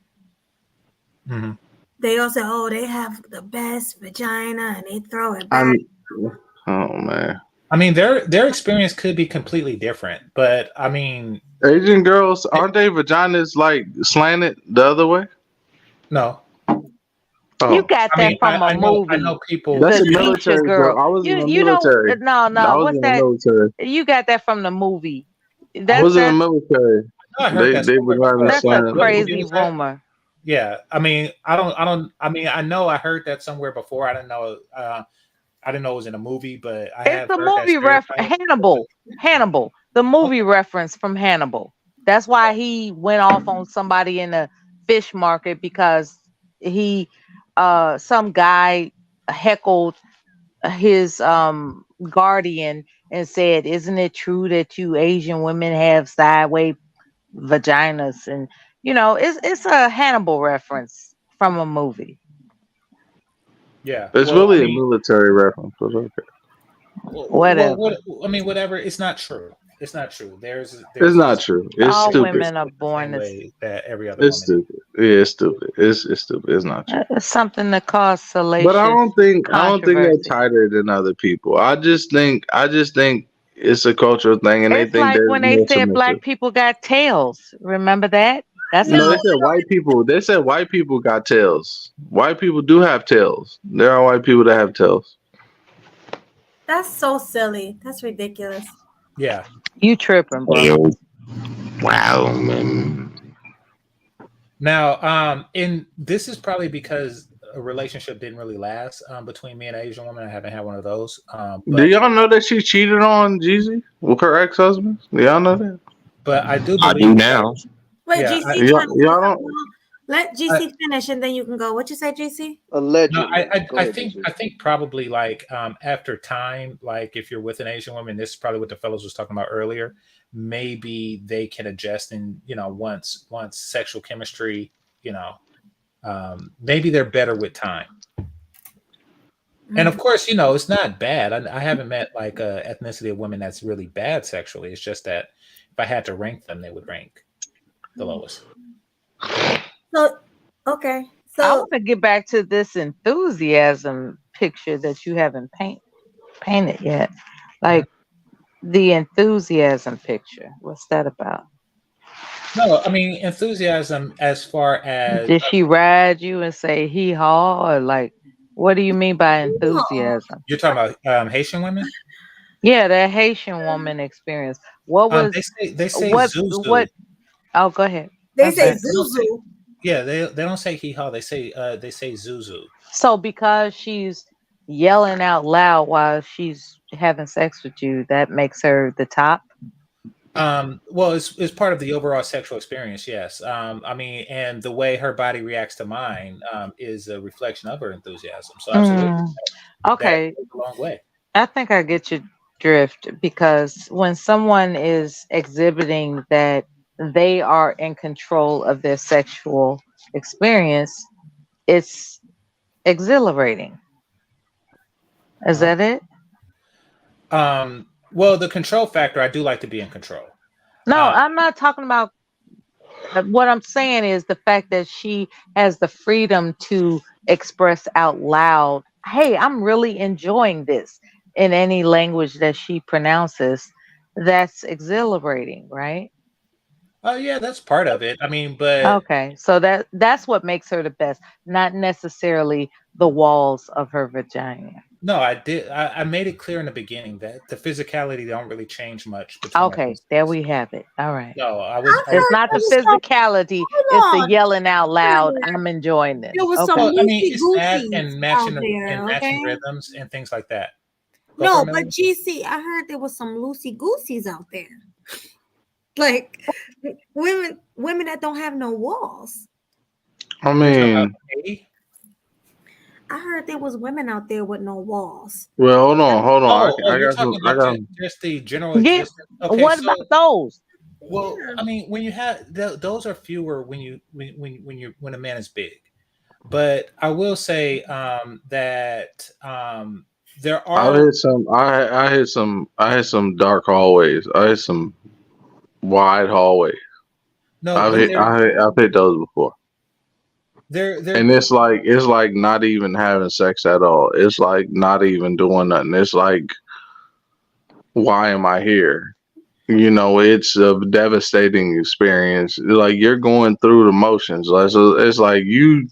Mm-hmm.
They all said, oh, they have the best vagina and they throw it back.
Oh man.
I mean, their experience could be completely different, but I mean,
Asian girls, aren't they vaginas like slanted the other way?
No.
Oh.
You got that from a movie.
I know people.
That's
The
a military
Teacher Girl.
girl. I was in the
You know,
military.
no,
I was
what's
in the
that?
military.
You got that from the movie.
I
That's
was in the
that.
military.
I heard that
They
somewhere
vaginas
before.
That's a
slanted.
crazy rumor.
Yeah, I mean, I don't. I mean, I know I heard that somewhere before. I didn't know. I didn't know it was in a movie, but I have
It's the
heard that
movie
stereotype.
Hannibal. The movie reference from Hannibal. That's why he went off on somebody in the fish market because he some guy heckled his guardian and said, "Isn't it true that you Asian women have sideways vaginas?" And it's a Hannibal reference from a movie.
Yeah,
It's
well,
really
I
a
mean,
military reference. But okay.
Whatever.
I mean, whatever. It's not true. It's not true. There's
It's not true. It's
All
stupid.
women are
the
born
same
as
way that every other
It's
woman.
stupid. Yeah, it's stupid. It's stupid. It's not true.
it's something that caused salacious
But I don't think
controversy.
they're tighter than other people. I just think it's a cultural thing, and they
It's
think
like
they're
when they
more
said black
submissive.
people got tails. Remember that? That's
No,
a
they said white people. They said white people got tails. White people do have tails. There are white people that have tails.
That's so silly. That's ridiculous.
Yeah.
You tripping, bro.
Wow, man.
Now, and this is probably because a relationship didn't really last between me and an Asian woman. I haven't had one of those.
Do
But
y'all know that she cheated on Jeezy with her ex-husband? Do y'all know that?
I do
I
believe
do now.
Wait,
Yeah,
GC,
Y'all don't.
let GC finish and then you can go. What you say, GC?
No,
Allegedly.
I think probably like after time, like if you're with an Asian woman, this is probably what the fellows was talking about earlier. Maybe they can adjust, and once sexual chemistry, maybe they're better with time. And of course, it's not bad. I haven't met like a ethnicity of women that's really bad sexually. It's just that if I had to rank them, they would rank the lowest.
So, okay.
I
So,
want to get back to this enthusiasm picture that you haven't painted yet. Like the enthusiasm picture. What's that about?
No, I mean enthusiasm as far as
Did she ride you and say hee haw, or like what do you mean by enthusiasm?
you're talking about Haitian women?
Yeah, that Haitian woman experience. What was
they say
what
Zuzu.
what oh go ahead.
they say
Okay.
Zuzu.
Yeah, they don't say hee haw. They say Zuzu.
So because she's yelling out loud while she's having sex with you, that makes her the top?
Well, it's part of the overall sexual experience, yes. I mean, and the way her body reacts to mine is a reflection of her enthusiasm. So absolutely,
Okay.
that goes a long way.
I think I get your drift because when someone is exhibiting that they are in control of their sexual experience, it's exhilarating. Is that it?
Well, the control factor, I do like to be in control.
No, I'm not talking about. What I'm saying is the fact that she has the freedom to express out loud, hey, I'm really enjoying this in any language that she pronounces. That's exhilarating, right?
Yeah, that's part of it. I mean, but
Okay, so that's what makes her the best, not necessarily the walls of her vagina.
no, I did. I made it clear in the beginning that the physicality don't really change much between our
Okay, there we have it. All right.
No,
It's not the physicality, it's the yelling out loud. I'm enjoying this.
There was some
Okay.
I mean, it's that
loosey-goosies
and
out
matching
there,
matching
okay?
rhythms and things like that. Go
No,
for it,
but
Melanie.
GC, I heard there was some loosey-goosies out there. Like women that don't have no walls.
I mean,
I heard there was women out there with no walls.
well, hold on.
Oh,
I
you're
got some.
talking
I
about
got.
just the general
Yeah.
existence. Okay,
What
so
about those?
Well, I mean, when you have those are fewer when a man is big. But I will say that there
I've
are
hit some. I hit some dark hallways. I hit some wide hallways.
no, but
I've hit those before.
there
And it's like not even having sex at all. It's like not even doing nothing. It's like, why am I here? You know, it's a devastating experience. Like you're going through the motions. Like, so it's like you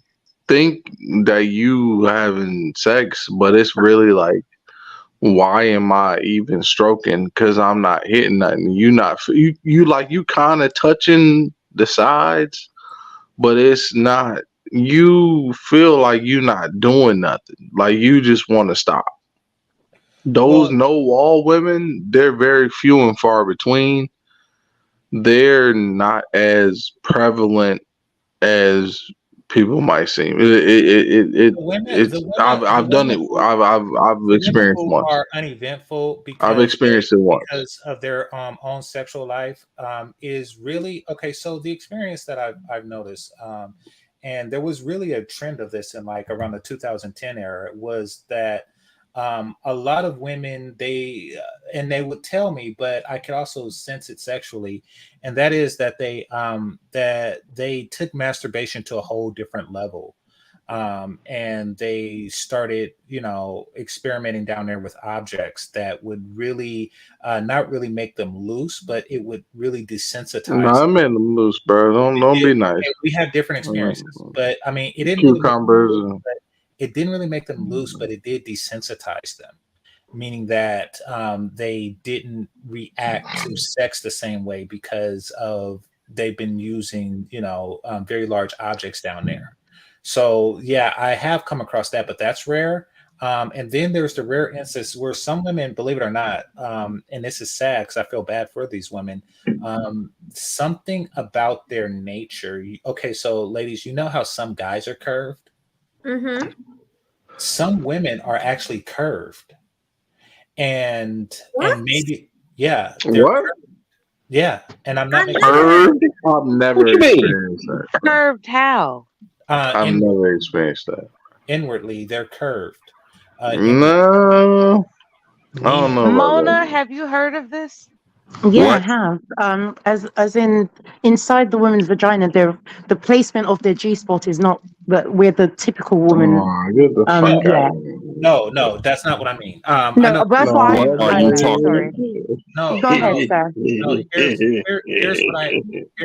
think that you having sex, but it's really like, why am I even stroking? Because I'm not hitting nothing. You kind of touching the sides, but it's not. You feel like you're not doing nothing. Like you just want to stop. Those
well,
no wall women, they're very few and far between. They're not as prevalent as people might seem. I've done it. I've
the women
experienced
who
once.
are uneventful
I've
because
experienced it once.
of their own sexual life is really okay. So the experience that I've noticed, and there was really a trend of this in like around the 2010 era, was that a lot of women and they would tell me, but I could also sense it sexually, and that is that they took masturbation to a whole different level. And they started, experimenting down there with objects that would really not really make them loose, but it would really
No,
desensitize
I
them.
made them loose, bro. Don't be nice.
Okay, we have different experiences, but I mean, it didn't really make them
Cucumbers.
loose, but it didn't really make them loose, but it did desensitize them, meaning that they didn't react to sex the same way because of they've been using, very large objects down there. So yeah, I have come across that, but that's rare. And then there's the rare instance where some women, believe it or not, and this is sad because I feel bad for these women. Something about their nature. Okay, so ladies, you know how some guys are curved?
Mm-hmm.
Some women are actually curved, and
What?
maybe yeah,
What?
yeah, and I'm not making
Curved? I've never
What you mean?
experienced that.
Curved how?
I've never experienced that.
Inwardly, they're curved.
No, I don't know about
Mona,
that.
have you heard of this?
Yeah, I
What?
have. As in inside the woman's vagina, the placement of their G spot is not where the typical woman.
Oh, get the fuck out
Yeah.
of here.
No, that's not what I mean. I
No,
know.
that's what I
What are you
heard.
talking
Sorry.
No,
Go ahead, sir.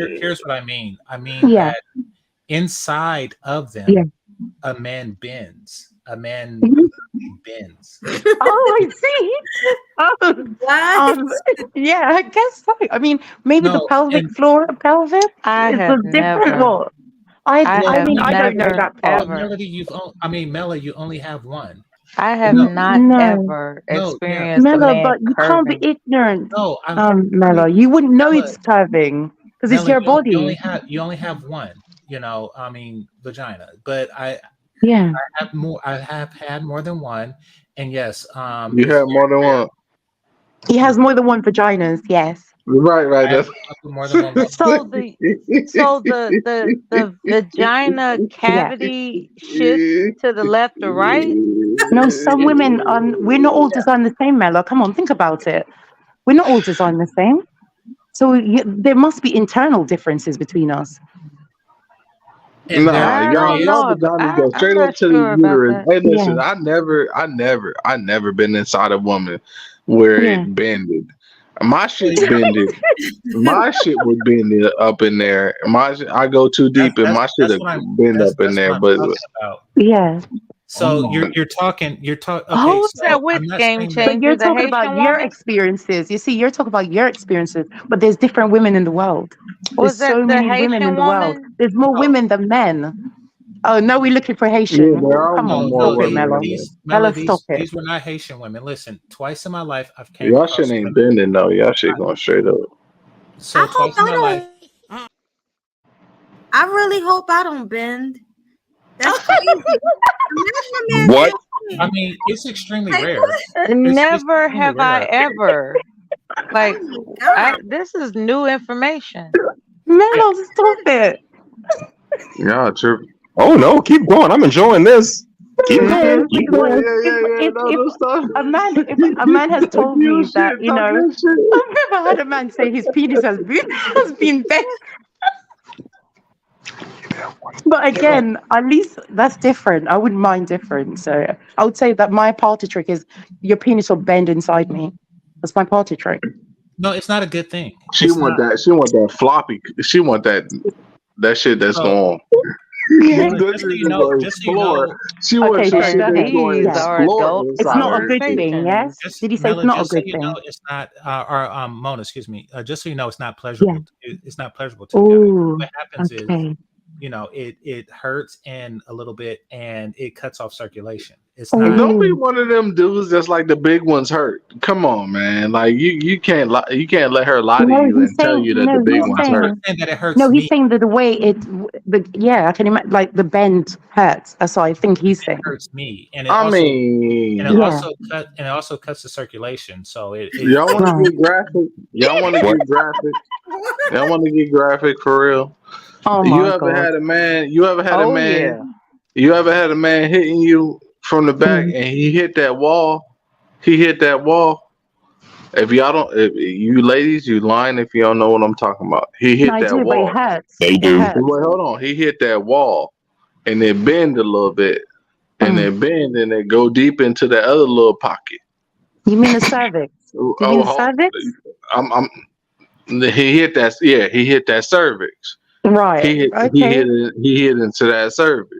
here's what I mean. I mean
Yeah.
that inside of them,
Yeah.
a man bends. A man
Mhm.
bends.
Oh, I see. Yeah, I guess so. I mean, maybe the
No,
pelvic
and
floor, pelvis
I
is
have
a different
never.
one. I
have
mean, I don't know
never
that part.
Melody, Mela, you only have one.
I have
No,
not
No,
ever
yeah.
experienced a
Mela,
man
but you can't be
curving.
ignorant.
No, I
Mela,
mean,
you wouldn't know
Mela,
it's curving because it's
Mela,
your body.
you only have one. I mean, vagina. But
Yeah.
I have more. I have had more than one, and yes,
You
it's
have more than
very rare.
one.
He has more than one vaginas. Yes.
Right.
I have
That's
more than one.
So the vagina
Yeah.
cavity shifts to the left or right.
No, some women. We're not all designed the same, Mela. Come on, think about it. We're not all designed the same. So there must be internal differences between us.
And
Nah,
I don't
y'all
know.
vaginas go
I'm
straight up
not
to the
sure about
uterus.
that.
Hey, listen,
Yeah.
I never been inside a woman where
Yeah.
it bended. My shit bended. My shit would bend it up in there. I go too deep and my shit would bend up in
that's
there.
what I'm
But
talking about.
Yeah.
So you're talking. Okay,
Who's
so
that
I'm
which
not
game
saying that.
But you're
changer? The
talking about
Haitian
your
woman?
experiences. You see, you're talking about your experiences, but there's different women in the world.
Was
There's
that
so
the
many women in
Haitian
the world.
woman?
There's more women than men. Oh, no, we're looking for
yeah,
Haitian.
there are
Come on,
more
stop it,
women
Mela.
in there.
Mela, stop it.
These were not Haitian women. Listen, twice in my life I've came
Y'all shit
across
ain't
women.
bending though. Y'all shit going straight up.
So twice in my life.
I really hope I don't bend. That's crazy. Imagine a man
What?
I mean, it's extremely
Like,
rare.
Never
extremely
have I
rare.
ever. Like,
Oh my God.
this is new information.
Mellow, stop it.
Yeah, true.
Oh no, keep going. I'm enjoying this. Keep
Because
going. Keep
what
going.
if a man has told me that,
Talk that shit.
I've never had a man say his penis has been bent. But again, at least that's different. I wouldn't mind different. So I would say that my party trick is your penis will bend inside me. That's my party trick.
No, it's not a good thing.
She
It's
want
not.
that. She want that floppy. She want that shit that's
So,
going.
Yeah.
just so you know, just so you know,
She wants some
Okay,
shit
so
that's going to
these are
explore
adult
it's
inside
not a
her.
good thing, yes?
just
Did he say it's
Mela,
not a
just so
good
you know,
thing?
it's not. Or Mona, excuse me. Just so you know, it's not
Yeah.
pleasurable. It's not pleasurable to the guy.
Oh,
What happens is,
okay.
it hurts in a little bit and it cuts off circulation. It's
Oh,
not.
Don't be one of them dudes that's like the big ones hurt. Come on, man. Like you can't let her lie to
no,
you
he's
and tell
saying,
you that the
no,
big
he's
ones
I'm
hurt.
saying,
saying that it
no,
hurts
he's
me.
saying that the way yeah, I can imagine, like the bend hurts. That's what I think he's
It
saying.
hurts me, and it
I
also
mean,
Yeah,
cuts the circulation. So it
y'all want to
right.
get graphic? Y'all want to
What?
get graphic? Y'all want to get graphic for real?
Oh
You
my
ever
God.
had a man? You ever had a
Oh
man?
yeah.
You ever had a man hitting you from the back
Mm.
and he hit that wall? He hit that wall. If y'all don't, if you ladies, you lying if you don't know what I'm talking about. He
No,
hit
I
that
do, but it
wall.
hurts.
They
It
do.
hurts.
Wait, hold on. He hit that wall and it bend a little bit, and
Mm.
it bend and it go deep into that other little pocket.
You mean the cervix?
Oh,
You mean the
hold,
cervix?
I'm. He hit that. Yeah, he hit that cervix.
Right. Okay.
He hit into that cervix.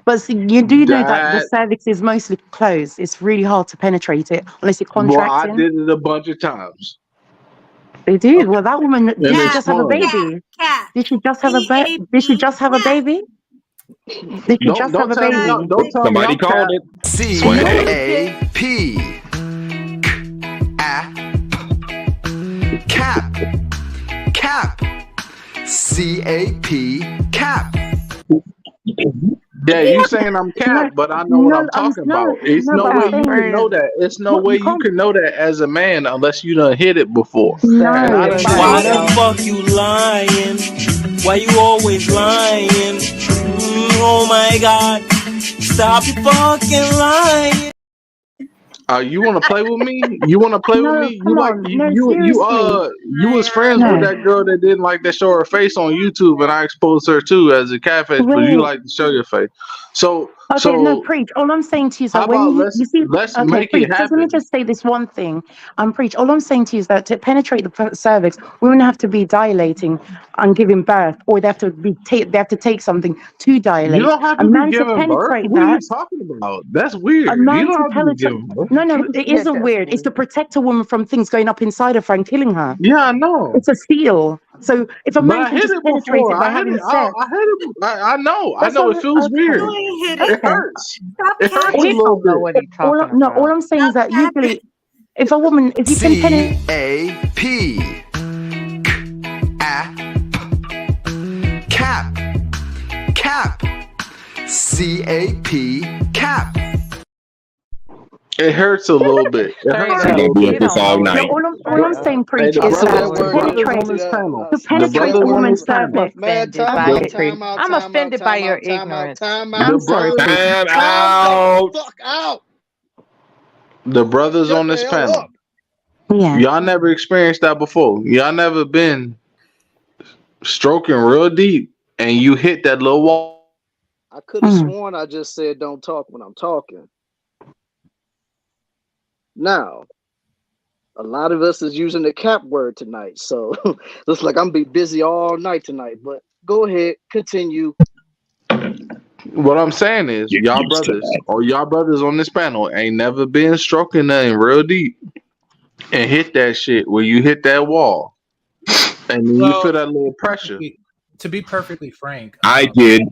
But see, you do know that the
That
cervix is mostly closed. It's really hard to penetrate it unless you're
well, I
contracting.
did it a bunch of times,
They do. Well, that woman,
and
did she
it's
Cat,
just have a
fun.
baby?
cat.
Did she just have a Did she
CAP,
just have a
cat.
baby? Did she just have
Don't
a
tell me.
baby?
Don't tell me
Somebody
I'm cap.
called it.
CAP. Cap. Cap. CAP.
Yeah, you saying I'm cap, but I know what I'm talking about. It's
No,
no
but
way
I'm
you can
saying
know that. It's no
what
way
you
you
can't.
can know that as a man unless you done hit it before. And I done been
Why
hit
the
that.
fuck you lying? Why you always lying? Oh my God. Stop your fucking lying.
You want to play with me? You want to play with
No,
me? You
come
like
on. No, seriously.
you was friends with
No.
that girl that didn't like to show her face on YouTube, and I exposed her too as a catfish, but you
Wait.
like to show your face. So
Okay, no,
so
preach. All I'm saying to you is
how
that when
about
you see,
let's
okay,
make
preach.
it
Just let me
happen?
just say this one thing. Preach. All I'm saying to you is that to penetrate the cervix, women have to be dilating and giving birth, or they have to they have to take something to
You
dilate.
don't have
A
to be
man to
giving birth.
penetrate
What are you
that,
talking about? That's
a
weird. You
man
don't
to
have to be
penetrate.
giving birth.
No, it isn't
That's
weird. It's to
weird.
protect a woman from things going up inside of her and killing her.
Yeah, I know.
It's a seal. So if a
But
man
I
can
hit
just
it
penetrate
before.
it by
I hit
having
it.
sex,
I hit it. I know. I
that's
know.
not
It feels
okay.
weird.
You ain't hit
It
it.
Okay.
hurts.
Stop
It hurts a
capping.
He
little
don't know
bit.
what he's talking
All
about.
I'm saying is
Stop
that
capping.
usually, if a woman, if you can penetrate.
CAP. Cap. Cap.
It hurts a little bit. It
Straight
hurts
We're
a
up.
gonna
little
be
He
at
bit.
this
don't know
all
what
No,
night.
he's
all I'm
straight up.
saying,
Hey,
preach, is
It's
that
that
to
word
the
you
brothers
penetrate,
on
pointed
this
out.
panel, the
a
brothers on
woman's
this
I'm
panel,
cervix.
Man,
offended
time
by
out,
the
your
Okay.
time out,
I'm
time out,
offended by
time
your
out, time out,
ignorance.
time out,
the
I'm sorry,
brothers,
preach.
Time
time the
out.
fuck out.
the brothers
Shut
on
the
this
hell
panel.
up.
Yeah.
Y'all never experienced that before. Y'all never been stroking real deep and you hit that little wall.
I could have
Mm.
sworn I just said don't talk when I'm talking. Now, a lot of us is using the cap word tonight, so looks like I'm gonna be busy all night tonight. But go ahead, continue.
What I'm saying is,
Get
y'all
used to
brothers
that.
or y'all brothers on this panel ain't never been stroking nothing real deep and hit that shit where you hit that wall and then you feel
Well,
that little pressure.
to be perfectly frank,
I did.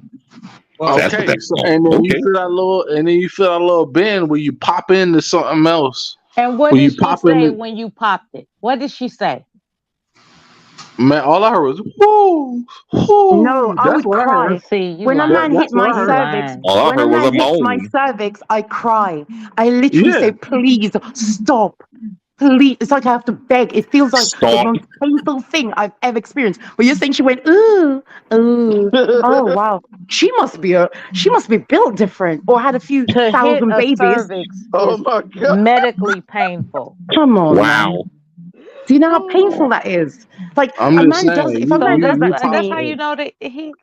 well,
That's what
Okay,
that's
so
called.
and then you
Okay.
feel that little, bend where you pop into something else.
And what
Where
did
you
she
pop
say
in,
when you popped it? What did she say?
man. All I heard was whoo,
No,
whoo.
I
That's
would
what I
cry.
heard.
See, you
When a man
lying.
hit
That's what
my
I
You
heard.
cervix,
lying.
All I
when a
heard was
man
a
hits my
moan.
cervix, I cry. I literally
Yeah,
say, please stop. Please, it's like I have to beg. It feels like the
Stop.
most painful thing I've ever experienced. But you're saying she went, ooh, ooh, oh wow. She must be built different or had a few
To hit
thousand
a
babies.
cervix
Oh
is
my god.
medically painful.
Come on, man.
Wow.
Do you know how painful that is? Like
I'm
a
just
man
saying,
does, if a
So
man does that to
that's how
me,
you know that he,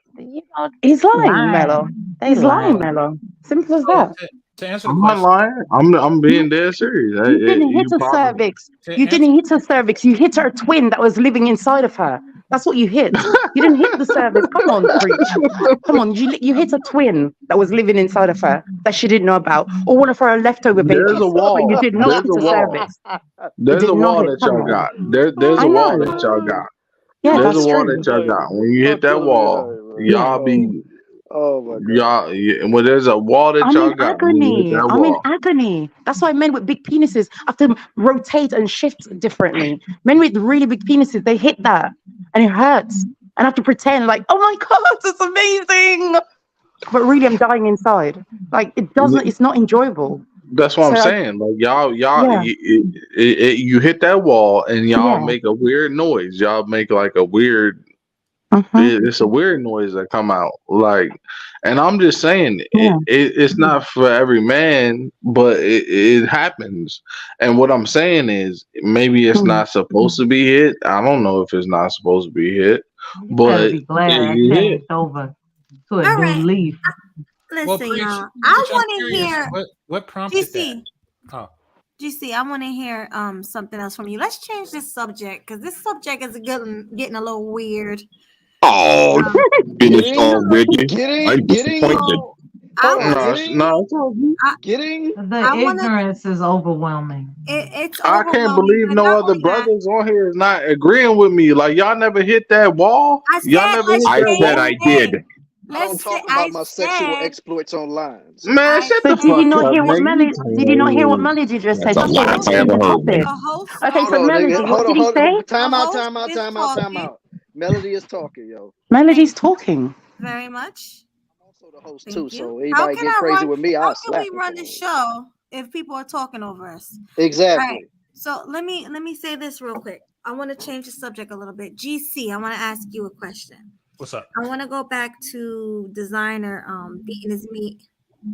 he's
they
lying, Mello.
lying. They
He's lying,
lying.
Mello. Simple as
So
that.
to answer the
I'm not
question,
lying. I'm being dead serious.
You didn't hit
You
a
probably
cervix.
to
You
answer
didn't hit a cervix. You hit her twin that was living inside of her. That's what you hit. You didn't hit the cervix. Come on, preach. Come on. You hit a twin that was living inside of her that she didn't know about, or one of her leftover
there's a
babies. But you
wall.
did not
There's
hit
a
a
wall.
cervix. You
There's
did
a
not
wall
hit.
that
Come
y'all
on.
got. There's
I
a wall
know.
that y'all got.
Yeah,
There's a
that's
wall
true.
that y'all got. When you hit that
Killing me
wall,
tonight, man.
Yeah.
y'all be
Oh my god.
y'all. Yeah, well, there's a wall that
I'm in
y'all got. When you hit
agony.
that
I'm in
wall,
agony. That's why men with big penises have to rotate and shift differently. Men with really big penises, they hit that and it hurts. And I have to pretend like, oh my God, it's amazing. But really, I'm dying inside. Like, it's not enjoyable.
that's what I'm
So,
saying. Like y'all,
yeah,
you hit that wall and y'all
yeah.
make a weird noise. Y'all make like a weird.
Hmm.
It's a weird noise that come out. Like, and I'm just saying,
Yeah.
it's not for every man, but it happens. And what I'm saying is, maybe it's
Mm.
not supposed to be hit. I don't know if it's not supposed to be hit,
You better
but
be glad I
it hit.
changed over to a
All
new
right.
leaf.
well,
Listen,
preach,
y'all. I
I'm
want to
curious.
hear
What prompted that?
GC.
Oh,
GC, I want to hear something else from you. Let's change this subject because this subject is getting a little weird.
Oh, finished
Getting,
already. I'm
getting.
disappointed.
So I
Hold on,
want
No,
to
getting,
no, it's all good.
I,
getting.
The
I want to
ignorance is overwhelming.
it's
I can't
overwhelming,
believe
but
no
not
other
only that.
brothers on here is not agreeing with me. Like y'all never hit that wall.
I
Y'all
said
never
let's
hit
I
that
said
change
I
wall.
it.
did.
I don't
Let's say
talk
I
about my sexual
said
exploits on lines.
Man,
I
shut the
But did you
fuck
said
not
up,
hear what
nigga.
Melody? Did you not hear what Melody just
That's
said?
the
She said,
last
let's
I
change
ever
the
heard,
topic.
nigga.
a host
Okay,
Hold
so
on,
Melody,
nigga.
what
Hold on,
did he
hold on.
say?
a
Time out,
host
time out,
is
time out, time
talking.
out. Melody is talking, yo.
Melody's
Thank
talking.
you very much.
I'm also the host too,
Thank you.
so
How
anybody
can
get
I
crazy
run?
with me,
How
I'll
can
slap
we
them
run
for
the
it.
show if people are talking over us? All right.
Exactly.
So let me say this real quick. I want to change the subject a little bit. GC, I want to ask you a question.
what's up?
I want to go back to Designer beating his meat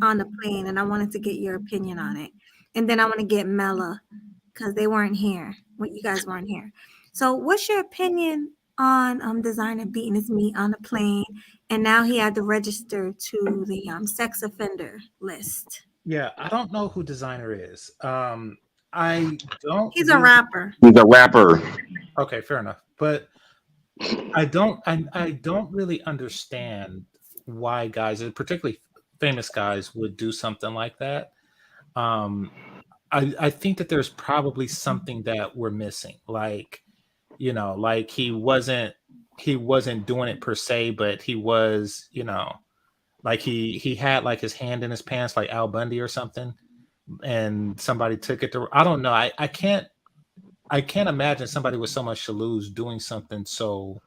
on the plane, and I wanted to get your opinion on it. And then I want to get Mella because they weren't here when you guys weren't here. So, what's your opinion on Designer beating his meat on the plane, and now he had to register to the sex offender list?
Yeah, I don't know who Designer is. I don't
He's a
really.
rapper.
He's a rapper.
Okay, fair enough. But I don't really understand why guys, and particularly famous guys, would do something like that. Um, I think that there's probably something that we're missing. Like, like he wasn't doing it per se, but he was, like he had like his hand in his pants like Al Bundy or something, and somebody took it to I don't know. I can't imagine somebody with so much to lose doing something so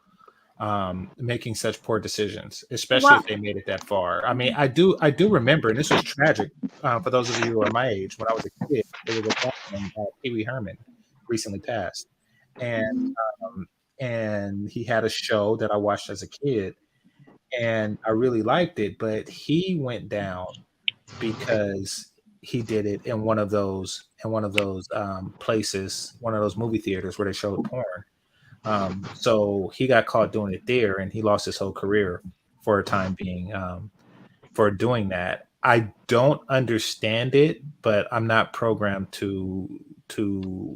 making such poor decisions, especially
Well,
if they made it that far. I mean, I do remember, and this was tragic for those of you who are my age. When I was a kid, there was a guy named Pee Wee Herman, recently passed, and he had a show that I watched as a kid, and I really liked it. But he went down because he did it in one of those places, one of those movie theaters where they showed porn. So he got caught doing it there, and he lost his whole career for a time being for doing that. I don't understand it, but I'm not programmed to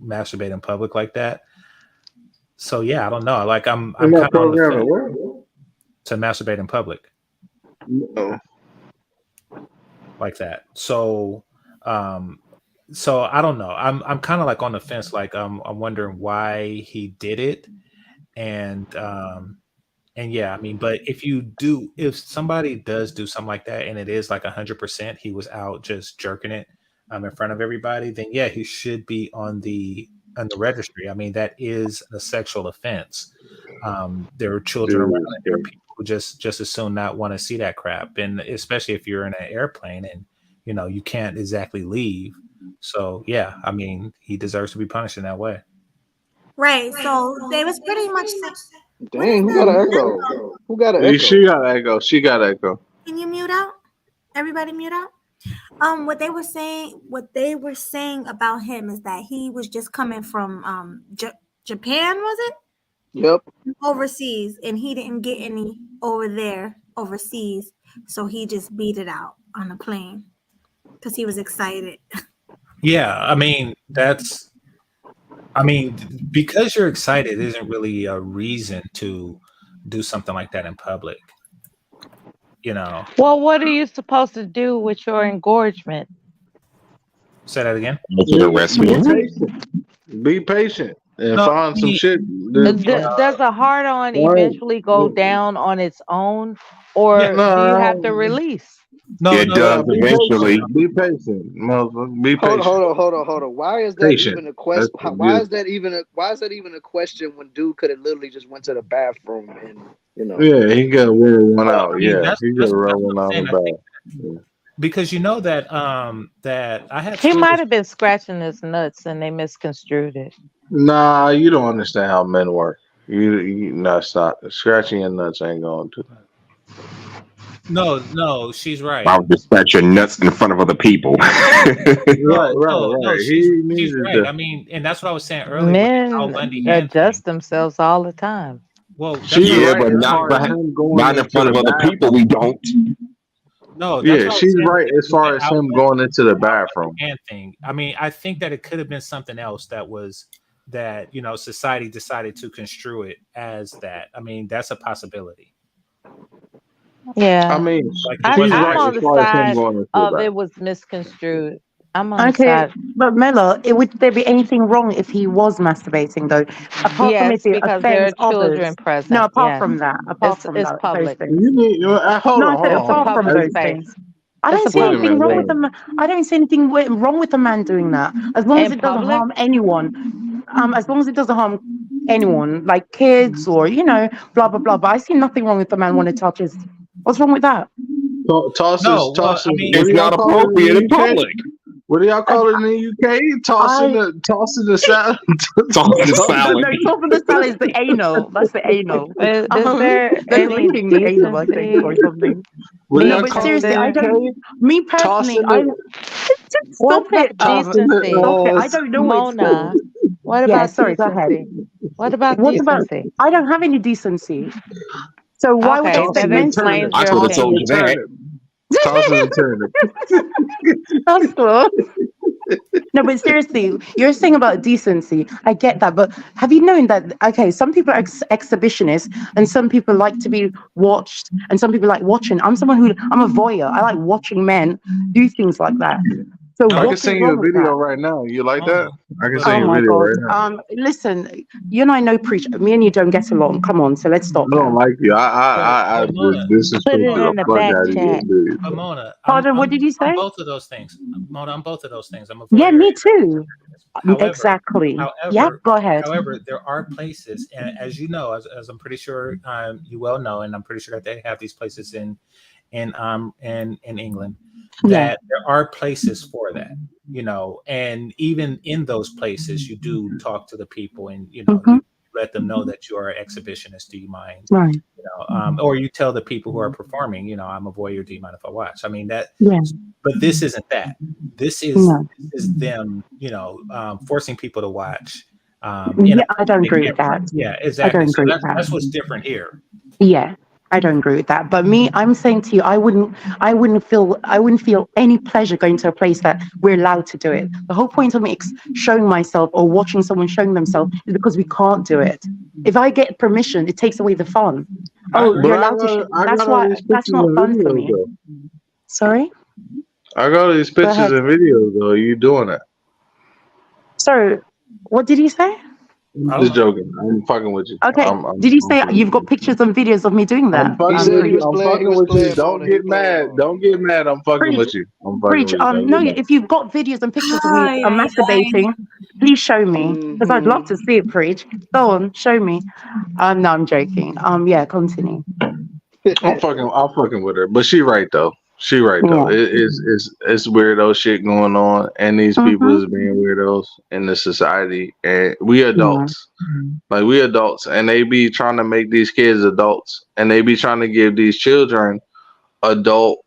masturbate in public like that. So yeah, I don't know. Like I'm
I'm
kind
not
of on the
programming.
fence
What?
to masturbate in public
No.
like that. Um, so I don't know. I'm kind of like on the fence. Like I'm wondering why he did it, and yeah, I mean, but if somebody does do something like that, and it is like 100%, he was out just jerking it in front of everybody, then yeah, he should be on the registry. I mean, that is a sexual offense. There are children around, and there are people who just as soon not want to see that crap, and especially if you're in an airplane and you can't exactly leave. So yeah, I mean, he deserves to be punished in that way.
Right. So they was pretty much saying, what is
Dang, who got an echo? Who got an echo?
She got echo. She got echo.
Can you mute out? Everybody mute out. What they were saying about him is that he was just coming from Japan, was it?
Yep.
Overseas, and he didn't get any over there overseas, so he just beat it out on a plane because he was excited.
Yeah, I mean, because you're excited isn't really a reason to do something like that in public. You know.
Well, what are you supposed to do with your engorgement?
Say that again.
Be patient and
No,
find some shit.
Does a hard on eventually go down on its own, or do you have to release?
No, it does eventually.
Be patient, motherfucker. Be patient.
Hold on. Why is that even a question? Why is that even a question when dude could have literally just went to the bathroom and
Yeah, he got one out. Yeah, he got one out in the back.
Because you know that that I had.
He might have been scratching his nuts and they misconstrued it.
Nah, you don't understand how men work. No, stop. Scratching your nuts ain't going to.
No, she's right.
I would just scratch your nuts in front of other people.
Right.
She's right. I mean, and that's what I was saying earlier.
Men adjust themselves all the time.
Well,
but not in front of other people. We don't.
No,
she's right as far as him going into the bathroom.
Thing. I mean, I think that it could have been something else that society decided to construe it as that. I mean, that's a possibility.
Yeah,
I mean,
I'm on the side of it was misconstrued. I'm on the side.
But Mela, would there be anything wrong if he was masturbating though? Apart from if it
because there are
offends
children
others.
present.
No, apart from that. Apart from
it's
that,
public.
those things.
You need, hold on.
Apart from those things. I don't see anything wrong with them. I don't see anything wrong with a man doing that, as long as it doesn't harm anyone. As long as it doesn't harm anyone, like kids or blah blah blah. But I see nothing wrong with the man wanting to touch his. What's wrong with that?
It's not appropriate in public.
What do y'all call it in the UK? Tossing the salad.
Tossing the salad.
No, top of the salad is the anal. That's the anal.
Is there
They're reading the anal, I think, or something. No, but seriously, I don't. Me personally, stop it.
Decency?
Stop it. I don't know
Mona. What about
sorry,
decency?
go ahead.
What about decency?
I don't have any decency. So why would I say mentally?
I could have told you that.
Toss it and turn it.
That's cool. No, but seriously, you're saying about decency. I get that, but have you known that? Okay, some people are exhibitionists, and some people like to be watched, and some people like watching. I'm a voyeur. I like watching men do things like that. So
I can send you a video right now. You like that? I can send you a video right now.
Listen, you and I know preach. Me and you don't get along. Come on, so let's stop.
I don't like you. I disrespect
Put it in the back chat.
Mona,
pardon, what did you say?
I'm both of those things. Mona, I'm both of those things. I'm a
yeah, me too.
However,
exactly. Yeah, go ahead.
However, there are places, and as you know, as I'm pretty sure you well know, and I'm pretty sure that they have these places in England, that there are places for that, and even in those places, you do talk to the people, and you let them know that you are an exhibitionist. Do you mind?
Right.
Or you tell the people who are performing, I'm a voyeur. Do you mind if I watch? I mean that. Yeah. But this isn't that. This is them, forcing people to watch.
I don't agree with that.
Yeah, exactly. So that's what's different here.
Yeah. I don't agree with that. But I'm saying to you, I wouldn't feel any pleasure going to a place that we're allowed to do it. The whole point of me showing myself or watching someone showing themselves is because we can't do it. If I get permission, it takes away the fun. You're allowed to. That's not fun for me. Sorry?
I got these pictures and videos though. You doing it?
So, what did you say?
I'm just joking. I'm fucking with you.
Okay. Did you say you've got pictures and videos of me doing that?
I'm fucking with you. Don't get mad. Don't get mad. I'm fucking with you.
Preach. No, if you've got videos and pictures of me masturbating, please show me, because I'd love to see it. Preach. Go on, show me. No, I'm joking. Yeah, continue.
I'm fucking with her, but she right though. She right though.
Yeah.
It's weirdo shit going on, and these people
Mm-hmm.
is being weirdos in the society, and we
Yeah.
adults. Like we adults, and they be trying to make these kids adults, and they be trying to give these children adult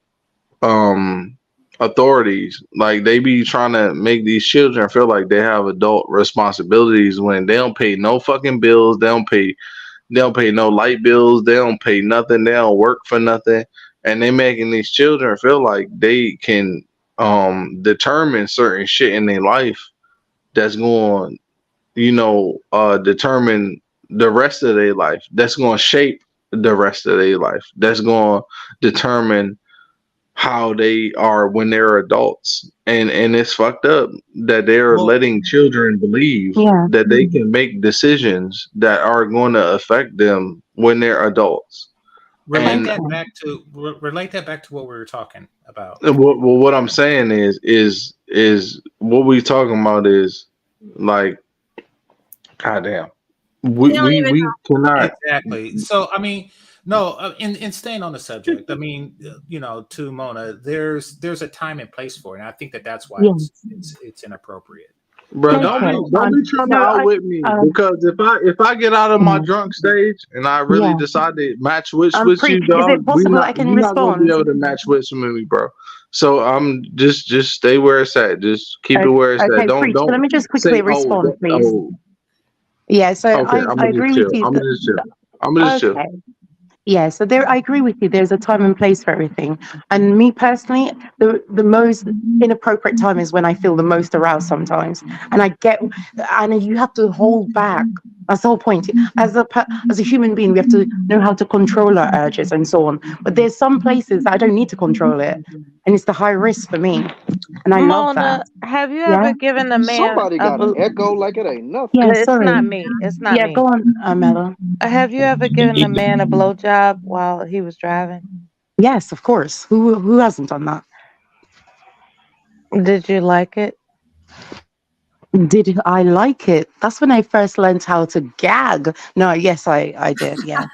um authorities. Like they be trying to make these children feel like they have adult responsibilities when they don't pay no fucking bills. They don't pay no light bills. They don't pay nothing. They don't work for nothing, and they making these children feel like they can determine certain shit in their life that's going, determine the rest of their life. That's going to shape the rest of their life. That's going to determine how they are when they're adults. And it's fucked up that they're
Well,
letting children believe
Yeah.
that they can make decisions that are going to affect them when they're adults.
relate
And
that
Okay.
back to relate that back to what we were talking about.
what I'm saying is what we talking about is like, goddamn,
We don't even
we cannot.
Exactly. So, I mean, no, in staying on the subject, I mean, to Mona, there's a time and place for it, and I think that's why
Yeah.
it's inappropriate.
Bro,
You know,
Okay.
don't be trying to
No,
outwit me, because if I get out of my drunk stage and I really
yeah.
decide to match wits with you,
Preach. Is
dog,
it possible I can
you're not gonna be
respond?
able to match wits with me, bro. So I'm just stay where it's at. Just keep it where it's at.
Okay,
Don't
preach. So let me just quickly
say
respond, please.
oh.
Yeah. So
Okay, I'm
I
gonna just
agree with
chill.
you.
I'm gonna just chill. I'm gonna just chill.
Okay. Yeah, so there I agree with you. There's a time and place for everything. And me personally, the most inappropriate time is when I feel the most aroused sometimes. And you have to hold back. That's the whole point. As a human being, we have to know how to control our urges and so on. But there's some places that I don't need to control it. And it's the high risk for me. And I love that.
Mona, have you
Yeah.
ever given a man
Somebody
a
got an echo like it ain't nothing.
Yeah,
It's
sorry.
not me. It's not
Yeah,
me.
go on, Mella.
Have you ever given a man a blowjob while he was driving?
Yes, of course. Who hasn't done that?
Did you like it?
Did I like it? That's when I first learned how to gag. No, yes, I did. Yeah.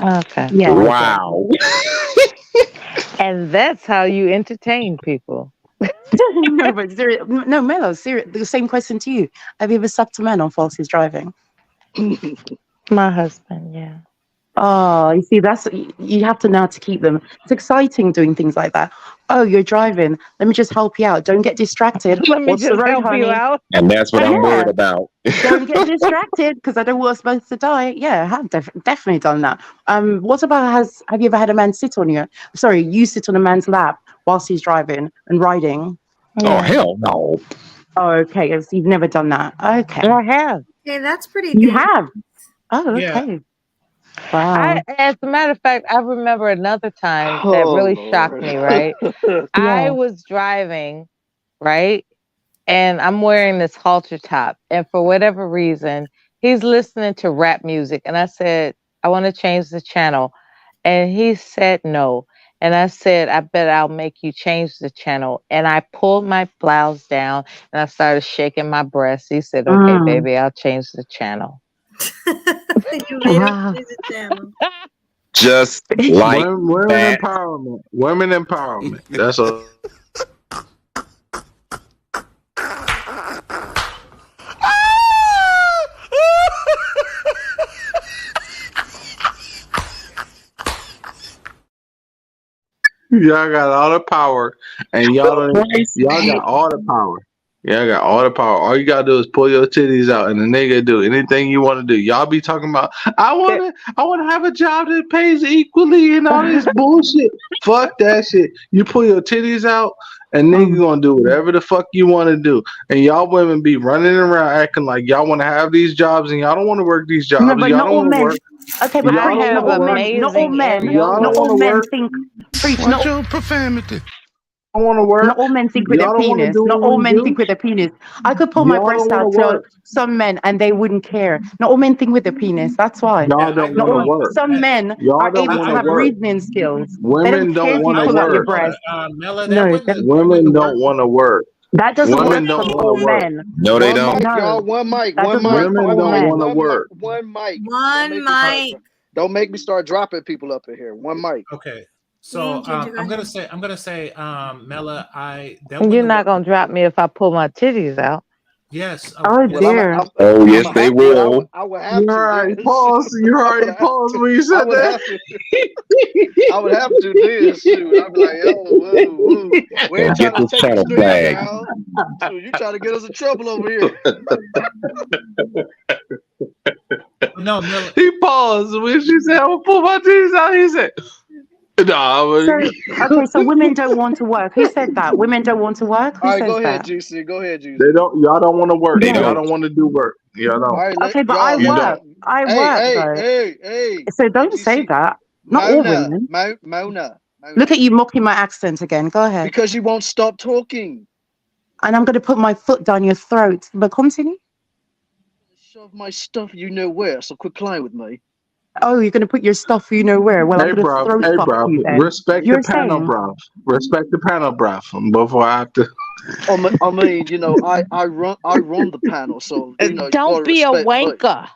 Okay.
Yeah, I did.
Wow.
And that's how you entertain people.
No, but no, Melo, serious. The same question to you. Have you ever sucked a man on whilst he's driving?
My husband, yeah.
Oh, you see, you have to know how to keep them. It's exciting doing things like that. Oh, you're driving. Let me just help you out. Don't get distracted.
Let me
What's the
just
road,
help you
honey?
out.
And that's what I'm
Yeah.
worried about.
Don't get distracted because I don't want us both to die. Yeah, I have definitely done that. What about have you ever had a man sit on you? Sorry, you sit on a man's lap whilst he's driving and riding?
Oh,
Yeah.
hell no.
Oh, okay. So you've never done that. Okay.
I have.
Okay, that's pretty
You
dangerous.
have? Oh,
Yeah.
okay. Wow.
As a matter of fact, I remember another time
Oh,
that really
Lord.
shocked me, right? I
Yeah.
was driving, right? And I'm wearing this halter top. And for whatever reason, he's listening to rap music. And I said, I want to change the channel. And he said no. And I said, I bet I'll make you change the channel. And I pulled my blouse down and I started shaking my breasts. He said, okay, baby, I'll change the channel.
You made
Wow.
him change the channel.
Just like
Women
that.
empowerment. Women empowerment. That's a y'all got all the power, and y'all got all the power. Y'all got all the power. All you gotta do is pull your titties out, and the nigga do anything you want to do. Y'all be talking about, I wanna have a job that pays equally and all this bullshit. Fuck that shit. You pull your titties out, and nigga gonna do whatever the fuck you want to do. And y'all women be running around acting like y'all want to have these jobs, and y'all don't want to work these jobs.
No, but
y'all
not
don't
all
want to
men.
work.
Okay, but
Y'all
preach.
don't
Not
wanna
all
work.
men. Not all men.
Y'all don't
Not all
wanna
men
work.
think. Preach.
Watch
Not
your profanity.
Don't want to work.
Not all men think with their
Y'all don't want to
penis.
do
Not
what
all
we
men
do.
think with their penis. I could pull my
Y'all
breast
don't want
out
to
to
work.
some men and they wouldn't care. Not all men think with their penis. That's why.
Y'all don't
Not
want to
all,
work.
some men
Y'all
are
don't
able
want
to
to
have
work.
reasoning skills. They
Women
don't care
don't
if you
want to
pull out your
work.
breast.
Mela,
No,
that
Women
wouldn't
don't
work.
want to work.
that doesn't
Women
work
don't
for
want
all
to work.
men.
No, they
One
don't.
mic,
No,
y'all. One mic.
that
One
doesn't
mic.
work for
Women
One
all
don't
mic.
want to
men.
work.
One mic.
One mic.
Don't make me start dropping people up in here. One mic.
Okay. So
Ginger, go
I'm gonna
ahead.
say, Mela, that
You're
wouldn't
not
work.
gonna drop me if I pull my titties out.
Yes,
Oh
yes,
Well,
I
dear.
would.
Oh
I'm
yes,
a
they
have. Well,
will.
I would have
You
to.
already
Yes,
paused. You
I would
already
have
paused
to.
when you
I
said
would
that.
have to. I would have to do this. Shoot, I'm like, oh, woo, woo. We
Gonna
ain't trying
get
to
this
take the
channel
streets
flagged.
down. Shoot, you trying to get us in trouble over here?
No, Mela.
He paused when she said, "I'm gonna pull my titties out." He said, "Nah,
So
but
okay, so women don't want to work. Who said that? Women don't want to work?
All
Who
right, go
says
ahead,
that?
GC. Go ahead,
they
GC.
don't. Y'all don't want to work.
They
Yeah.
Y'all
don't.
don't want to do work. Y'all
All
don't.
right, let
Okay, but I
y'all.
You
work.
don't.
I
Hey,
work
hey,
though.
hey, hey,
So
hey,
don't say
GC.
that. Not all
Mona,
women.
Mona.
Look at you mocking my accent again. Go ahead.
Because you won't stop talking.
And I'm going to put my foot down your throat. But continue.
Shove my stuff you know where, so quit playing with me.
Oh, you're going to put your stuff you know where. Well, I'm going to throw
Hey,
fuck
bro.
you then.
Respect the
You're
panel,
saying,
bro. Respect the panel, bro. Before I have to.
I mean, I run the panel, so you
Don't
gotta
be a
respect me.
wanker.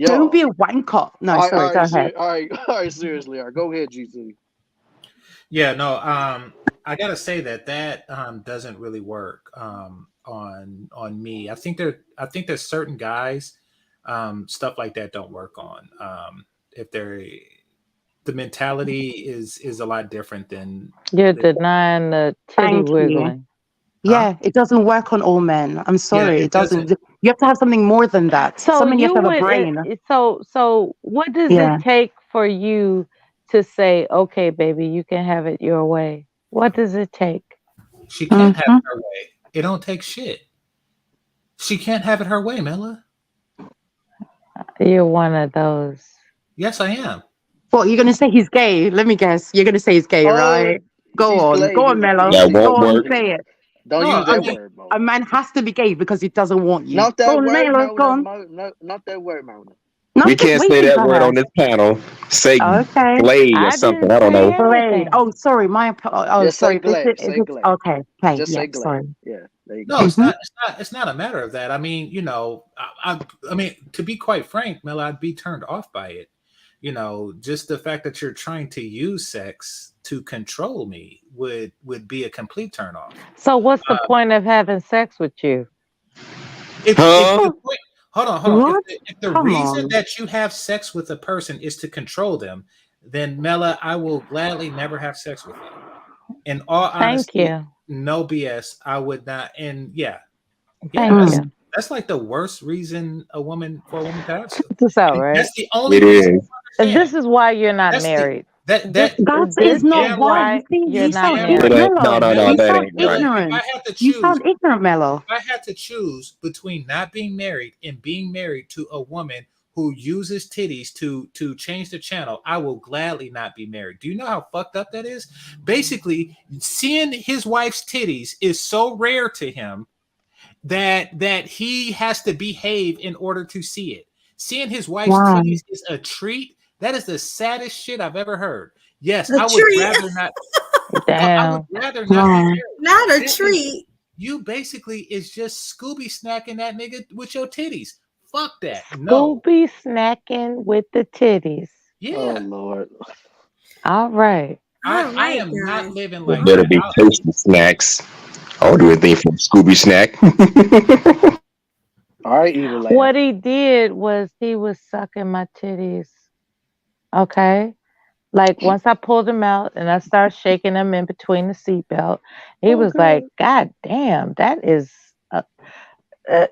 don't
Yeah.
be a wanker. No, sorry. Go ahead.
All right, seriously. All right, go ahead, GC.
Yeah, no. I gotta say that doesn't really work on me. I think there's certain guys, stuff like that don't work on. If the mentality is a lot different
You're
than
denying the titty
Thank you.
wiggling.
huh?
Yeah, it doesn't work on all men. I'm
Yeah,
sorry.
it
It doesn't.
doesn't.
You have to have something more than that.
So
Something you have
you
to have a
would
brain.
so what does it
Yeah.
take for you to say, okay, baby, you can have it your way? What does it take?
She can't have
Mm-hmm.
it her way. It don't take shit. She can't have it her way, Mela.
You're one of those.
Yes, I am.
What, you're going to say he's gay? Let me guess. You're going to say he's gay,
Oh,
right? Go
he's
on.
glad.
Go on, Mello.
That
Go
won't
on,
work.
say it.
Don't
No,
use
I
that
mean,
word,
A
Mona.
man has to be gay because he doesn't want you.
Not
Go
that
on,
word,
Mello. Go
Mona.
on.
No, not that word, Mona.
No,
We
just
can't say
waiting.
that
Go
word
ahead.
on this panel. Say
Okay.
glade or
I
something.
didn't
I don't
say
know.
Parade.
anything.
Oh, sorry.
Just say
Sorry.
glad. Say glad.
Okay. Okay.
Just
Yeah.
say glad.
Sorry.
Yeah, there you go.
no, it's
Mm-hmm.
not. It's not a matter of that. I mean, I mean, to be quite frank, Mela, I'd be turned off by it. Just the fact that you're trying to use sex to control me would be a complete turn off.
So what's the point of having sex with you?
If
Huh?
the point, hold on.
What?
If the
Come
reason
on.
that you have sex with a person is to control them, then Mela, I will gladly never have sex with you. In all
Thank
honesty,
you.
no BS. I would not. And yeah,
Thank
that's
Mm.
you.
that's like the worst reason for a woman to have sex.
Check this out,
And
right?
that's the only
It
reason
is.
I
This
understand.
is why you're not
That's the
married.
that
This
that
That
this
is
you
not
is
damn
why.
right.
You
why
see,
you're
you
You
not
sound
damn
It
right.
married.
ain't. No,
Mello.
no, no.
You
Mela,
That
sound
ain't
Mela,
right.
if I
ignorant.
had to
You sound
choose,
ignorant, Mello.
if I had to choose between not being married and being married to a woman who uses titties to change the channel, I will gladly not be married. Do you know how fucked up that is? Basically, seeing his wife's titties is so rare to him that he has to behave in order to see it. Seeing his wife's
Wow.
titties is a treat. That is the saddest shit I've ever heard. Yes,
A
I would
treat.
rather not. I would
Damn.
rather not be
Wow.
married.
Not a
That is,
treat.
you basically is just Scooby snacking that nigga with your titties. Fuck that. No.
Scooby snacking with the titties.
Oh
Yeah.
Lord.
All right.
I
All
I
right,
am not
guys.
living
It
like
better
that.
be tasty snacks. I don't do anything from Scooby Snack.
All right, evil laugh.
What he did was he was sucking my titties. Okay. Like once I pulled him out and I started shaking him in between the seatbelt, he was like,
Okay.
"God damn, that is,"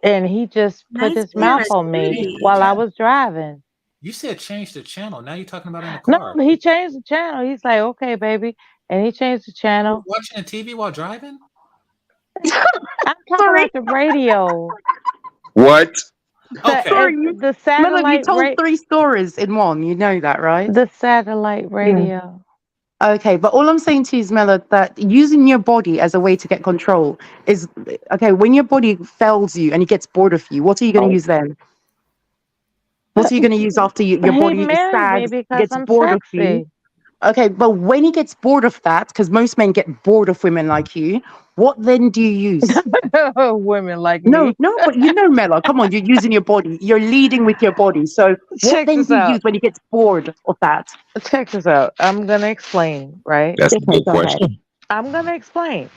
and he just put
Nice
his
being
mouth
a
on me
Change the
treat.
while I
channel.
was driving.
You said change the channel. Now you're talking about in the
No,
car.
he changed the channel. He's like, "Okay, baby," and he changed the
You were
channel.
watching the TV while driving?
I'm talking
Sorry.
about the radio,
What?
Okay.
Sorry.
the
Mello, you
satellite
told 3 stories in one. You know that, right?
the satellite
Yeah.
radio.
Okay, but all I'm saying to you is, Mela, that using your body as a way to get control is okay. When your body fails you and it gets bored of you, what are you going to use then? What are you going to use after your
He
body is
married me
sad,
because
gets
I'm
bored of you?
sexy.
Okay, but when he gets bored of that, because most men get bored of women like you, What then do you use?
Women like
No,
me.
no, but you know, Mela, come on, you're using your body. You're leading with your body. So what
Check
then
this
do you
out.
use when you get bored of that?
Check this out. I'm gonna explain, right?
That's a
Okay,
good
go ahead.
question.
I'm gonna explain.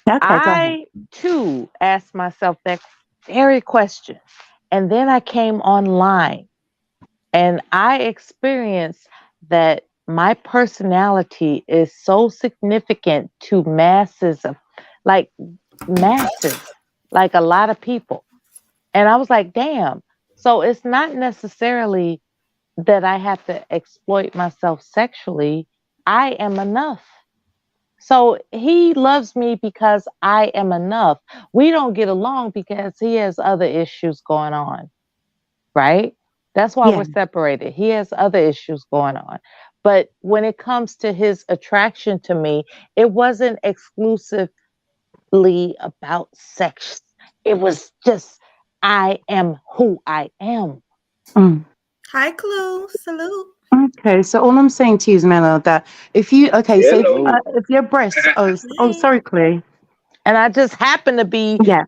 Okay, go ahead.
I too asked myself that very question. And then I came online and I experienced that my personality is so significant to masses of like masses, like a lot of people. And I was like, damn. So it's not necessarily that I have to exploit myself sexually. I am enough. So he loves me because I am enough. We don't get along because he has other issues going on, right? That's why
Yeah.
we're separated. He has other issues going on. But when it comes to his attraction to me, it wasn't exclusively about sex. It was just, I am who I am.
Mm.
Hi, Clue. Salute.
Okay, so all I'm saying to you is, Mela, that if you so
Hello.
if your breasts,
Hey.
sorry, Clay.
And I just happen to be
Yeah.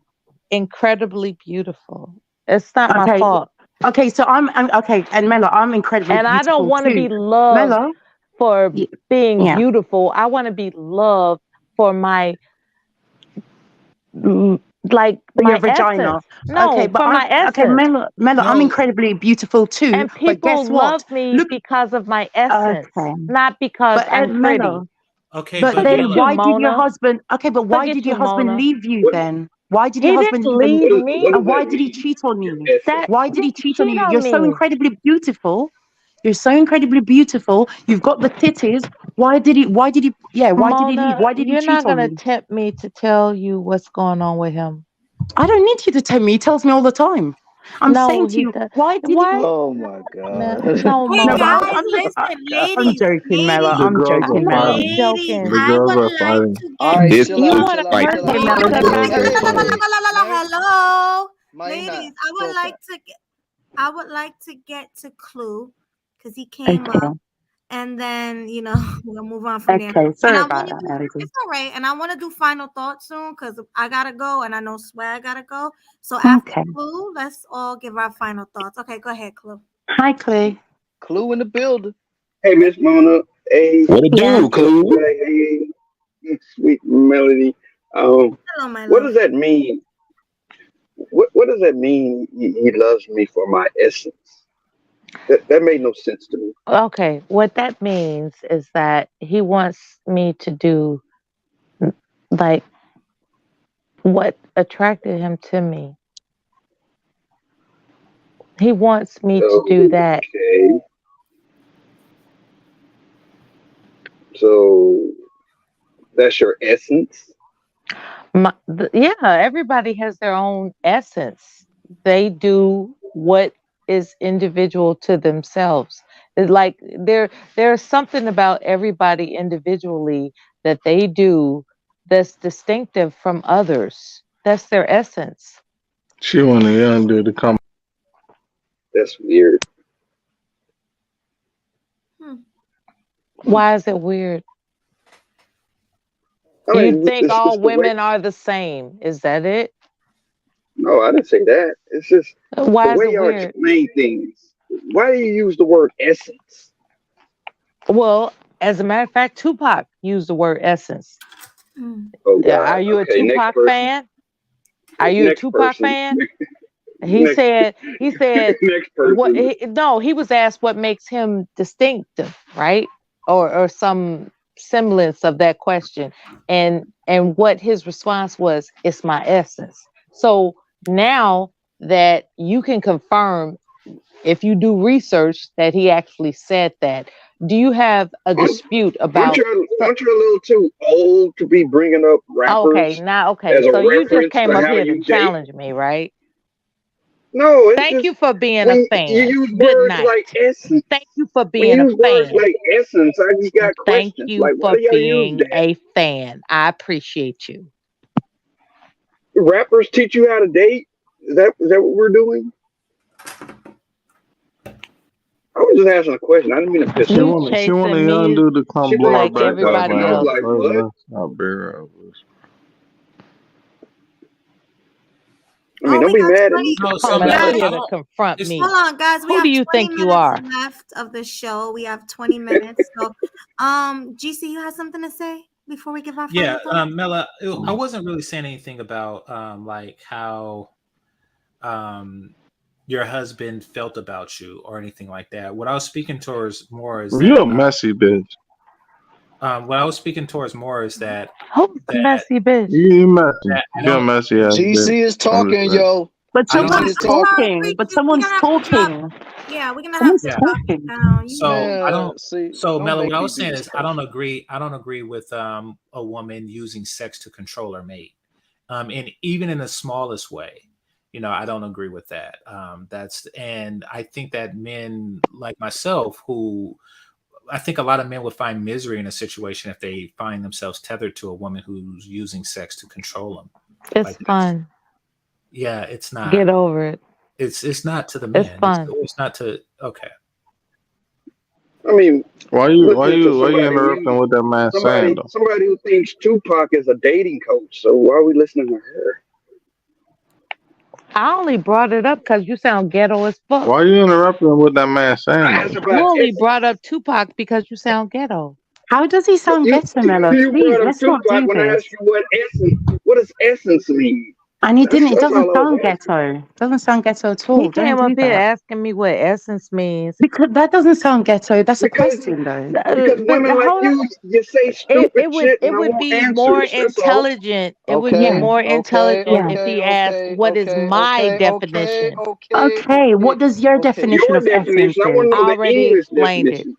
incredibly beautiful. It's not my
Okay.
fault.
Okay, so I'm okay, and Mela, I'm incredibly
And I don't
beautiful
want to
too.
be loved
Mela,
for being
yeah.
beautiful. I want to be loved for my like
For your
my
vagina.
essence.
Okay,
No,
but
for my essence.
Mela, I'm
No.
incredibly beautiful too.
And
But guess
people
what?
love me
Look,
because of my essence,
okay.
not because
But
I'm
Mela,
pretty.
Okay,
but
but
Look
then
at you,
Mela.
why did your
Mona.
husband? Okay, but
Look
why
at
did
you,
your husband
Mona.
leave you
What
then? Why did your
He
husband
didn't
leave and
leave
what
me.
does
why
that
did he
mean?
cheat on
Your
you?
essence.
That
Why
he
did he
didn't
cheat on
cheat
you?
on
You're so
me.
incredibly beautiful. You're so incredibly beautiful. You've got the titties. Why did he leave?
Mona,
Why did he
you're
cheat
not
on
gonna
you?
tempt me to tell you what's going on with him.
I don't need you to tell me. He tells me all the time. I'm
No,
saying to
he
you,
does.
why did he?
Why?
Oh my
No,
god.
no,
Hey
No, but
Mona.
guys, listen,
I'm
ladies,
joking, Mela.
ladies,
The
I'm
girls are
joking,
I'm not
Mela.
fighting.
ladies.
The
joking.
I
girls
would
are
like
fighting.
to
All
get
right,
to
This
chill
You
out,
is
want
clue.
chill
to
out,
like
hurt
chill out.
me
Ladies,
because I
Hey,
hurt
hey,
la, la, la,
you.
hey,
la, la, la,
May,
hello,
May not.
ladies. I would like
Toka.
to get. I would like to get to clue because he came
Okay.
up, and then we'll move on from there.
Okay.
And
Sorry
I
about
want to
that,
do.
Melody.
It's all right. And I want to do final thoughts soon because I gotta go, and I know Swag gotta go. So after
Okay.
clue, let's all give our final thoughts. Okay, go ahead, clue.
Hi, Clay.
Clue in the building.
Hey, Miss Mona. Hey,
what it
Yeah.
do, Clue.
hey, sweet melody.
Hello, my
What
love.
does that mean? What does that mean? He loves me for my essence. That made no sense to me.
Okay, what that means is that he wants me to do like what attracted him to me. He wants me to do that.
Okay, so that's your essence.
Yeah, everybody has their own essence. They do what is individual to themselves. It's like there's something about everybody individually that they do that's distinctive from others. That's their essence.
She want a young dude to come.
That's weird.
Why is it weird?
I
You
mean,
think
it's
all
the way.
women are the same? Is that it?
No, I didn't say that. It's just the
Why is
way
it
y'all
weird?
explain things. Why do you use the word essence?
Well, as a matter of fact, Tupac used the word essence.
Oh
Yeah,
God.
are you a
Okay, next
Tupac
person.
fan? Are you a
Next
Tupac
person.
fan? He
Next.
said
Next
what
person.
no, he was asked what makes him distinctive, right? Or some semblance of that question. And what his response was, it's my essence. So now that you can confirm if you do research that he actually said that, do you have a dispute
Aren't
about
you aren't you a little too old to be bringing up
okay,
rappers
now okay,
as a
so you just
reference
came
to
up
how
here to
you date?
challenge me, right?
No, it's
Thank
just
you for being a
when you
fan.
use
Good
words
night.
like essence.
Thank you for
When you
being a
use words
fan.
like essence, I just got
Thank
questions.
you
Like, why
for
do y'all use
being
that?
a fan. I appreciate you.
Rappers teach you how to date. Is that what we're doing? I was just asking a question. I didn't mean to piss her
You
off.
She want a
chasing
young
me
dude to come
She
blow
thought
her
like
she
back
thought
up,
everybody
I was
man.
else.
like, what?
Let's not bear up.
I mean,
Oh,
don't
we
be
got
mad at
20.
me.
No, so
Coming
Mela,
out
Guys,
here
I
to
don't.
confront
It's,
me.
hold on, guys. We
Who
have
do you
20
think you
minutes
are?
left of the show. We have 20 minutes. So, GC, you have something to say before we give our
yeah,
final thoughts?
Mela. I wasn't really saying anything about like how your husband felt about you or anything like that. What I was speaking towards more is
You a
that
messy bitch.
what I was speaking towards more is that
Who's the messy bitch?
You messy.
that I
You're a
don't.
messy ass bitch.
GC is
I'm just
talking,
saying.
yo.
But
I don't
GC
Hold on,
is
someone's
I'm
talking.
sorry,
talking. But
we're
someone's
gonna have to drop.
talking.
Yeah, we're gonna have
Someone's
to
Yeah.
drop it
talking.
down. You
So I
Man,
don't.
see,
So
don't
Mela,
make
what I
me
was
do
saying
this
is I don't
person.
agree. I don't agree with a woman using sex to control her mate, and even in the smallest way. I don't agree with that. And I think that men like myself, who I think a lot of men would find misery in a situation if they find themselves tethered to a woman who's using sex to control them.
It's fun.
Yeah, it's not.
Get over it.
It's not to the
It's
men.
fun.
It's not to. Okay.
I mean,
Why
listening to
you
somebody
interrupting what that man's saying though?
somebody who thinks Tupac is a dating coach. So why are we listening to her?
I only brought it up because you sound ghetto as fuck.
Why you interrupting what that man's saying
Ask
though?
about
You only
essence.
brought up Tupac because you sound ghetto.
How does he sound ghetto, Mela?
You
Please,
brought up
let's not
Tupac
do
when I
this.
asked you what does essence mean?
And he didn't. It
That's
doesn't
all I was
sound
asking.
ghetto. Doesn't sound ghetto at
He
all. Don't
came up
do
here
that.
asking me what essence means.
Because that doesn't sound ghetto. That's a
Because
question, though.
women like
Hold on.
you say stupid shit and
It
I
would
want
be more
answers. That's all.
intelligent. It would be
Yeah,
Okay,
more
okay,
intelligent
yeah.
if
okay,
he asked,
okay,
"What is
okay,
my
okay, okay,
definition?"
okay.
Okay, what does your
Okay.
definition
Your
of essence
definition. I want
is?
to
I
know the
already
English
explained it.
definition.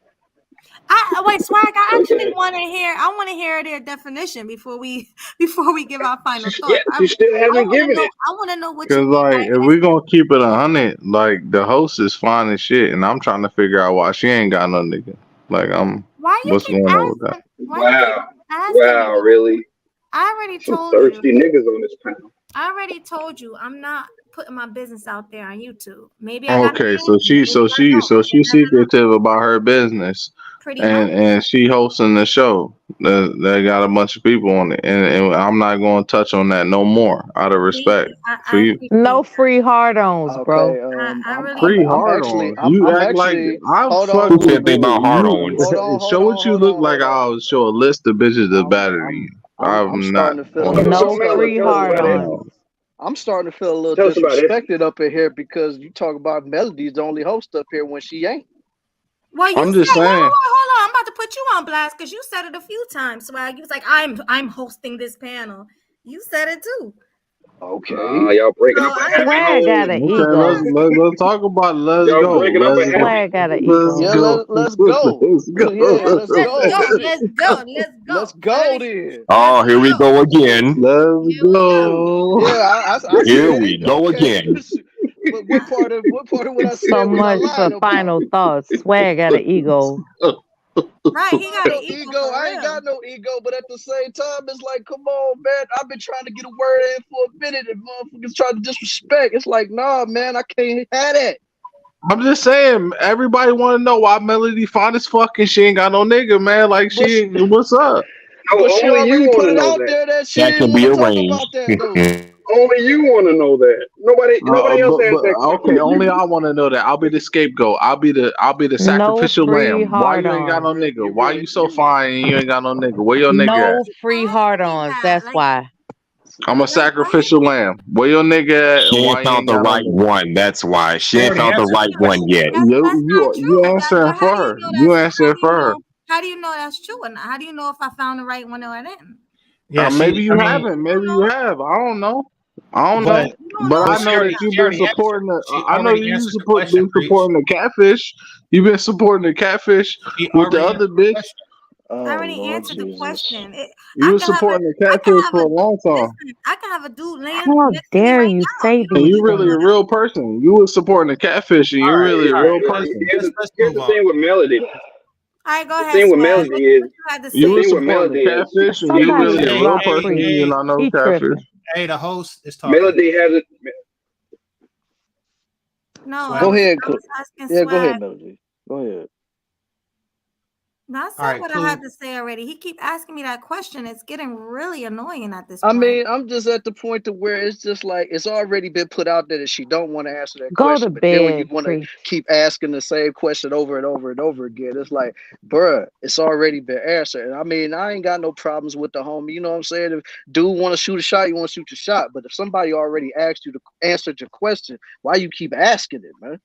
Wait, Swag. I actually
Okay.
want to hear. I want to hear their definition before we before we give our final
Yeah,
thoughts.
but you still
I
haven't
want to
given
know.
it.
I want to know what
Cause
you mean
like
by
if we
essence.
gonna keep it 100, like the host is fine as shit, and I'm trying to figure out why she ain't got no nigga. Like
Why you
what's
keep
going on with that?
asking? Why you keep
Wow.
asking me
Wow,
that?
really?
I already
Some
told you.
thirsty niggas on this panel.
I already told you. I'm not putting my business out there on YouTube. Maybe I got a
Okay,
man.
so
Maybe I don't.
she's secretive about her business,
Pretty much.
and she hosting the show that got a bunch of people on it, and I'm not going to touch on that no more out of respect for
I
you.
No free hard-ons, bro.
Okay,
I really
Free
I'm
hard
actually,
ons. You
I'm
act like
actually.
I
Hold
fuck
on,
Who
with
said they
Google.
about hard
you.
ons?
Show what you look like. I'll show a list of bitches that's better than you.
I'm
I'm not
starting to feel a
on
little.
that.
No
Mela,
free
tell us about
hard-ons.
essence.
I'm starting to feel a little
Tell us about essence.
disrespected up in here because you talk about Melody's the only host up here when she ain't.
Well, you
I'm
said,
just saying.
hold on. I'm about to put you on blast because you said it a few times, Swag. You was like, I'm hosting this panel. You said it too.
Okay.
Y'all breaking up a happy
Swag got
home.
an
Okay,
ego.
let's talk about it. Let's
Y'all
go.
breaking up a happy
Swag got an
Let's
ego.
Yeah,
go.
let's go.
Let's
Yeah,
go.
let's go.
Let's go.
Let's go then.
Oh, here we go again.
Let's go.
Yeah, I
Here
said
we
it.
go
Okay.
again.
But what part of what I
So
said was I
much for
lying about?
final thoughts. Swag got an ego.
Right, he got an
No
ego
ego.
for
I ain't
real.
got no ego, but at the same time, it's like, come on, man. I've been trying to get a word in for a minute, and motherfuckers try to disrespect. It's like, nah, man, I can't have that.
I'm just saying, everybody want to know why Melody fine as fuck and she ain't got no nigga, man. Like
But
she, what's up?
No,
but she
only you
already
want
put
to
it
know
out
that.
there that she
That
didn't
can
want
be
to talk about
arranged.
that though.
Only you want to know that. Nobody else has that
Okay,
question but
only
you.
I want to know that. I'll be the scapegoat. I'll be the
No
sacrificial
free
lamb. Why you ain't got no
hard-ons.
nigga? Why you so fine and you ain't got no nigga? Where your nigga at?
No free hard-ons. That's why.
I'm a sacrificial lamb. Where your nigga at
She
and
ain't
why you
found
ain't
the
got no
right
nigga?
one. That's why. She
I
ain't
already
found the
answered
right
the
one
question.
yet.
That's not
You
true.
answering
How
for
do you
her.
know
You
that's
answering for her.
how do you know that's true or not? How do you know if I found the right one or I didn't?
Yeah,
Maybe
I
you
mean,
haven't. Maybe you have. I don't know. I don't know.
but
You don't
But
know
I
she
know
nothing
that
already
about
you've
she
been
already answered.
supporting the.
She
I know
already
you
answered the question, Preach.
supporting the catfish. You've been supporting the catfish
She
with the
already
other
answered the
bitch.
question.
I
Oh
already
Lord
answered the
Jesus.
question.
You was supporting the
I can
catfish
have
for
a
a long time.
listen. I can have a dude laying
How
next to me
dare
right
you
now.
say
You don't
And
these
you
need to
really
know
a
things?
that.
real person. You was supporting the catfish, and
All
you're
right,
really a
all right.
real person.
Let's
Here's
move
the
on.
thing with Melody.
All right, go
The
ahead,
thing with
Swag.
Melody is
What you had to
You
the
say?
was
thing with
supporting the
Melody is
catfish, and you're
Somebody
really a real
drop
person.
Free.
You're not no
He
catfish.
tripping.
Hey, the host is talking.
Melody has it.
No,
Swag.
Go ahead,
I was asking
yeah, go ahead,
Swag.
Melody. Go ahead.
I
All
said
right,
what I
Clue.
had to say already. He keep asking me that question. It's getting really annoying at this
I
point.
mean, I'm just at the point to where it's just like it's already been put out there that she don't want to answer that
Go to
question. But then when you
bed,
want to
Preach.
keep asking the same question over and over and over again, it's like, bruh, it's already been answered. And I mean, I ain't got no problems with the homie. You know what I'm saying? If dude want to shoot a shot, you want to shoot your shot. But if somebody already asked you to answer your question, why you keep asking it, man?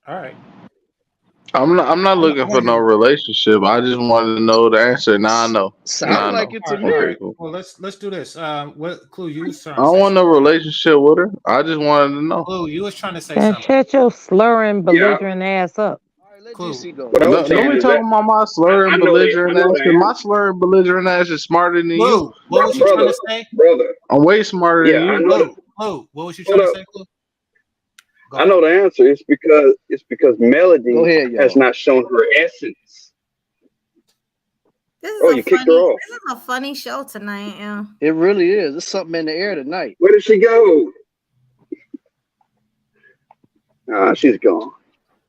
All right.
I'm not
I'm
looking for no
arguing.
relationship. I just wanted to know the answer. Now I know. Now I
Sound like
know.
it
All
to
right. All
me.
Okay,
right.
cool.
Well, let's do this. What Clue? You was trying
I
to
don't
say
want
something.
no relationship with her. I just wanted to know.
Clue, you was trying to say
And
something.
shut your slurring,
Yeah.
belligerent ass up.
All right, let
Clue.
GC go.
What I
Let
was
Don't
saying
GC
be
is
go.
that
talking about my
I
slurring
know the
belligerent ass. Cause
answer.
my slurring belligerent ass is smarter than you.
Clue. What was you trying
Brother,
to say?
brother.
I'm way smarter than
Yeah, I
you.
know the.
Clue. Clue. What was you
Hold
trying to
up.
say, Clue? Go
I
ahead.
know the answer. It's because
Go
Melody
ahead,
has
y'all.
not shown her essence.
This is
Oh,
a
you kicked her
funny.
off.
This is a funny show tonight. Yeah.
It really is. There's something in the air tonight.
Where did she go? Ah, she's gone.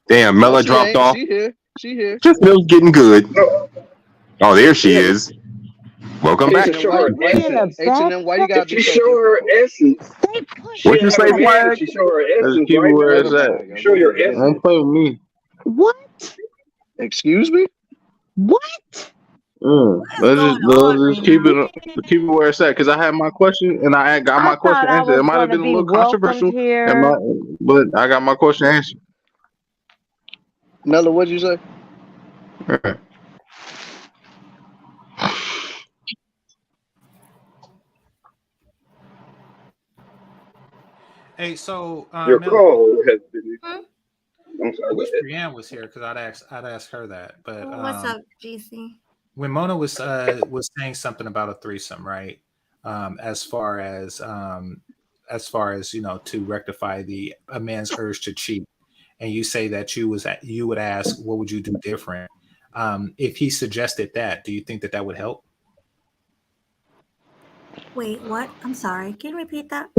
Damn,
No,
Mela
she
dropped
ain't.
off.
She here. She here.
Just Mill's getting good.
No,
Oh, there she
yeah, but
is. Welcome
she needs to
back.
H&M,
show
why,
her
Ain't
why,
she in the
essence.
H&M, why you
bathtub?
gotta
If
be
she
so
show her
difficult?
essence,
They
she
push
What
will
you
have
say,
a
her.
man if
Flag?
she show her
Let's
essence
keep it
right
where
now.
it's
Never
at.
mind, yo.
Show
Go
your
ahead. Go
Don't
ahead.
essence.
play with me.
What?
Excuse me?
What?
What is going on
Let's
right
just keep
now?
it where it's at. Cause I had my question and I got
I
my question
thought I
answered. It
was
might have
gonna
been a
be
little
welcomed
controversial,
here.
but I got my question answered.
Mella, what'd you say?
All right.
Hey, so
Your
Mela,
call has been.
Hmm?
I'm sorry.
I
Go
wish
ahead.
Brienne was here because I'd ask her that. But
What's up, GC?
when Mona was saying something about a threesome, right? As far as you know, to rectify a man's urge to cheat, and you say that you would ask, what would you do different? If he suggested that, do you think that would help?
Wait, what? I'm sorry. Can you repeat that?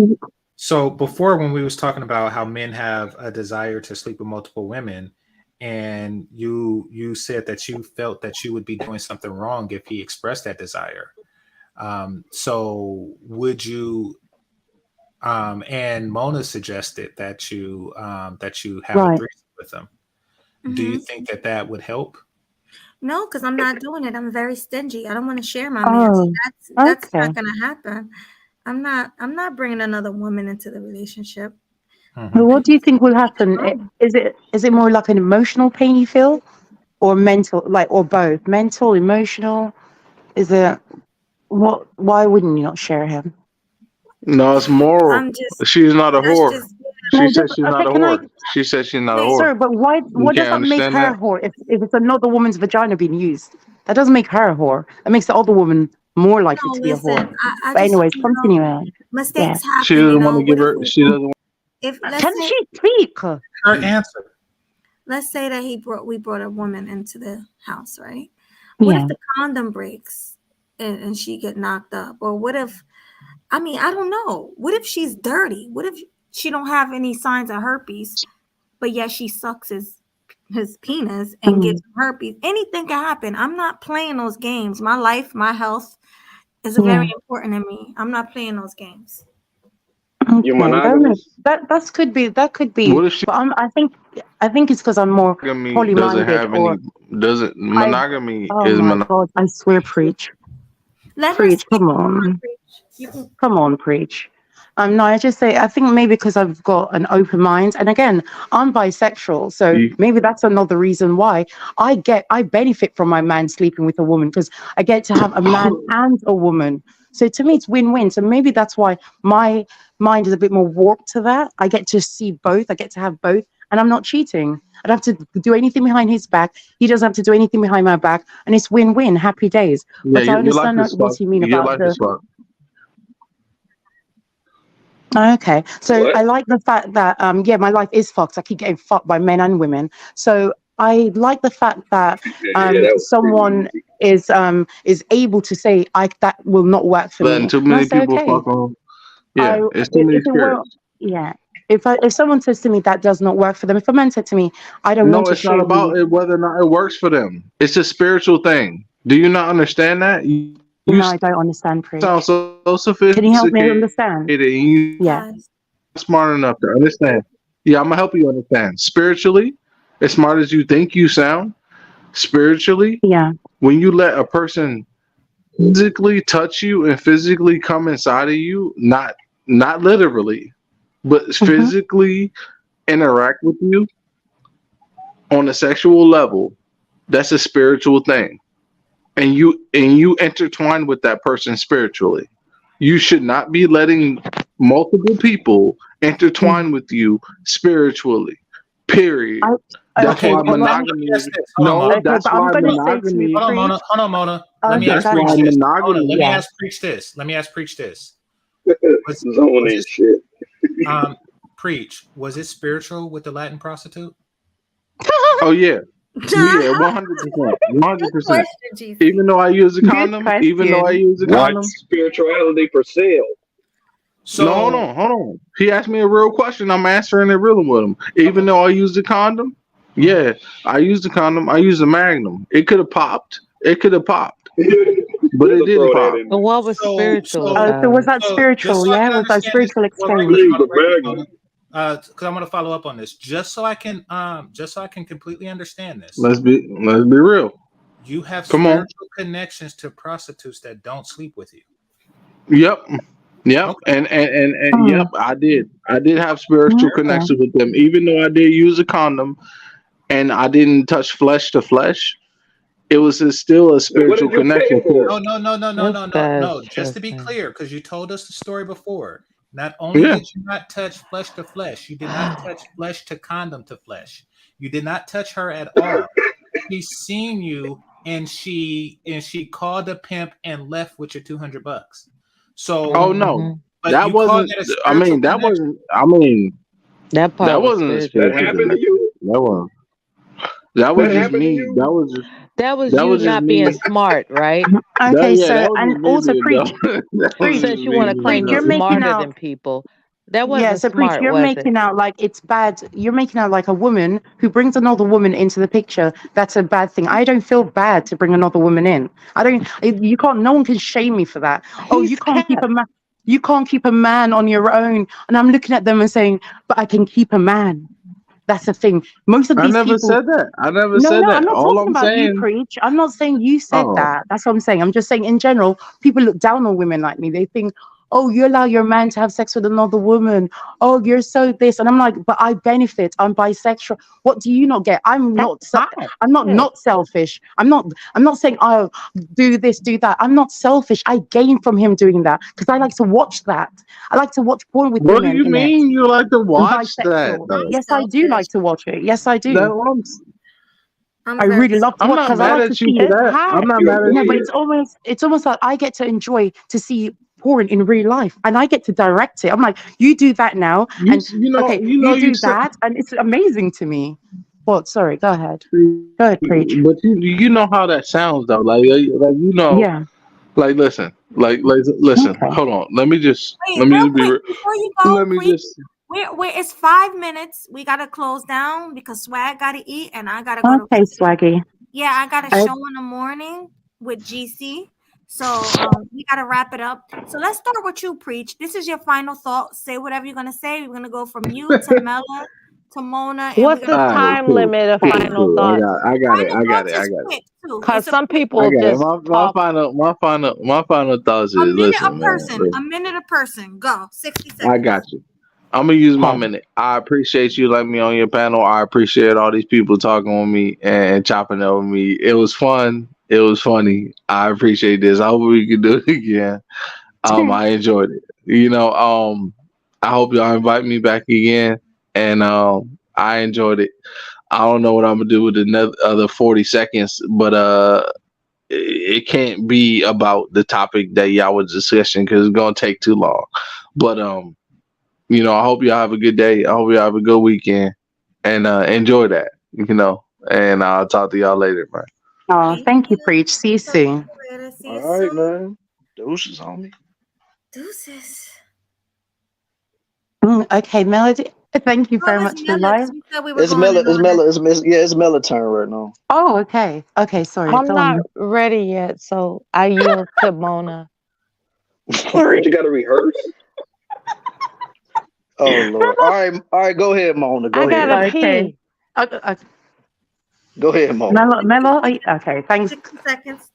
So before, when we was talking about how men have a desire to sleep with multiple women, and you said that you felt that you would be doing something wrong if he expressed that desire. So would you? And Mona suggested that you have a
Right.
threesome with him. Do you think that would help?
No, because I'm not doing it. I'm very stingy. I don't want to share my man. So
Oh,
that's
okay.
not gonna happen. I'm not bringing another woman into the relationship.
Well, what do you think will happen? Is it more like an emotional pain you feel, or mental, like, or both? Mental, emotional? Is it what? Why wouldn't you not share him?
No, it's moral.
I'm just
She's not a
that's
whore.
just
She said she's not
Okay,
a
can I?
whore. She said she's not a
wait.
whore.
Sorry, but why?
You
What does
can't
that make
understand
her a
that?
whore? If it's another woman's vagina being used, that doesn't make her a whore. That makes the other woman more likely
No,
to be a whore.
listen. I
But
just
anyways, continue on. Yeah.
mistakes
She
happen.
doesn't want to give her. She doesn't.
If let's
Can
say
she speak?
Her answer.
let's say that we brought a woman into the house, right? What if
Yeah.
the condom breaks and she get knocked up? Or what if I don't know. What if she's dirty? What if she don't have any signs of herpes, but yet she sucks his penis and gives him herpes? Anything can happen. I'm not playing those games. My life, my health is very
Yeah.
important to me. I'm not playing those games.
You're
Okay.
monogamous.
That could be. That could be.
What if she
But I think it's because I'm more
monogamy doesn't
poly-minded,
have any?
or
Doesn't
I.
monogamy
Oh
is
my
mono?
God! I swear, preach.
Let her
Preach,
speak.
come on.
You can,
Come on, preach. No, I just say I think maybe because I've got an open mind, and again, I'm bisexual, so
You,
maybe that's another reason why I benefit from my man sleeping with a woman, because I get to have a man and a woman. So to me, it's win-win. So maybe that's why my mind is a bit more warped to that. I get to see both. I get to have both, and I'm not cheating. I don't have to do anything behind his back. He doesn't have to do anything behind my back, and it's win-win. Happy days.
yeah,
But I
your life
understand
is
what
fucked.
you mean
Your
about
life is
the.
fucked.
Okay, so
What?
I like the fact that yeah, my life is fucked. I keep getting fucked by men and women. So I like the fact that
Yeah, that was pretty
someone
easy.
is able to say that will not work for
Letting
me,
too
and I
many
say
people
okay.
fuck on.
I
Yeah, it's too many
if it were
spirits.
yeah, If someone says to me that does not work for them, if a man said to me, I don't want
No,
to
it's not
share
about
you,
it, whether or not it works for them. It's a spiritual thing. Do you not understand that? You
no, I don't understand,
sound
preach.
so
Can you help me
sophisticated
understand?
and you
Yeah.
Yes.
smart enough to understand. Yeah, I'm gonna help you understand. Spiritually, as smart as you think you sound, spiritually,
Yeah.
when you let a person physically touch you and physically come inside of you, not literally, but
Hmm.
physically interact with you on a sexual level, that's a spiritual thing. And you intertwine with that person spiritually. You should not be letting multiple people intertwine with you spiritually. Period.
I,
That's
Okay,
okay,
why
well,
but
let
I'm
me
monogamy
ask
is
this. Hold on,
no,
Mona.
okay,
that's
but I'm
why
gonna say to you,
monogamy
Hold on,
preach.
Mona. Hold on, Mona. Let me
Okay,
ask
that's
go
Preach
why
ahead.
this. Mona, let me
monogamy
Yeah.
ask Preach this. Let me ask Preach this. Was
Zoning
this
shit.
Preach? Was it spiritual with the Latin prostitute?
oh yeah. Yeah, 100%.
Good
100%.
question, GC.
Even though I use a
Good
condom, even though I
question.
use a
What?
condom,
Spirituality for sale.
no, hold
So,
on, hold on. He asked me a real question. I'm answering it real with him. Even
okay.
though I used a condom,
Mhm.
yeah, I used a condom. I used a Magnum. It could have popped. It could have popped, but it
We'll
didn't
throw that
pop.
in
But
there.
what was
So,
spiritual
so,
So was
about it?
that
so, just
spiritual?
so I
Yeah,
can
was that
understand this,
spiritual
well, break
exchange?
this,
Please,
Mona,
the
break this,
Magnum.
Mona, because I'm going to follow up on this, just so I can completely understand this.
Let's be real.
You have
Come on.
spiritual connections to prostitutes that don't sleep with you.
Yep. Yep.
Okay.
And
Hmm.
yep, I did. I did have spiritual
Okay.
connections with them, even though I did use a condom and I didn't touch flesh to flesh. It was still a
And what
spiritual
did you pay
connection.
for?
No, no, no, no, no,
This
no, no,
guy's
no. Just to
just
be clear, because you told us the story before. Not only
Yeah.
did you not touch flesh to flesh, you did not touch flesh to condom to flesh. You did not touch her at all. She seen you and she called a pimp and left with your $200. So,
Oh no,
hmm
but
that
you call
wasn't.
that a
I
spiritual
mean, that
connection?
wasn't. I mean,
that
that
part was
wasn't a
spiritual.
That
spiritual
happened to
connection.
you?
That was. That
That
was just
happened to
me.
you?
That was
That
you
was just
not being
me.
smart, right?
That
Okay,
yeah. That
so
was
and
just me
also
being dumb.
preach,
That was
preach,
just
Since you want
me
to
being
claim
preach.
you're
You're
dumb.
making
smarter
out.
than people, that
Yeah,
wasn't
so preach,
smart,
you're
was it?
making out like it's bad. You're making out like a woman who brings another woman into the picture. That's a bad thing. I don't feel bad to bring another woman in. I don't. You can't. No one can shame me for that. Oh, you
He's
can't keep a
capped.
man. You can't keep a man on your own. And I'm looking at them and saying, but I can keep a man. That's the thing. Most of
I
these
never
people.
said that. I never
No,
said
no, I'm
that.
not
All
talking
I'm
about you,
saying.
preach. I'm not saying you said
Oh,
that. That's what I'm saying. I'm just saying in general, people look down on women like me. They think, oh, you allow your man to have sex with another woman. Oh, you're so this. And I'm like, but I benefit. I'm bisexual. What do you not get?
That's hot.
I'm not
Shit.
not selfish. I'm not saying, oh, do this, do that. I'm not selfish. I gain from him doing that because I like to watch that. I like to watch porn with
what do
women
you
in it.
mean you like to
I'm
watch that
bisexual.
I'm
though?
Yes, I do
selfish.
like to watch it. Yes, I
That
do.
I'm
I
very
really love to
I'm
watch
not
because I
mad
like to
at you
see
for
it.
It's
that. I'm
hot.
not
You're
mad at
No, but
weird.
you.
it's almost like I get to enjoy to see porn in real life, and I get to direct it. I'm like, you do that now,
You
and
s- you know
okay,
you know
you
you
do
said,
that, and it's amazing to me. What? Sorry, go ahead. Go ahead, preach.
but you know how that sounds though. Like you know,
Yeah.
like like listen.
Okay.
Hold on.
Wait,
Let me
real
just be.
quick before you go,
Let me
preach.
just.
We're it's 5 minutes. We gotta close down because Swag gotta eat and I gotta go to
Okay, Swaggy.
yeah, I got a
I,
show in the morning with GC. So we gotta wrap it up. So let's start with you, preach. This is your final thought. Say whatever you're gonna say. We're gonna go from you to Mella to Mona, and we're
What's
gonna
the
All
close
right,
time
out.
cool,
limit of
cool,
final
cool.
thought?
I got it.
Final
I got
thoughts
it. I
is
got it.
quick too.
Because
It's a
some
quick
I
people
got it.
just talk.
My final thoughts
a
is
minute a
listen, man.
person. A
Listen,
minute a person. Go. 60
I
seconds.
got you. I'm gonna use my
okay.
minute. I appreciate you letting me on your panel. I appreciate all these people talking with me and chopping it with me. It was fun. It was funny. I appreciate this. I hope we can do it again. I enjoyed it. I hope y'all invite me back again. And I enjoyed it. I don't know what I'm gonna do with another other 40 seconds, but it can't be about the topic that y'all was discussing because it's gonna take too long. But I hope y'all have a good day. I hope y'all have a good weekend and enjoy that. And I'll talk to y'all later, man.
Oh,
Thank
thank you,
you.
preach. See you
Talk to
soon.
you later. See
All
you
right,
soon.
man. Deuces on me.
Deuces.
Okay, Melody. Thank you very
Oh, it's
much for the
Mela,
live.
because we said we were
It's
going
Mela.
in
It's
order.
Mela. It's Mela turn right now.
Oh, okay. Okay, sorry.
I'm
Go
not
on.
ready yet, so I yield to Mona.
You got to rehearse.
Oh Lord. All right. Go ahead, Mona.
I
Go
gotta
ahead.
Okay.
pee.
Go ahead, Mona.
Melo, okay, thanks.
60 seconds.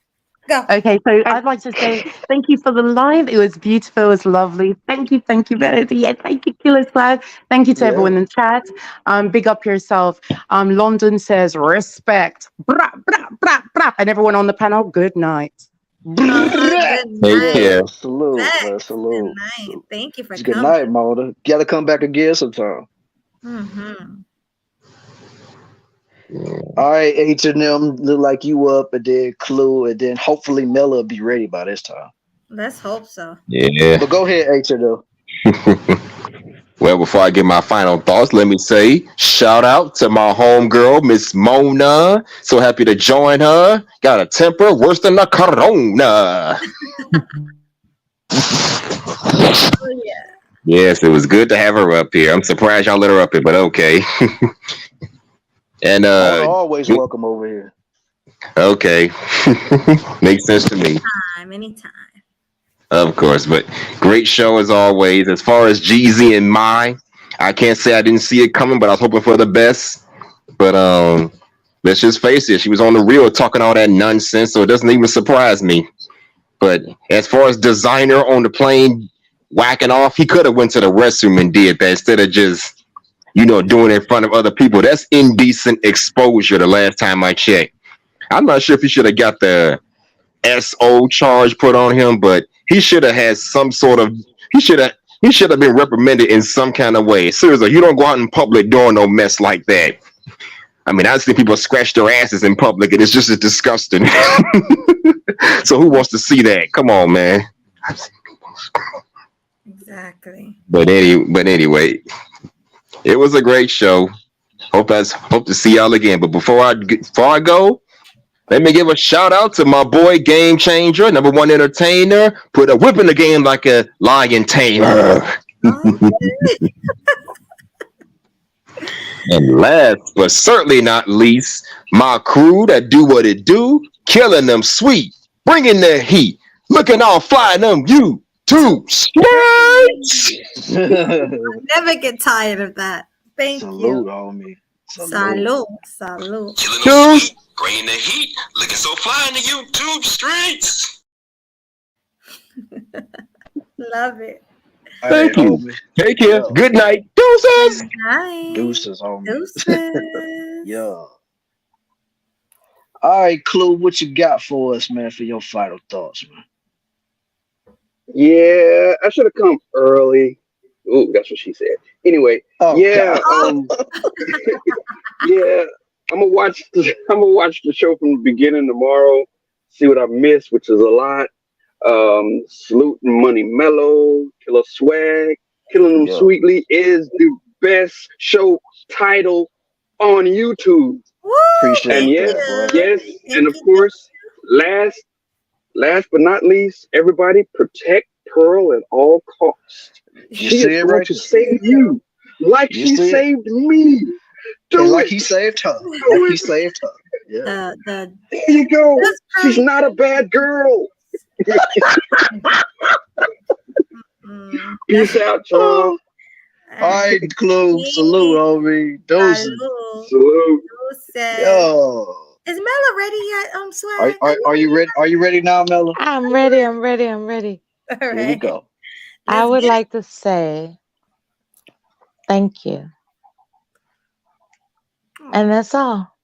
Go.
Okay, so I'd like to say thank you for the live. It was beautiful. It was lovely. Thank you, Melody. Yeah, thank you, Killer Swag. Thank you to
Yeah.
everyone in chat. Big up yourself. London says respect. Bra, bra, bra, bra. And everyone on the panel, good night.
Good
Take
night.
care.
Yeah. Salute, man.
Sex. Good
Salute.
night. Thank you for
Good
coming.
night, Mona. Gotta come back again sometime.
Mm-hmm.
All right, H&M look like you up, and then Clue, and then hopefully Mela will be ready by this time.
Let's hope so.
Yeah.
But go ahead, H&M.
Well, before I give my final thoughts, let me say shout out to my homegirl, Miss Mona. So happy to join her. Got a temper worse than a corona.
Oh yeah.
Yes, it was good to have her up here. I'm surprised y'all let her up here, but okay. And
Mona always welcome over here.
okay. Makes sense to me.
Anytime.
Of course, but great show as always. As far as Jeezy and Mai, I can't say I didn't see it coming, but I was hoping for the best. But let's just face it, she was on the real talking all that nonsense, so it doesn't even surprise me. But as far as Designer on the plane whacking off, he could have went to the restroom and did that instead of just doing it in front of other people. That's indecent exposure. The last time I checked, I'm not sure if he should have got the SO charge put on him, but he should have had some sort of he should have been reprimanded in some kind of way. Seriously, you don't go out in public doing no mess like that. I mean, I've seen people scratch their asses in public, and it's just as disgusting. So who wants to see that? Come on, man.
Exactly.
But anyway, it was a great show. Hope to see y'all again. But before I go, let me give a shout out to my boy Game Changer, #1 entertainer. Put a whip in the game like a lion tamer. And last but certainly not least, my crew that do what it do, killing them sweet, bringing the heat, looking all fly them YouTube straights.
Never get tired of that. Thank
Salute,
you.
homie.
Salute. Salute.
Killing bringing the heat, looking so fly in the YouTube streets.
Love it.
Thank you.
Homie.
Take care. Good night. Deuces.
Good night.
Deuces, homie.
Deuces.
Yeah. All right, Clue, what you got for us, man, for your final thoughts, man?
Yeah, I should have come early. Ooh, that's what she said. Anyway, yeah, yeah. I'm gonna watch the show from the beginning tomorrow. See what I missed, which is a lot. Salute and Money Mellow, Killer Swag, Killing Them Sweetly is the best show title on YouTube.
Appreciate
and yes, and of course, last but not least, everybody protect Pearl at all costs. She is going to save you, like she saved me.
And like he saved her. Like he saved her. Yeah.
There you go. She's not a bad girl. Peace out, y'all.
All right, Clue. Salute, homie. Deuces.
Salute.
Yo.
Is Mela ready yet? Swag.
Are you ready? Are you ready now, Mela?
I'm ready.
All
Here we
right.
go.
I would like to say thank you. And that's all.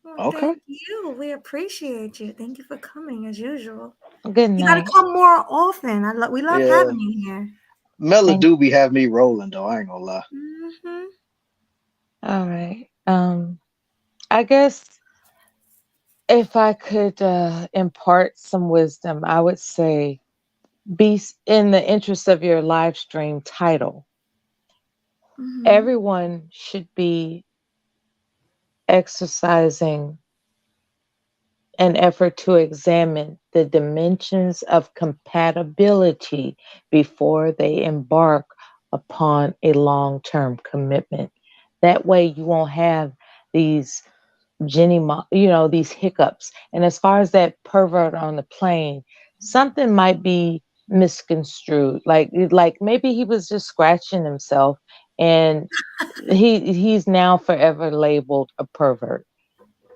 Well, thank you. We appreciate you. Thank you for coming as usual.
Good
You gotta
night.
come more often. We love
Yeah.
having you here.
Mela do be having me rolling though. I ain't gonna lie.
Mm-hmm.
All right. I guess if I could impart some wisdom, I would say be in the interest of your live stream title.
Mm-hmm.
Everyone should be exercising an effort to examine the dimensions of compatibility before they embark upon a long-term commitment. That way you won't have these these hiccups. And as far as that pervert on the plane, something might be misconstrued. Like maybe he was just scratching himself and he's now forever labeled a pervert.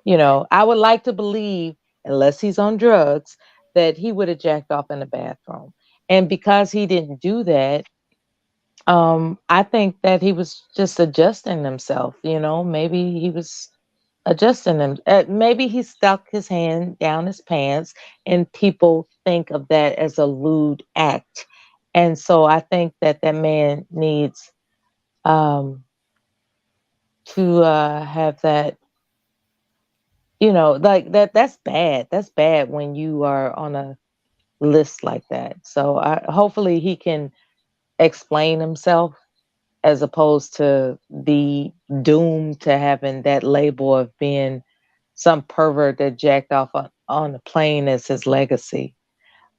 I would like to believe, unless he's on drugs, that he would have jacked off in the bathroom. And because he didn't do that, I think that he was just adjusting himself. Maybe he was adjusting them. Maybe he stuck his hand down his pants, and people think of that as a lewd act. And so I think that man needs to have that. Like that. That's bad. That's bad when you are on a list like that. So hopefully he can explain himself as opposed to be doomed to having that label of being some pervert that jacked off on a plane as his legacy.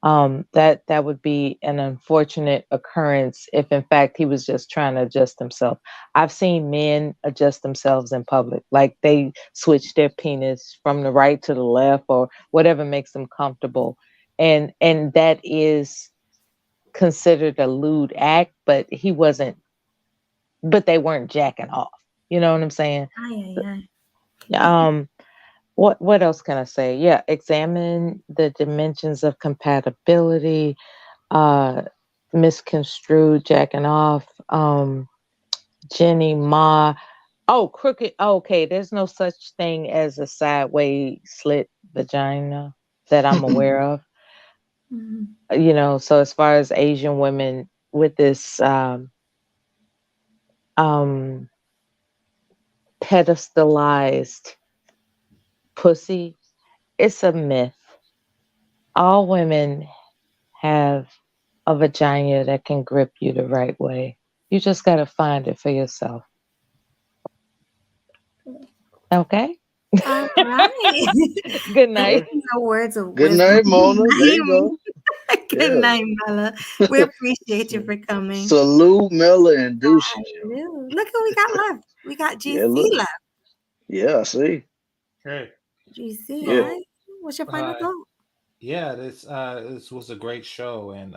That would be an unfortunate occurrence if in fact he was just trying to adjust himself. I've seen men adjust themselves in public, like they switch their penis from the right to the left or whatever makes them comfortable. And that is considered a lewd act, but they weren't jacking off. You know what I'm saying? What else can I say? Yeah, examine the dimensions of compatibility, misconstrued jacking off, Jeannie Mai. Oh, crooked. Okay, there's no such thing as a sideways slit vagina that I'm aware of. So as far as Asian women with this pedestalized pussy, it's a myth. All women have a vagina that can grip you the right way. You just got to find it for yourself. Okay?
All right.
Good night.
No words of
Good
wisdom.
night, Mona. There you go.
Good night, Mela. We appreciate you for coming.
Salute, Mela, and Deuces.
Look who we got left. We got GC left.
Yeah, see.
Hey.
GC,
Yeah.
all right. What's your final thought?
Yeah, this was a great show, and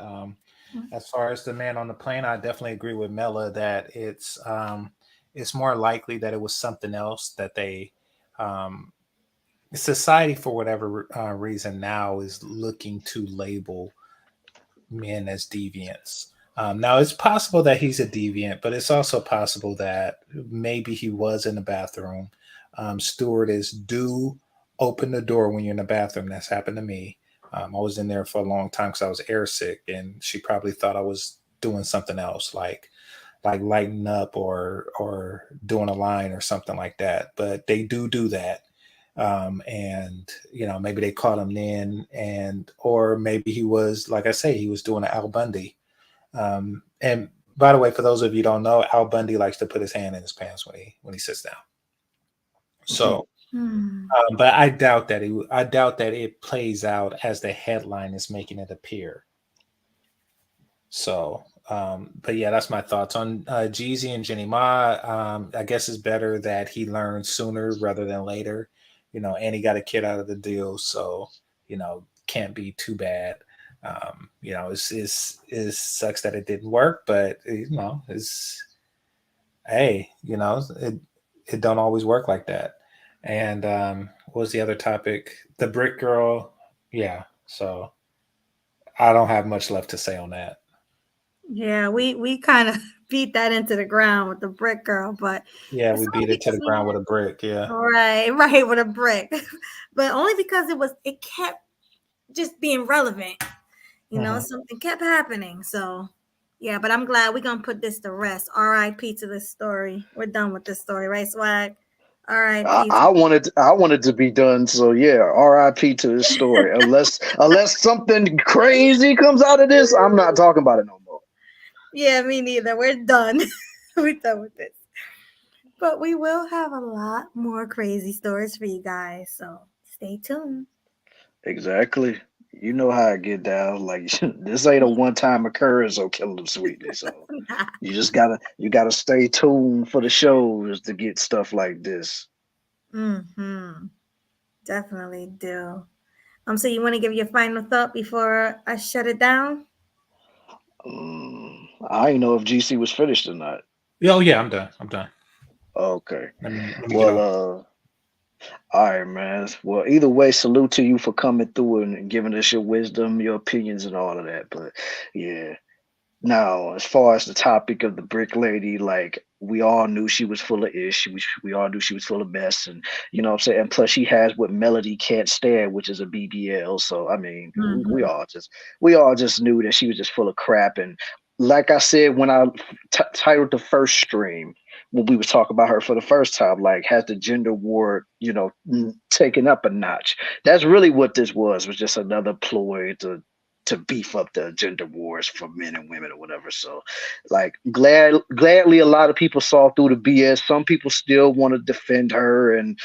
as far as the man on the plane, I definitely agree with Mela that it's more likely that it was something else that they society for whatever reason now is looking to label men as deviants. Now it's possible that he's a deviant, but it's also possible that maybe he was in the bathroom. Stewardess, do open the door when you're in the bathroom. That's happened to me. I was in there for a long time because I was air sick, and she probably thought I was doing something else, like lighting up or doing a line or something like that. But they do that, and maybe they caught him then, or maybe he was, like I say, he was doing an Al Bundy. And by the way, for those of you who don't know, Al Bundy likes to put his hand in his pants when he sits down. So. But I doubt that it plays out as the headline is making it appear. So, but yeah, that's my thoughts on Jeezy and Jeannie Mai. I guess it's better that he learned sooner rather than later, and he got a kid out of the deal, so can't be too bad. It sucks that it didn't work, but it's it don't always work like that. And what was the other topic? The brick girl. Yeah. So I don't have much left to say on that.
Yeah, we kind of beat that into the ground with the brick girl, but
yeah, we beat it to the ground with a brick. Yeah.
Right, with a brick. But only because it kept just being relevant. Something kept happening. So yeah, but I'm glad we're gonna put this to rest. R.I.P. to this story. We're done with this story, right, Swag? R.I.P.
I wanted to be done. So yeah, R.I.P. to this story. unless something crazy comes out of this, I'm not talking about it no more.
Yeah, me neither. We're done. We're done with this. But we will have a lot more crazy stories for you guys. So stay tuned.
Exactly. You know how I get down. Like this ain't a one-time occurrence on Killing Them Sweetly. So you gotta stay tuned for the shows to get stuff like this.
Mm-hmm. Definitely do. So you want to give your final thought before I shut it down?
I didn't know if GC was finished or not.
Oh yeah, I'm done. I'm done.
Okay.
Let me get
Well,
off.
all right, man. Well, either way, salute to you for coming through and giving us your wisdom, your opinions, and all of that. But yeah. Now, as far as the topic of the brick lady, like we all knew she was full of ish. We all knew she was full of mess, and you know what I'm saying. And plus, she has what Melody can't stand, which is a BBL. So I mean,
Mm-hmm.
we all just knew that she was just full of crap. And like I said when I titled the first stream, when we was talking about her for the first time, like has the gender war, taken up a notch. That's really what this was just another ploy to beef up the gender wars for men and women or whatever. So like gladly a lot of people saw through the BS. Some people still want to defend her and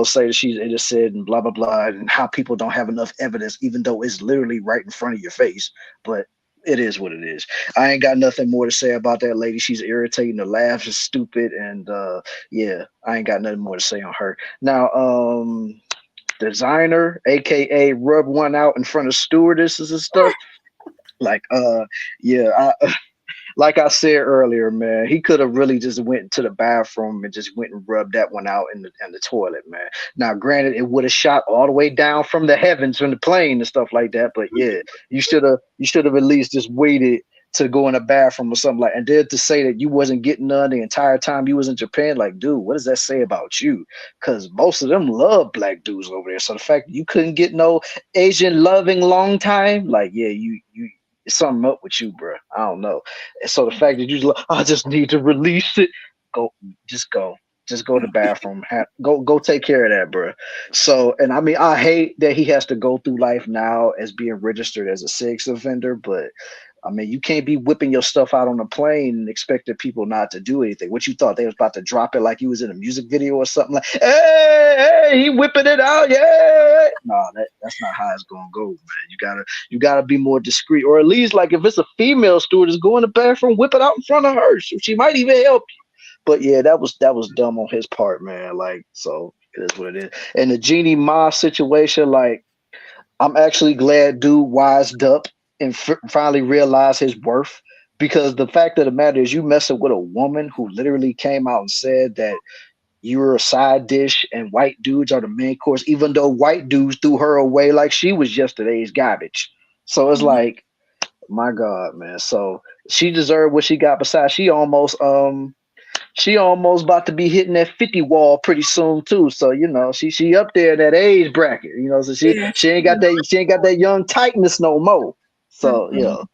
say that she's innocent and blah blah blah and how people don't have enough evidence even though it's literally right in front of your face. But it is what it is. I ain't got nothing more to say about that lady. She's irritating. The laughs is stupid, and yeah, I ain't got nothing more to say on her. Now, Desiigner, aka rub one out in front of stewardesses and stuff. Like, yeah, like I said earlier, man, he could have really just went to the bathroom and just went and rubbed that one out in the toilet, man. Now, granted, it would have shot all the way down from the heavens from the plane and stuff like that, but yeah, you should have at least just waited to go in the bathroom or something like. And then to say that you wasn't getting none the entire time you was in Japan, like, dude, what does that say about you? Because most of them love black dudes over there. So the fact that you couldn't get no Asian loving long time, like, yeah, you. Something up with you, bro. I don't know. And so the fact that you I just need to release it. Go, just go. Just go to the bathroom. Go take care of that, bro. So, and I mean, I hate that he has to go through life now as being registered as a sex offender, but I mean, you can't be whipping your stuff out on a plane and expecting people not to do anything. What you thought they was about to drop it like you was in a music video or something like, hey, he whipping it out, yeah. No, that's not how it's gonna go, man. You gotta be more discreet, or at least like if it's a female stewardess, go in the bathroom, whip it out in front of her. She might even help you. But yeah, that was dumb on his part, man. Like, so it is what it is. And the Jeannie Mai situation, like, I'm actually glad dude wised up and finally realized his worth. Because the fact of the matter is, you messing with a woman who literally came out and said that you're a side dish and white dudes are the main course, even though white dudes threw her away like she was yesterday's garbage. So it's like, my God, man. So she deserved what she got. Besides, she almost about to be hitting that 50 wall pretty soon too. So she up there in that age bracket. So she
Yeah.
she ain't got that young tightness no more. So
Mm-mm.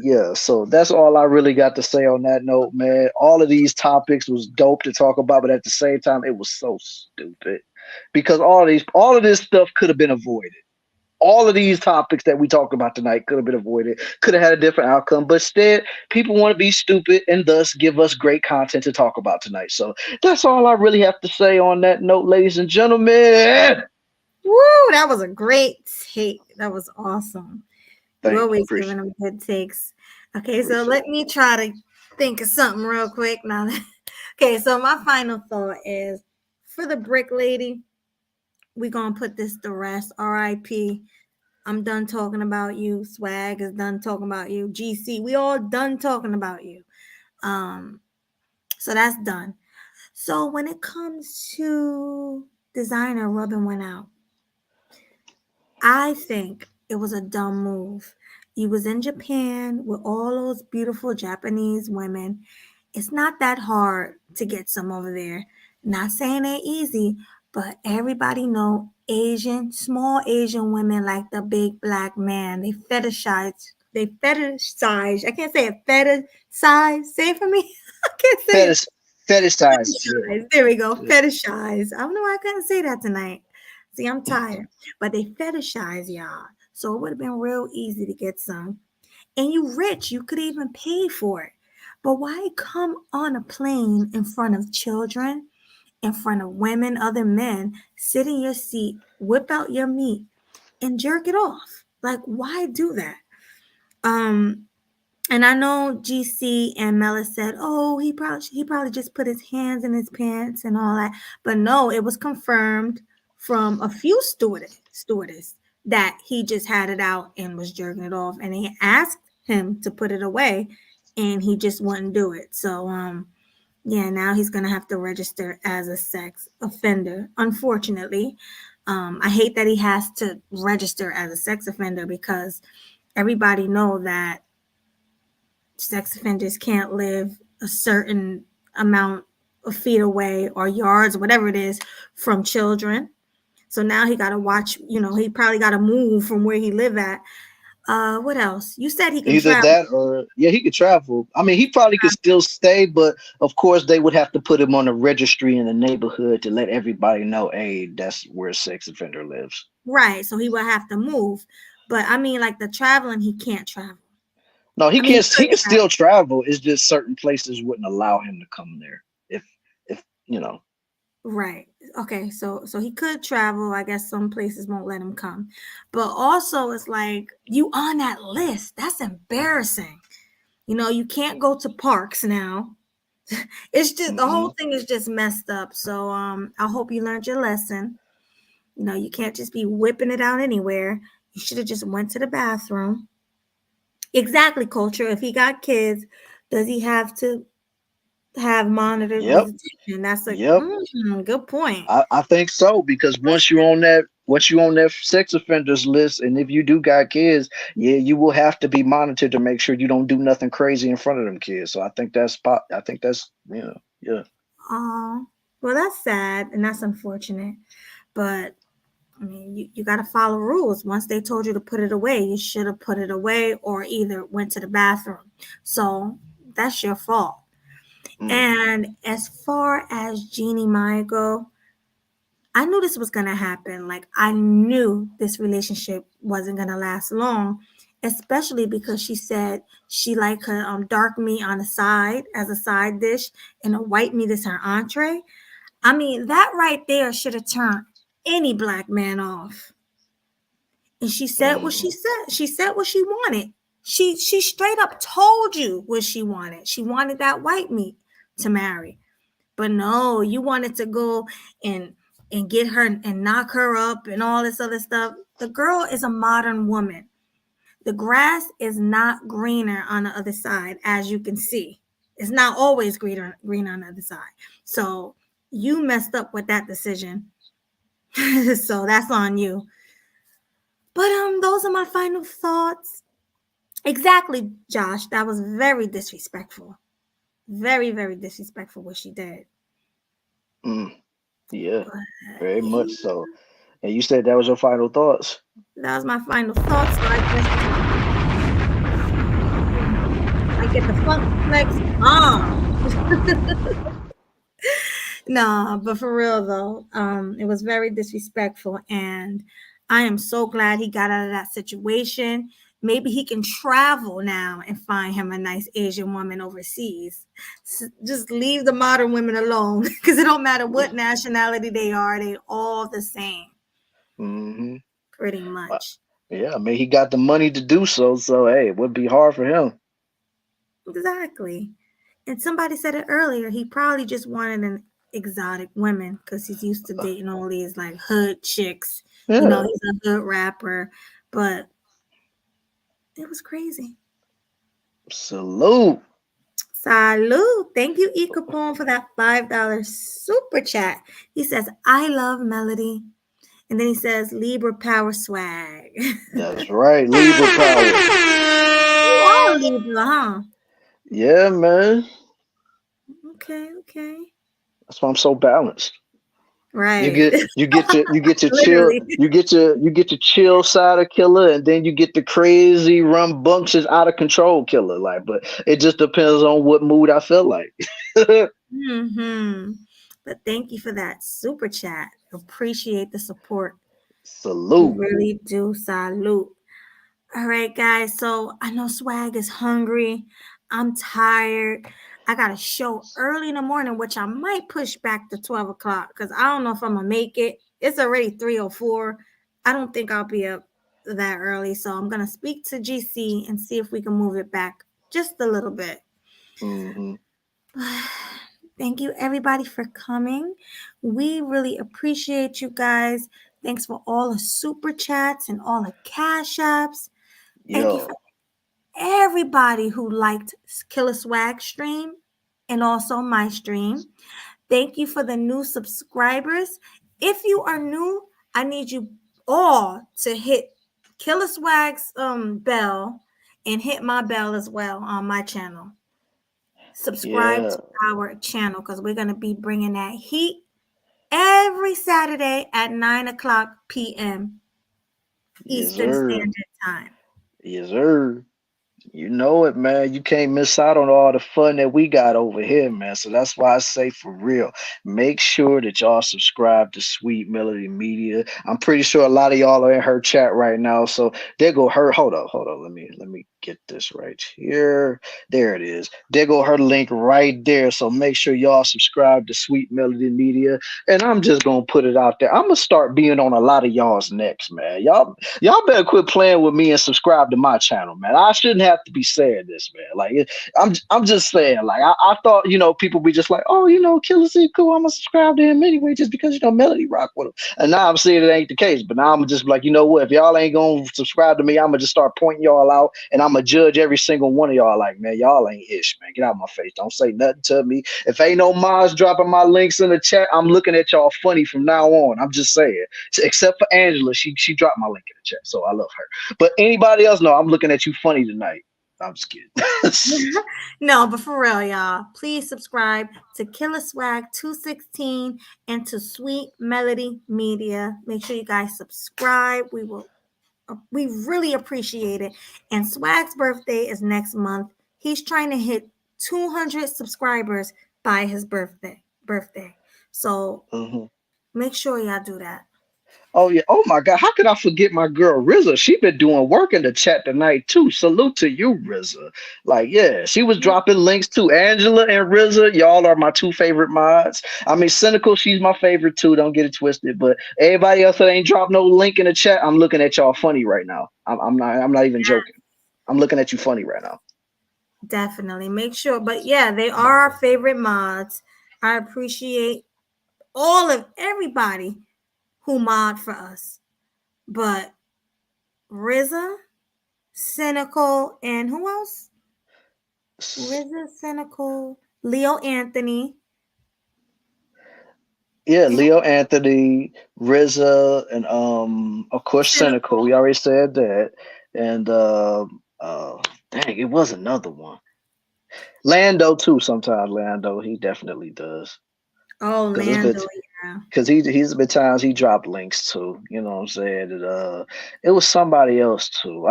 yeah. So that's all I really got to say on that note, man. All of these topics was dope to talk about, but at the same time, it was so stupid because all of this stuff could have been avoided. All of these topics that we talked about tonight could have been avoided, could have had a different outcome, but instead, people want to be stupid and thus give us great content to talk about tonight. So that's all I really have to say on that note, ladies and gentlemen.
Woo, that was a great take. That was awesome. You
Thank you.
always
Appreciate
giving
it.
them good takes. Okay, so
Appreciate
let me try to think of something real quick now. Okay, so my final thought is for the brick lady, we're gonna put this to rest. R.I.P. I'm done talking about you. Swag is done talking about you. GC, we all done talking about you. Um, so that's done. So when it comes to Desiigner rubbing one out, I think it was a dumb move. You was in Japan with all those beautiful Japanese women. It's not that hard to get some over there. Not saying they're easy, but everybody know small Asian women like the big black man. They fetishize. I can't say it. Fetishize. Say it for me. I can't say it.
Fetishize.
Fetishize. There we go.
Yeah.
Fetishize. I don't know why I couldn't say that tonight. See, I'm tired. But they fetishize y'all. So it would have been real easy to get some. And you rich, you could even pay for it. But why come on a plane in front of children, in front of women, other men, sit in your seat, whip out your meat, and jerk it off. Like, why do that? And I know GC and Mela said, "Oh, he probably just put his hands in his pants and all that." But no, it was confirmed from a few stewardess that he just had it out and was jerking it off, and they asked him to put it away, and he just wouldn't do it. So, yeah, now he's gonna have to register as a sex offender. Unfortunately, I hate that he has to register as a sex offender because everybody know that sex offenders can't live a certain amount of feet away or yards, whatever it is, from children. So now he got to watch, he probably got to move from where he live at. What else? You said he can
Either
travel.
that or yeah, he could travel. I mean, he probably could still stay, but of course they would have to put him on a registry in the neighborhood to let everybody know, hey, that's where a sex offender lives.
Right. So he would have to move. But I mean, like the traveling, he can't travel.
No, he
I mean,
can't. He can still travel. It's just certain places wouldn't allow him to come there. If you know.
Right. Okay. So he could travel. I guess some places won't let him come. But also, it's like you on that list. That's embarrassing. You can't go to parks now. It's just the whole thing is just messed up. So I hope you learned your lesson. You can't just be whipping it out anywhere. You should have just went to the bathroom. Exactly, culture. If he got kids, does he have to have monitored
Yep.
visitation? That's a
Yep.
Good point.
I think so because once you're on that sex offenders list, and if you do got kids, yeah, you will have to be monitored to make sure you don't do nothing crazy in front of them kids. So I think that's yeah.
Oh, well, that's sad and that's unfortunate. But I mean, you got to follow rules. Once they told you to put it away, you should have put it away or either went to the bathroom. So that's your fault. And as far as Jeannie Mai go, I knew this was going to happen. Like, I knew this relationship wasn't going to last long, especially because she said she liked her dark meat on the side as a side dish and a white meat as her entree. I mean, that right there should have turned any black man off. And she said what she said. She said what she wanted. She straight up told you what she wanted. She wanted that white meat to marry. But no, you wanted to go and get her and knock her up and all this other stuff. The girl is a modern woman. The grass is not greener on the other side, as you can see. It's not always green on the other side. So you messed up with that decision. So that's on you. But those are my final thoughts. Exactly, Josh. That was very disrespectful. Very, very disrespectful what she did.
Yeah, very much so. And you said that was your final thoughts.
That was my final thoughts. So I get the funk flex on. No, but for real though, it was very disrespectful, and I am so glad he got out of that situation. Maybe he can travel now and find him a nice Asian woman overseas. Just leave the modern women alone because it don't matter what nationality they are; they all the same. Pretty much.
Yeah, I mean he got the money to do so. So hey, it would be hard for him.
Exactly. And somebody said it earlier. He probably just wanted an exotic women because he's used to dating all these like hood chicks.
Yeah.
He's a hood rapper, but it was crazy.
Salute.
Thank you, E. Capone, for that $5 super chat. He says, I love melody. And then he says, Libra power swag.
That's right. Libra power.
You are Libra, huh?
Yeah, man.
Okay.
That's why I'm so balanced.
Right.
You get your chill, you get your chill side of killer, and then you get the crazy rambunctious out of control killer. Like, but it just depends on what mood I feel like.
But thank you for that super chat. Appreciate the support.
Salute.
We really do. Salute. All right, guys. So I know Swag is hungry. I'm tired. I got a show early in the morning, which I might push back to 12 o'clock because I don't know if I'm going to make it. It's already 3:04. I don't think I'll be up that early, so I'm gonna speak to GC and see if we can move it back just a little bit.
Mm-hmm.
Thank you everybody for coming. We really appreciate you guys. Thanks for all the super chats and all the cash apps. Thank you for everybody who liked Killer Swag stream and also my stream. Thank you for the new subscribers. If you are new, I need you all to hit Killer Swag's bell and hit my bell as well on my channel. Subscribe to our channel because we're going to be bringing that heat every Saturday at 9:00 p.m. Eastern Standard Time.
Yes, sir. You know it, man. You can't miss out on all the fun that we got over here, man. So that's why I say, for real, make sure that y'all subscribe to Sweet Melody Media. I'm pretty sure a lot of y'all are in her chat right now. So there go her. Hold up. Let me get this right here. There it is. There go her link right there. So make sure y'all subscribe to Sweet Melody Media. And I'm just gonna put it out there. I'm gonna start being on a lot of y'all's next, man. Y'all better quit playing with me and subscribe to my channel, man. I shouldn't have to be saying this, man. Like, I'm just saying, like, I thought, people be just like, oh, Killer C cool, I'm gonna subscribe to him anyway, just because Melody rock with him. And now I'm seeing it ain't the case. But now I'm just like, you know what? If y'all ain't gonna subscribe to me, I'm gonna just start pointing y'all out, and I'm gonna judge every single one of y'all. Like, man, y'all ain't ish, man. Get out of my face. Don't say nothing to me. If ain't no mods dropping my links in the chat, I'm looking at y'all funny from now on. I'm just saying. Except for Angela, she dropped my link in the chat, so I love her. But anybody else, no, I'm looking at you funny tonight. I'm just kidding.
No, but for real, y'all, please subscribe to Killer Swag 216 and to Sweet Melody Media. Make sure you guys subscribe. We really appreciate it. And Swag's birthday is next month. He's trying to hit 200 subscribers by his birthday. So make sure y'all do that.
Oh yeah. Oh my God. How could I forget my girl RZA? She been doing work in the chat tonight too. Salute to you, RZA. Like, yeah, she was dropping links too. Angela and RZA, y'all are my two favorite mods. I mean, Cynical, she's my favorite too. Don't get it twisted. But everybody else that ain't dropped no link in the chat, I'm looking at y'all funny right now. I'm not even joking. I'm looking at you funny right now.
Definitely. Make sure. But yeah, they are our favorite mods. I appreciate everybody who mod for us. But RZA, Cynical, and who else? RZA, Cynical, Leo Anthony.
Yeah, Leo Anthony, RZA, and of course Cynical. We already said that. And dang, it was another one. Lando too. Sometimes Lando, he definitely does.
Oh, Lando, yeah.
Because he's been times he dropped links too. You know what I'm saying? It was somebody else too.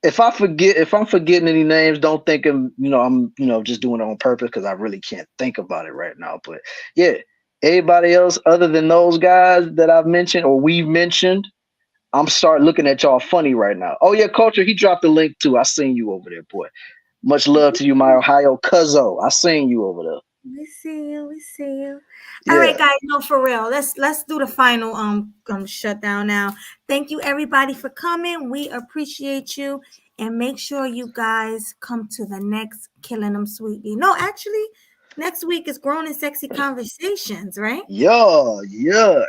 If I'm forgetting any names, don't think I'm just doing it on purpose, because I really can't think about it right now. But yeah, everybody else other than those guys that I've mentioned or we've mentioned, I'm starting looking at y'all funny right now. Oh yeah, Culture, he dropped a link too. I seen you over there, boy. Much love to you, my Ohio cuzzo. I seen you over there.
We see you. Yeah. All right, guys. No, for real. Let's do the final shutdown now. Thank you everybody for coming. We appreciate you, and make sure you guys come to the next KillinEmSweetly. No, actually, next week is Grown and Sexy Conversations, right?
Yeah.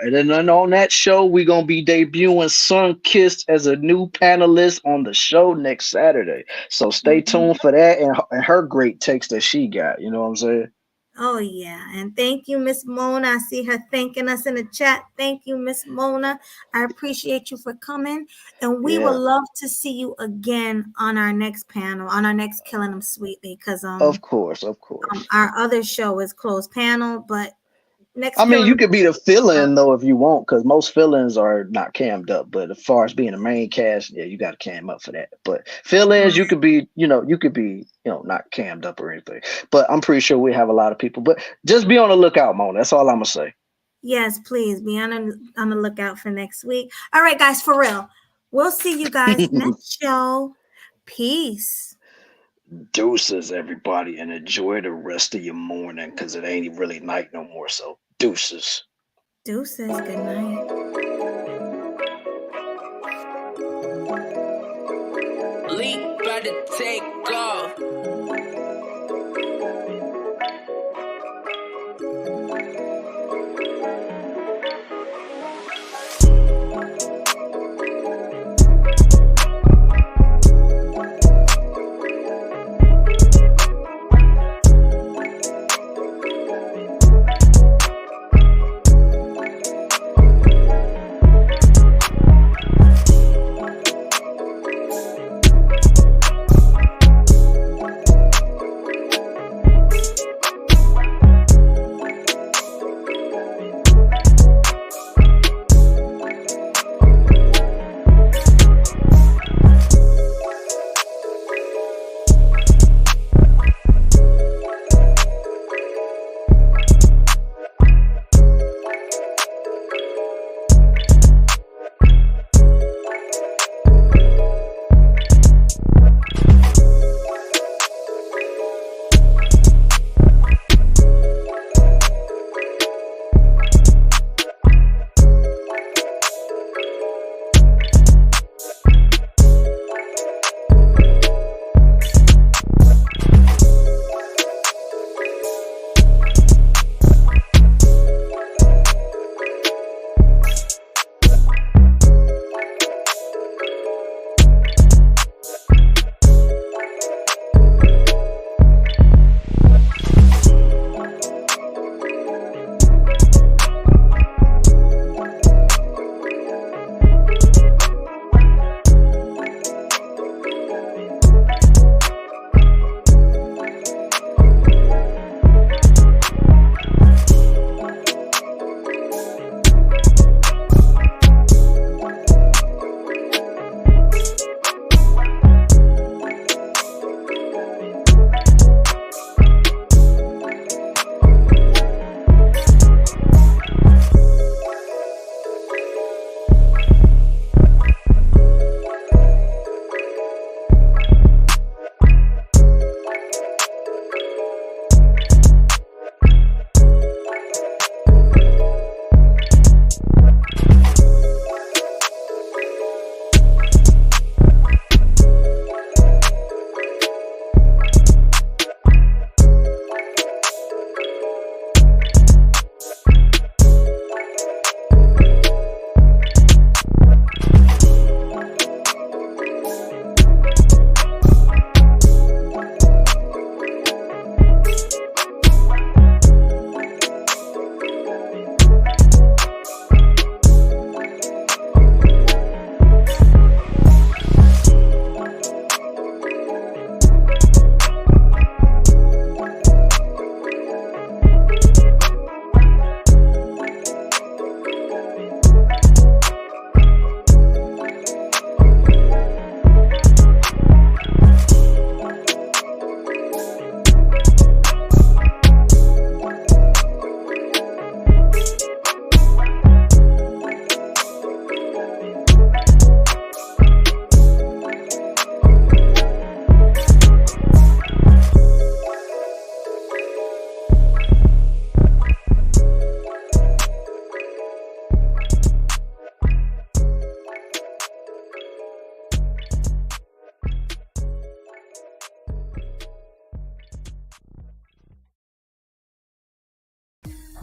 And then on that show, we're gonna be debuting Sun Kissed as a new panelist on the show next Saturday. So stay tuned for that and her great takes that she got. You know what I'm saying?
Oh yeah, and thank you, Miss Mona. I see her thanking us in the chat. Thank you, Miss Mona. I appreciate you for coming, and we would love to see you again on our next panel, on our next KillinEmSweetly, because
of course,
our other show is closed panel, but next.
I mean, you could be the fill-in though if you want, because most fill-ins are not cammed up. But as far as being a main cast, yeah, you got to cam up for that. But fill-ins, you could be not cammed up or anything. But I'm pretty sure we have a lot of people. But just be on the lookout, Mona. That's all I'm gonna say.
Yes, please be on the lookout for next week. All right, guys, for real. We'll see you guys next show. Peace.
Deuces, everybody, and enjoy the rest of your morning, because it ain't really night no more. So deuces.
Good night.
about to take off.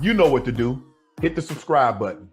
You know what to do. Hit the subscribe button.